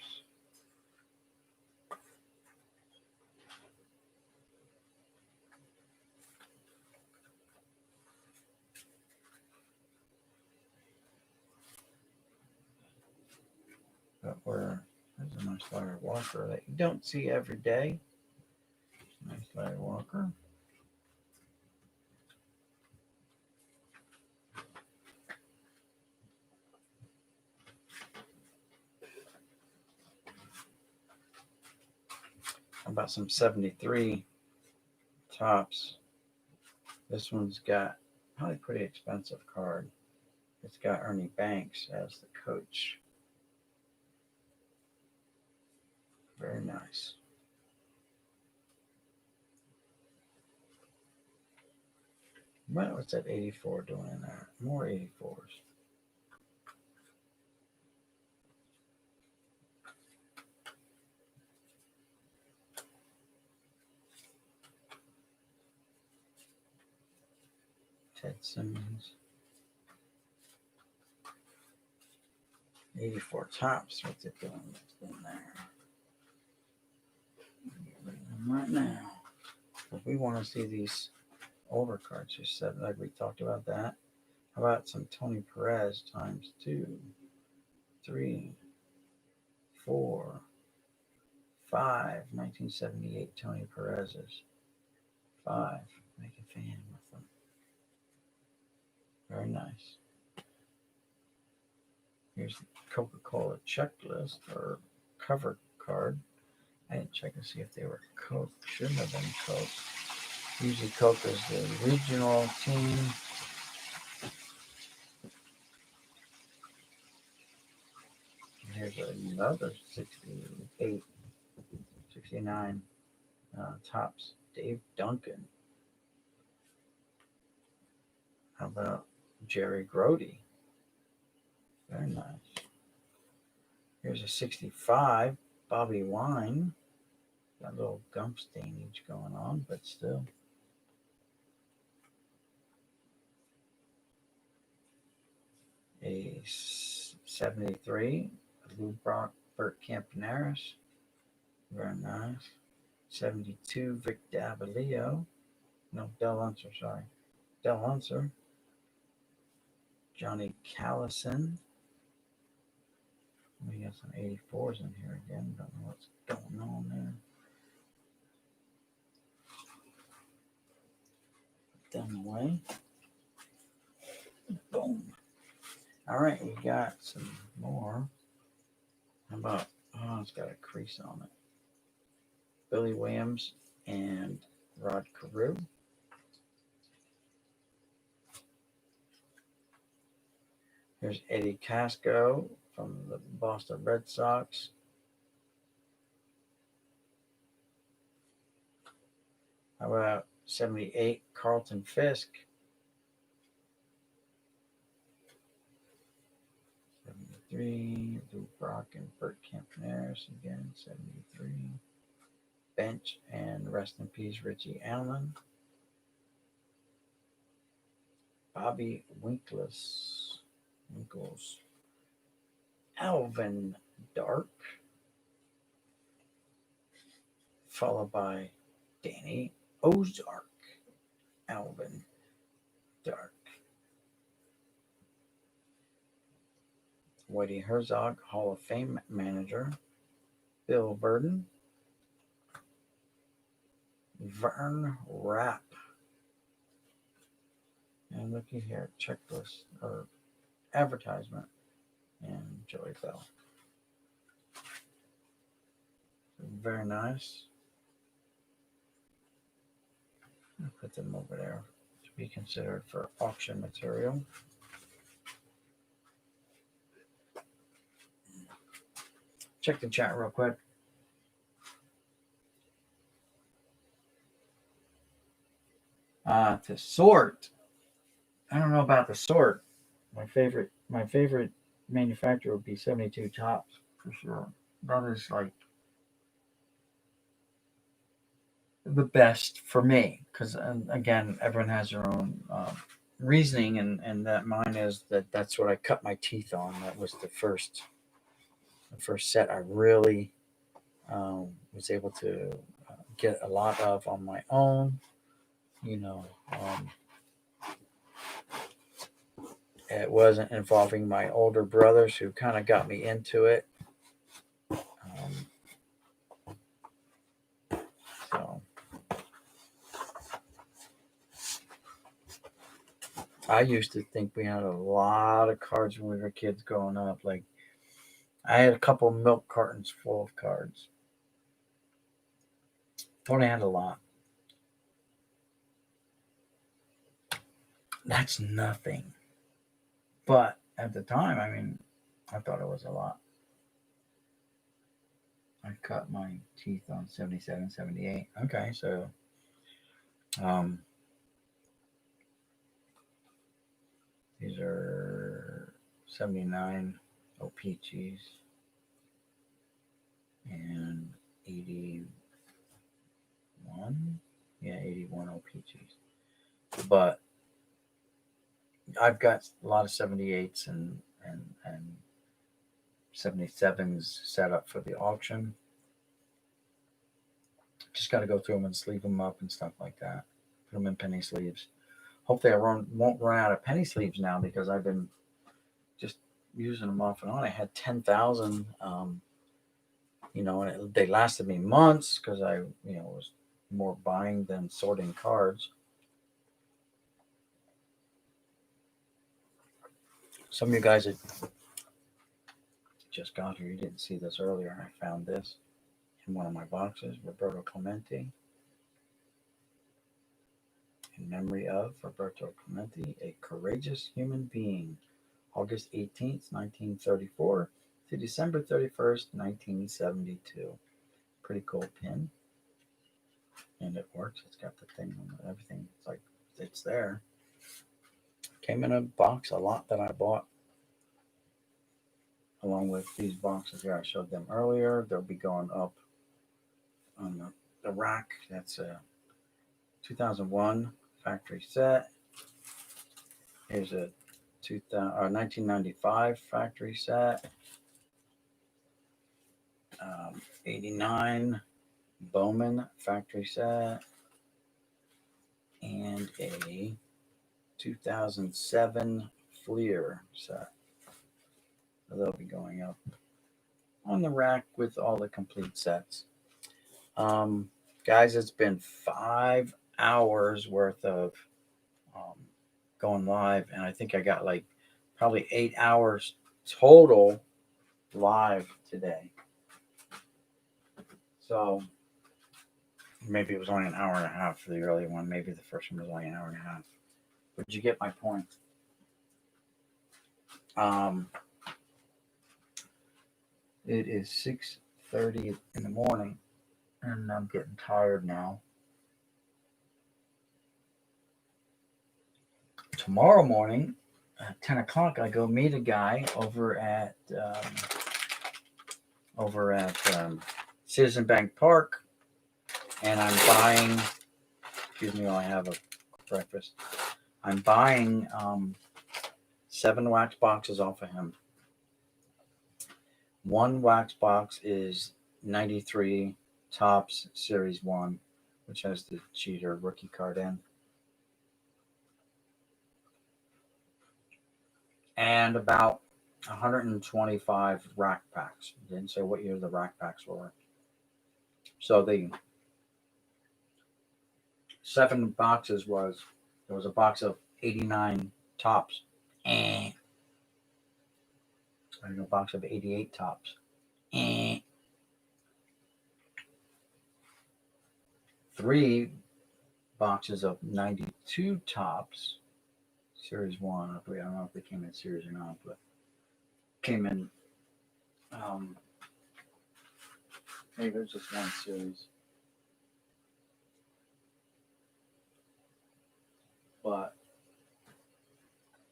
A: But there's a nice Larry Walker that you don't see every day. Nice Larry Walker. How about some 73 tops? This one's got probably pretty expensive card. It's got Ernie Banks as the coach. Very nice. What's that 84 doing in there? More 84s. Ted Simmons. 84 tops. What's it doing? What's in there? Right now. If we want to see these older cards, just said like we talked about that. How about some Tony Perez times 2, 3, 4, 5, 1978 Tony Perez's. 5. Make a fan with them. Very nice. Here's the Coca-Cola checklist or cover card. I didn't check to see if they were Coke. Shouldn't have been Coke. Usually Coke is the regional team. Here's another 68, 69 tops. Dave Duncan. How about Jerry Grody? Very nice. Here's a 65, Bobby Wine. Got a little gump stainage going on, but still. A 73, Lou Brock, Bert Campaneris. Very nice. 72, Vic Davalio. No, Del Unser, sorry. Del Unser. Johnny Callison. We got some 84s in here again. Don't know what's going on there. Down the way. Boom. All right, we got some more. How about, it's got a crease on it. Billy Williams and Rod Carew. Here's Eddie Casco from the Boston Red Sox. How about 78, Carlton Fisk? 73, Lou Brock and Bert Campaneris again, 73. Bench and rest in peace, Richie Allen. Bobby Winkles. Alvin Dark. Followed by Danny Ozark. Alvin Dark. Whitey Herzog, Hall of Fame manager. Bill Burden. Vern Rapp. And looky here, checklist or advertisement. And Joey Bell. Very nice. I'll put them over there to be considered for auction material. Check the chat real quick. To sort. I don't know about the sort. My favorite manufacturer would be 72 tops for sure. That is like the best for me because again, everyone has their own reasoning, and that mine is that that's what I cut my teeth on. That was the first set I really was able to get a lot of on my own. You know, it wasn't involving my older brothers who kind of got me into it. So I used to think we had a lot of cards when we were kids growing up. Like I had a couple milk cartons full of cards. Thought I had a lot. That's nothing. But at the time, I mean, I thought it was a lot. I cut my teeth on 77, 78. Okay, so um, these are 79 O-Pee-Chees and 81. Yeah, 81 O-Pee-Chees. But I've got a lot of 78s and 77s set up for the auction. Just got to go through them and sleeve them up and stuff like that. Put them in penny sleeves. Hopefully, won't run out of penny sleeves now because I've been just using them off and on. I had 10,000, and they lasted me months because I, was more buying than sorting cards. Some of you guys that just got here, you didn't see this earlier. I found this in one of my boxes, Roberto Clemente. In memory of Roberto Clemente, a courageous human being, August 18th, 1934 to December 31st, 1972. Pretty cool pin. And it works. It's got the thing on everything. It's like it's there. Came in a box, a lot that I bought along with these boxes here. I showed them earlier. They'll be going up on the rack. That's a 2001 factory set. Here's a 1995 factory set. 89 Bowman factory set. And a 2007 Fleer set. So they'll be going up on the rack with all the complete sets. Guys, it's been 5 hours worth of going live, and I think I got like probably 8 hours total live today. So maybe it was only an hour and a half for the early one. Maybe the first one was only an hour and a half. But you get my point. It is 6:30 in the morning, and I'm getting tired now. Tomorrow morning at 10 o'clock, I go meet a guy over at Citizen Bank Park, and I'm buying. Excuse me while I have a breakfast. I'm buying 7 wax boxes off of him. One wax box is 93 Topps Series 1, which has the Cheater rookie card in. And about 125 rack packs. Didn't say what year the rack packs were. So the 7 boxes there was a box of 89 Topps and a box of 88 Topps. 3 boxes of 92 Topps Series 1. I don't know if they came in series or not, but came in. Maybe it was just one series. But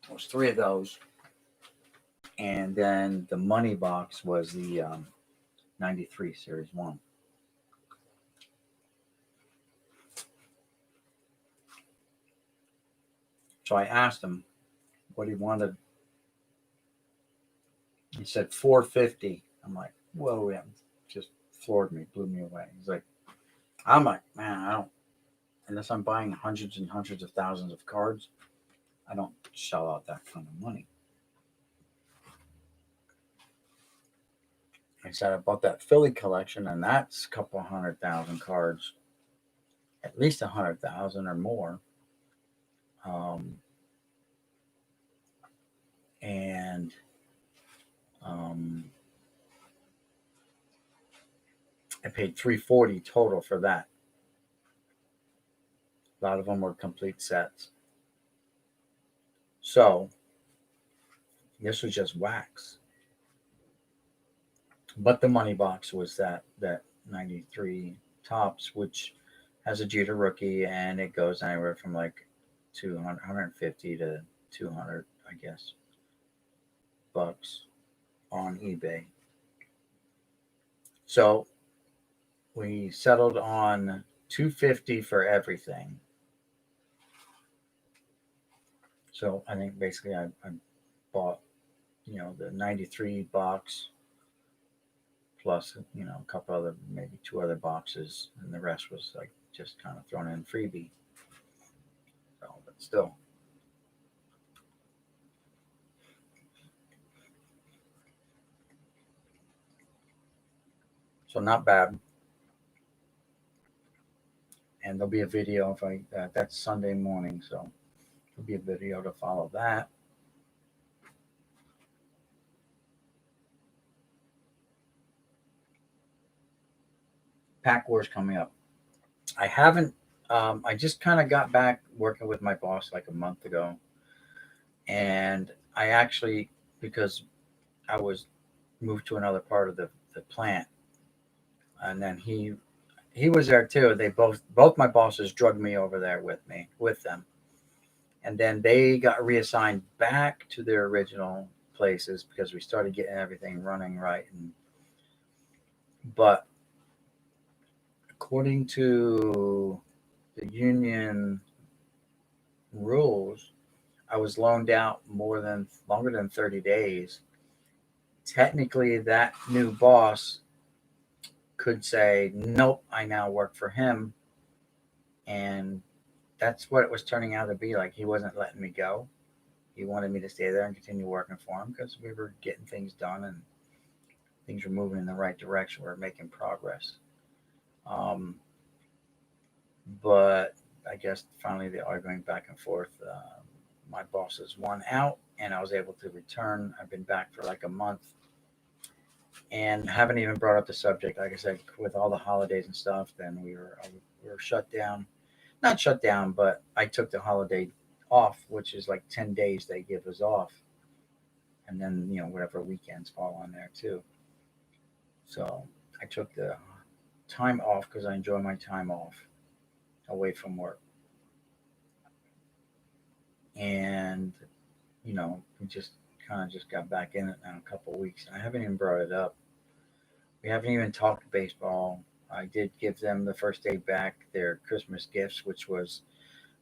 A: it was 3 of those. And then the money box was the 93 Series 1. So I asked him what he wanted. He said 450. I'm like, whoa, yeah, just floored me, blew me away. I'm like, man, I don't, unless I'm buying hundreds and hundreds of thousands of cards, I don't shell out that kind of money. I said I bought that Philly collection, and that's a couple 100,000 cards, at least 100,000 or more. Um, and I paid 340 total for that. A lot of them were complete sets. So this was just wax. But the money box was that 93 tops, which has a Jeter rookie, and it goes anywhere from like 200, 150 to 200, I guess, bucks on eBay. So we settled on 250 for everything. So I think basically I bought, the 93 box plus, a couple other, maybe two other boxes, and the rest was like just kind of thrown in freebie. So, but still. So not bad. And there'll be a video if that's Sunday morning, so there'll be a video to follow that. Pack Wars coming up. I haven't. I just kind of got back working with my boss like a month ago, and I actually, because I was moved to another part of the plant, and then he was there too. They both my bosses drugged me over there with them, and then they got reassigned back to their original places because we started getting everything running right. But according to the union rules, I was loaned out longer than 30 days. Technically, that new boss could say, "Nope, I now work for him," and that's what it was turning out to be. Like he wasn't letting me go. He wanted me to stay there and continue working for him because we were getting things done and things were moving in the right direction. We were making progress. Um, but I guess finally the arguing back and forth. My bosses won out, and I was able to return. I've been back for like a month, and haven't even brought up the subject. Like I said, with all the holidays and stuff, then we were shut down. Not shut down, but I took the holiday off, which is like 10 days they give us off, and then whatever weekends fall on there too. So I took the time off because I enjoy my time off away from work, and we just kind of just got back in it now a couple of weeks. I haven't even brought it up. We haven't even talked baseball. I did give them the first day back their Christmas gifts, which was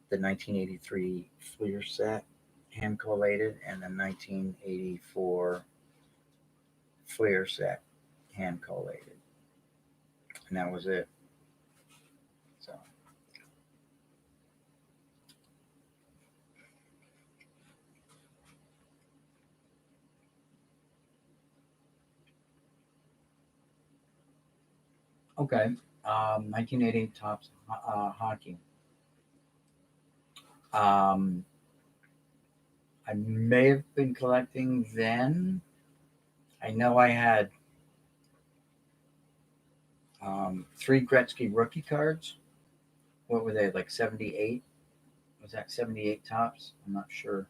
A: the 1983 Fleer set, hand collated, and the 1984 Fleer set, hand collated, and that was it. So okay, 1980 Tops hockey. Um, I may have been collecting then. I know I had three Gretzky rookie cards. What were they, like 78? Was that 78 tops? I'm not sure.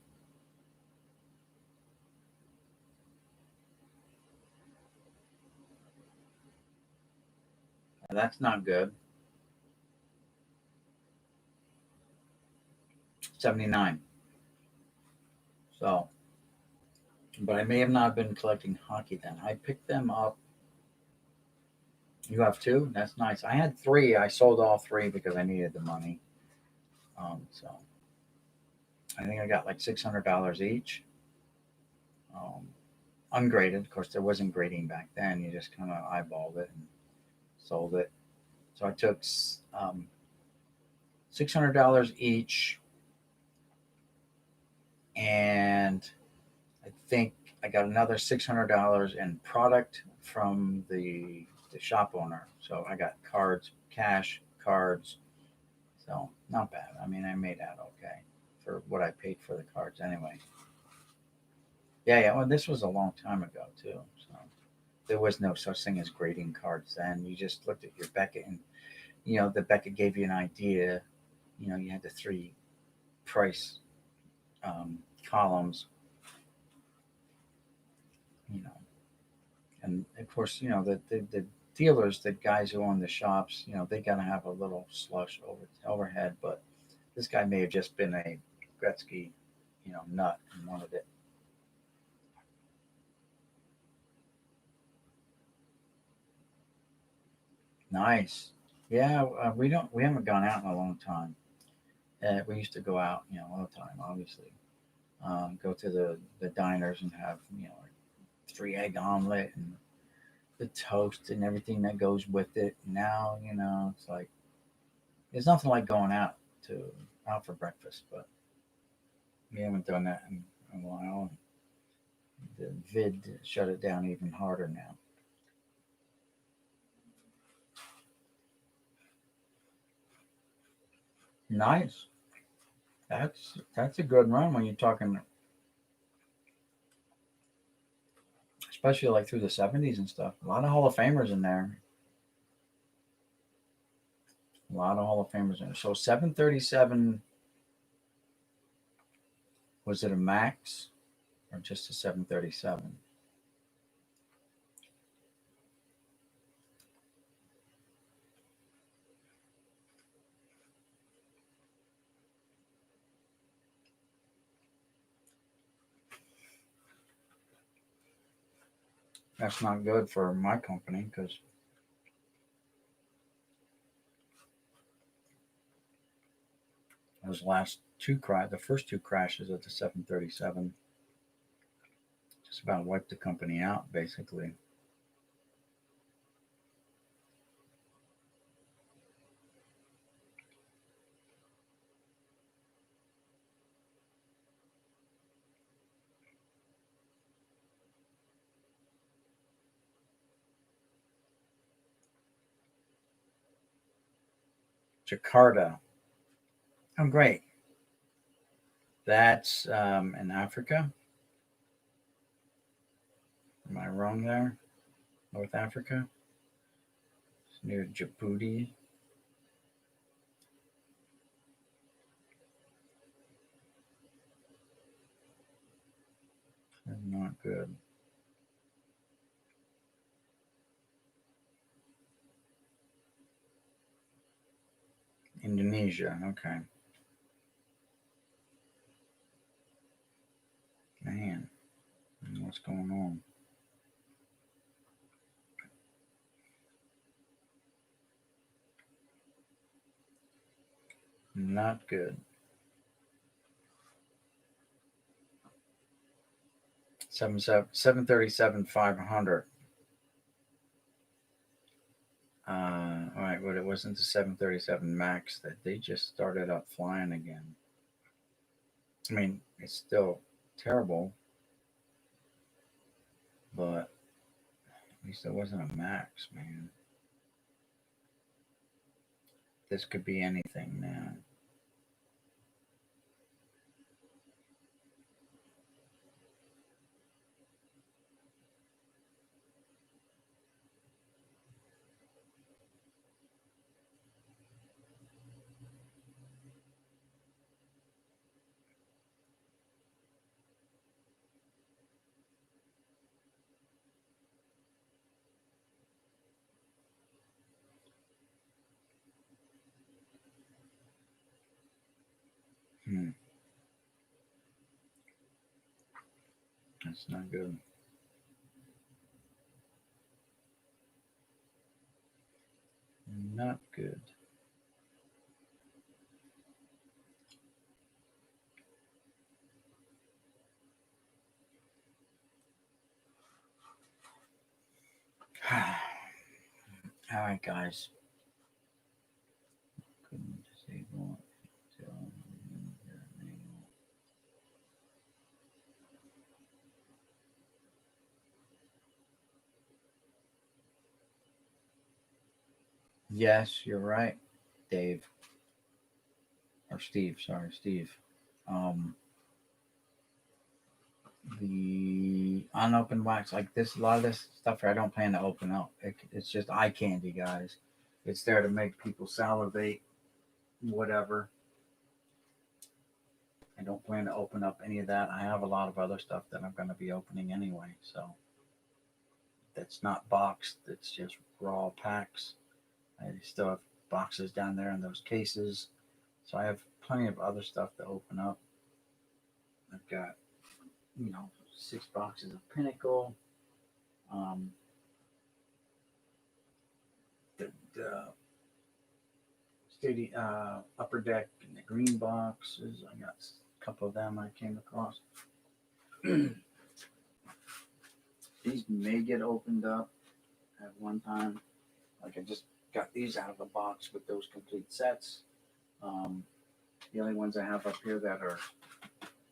A: That's not good. 79. So, but I may have not been collecting hockey then. I picked them up. You have two? That's nice. I had three. I sold all three because I needed the money. So I think I got like $600 each. Um, Ungraded. Of course, there wasn't grading back then. You just kind of eyeballed it and sold it. So I took $600 each, and I think I got another $600 in product from the shop owner. So I got cards, cash, cards. So not bad. I mean, I made out okay for what I paid for the cards anyway. Yeah, yeah. Well, this was a long time ago too. So there was no such thing as grading cards then. You just looked at your Beckett, and the Beckett gave you an idea. You had the three price columns. You know, and of course, the dealers, the guys who own the shops, they gotta have a little slush overhead. But this guy may have just been a Gretzky, nut and wanted it. Nice. Yeah, we haven't gone out in a long time. We used to go out, all the time, obviously. Go to the diners and have, like 3 egg omelet and the toast and everything that goes with it. Now, it's like there's nothing like going out for breakfast, but we haven't done that in a while. The vid shut it down even harder now. Nice. That's a good run when you're talking, especially like through the '70s and stuff. A lot of Hall of Famers in there. A lot of Hall of Famers in there. So 737, was it a max or just a 737? That's not good for my company because those the first two crashes of the 737 just about wiped the company out, basically. Jakarta. Oh, great. That's in Africa. Am I wrong there? North Africa? It's near Djibouti. That's not good. Indonesia. Okay. Man, what's going on? Not good. 737-500. All right, but it wasn't the 737 Max that they just started up flying again. I mean, it's still terrible, but at least it wasn't a Max, man. This could be anything now. Hmm, that's not good. Not good. All right, guys. Couldn't disable until yes, you're right, Dave or Steve. Sorry, Steve. Um, the unopened wax like this, a lot of this stuff I don't plan to open up. It's just eye candy, guys. It's there to make people salivate, whatever. I don't plan to open up any of that. I have a lot of other stuff that I'm going to be opening anyway, so that's not boxed. It's just raw packs. I still have boxes down there in those cases, so I have plenty of other stuff to open up. I've got 6 boxes of Pinnacle. Um, the Upper Deck and the green boxes. I got a couple of them I came across. These may get opened up at one time. Like I just got these out of the box with those complete sets. The only ones I have up here that are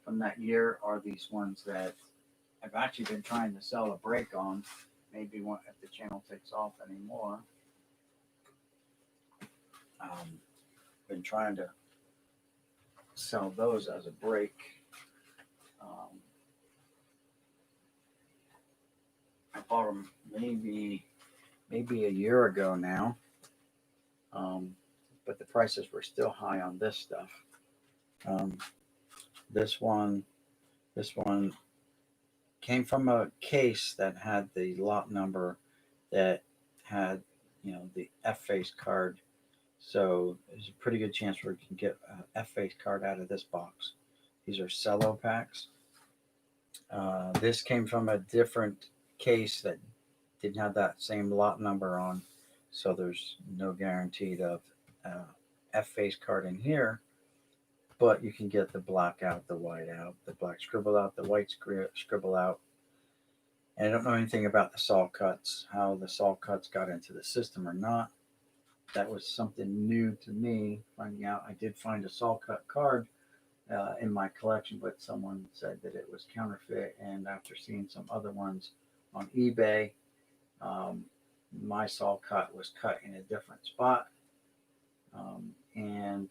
A: from that year are these ones that I've actually been trying to sell a break on. Maybe if the channel takes off anymore. Been trying to sell those as a break. I bought them maybe a year ago now, but the prices were still high on this stuff. This one came from a case that had the lot number that had the F-face card. So there's a pretty good chance we can get an F-face card out of this box. These are cello packs. This came from a different case that didn't have that same lot number on, so there's no guaranteed of F-face card in here, but you can get the black out, the white out, the black scribble out, the white scribble out. And I don't know anything about the saw cuts, how the saw cuts got into the system or not. That was something new to me, finding out. I did find a saw cut card in my collection, but someone said that it was counterfeit. And after seeing some other ones on eBay, my saw cut was cut in a different spot. And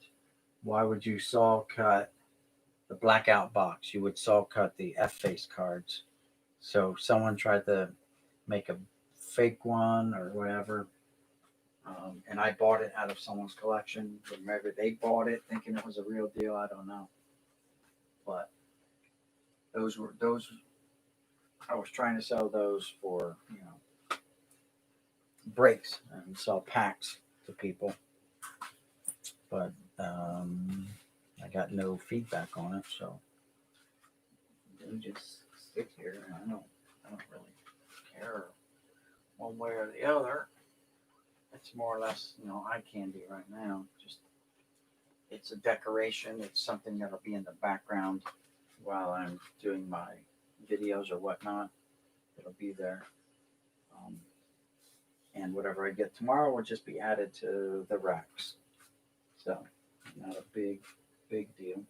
A: why would you saw cut the blackout box? You would saw cut the F-face cards. So someone tried to make a fake one or whatever. And I bought it out of someone's collection. Maybe they bought it thinking it was a real deal. I don't know. But those I was trying to sell those for, breaks and sell packs to people. But I got no feedback on it, so they just sit here, and I don't really care one way or the other. It's more or less, eye candy right now. Just it's a decoration. It's something that'll be in the background while I'm doing my videos or whatnot. It'll be there. And whatever I get tomorrow will just be added to the racks. So not a big deal.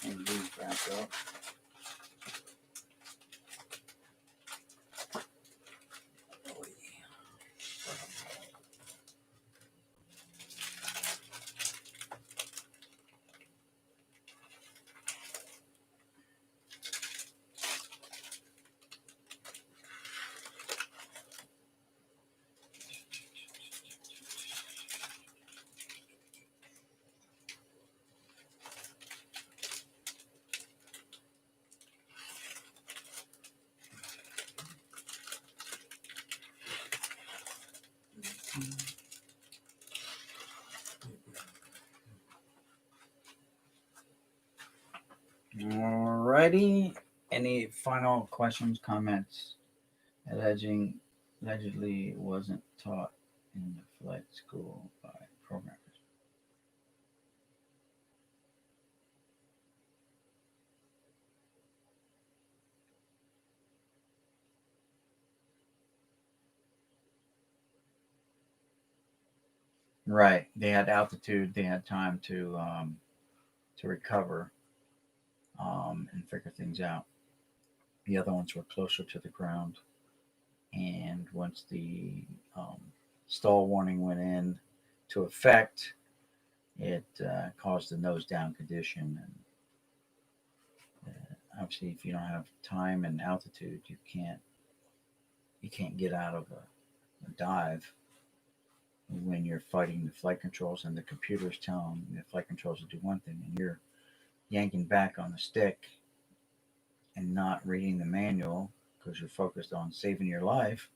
A: And these wrapped up. Alrighty. Any final questions, comments? Allegedly wasn't taught in the flight school by programmers. Right. They had altitude. They had time to recover and figure things out. The other ones were closer to the ground. And once the um, stall warning went in to effect, it caused the nose down condition. And obviously, if you don't have time and altitude, you can't get out of a dive when you're fighting the flight controls and the computer's telling the flight controls to do one thing and you're yanking back on the stick and not reading the manual because you're focused on saving your life.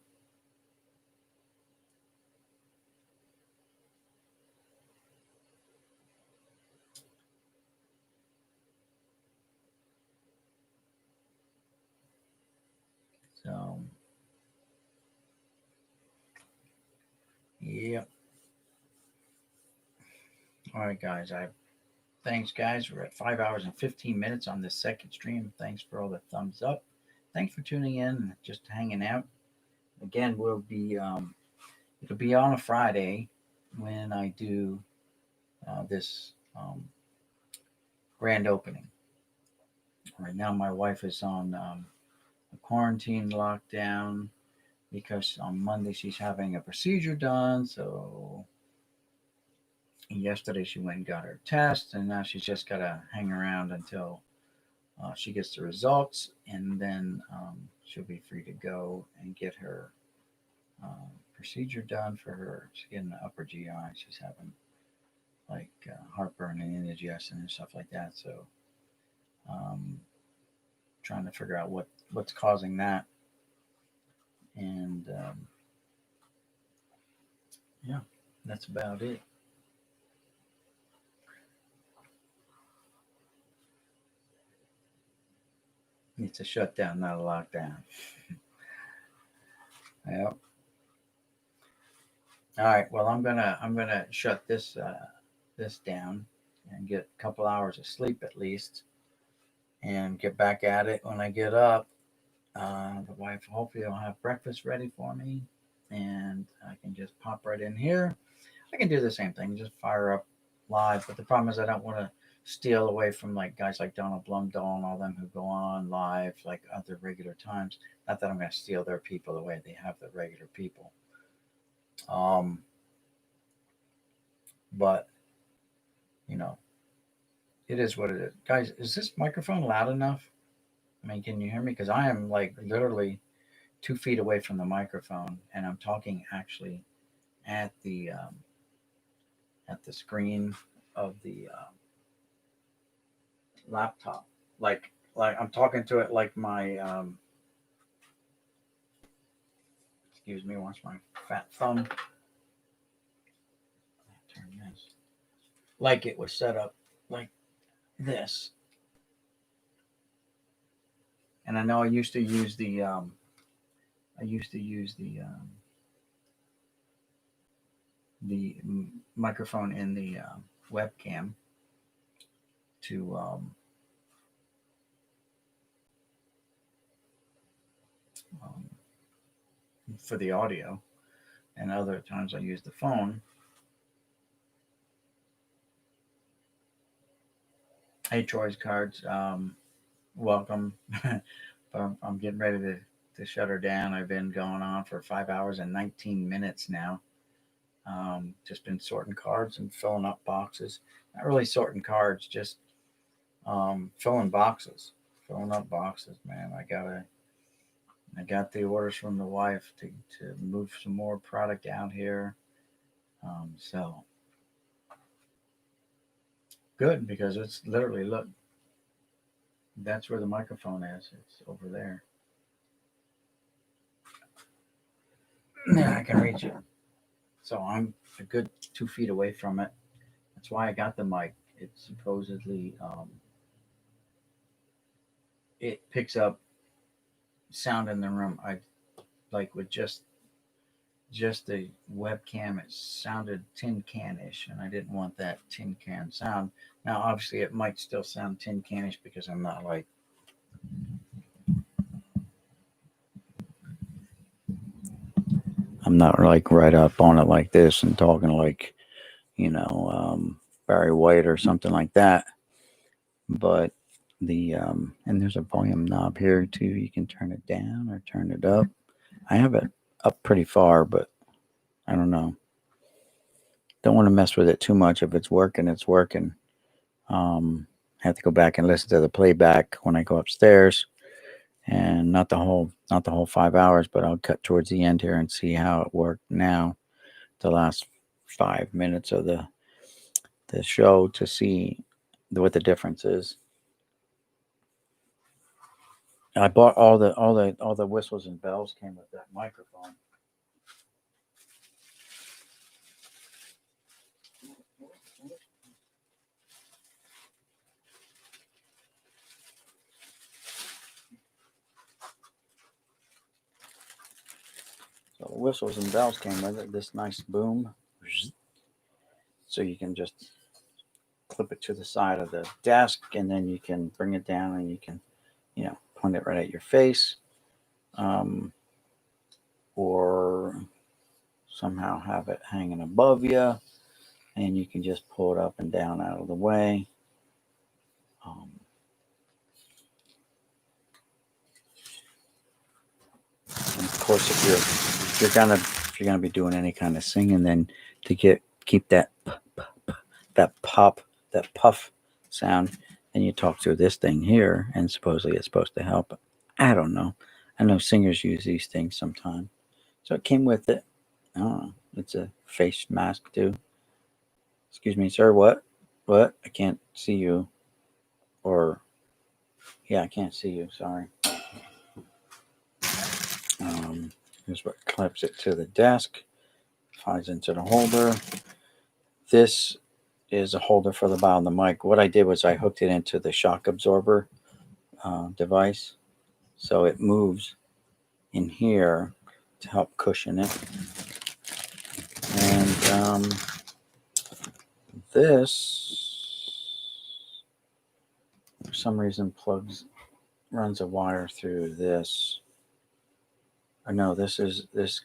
A: So, yep. All right, guys. Thanks, guys. We're at 5 hours and 15 minutes on this second stream. Thanks for all the thumbs up. Thanks for tuning in and just hanging out. Again, it'll be on a Friday when I do this grand opening. Right now, my wife is on a quarantine lockdown because on Monday she's having a procedure done. So yesterday she went and got her test, and now she's just got to hang around until she gets the results, and then she'll be free to go and get her procedure done for her. She's getting the upper GI. She's having like heartburn and indigestion and stuff like that. So trying to figure out what's causing that. And yeah, that's about it. It's a shutdown, not a lockdown. Yep. All right. Well, I'm gonna shut this down and get a couple hours of sleep at least, and get back at it when I get up. The wife hopefully will have breakfast ready for me, and I can just pop right in here. I can do the same thing, just fire up live. But the problem is I don't want to steal away from like guys like Donald Blumdahl and all them who go on live like other regular times. Not that I'm going to steal their people away; they have the regular people. Um, but you know, it is what it is. Guys, is this microphone loud enough? I mean, can you hear me? Because I am like literally 2 feet away from the microphone, and I'm talking actually at the screen of the laptop. Like I'm talking to it like my excuse me, watch my fat thumb. Turn this. Like it was set up like this. And I know I used to use the microphone in the webcam to um, for the audio, and other times I use the phone. Hey, Troy's cards, welcome. But I'm getting ready to shut her down. I've been going on for 5 hours and 19 minutes now. Just been sorting cards and filling up boxes. Not really sorting cards, just filling boxes, filling up boxes. Man, I got the orders from the wife to move some more product out here. So good, because it's literally, look, that's where the microphone is. It's over there. Yeah, I can reach it. So I'm a good 2 feet away from it. That's why I got the mic. It supposedly it picks up sound in the room. I like with just the webcam, it sounded tin can-ish, and I didn't want that tin can sound. Now, obviously, it might still sound tin can-ish because I'm not like right up on it like this and talking like Barry White or something like that. But and there's a volume knob here too. You can turn it down or turn it up. I have it up pretty far, but I don't know. Don't want to mess with it too much. If it's working, it's working. I have to go back and listen to the playback when I go upstairs, and not the whole 5 hours, but I'll cut towards the end here and see how it worked now, the last 5 minutes of the show, to see what the difference is. I bought all the whistles and bells came with that microphone. So the whistles and bells came with it. This nice boom, so you can just clip it to the side of the desk, and then you can bring it down, and you can, point it right at your face, or somehow have it hanging above you, and you can just pull it up and down out of the way. And of course, if you're gonna be doing any kind of singing, then to keep that pop, that puff sound, then you talk through this thing here, and supposedly it's supposed to help. I don't know. I know singers use these things sometimes. So it came with it. I don't know. It's a face mask too. Excuse me, sir. What? What? I can't see you. Or, yeah, I can't see you. Sorry. Here's what clips it to the desk. Flies into the holder. This is a holder for the bottom of the mic. What I did was I hooked it into the shock absorber device, so it moves in here to help cushion it. And this, for some reason, runs a wire through this. Or no, this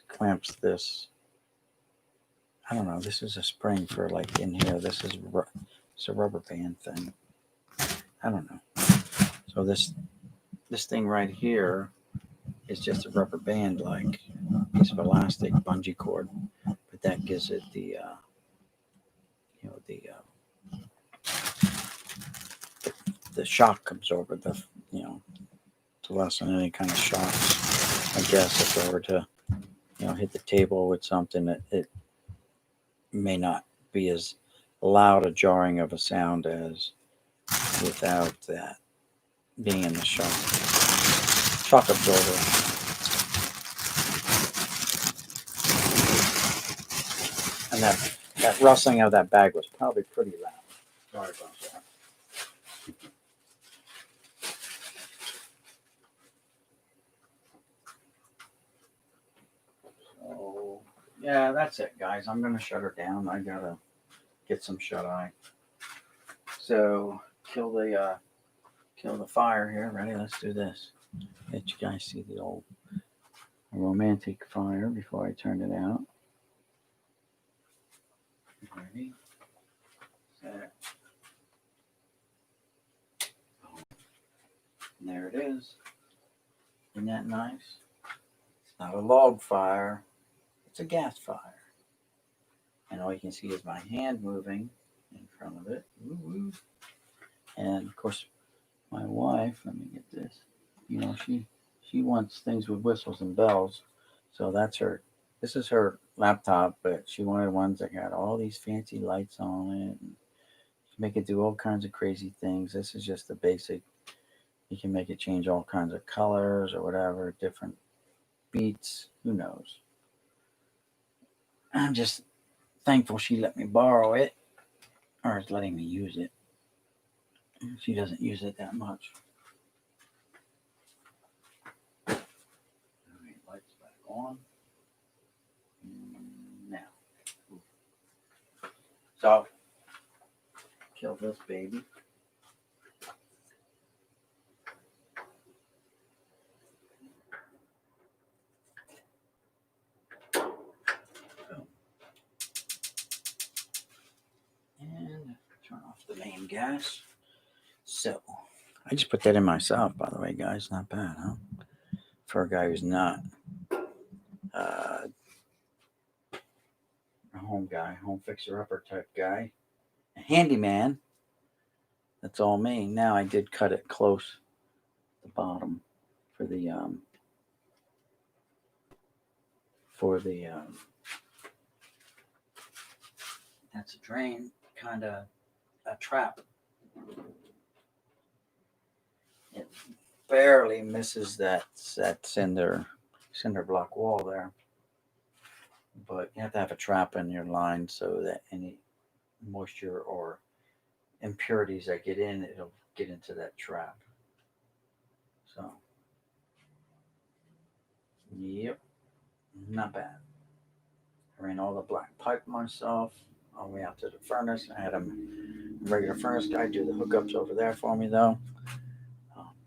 A: clamps this. I don't know. This is a spring for like in here. It's a rubber band thing. I don't know. So this thing right here is just a rubber band, like piece of elastic bungee cord, but that gives it the the shock absorber, to lessen any kind of shocks. I guess if I were to hit the table with something, it may not be as loud a jarring of a sound as without that being in the shock absorber. And that rustling of that bag was probably pretty loud. Sorry about that. So yeah, that's it, guys. I'm gonna shut her down. I gotta get some shut eye. So kill the fire here. Ready? Let's do this. Let you guys see the old romantic fire before I turn it out. Ready? Set. And there it is. Isn't that nice? It's not a log fire. It's a gas fire. And all you can see is my hand moving in front of it. Woo-woo. And of course, my wife, let me get this. She wants things with whistles and bells. So that's her. This is her laptop, but she wanted ones that got all these fancy lights on it. And make it do all kinds of crazy things. This is just the basic. You can make it change all kinds of colors or whatever, different beats. Who knows? I'm just thankful she let me borrow it, or is letting me use it. She doesn't use it that much. All right, lights back on. Now. So, kill this baby. propane gas. So I just put that in myself, by the way, guys. Not bad, huh? For a guy who's not a home guy, home fixer-upper type guy, a handyman. That's all me. Now I did cut it close at the bottom for the that's a drain, kind of a trap. It barely misses that cinder block wall there, but you have to have a trap in your line so that any moisture or impurities that get in, it'll get into that trap. So, yep, not bad. I ran all the black pipe myself all the way out to the furnace. I had a regular furnace guy do the hookups over there for me, though.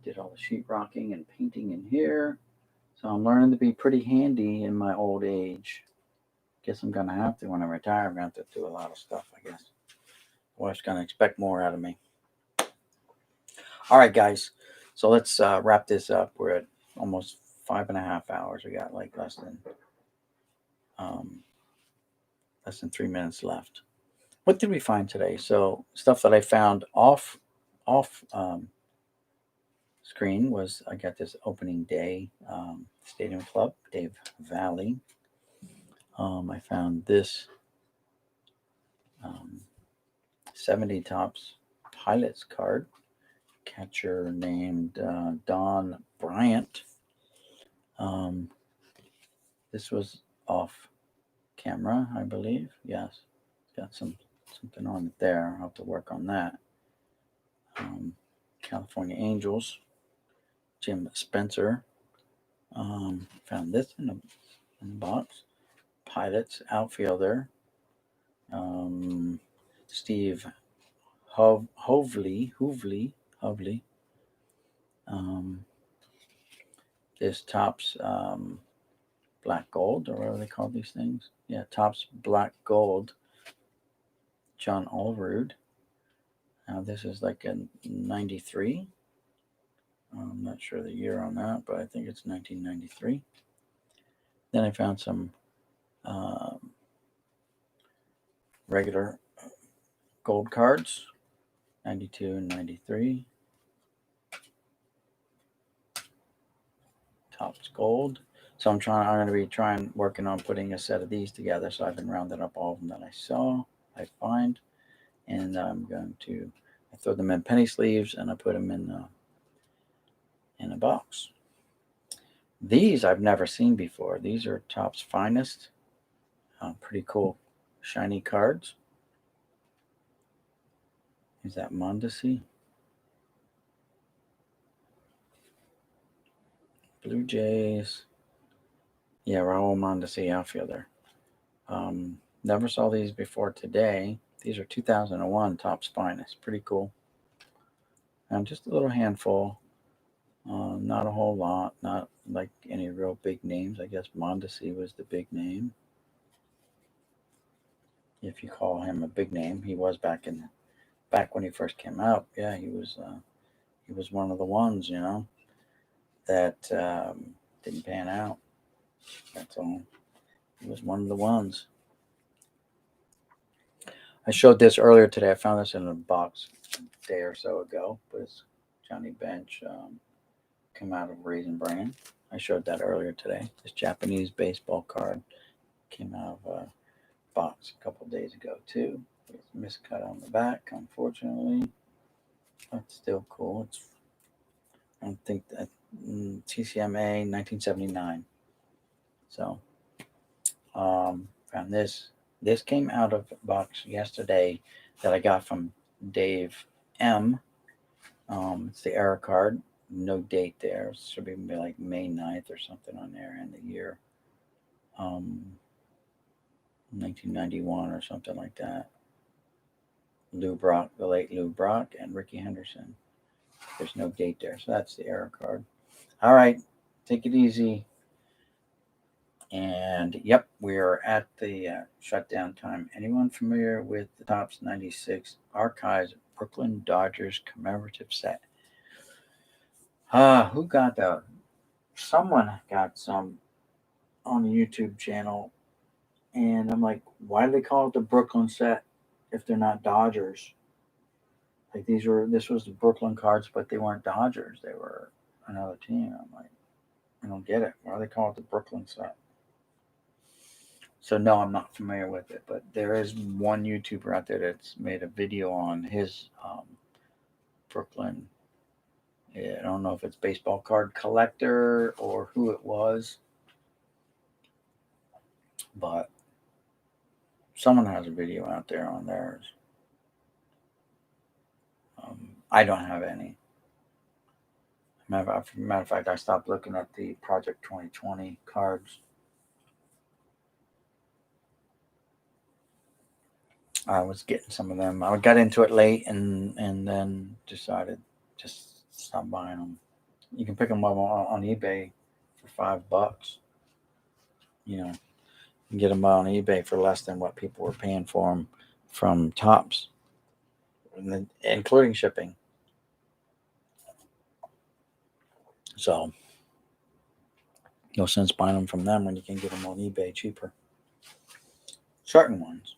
A: Did all the sheetrocking and painting in here. So I'm learning to be pretty handy in my old age. Guess I'm going to have to when I retire. I'm going to have to do a lot of stuff, I guess. Wife's going to expect more out of me. All right, guys. So let's wrap this up. We're at almost 5.5 hours. We got like less than 3 minutes left. What did we find today? So stuff that I found off screen was I got this opening day Stadium Club, Dave Valley. I found this 70 Tops Pilots card, catcher named Don Bryant. This was off camera, I believe. Yes, it's got something on it there. I'll have to work on that. California Angels, Jim Spencer. Found this in the box. Pilots outfielder, Steve Hovley. This Topps black gold, or whatever they call these things. Yeah, Topps black gold. John Allrood. Now this is like a 93. I'm not sure the year on that, but I think it's 1993. Then I found some regular gold cards, 92 and 93. Topps gold. So I'm going to be working on putting a set of these together. So I've been rounding up all of them that I find, and I'm going to throw them in penny sleeves, and I put them in a box. These I've never seen before. These are Topps Finest. Pretty cool, shiny cards. Is that Mondesi? Blue Jays. Yeah, Raul Mondesi, outfielder. Never saw these before today. These are 2001 Topps Finest. Pretty cool. And just a little handful. Not a whole lot. Not like any real big names. I guess Mondesi was the big name. If you call him a big name, he was back when he first came out. Yeah, he was one of the ones, that didn't pan out. That's all. He was one of the ones. I showed this earlier today. I found this in a box a day or so ago, but it's Johnny Bench, come out of Raisin Bran. I showed that earlier today. This Japanese baseball card came out of a box a couple days ago too. It's miscut on the back, unfortunately. That's still cool. I don't think that TCMA 1979. So found this. This came out of a box yesterday that I got from Dave M. It's the error card. No date there. It should be like May 9th or something on there, and the year 1991 or something like that. Lou Brock, the late Lou Brock, and Ricky Henderson. There's no date there, so that's the error card. All right, take it easy. And yep, we are at the shutdown time. Anyone familiar with the Topps 96 Archives Brooklyn Dodgers commemorative set. Who got that? Someone got some on the YouTube channel, and I'm like, why do they call it the Brooklyn set if they're not Dodgers? Like this was the Brooklyn cards, but they weren't Dodgers. They were another team. I'm like, I don't get it. Why do they call it the Brooklyn set? So no, I'm not familiar with it, but there is one YouTuber out there that's made a video on his Brooklyn. Yeah, I don't know if it's baseball card collector or who it was, but someone has a video out there on theirs. I don't have any. Matter of fact, I stopped looking at the Project 2020 cards. I was getting some of them. I got into it late and then decided just stop buying them. You can pick them up on eBay for $5. You know, you can get them on eBay for less than what people were paying for them from Topps, including shipping. So, no sense buying them from them when you can get them on eBay cheaper. Certain ones.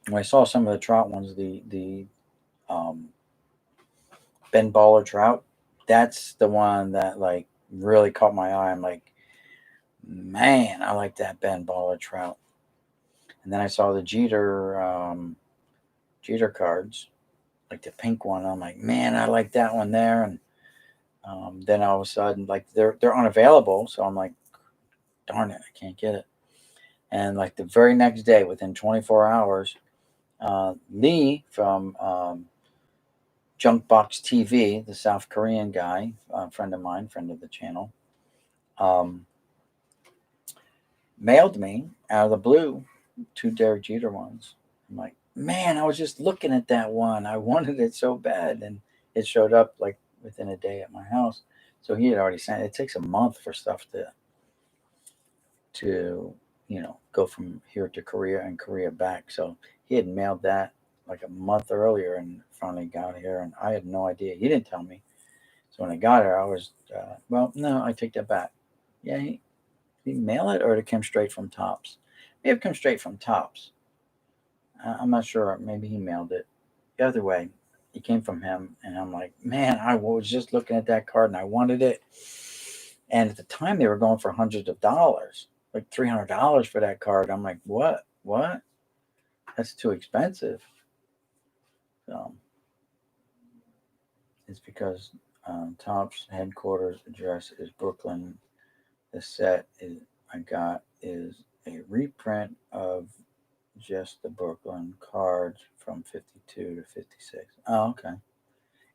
A: When I saw some of the trout ones, the Ben Baller trout, that's the one that like really caught my eye. I'm like, man, I like that Ben Baller trout. And then I saw the Jeter cards, like the pink one. I'm like, man, I like that one there. And then all of a sudden, like they're unavailable, so I'm like, darn it, I can't get it. And like the very next day, within 24 hours, Lee from Junkbox TV, the South Korean guy, friend of mine, friend of the channel, mailed me out of the blue 2 Derek Jeter ones. I'm like, man, I was just looking at that one. I wanted it so bad, and it showed up like within a day at my house. So he had already sent. It takes a month for stuff to go from here to Korea and Korea back. So he had mailed that like a month earlier and finally got here, and I had no idea. He didn't tell me. So when I got here, I was well, no, I take that back. Yeah, he mail it or it came straight from Topps. Maybe it came straight from Topps. I'm not sure. Maybe he mailed it. Either way, it came from him, and I'm like, man, I was just looking at that card and I wanted it. And at the time, they were going for hundreds of dollars, like $300 for that card. I'm like, what? What? That's too expensive. So it's because Topps headquarters address is Brooklyn. The set I got is a reprint of just the Brooklyn cards from 52 to 56. Oh, okay.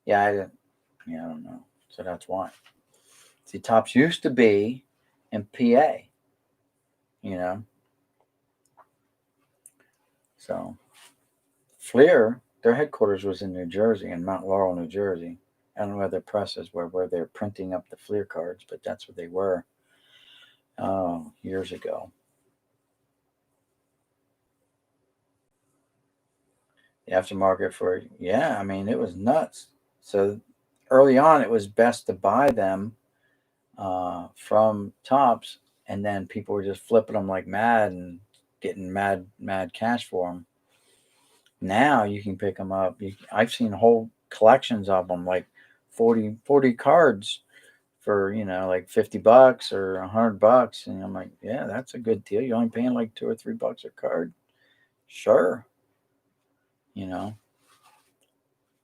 A: Yeah, I didn't. Yeah, I don't know. So that's why. See, Topps used to be in PA. You know. So Fleer, their headquarters was in New Jersey, in Mount Laurel, New Jersey. I don't know where their presses were, where they're printing up the Fleer cards, but that's where they were years ago. The aftermarket for, yeah, I mean, it was nuts. So early on, it was best to buy them from Topps, and then people were just flipping them like mad and getting mad cash for them. Now you can pick them up. I've seen whole collections of them, like 40 cards for like $50 or $100, and I'm like, yeah, that's a good deal. You're only paying like $2 or $3 a card. Sure, you know.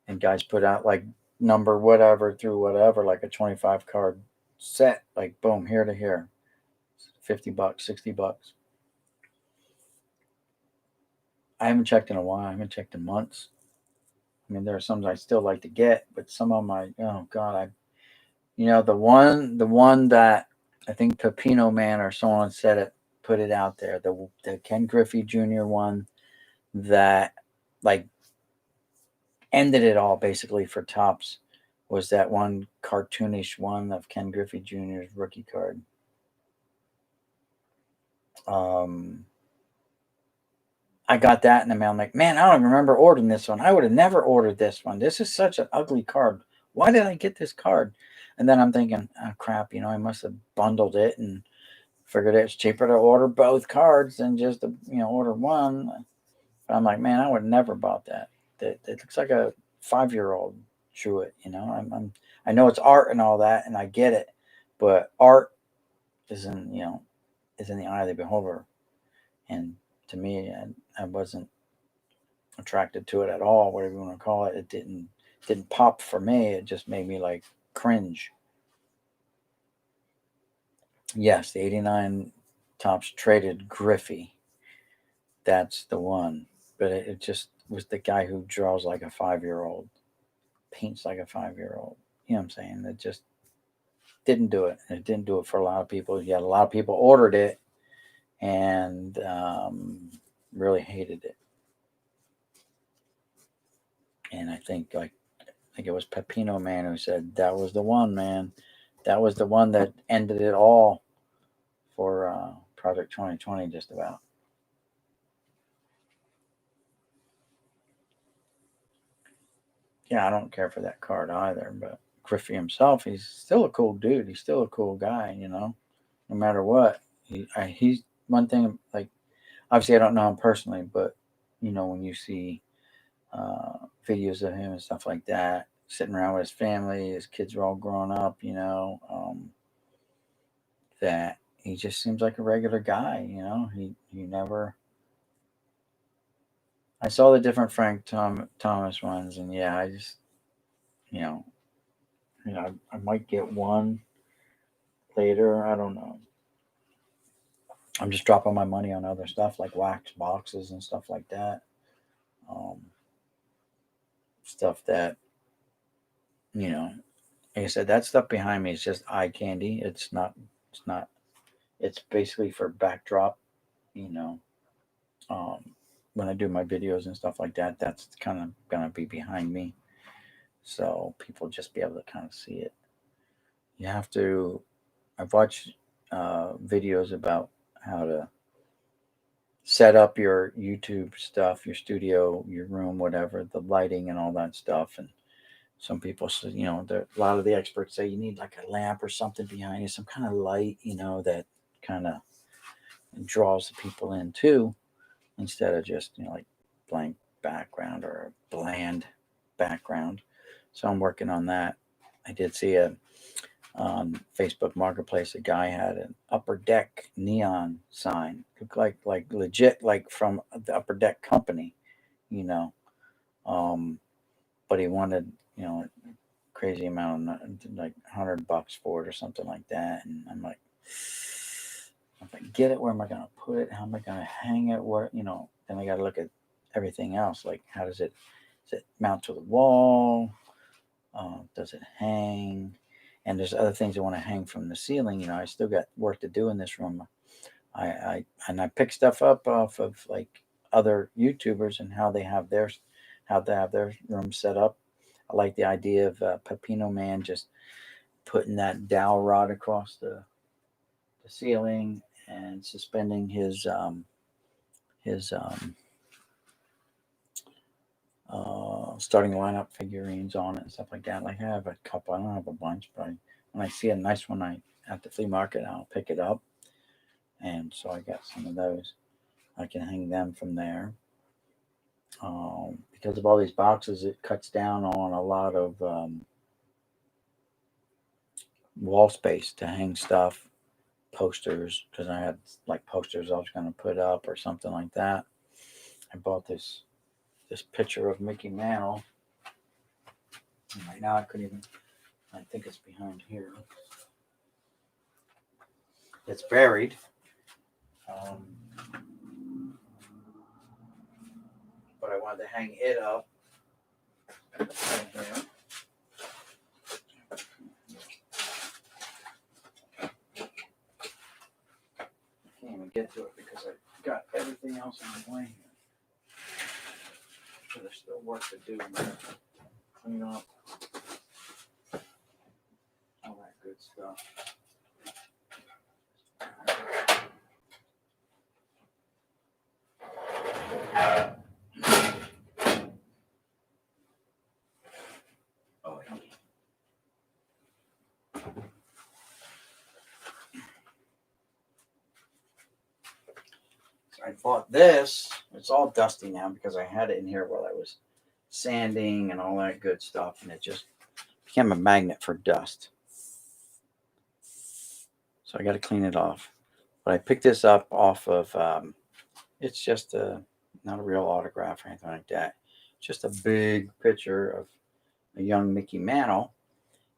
A: And guys put out like number whatever through whatever, like a 25 card set, like boom, here to here, $50, $60. I haven't checked in a while. I haven't checked in months. I mean, there are some I still like to get, but some of them oh God, the one that I think Pepino Man or someone said it, put it out there, the Ken Griffey Jr. one that like ended it all basically for Topps was that one cartoonish one of Ken Griffey Jr.'s rookie card. I got that in the mail. I'm like, man, I don't remember ordering this one. I would have never ordered this one. This is such an ugly card. Why did I get this card? And then I'm thinking, oh crap, I must have bundled it and figured it's cheaper to order both cards than just to, order one. But I'm like, man, I would never bought that. It looks like a 5-year-old drew it. I know it's art and all that, and I get it, but art is in the eye of the beholder, and to me, I wasn't attracted to it at all. Whatever you want to call it, it didn't pop for me. It just made me like cringe. Yes, the '89 Topps traded Griffey. That's the one, but it just was the guy who draws like a 5-year-old, paints like a 5-year-old. You know what I'm saying? It just didn't do it. It didn't do it for a lot of people. Yet a lot of people ordered it and really hated it. And I think it was Pepino Man who said that was the one, man. That was the one that ended it all for Project 2020, just about. Yeah, I don't care for that card either, but Griffey himself, he's still a cool dude. He's still a cool guy, no matter what. He's one thing, like, obviously I don't know him personally, but, when you see videos of him and stuff like that, sitting around with his family, his kids are all grown up, that he just seems like a regular guy, he never. I saw the different Frank Thomas ones, and yeah, I just, I might get one later. I don't know. I'm just dropping my money on other stuff like wax boxes and stuff like that. Stuff that, like I said, that stuff behind me is just eye candy. It's not. It's basically for backdrop. You know, when I do my videos and stuff like that, that's kind of gonna be behind me, so people just be able to kind of see it. You have to. I've watched videos about how to set up your YouTube stuff, your studio, your room, whatever, the lighting and all that stuff. And some people say, a lot of the experts say you need like a lamp or something behind you, some kind of light, that kind of draws the people in too, instead of just, like blank background or a bland background. So I'm working on that. I did see on Facebook Marketplace, a guy had an Upper Deck neon sign, looked like legit, like from the Upper Deck company, you know. But he wanted, a crazy amount, like $100 for it or something like that. And I'm like, if I get it, where am I going to put it? How am I going to hang it? Where, then I got to look at everything else. Like, does it mount to the wall? Does it hang? And there's other things I want to hang from the ceiling. I still got work to do in this room. I pick stuff up off of like other YouTubers and how they have their room set up. I like the idea of Pepino Man just putting that dowel rod across the ceiling and suspending his starting lineup figurines on it and stuff like that. Like I have a couple. I don't have a bunch, but when I see a nice one at the flea market, I'll pick it up. And so I got some of those. I can hang them from there. Because of all these boxes, it cuts down on a lot of wall space to hang stuff, posters, because I had like posters I was going to put up or something like that. I bought this picture of Mickey Mantle. And right now I think it's behind here. It's buried. But I wanted to hang it up. Right here. I can't even get to it because I got everything else in the way here. So there's still work to do. Clean up all that good stuff. I bought this. It's all dusty now because I had it in here while I was sanding and all that good stuff, and it just became a magnet for dust. So I got to clean it off. But I picked this up off of, it's just not a real autograph or anything like that. Just a big picture of a young Mickey Mantle.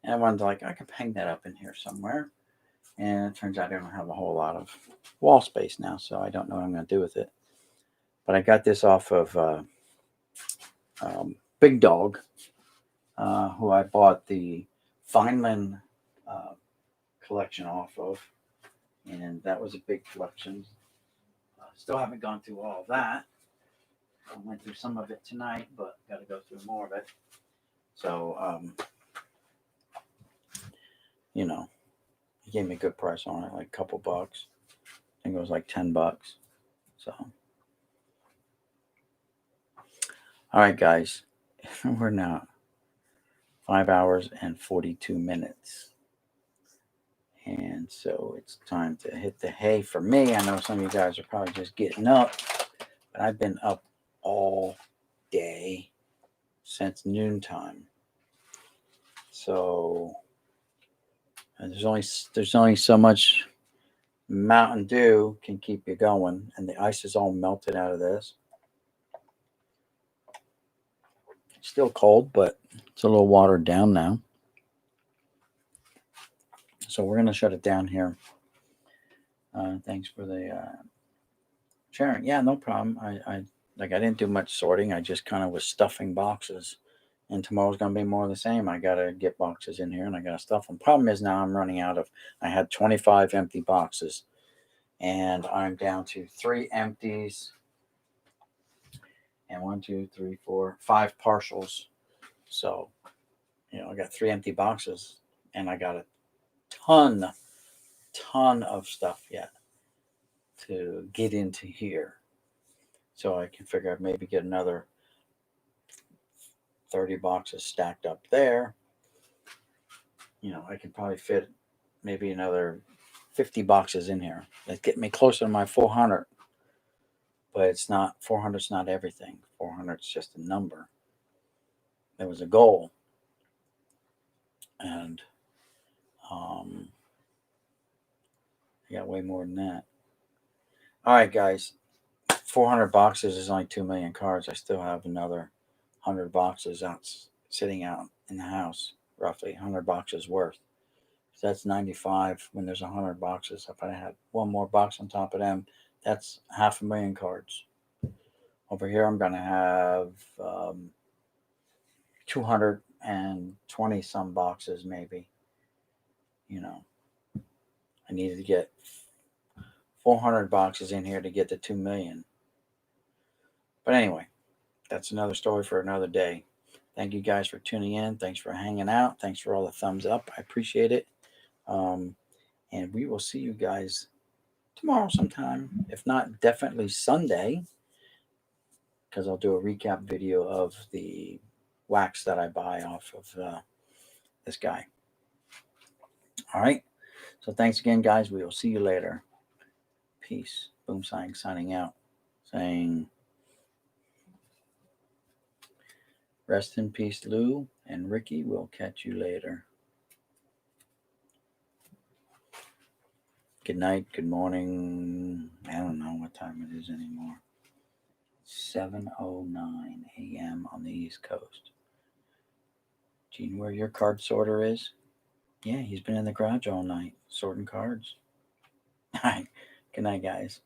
A: And I wanted to, like, I could hang that up in here somewhere. And it turns out I don't have a whole lot of wall space now, so I don't know what I'm going to do with it. But I got this off of Big Dog, who I bought the Feynman collection off of. And that was a big collection. Still haven't gone through all of that. I went through some of it tonight, but got to go through more of it. So, you know, he gave me a good price on it, like a couple bucks. I think it was like $10. So, all right, guys, we're now 5 hours and 42 minutes. And so it's time to hit the hay for me. I know some of you guys are probably just getting up, but I've been up all day since noontime. So there's only so much Mountain Dew can keep you going, and the ice is all melted out of this. It's still cold, but it's a little watered down now. So we're gonna shut it down here. Thanks for the sharing. Yeah, no problem. I didn't do much sorting. I just kind of was stuffing boxes. And tomorrow's going to be more of the same. I got to get boxes in here and I got to stuff them. Problem is now I'm running out of, I had 25 empty boxes and I'm down to 3 empties and 1, 2, 3, 4, 5 partials. So, I got 3 empty boxes and I got a ton of stuff yet to get into here. So I can figure out maybe get another 30 boxes stacked up there. I can probably fit maybe another 50 boxes in here. That get me closer to my 400. But it's not, 400's not everything. 400's just a number. There was a goal. And I got way more than that. All right, guys. 400 boxes is only 2 million cards. I still have another 100 boxes sitting out in the house. Roughly 100 boxes worth. So that's 95 when there's 100 boxes. If I had one more box on top of them, that's 500,000 cards. Over here, I'm going to have 220 some boxes, maybe. I needed to get 400 boxes in here to get to 2 million. But anyway, that's another story for another day. Thank you guys for tuning in. Thanks for hanging out. Thanks for all the thumbs up. I appreciate it. And we will see you guys tomorrow sometime. If not, definitely Sunday, because I'll do a recap video of the wax that I buy off of this guy. All right. So thanks again, guys. We will see you later. Peace. Boom signing out. Saying rest in peace, Lou and Ricky. We'll catch you later. Good night. Good morning. I don't know what time it is anymore. 7:09 a.m. on the East Coast. Do you know where your card sorter is? Yeah, he's been in the garage all night sorting cards. All right. Good night, guys.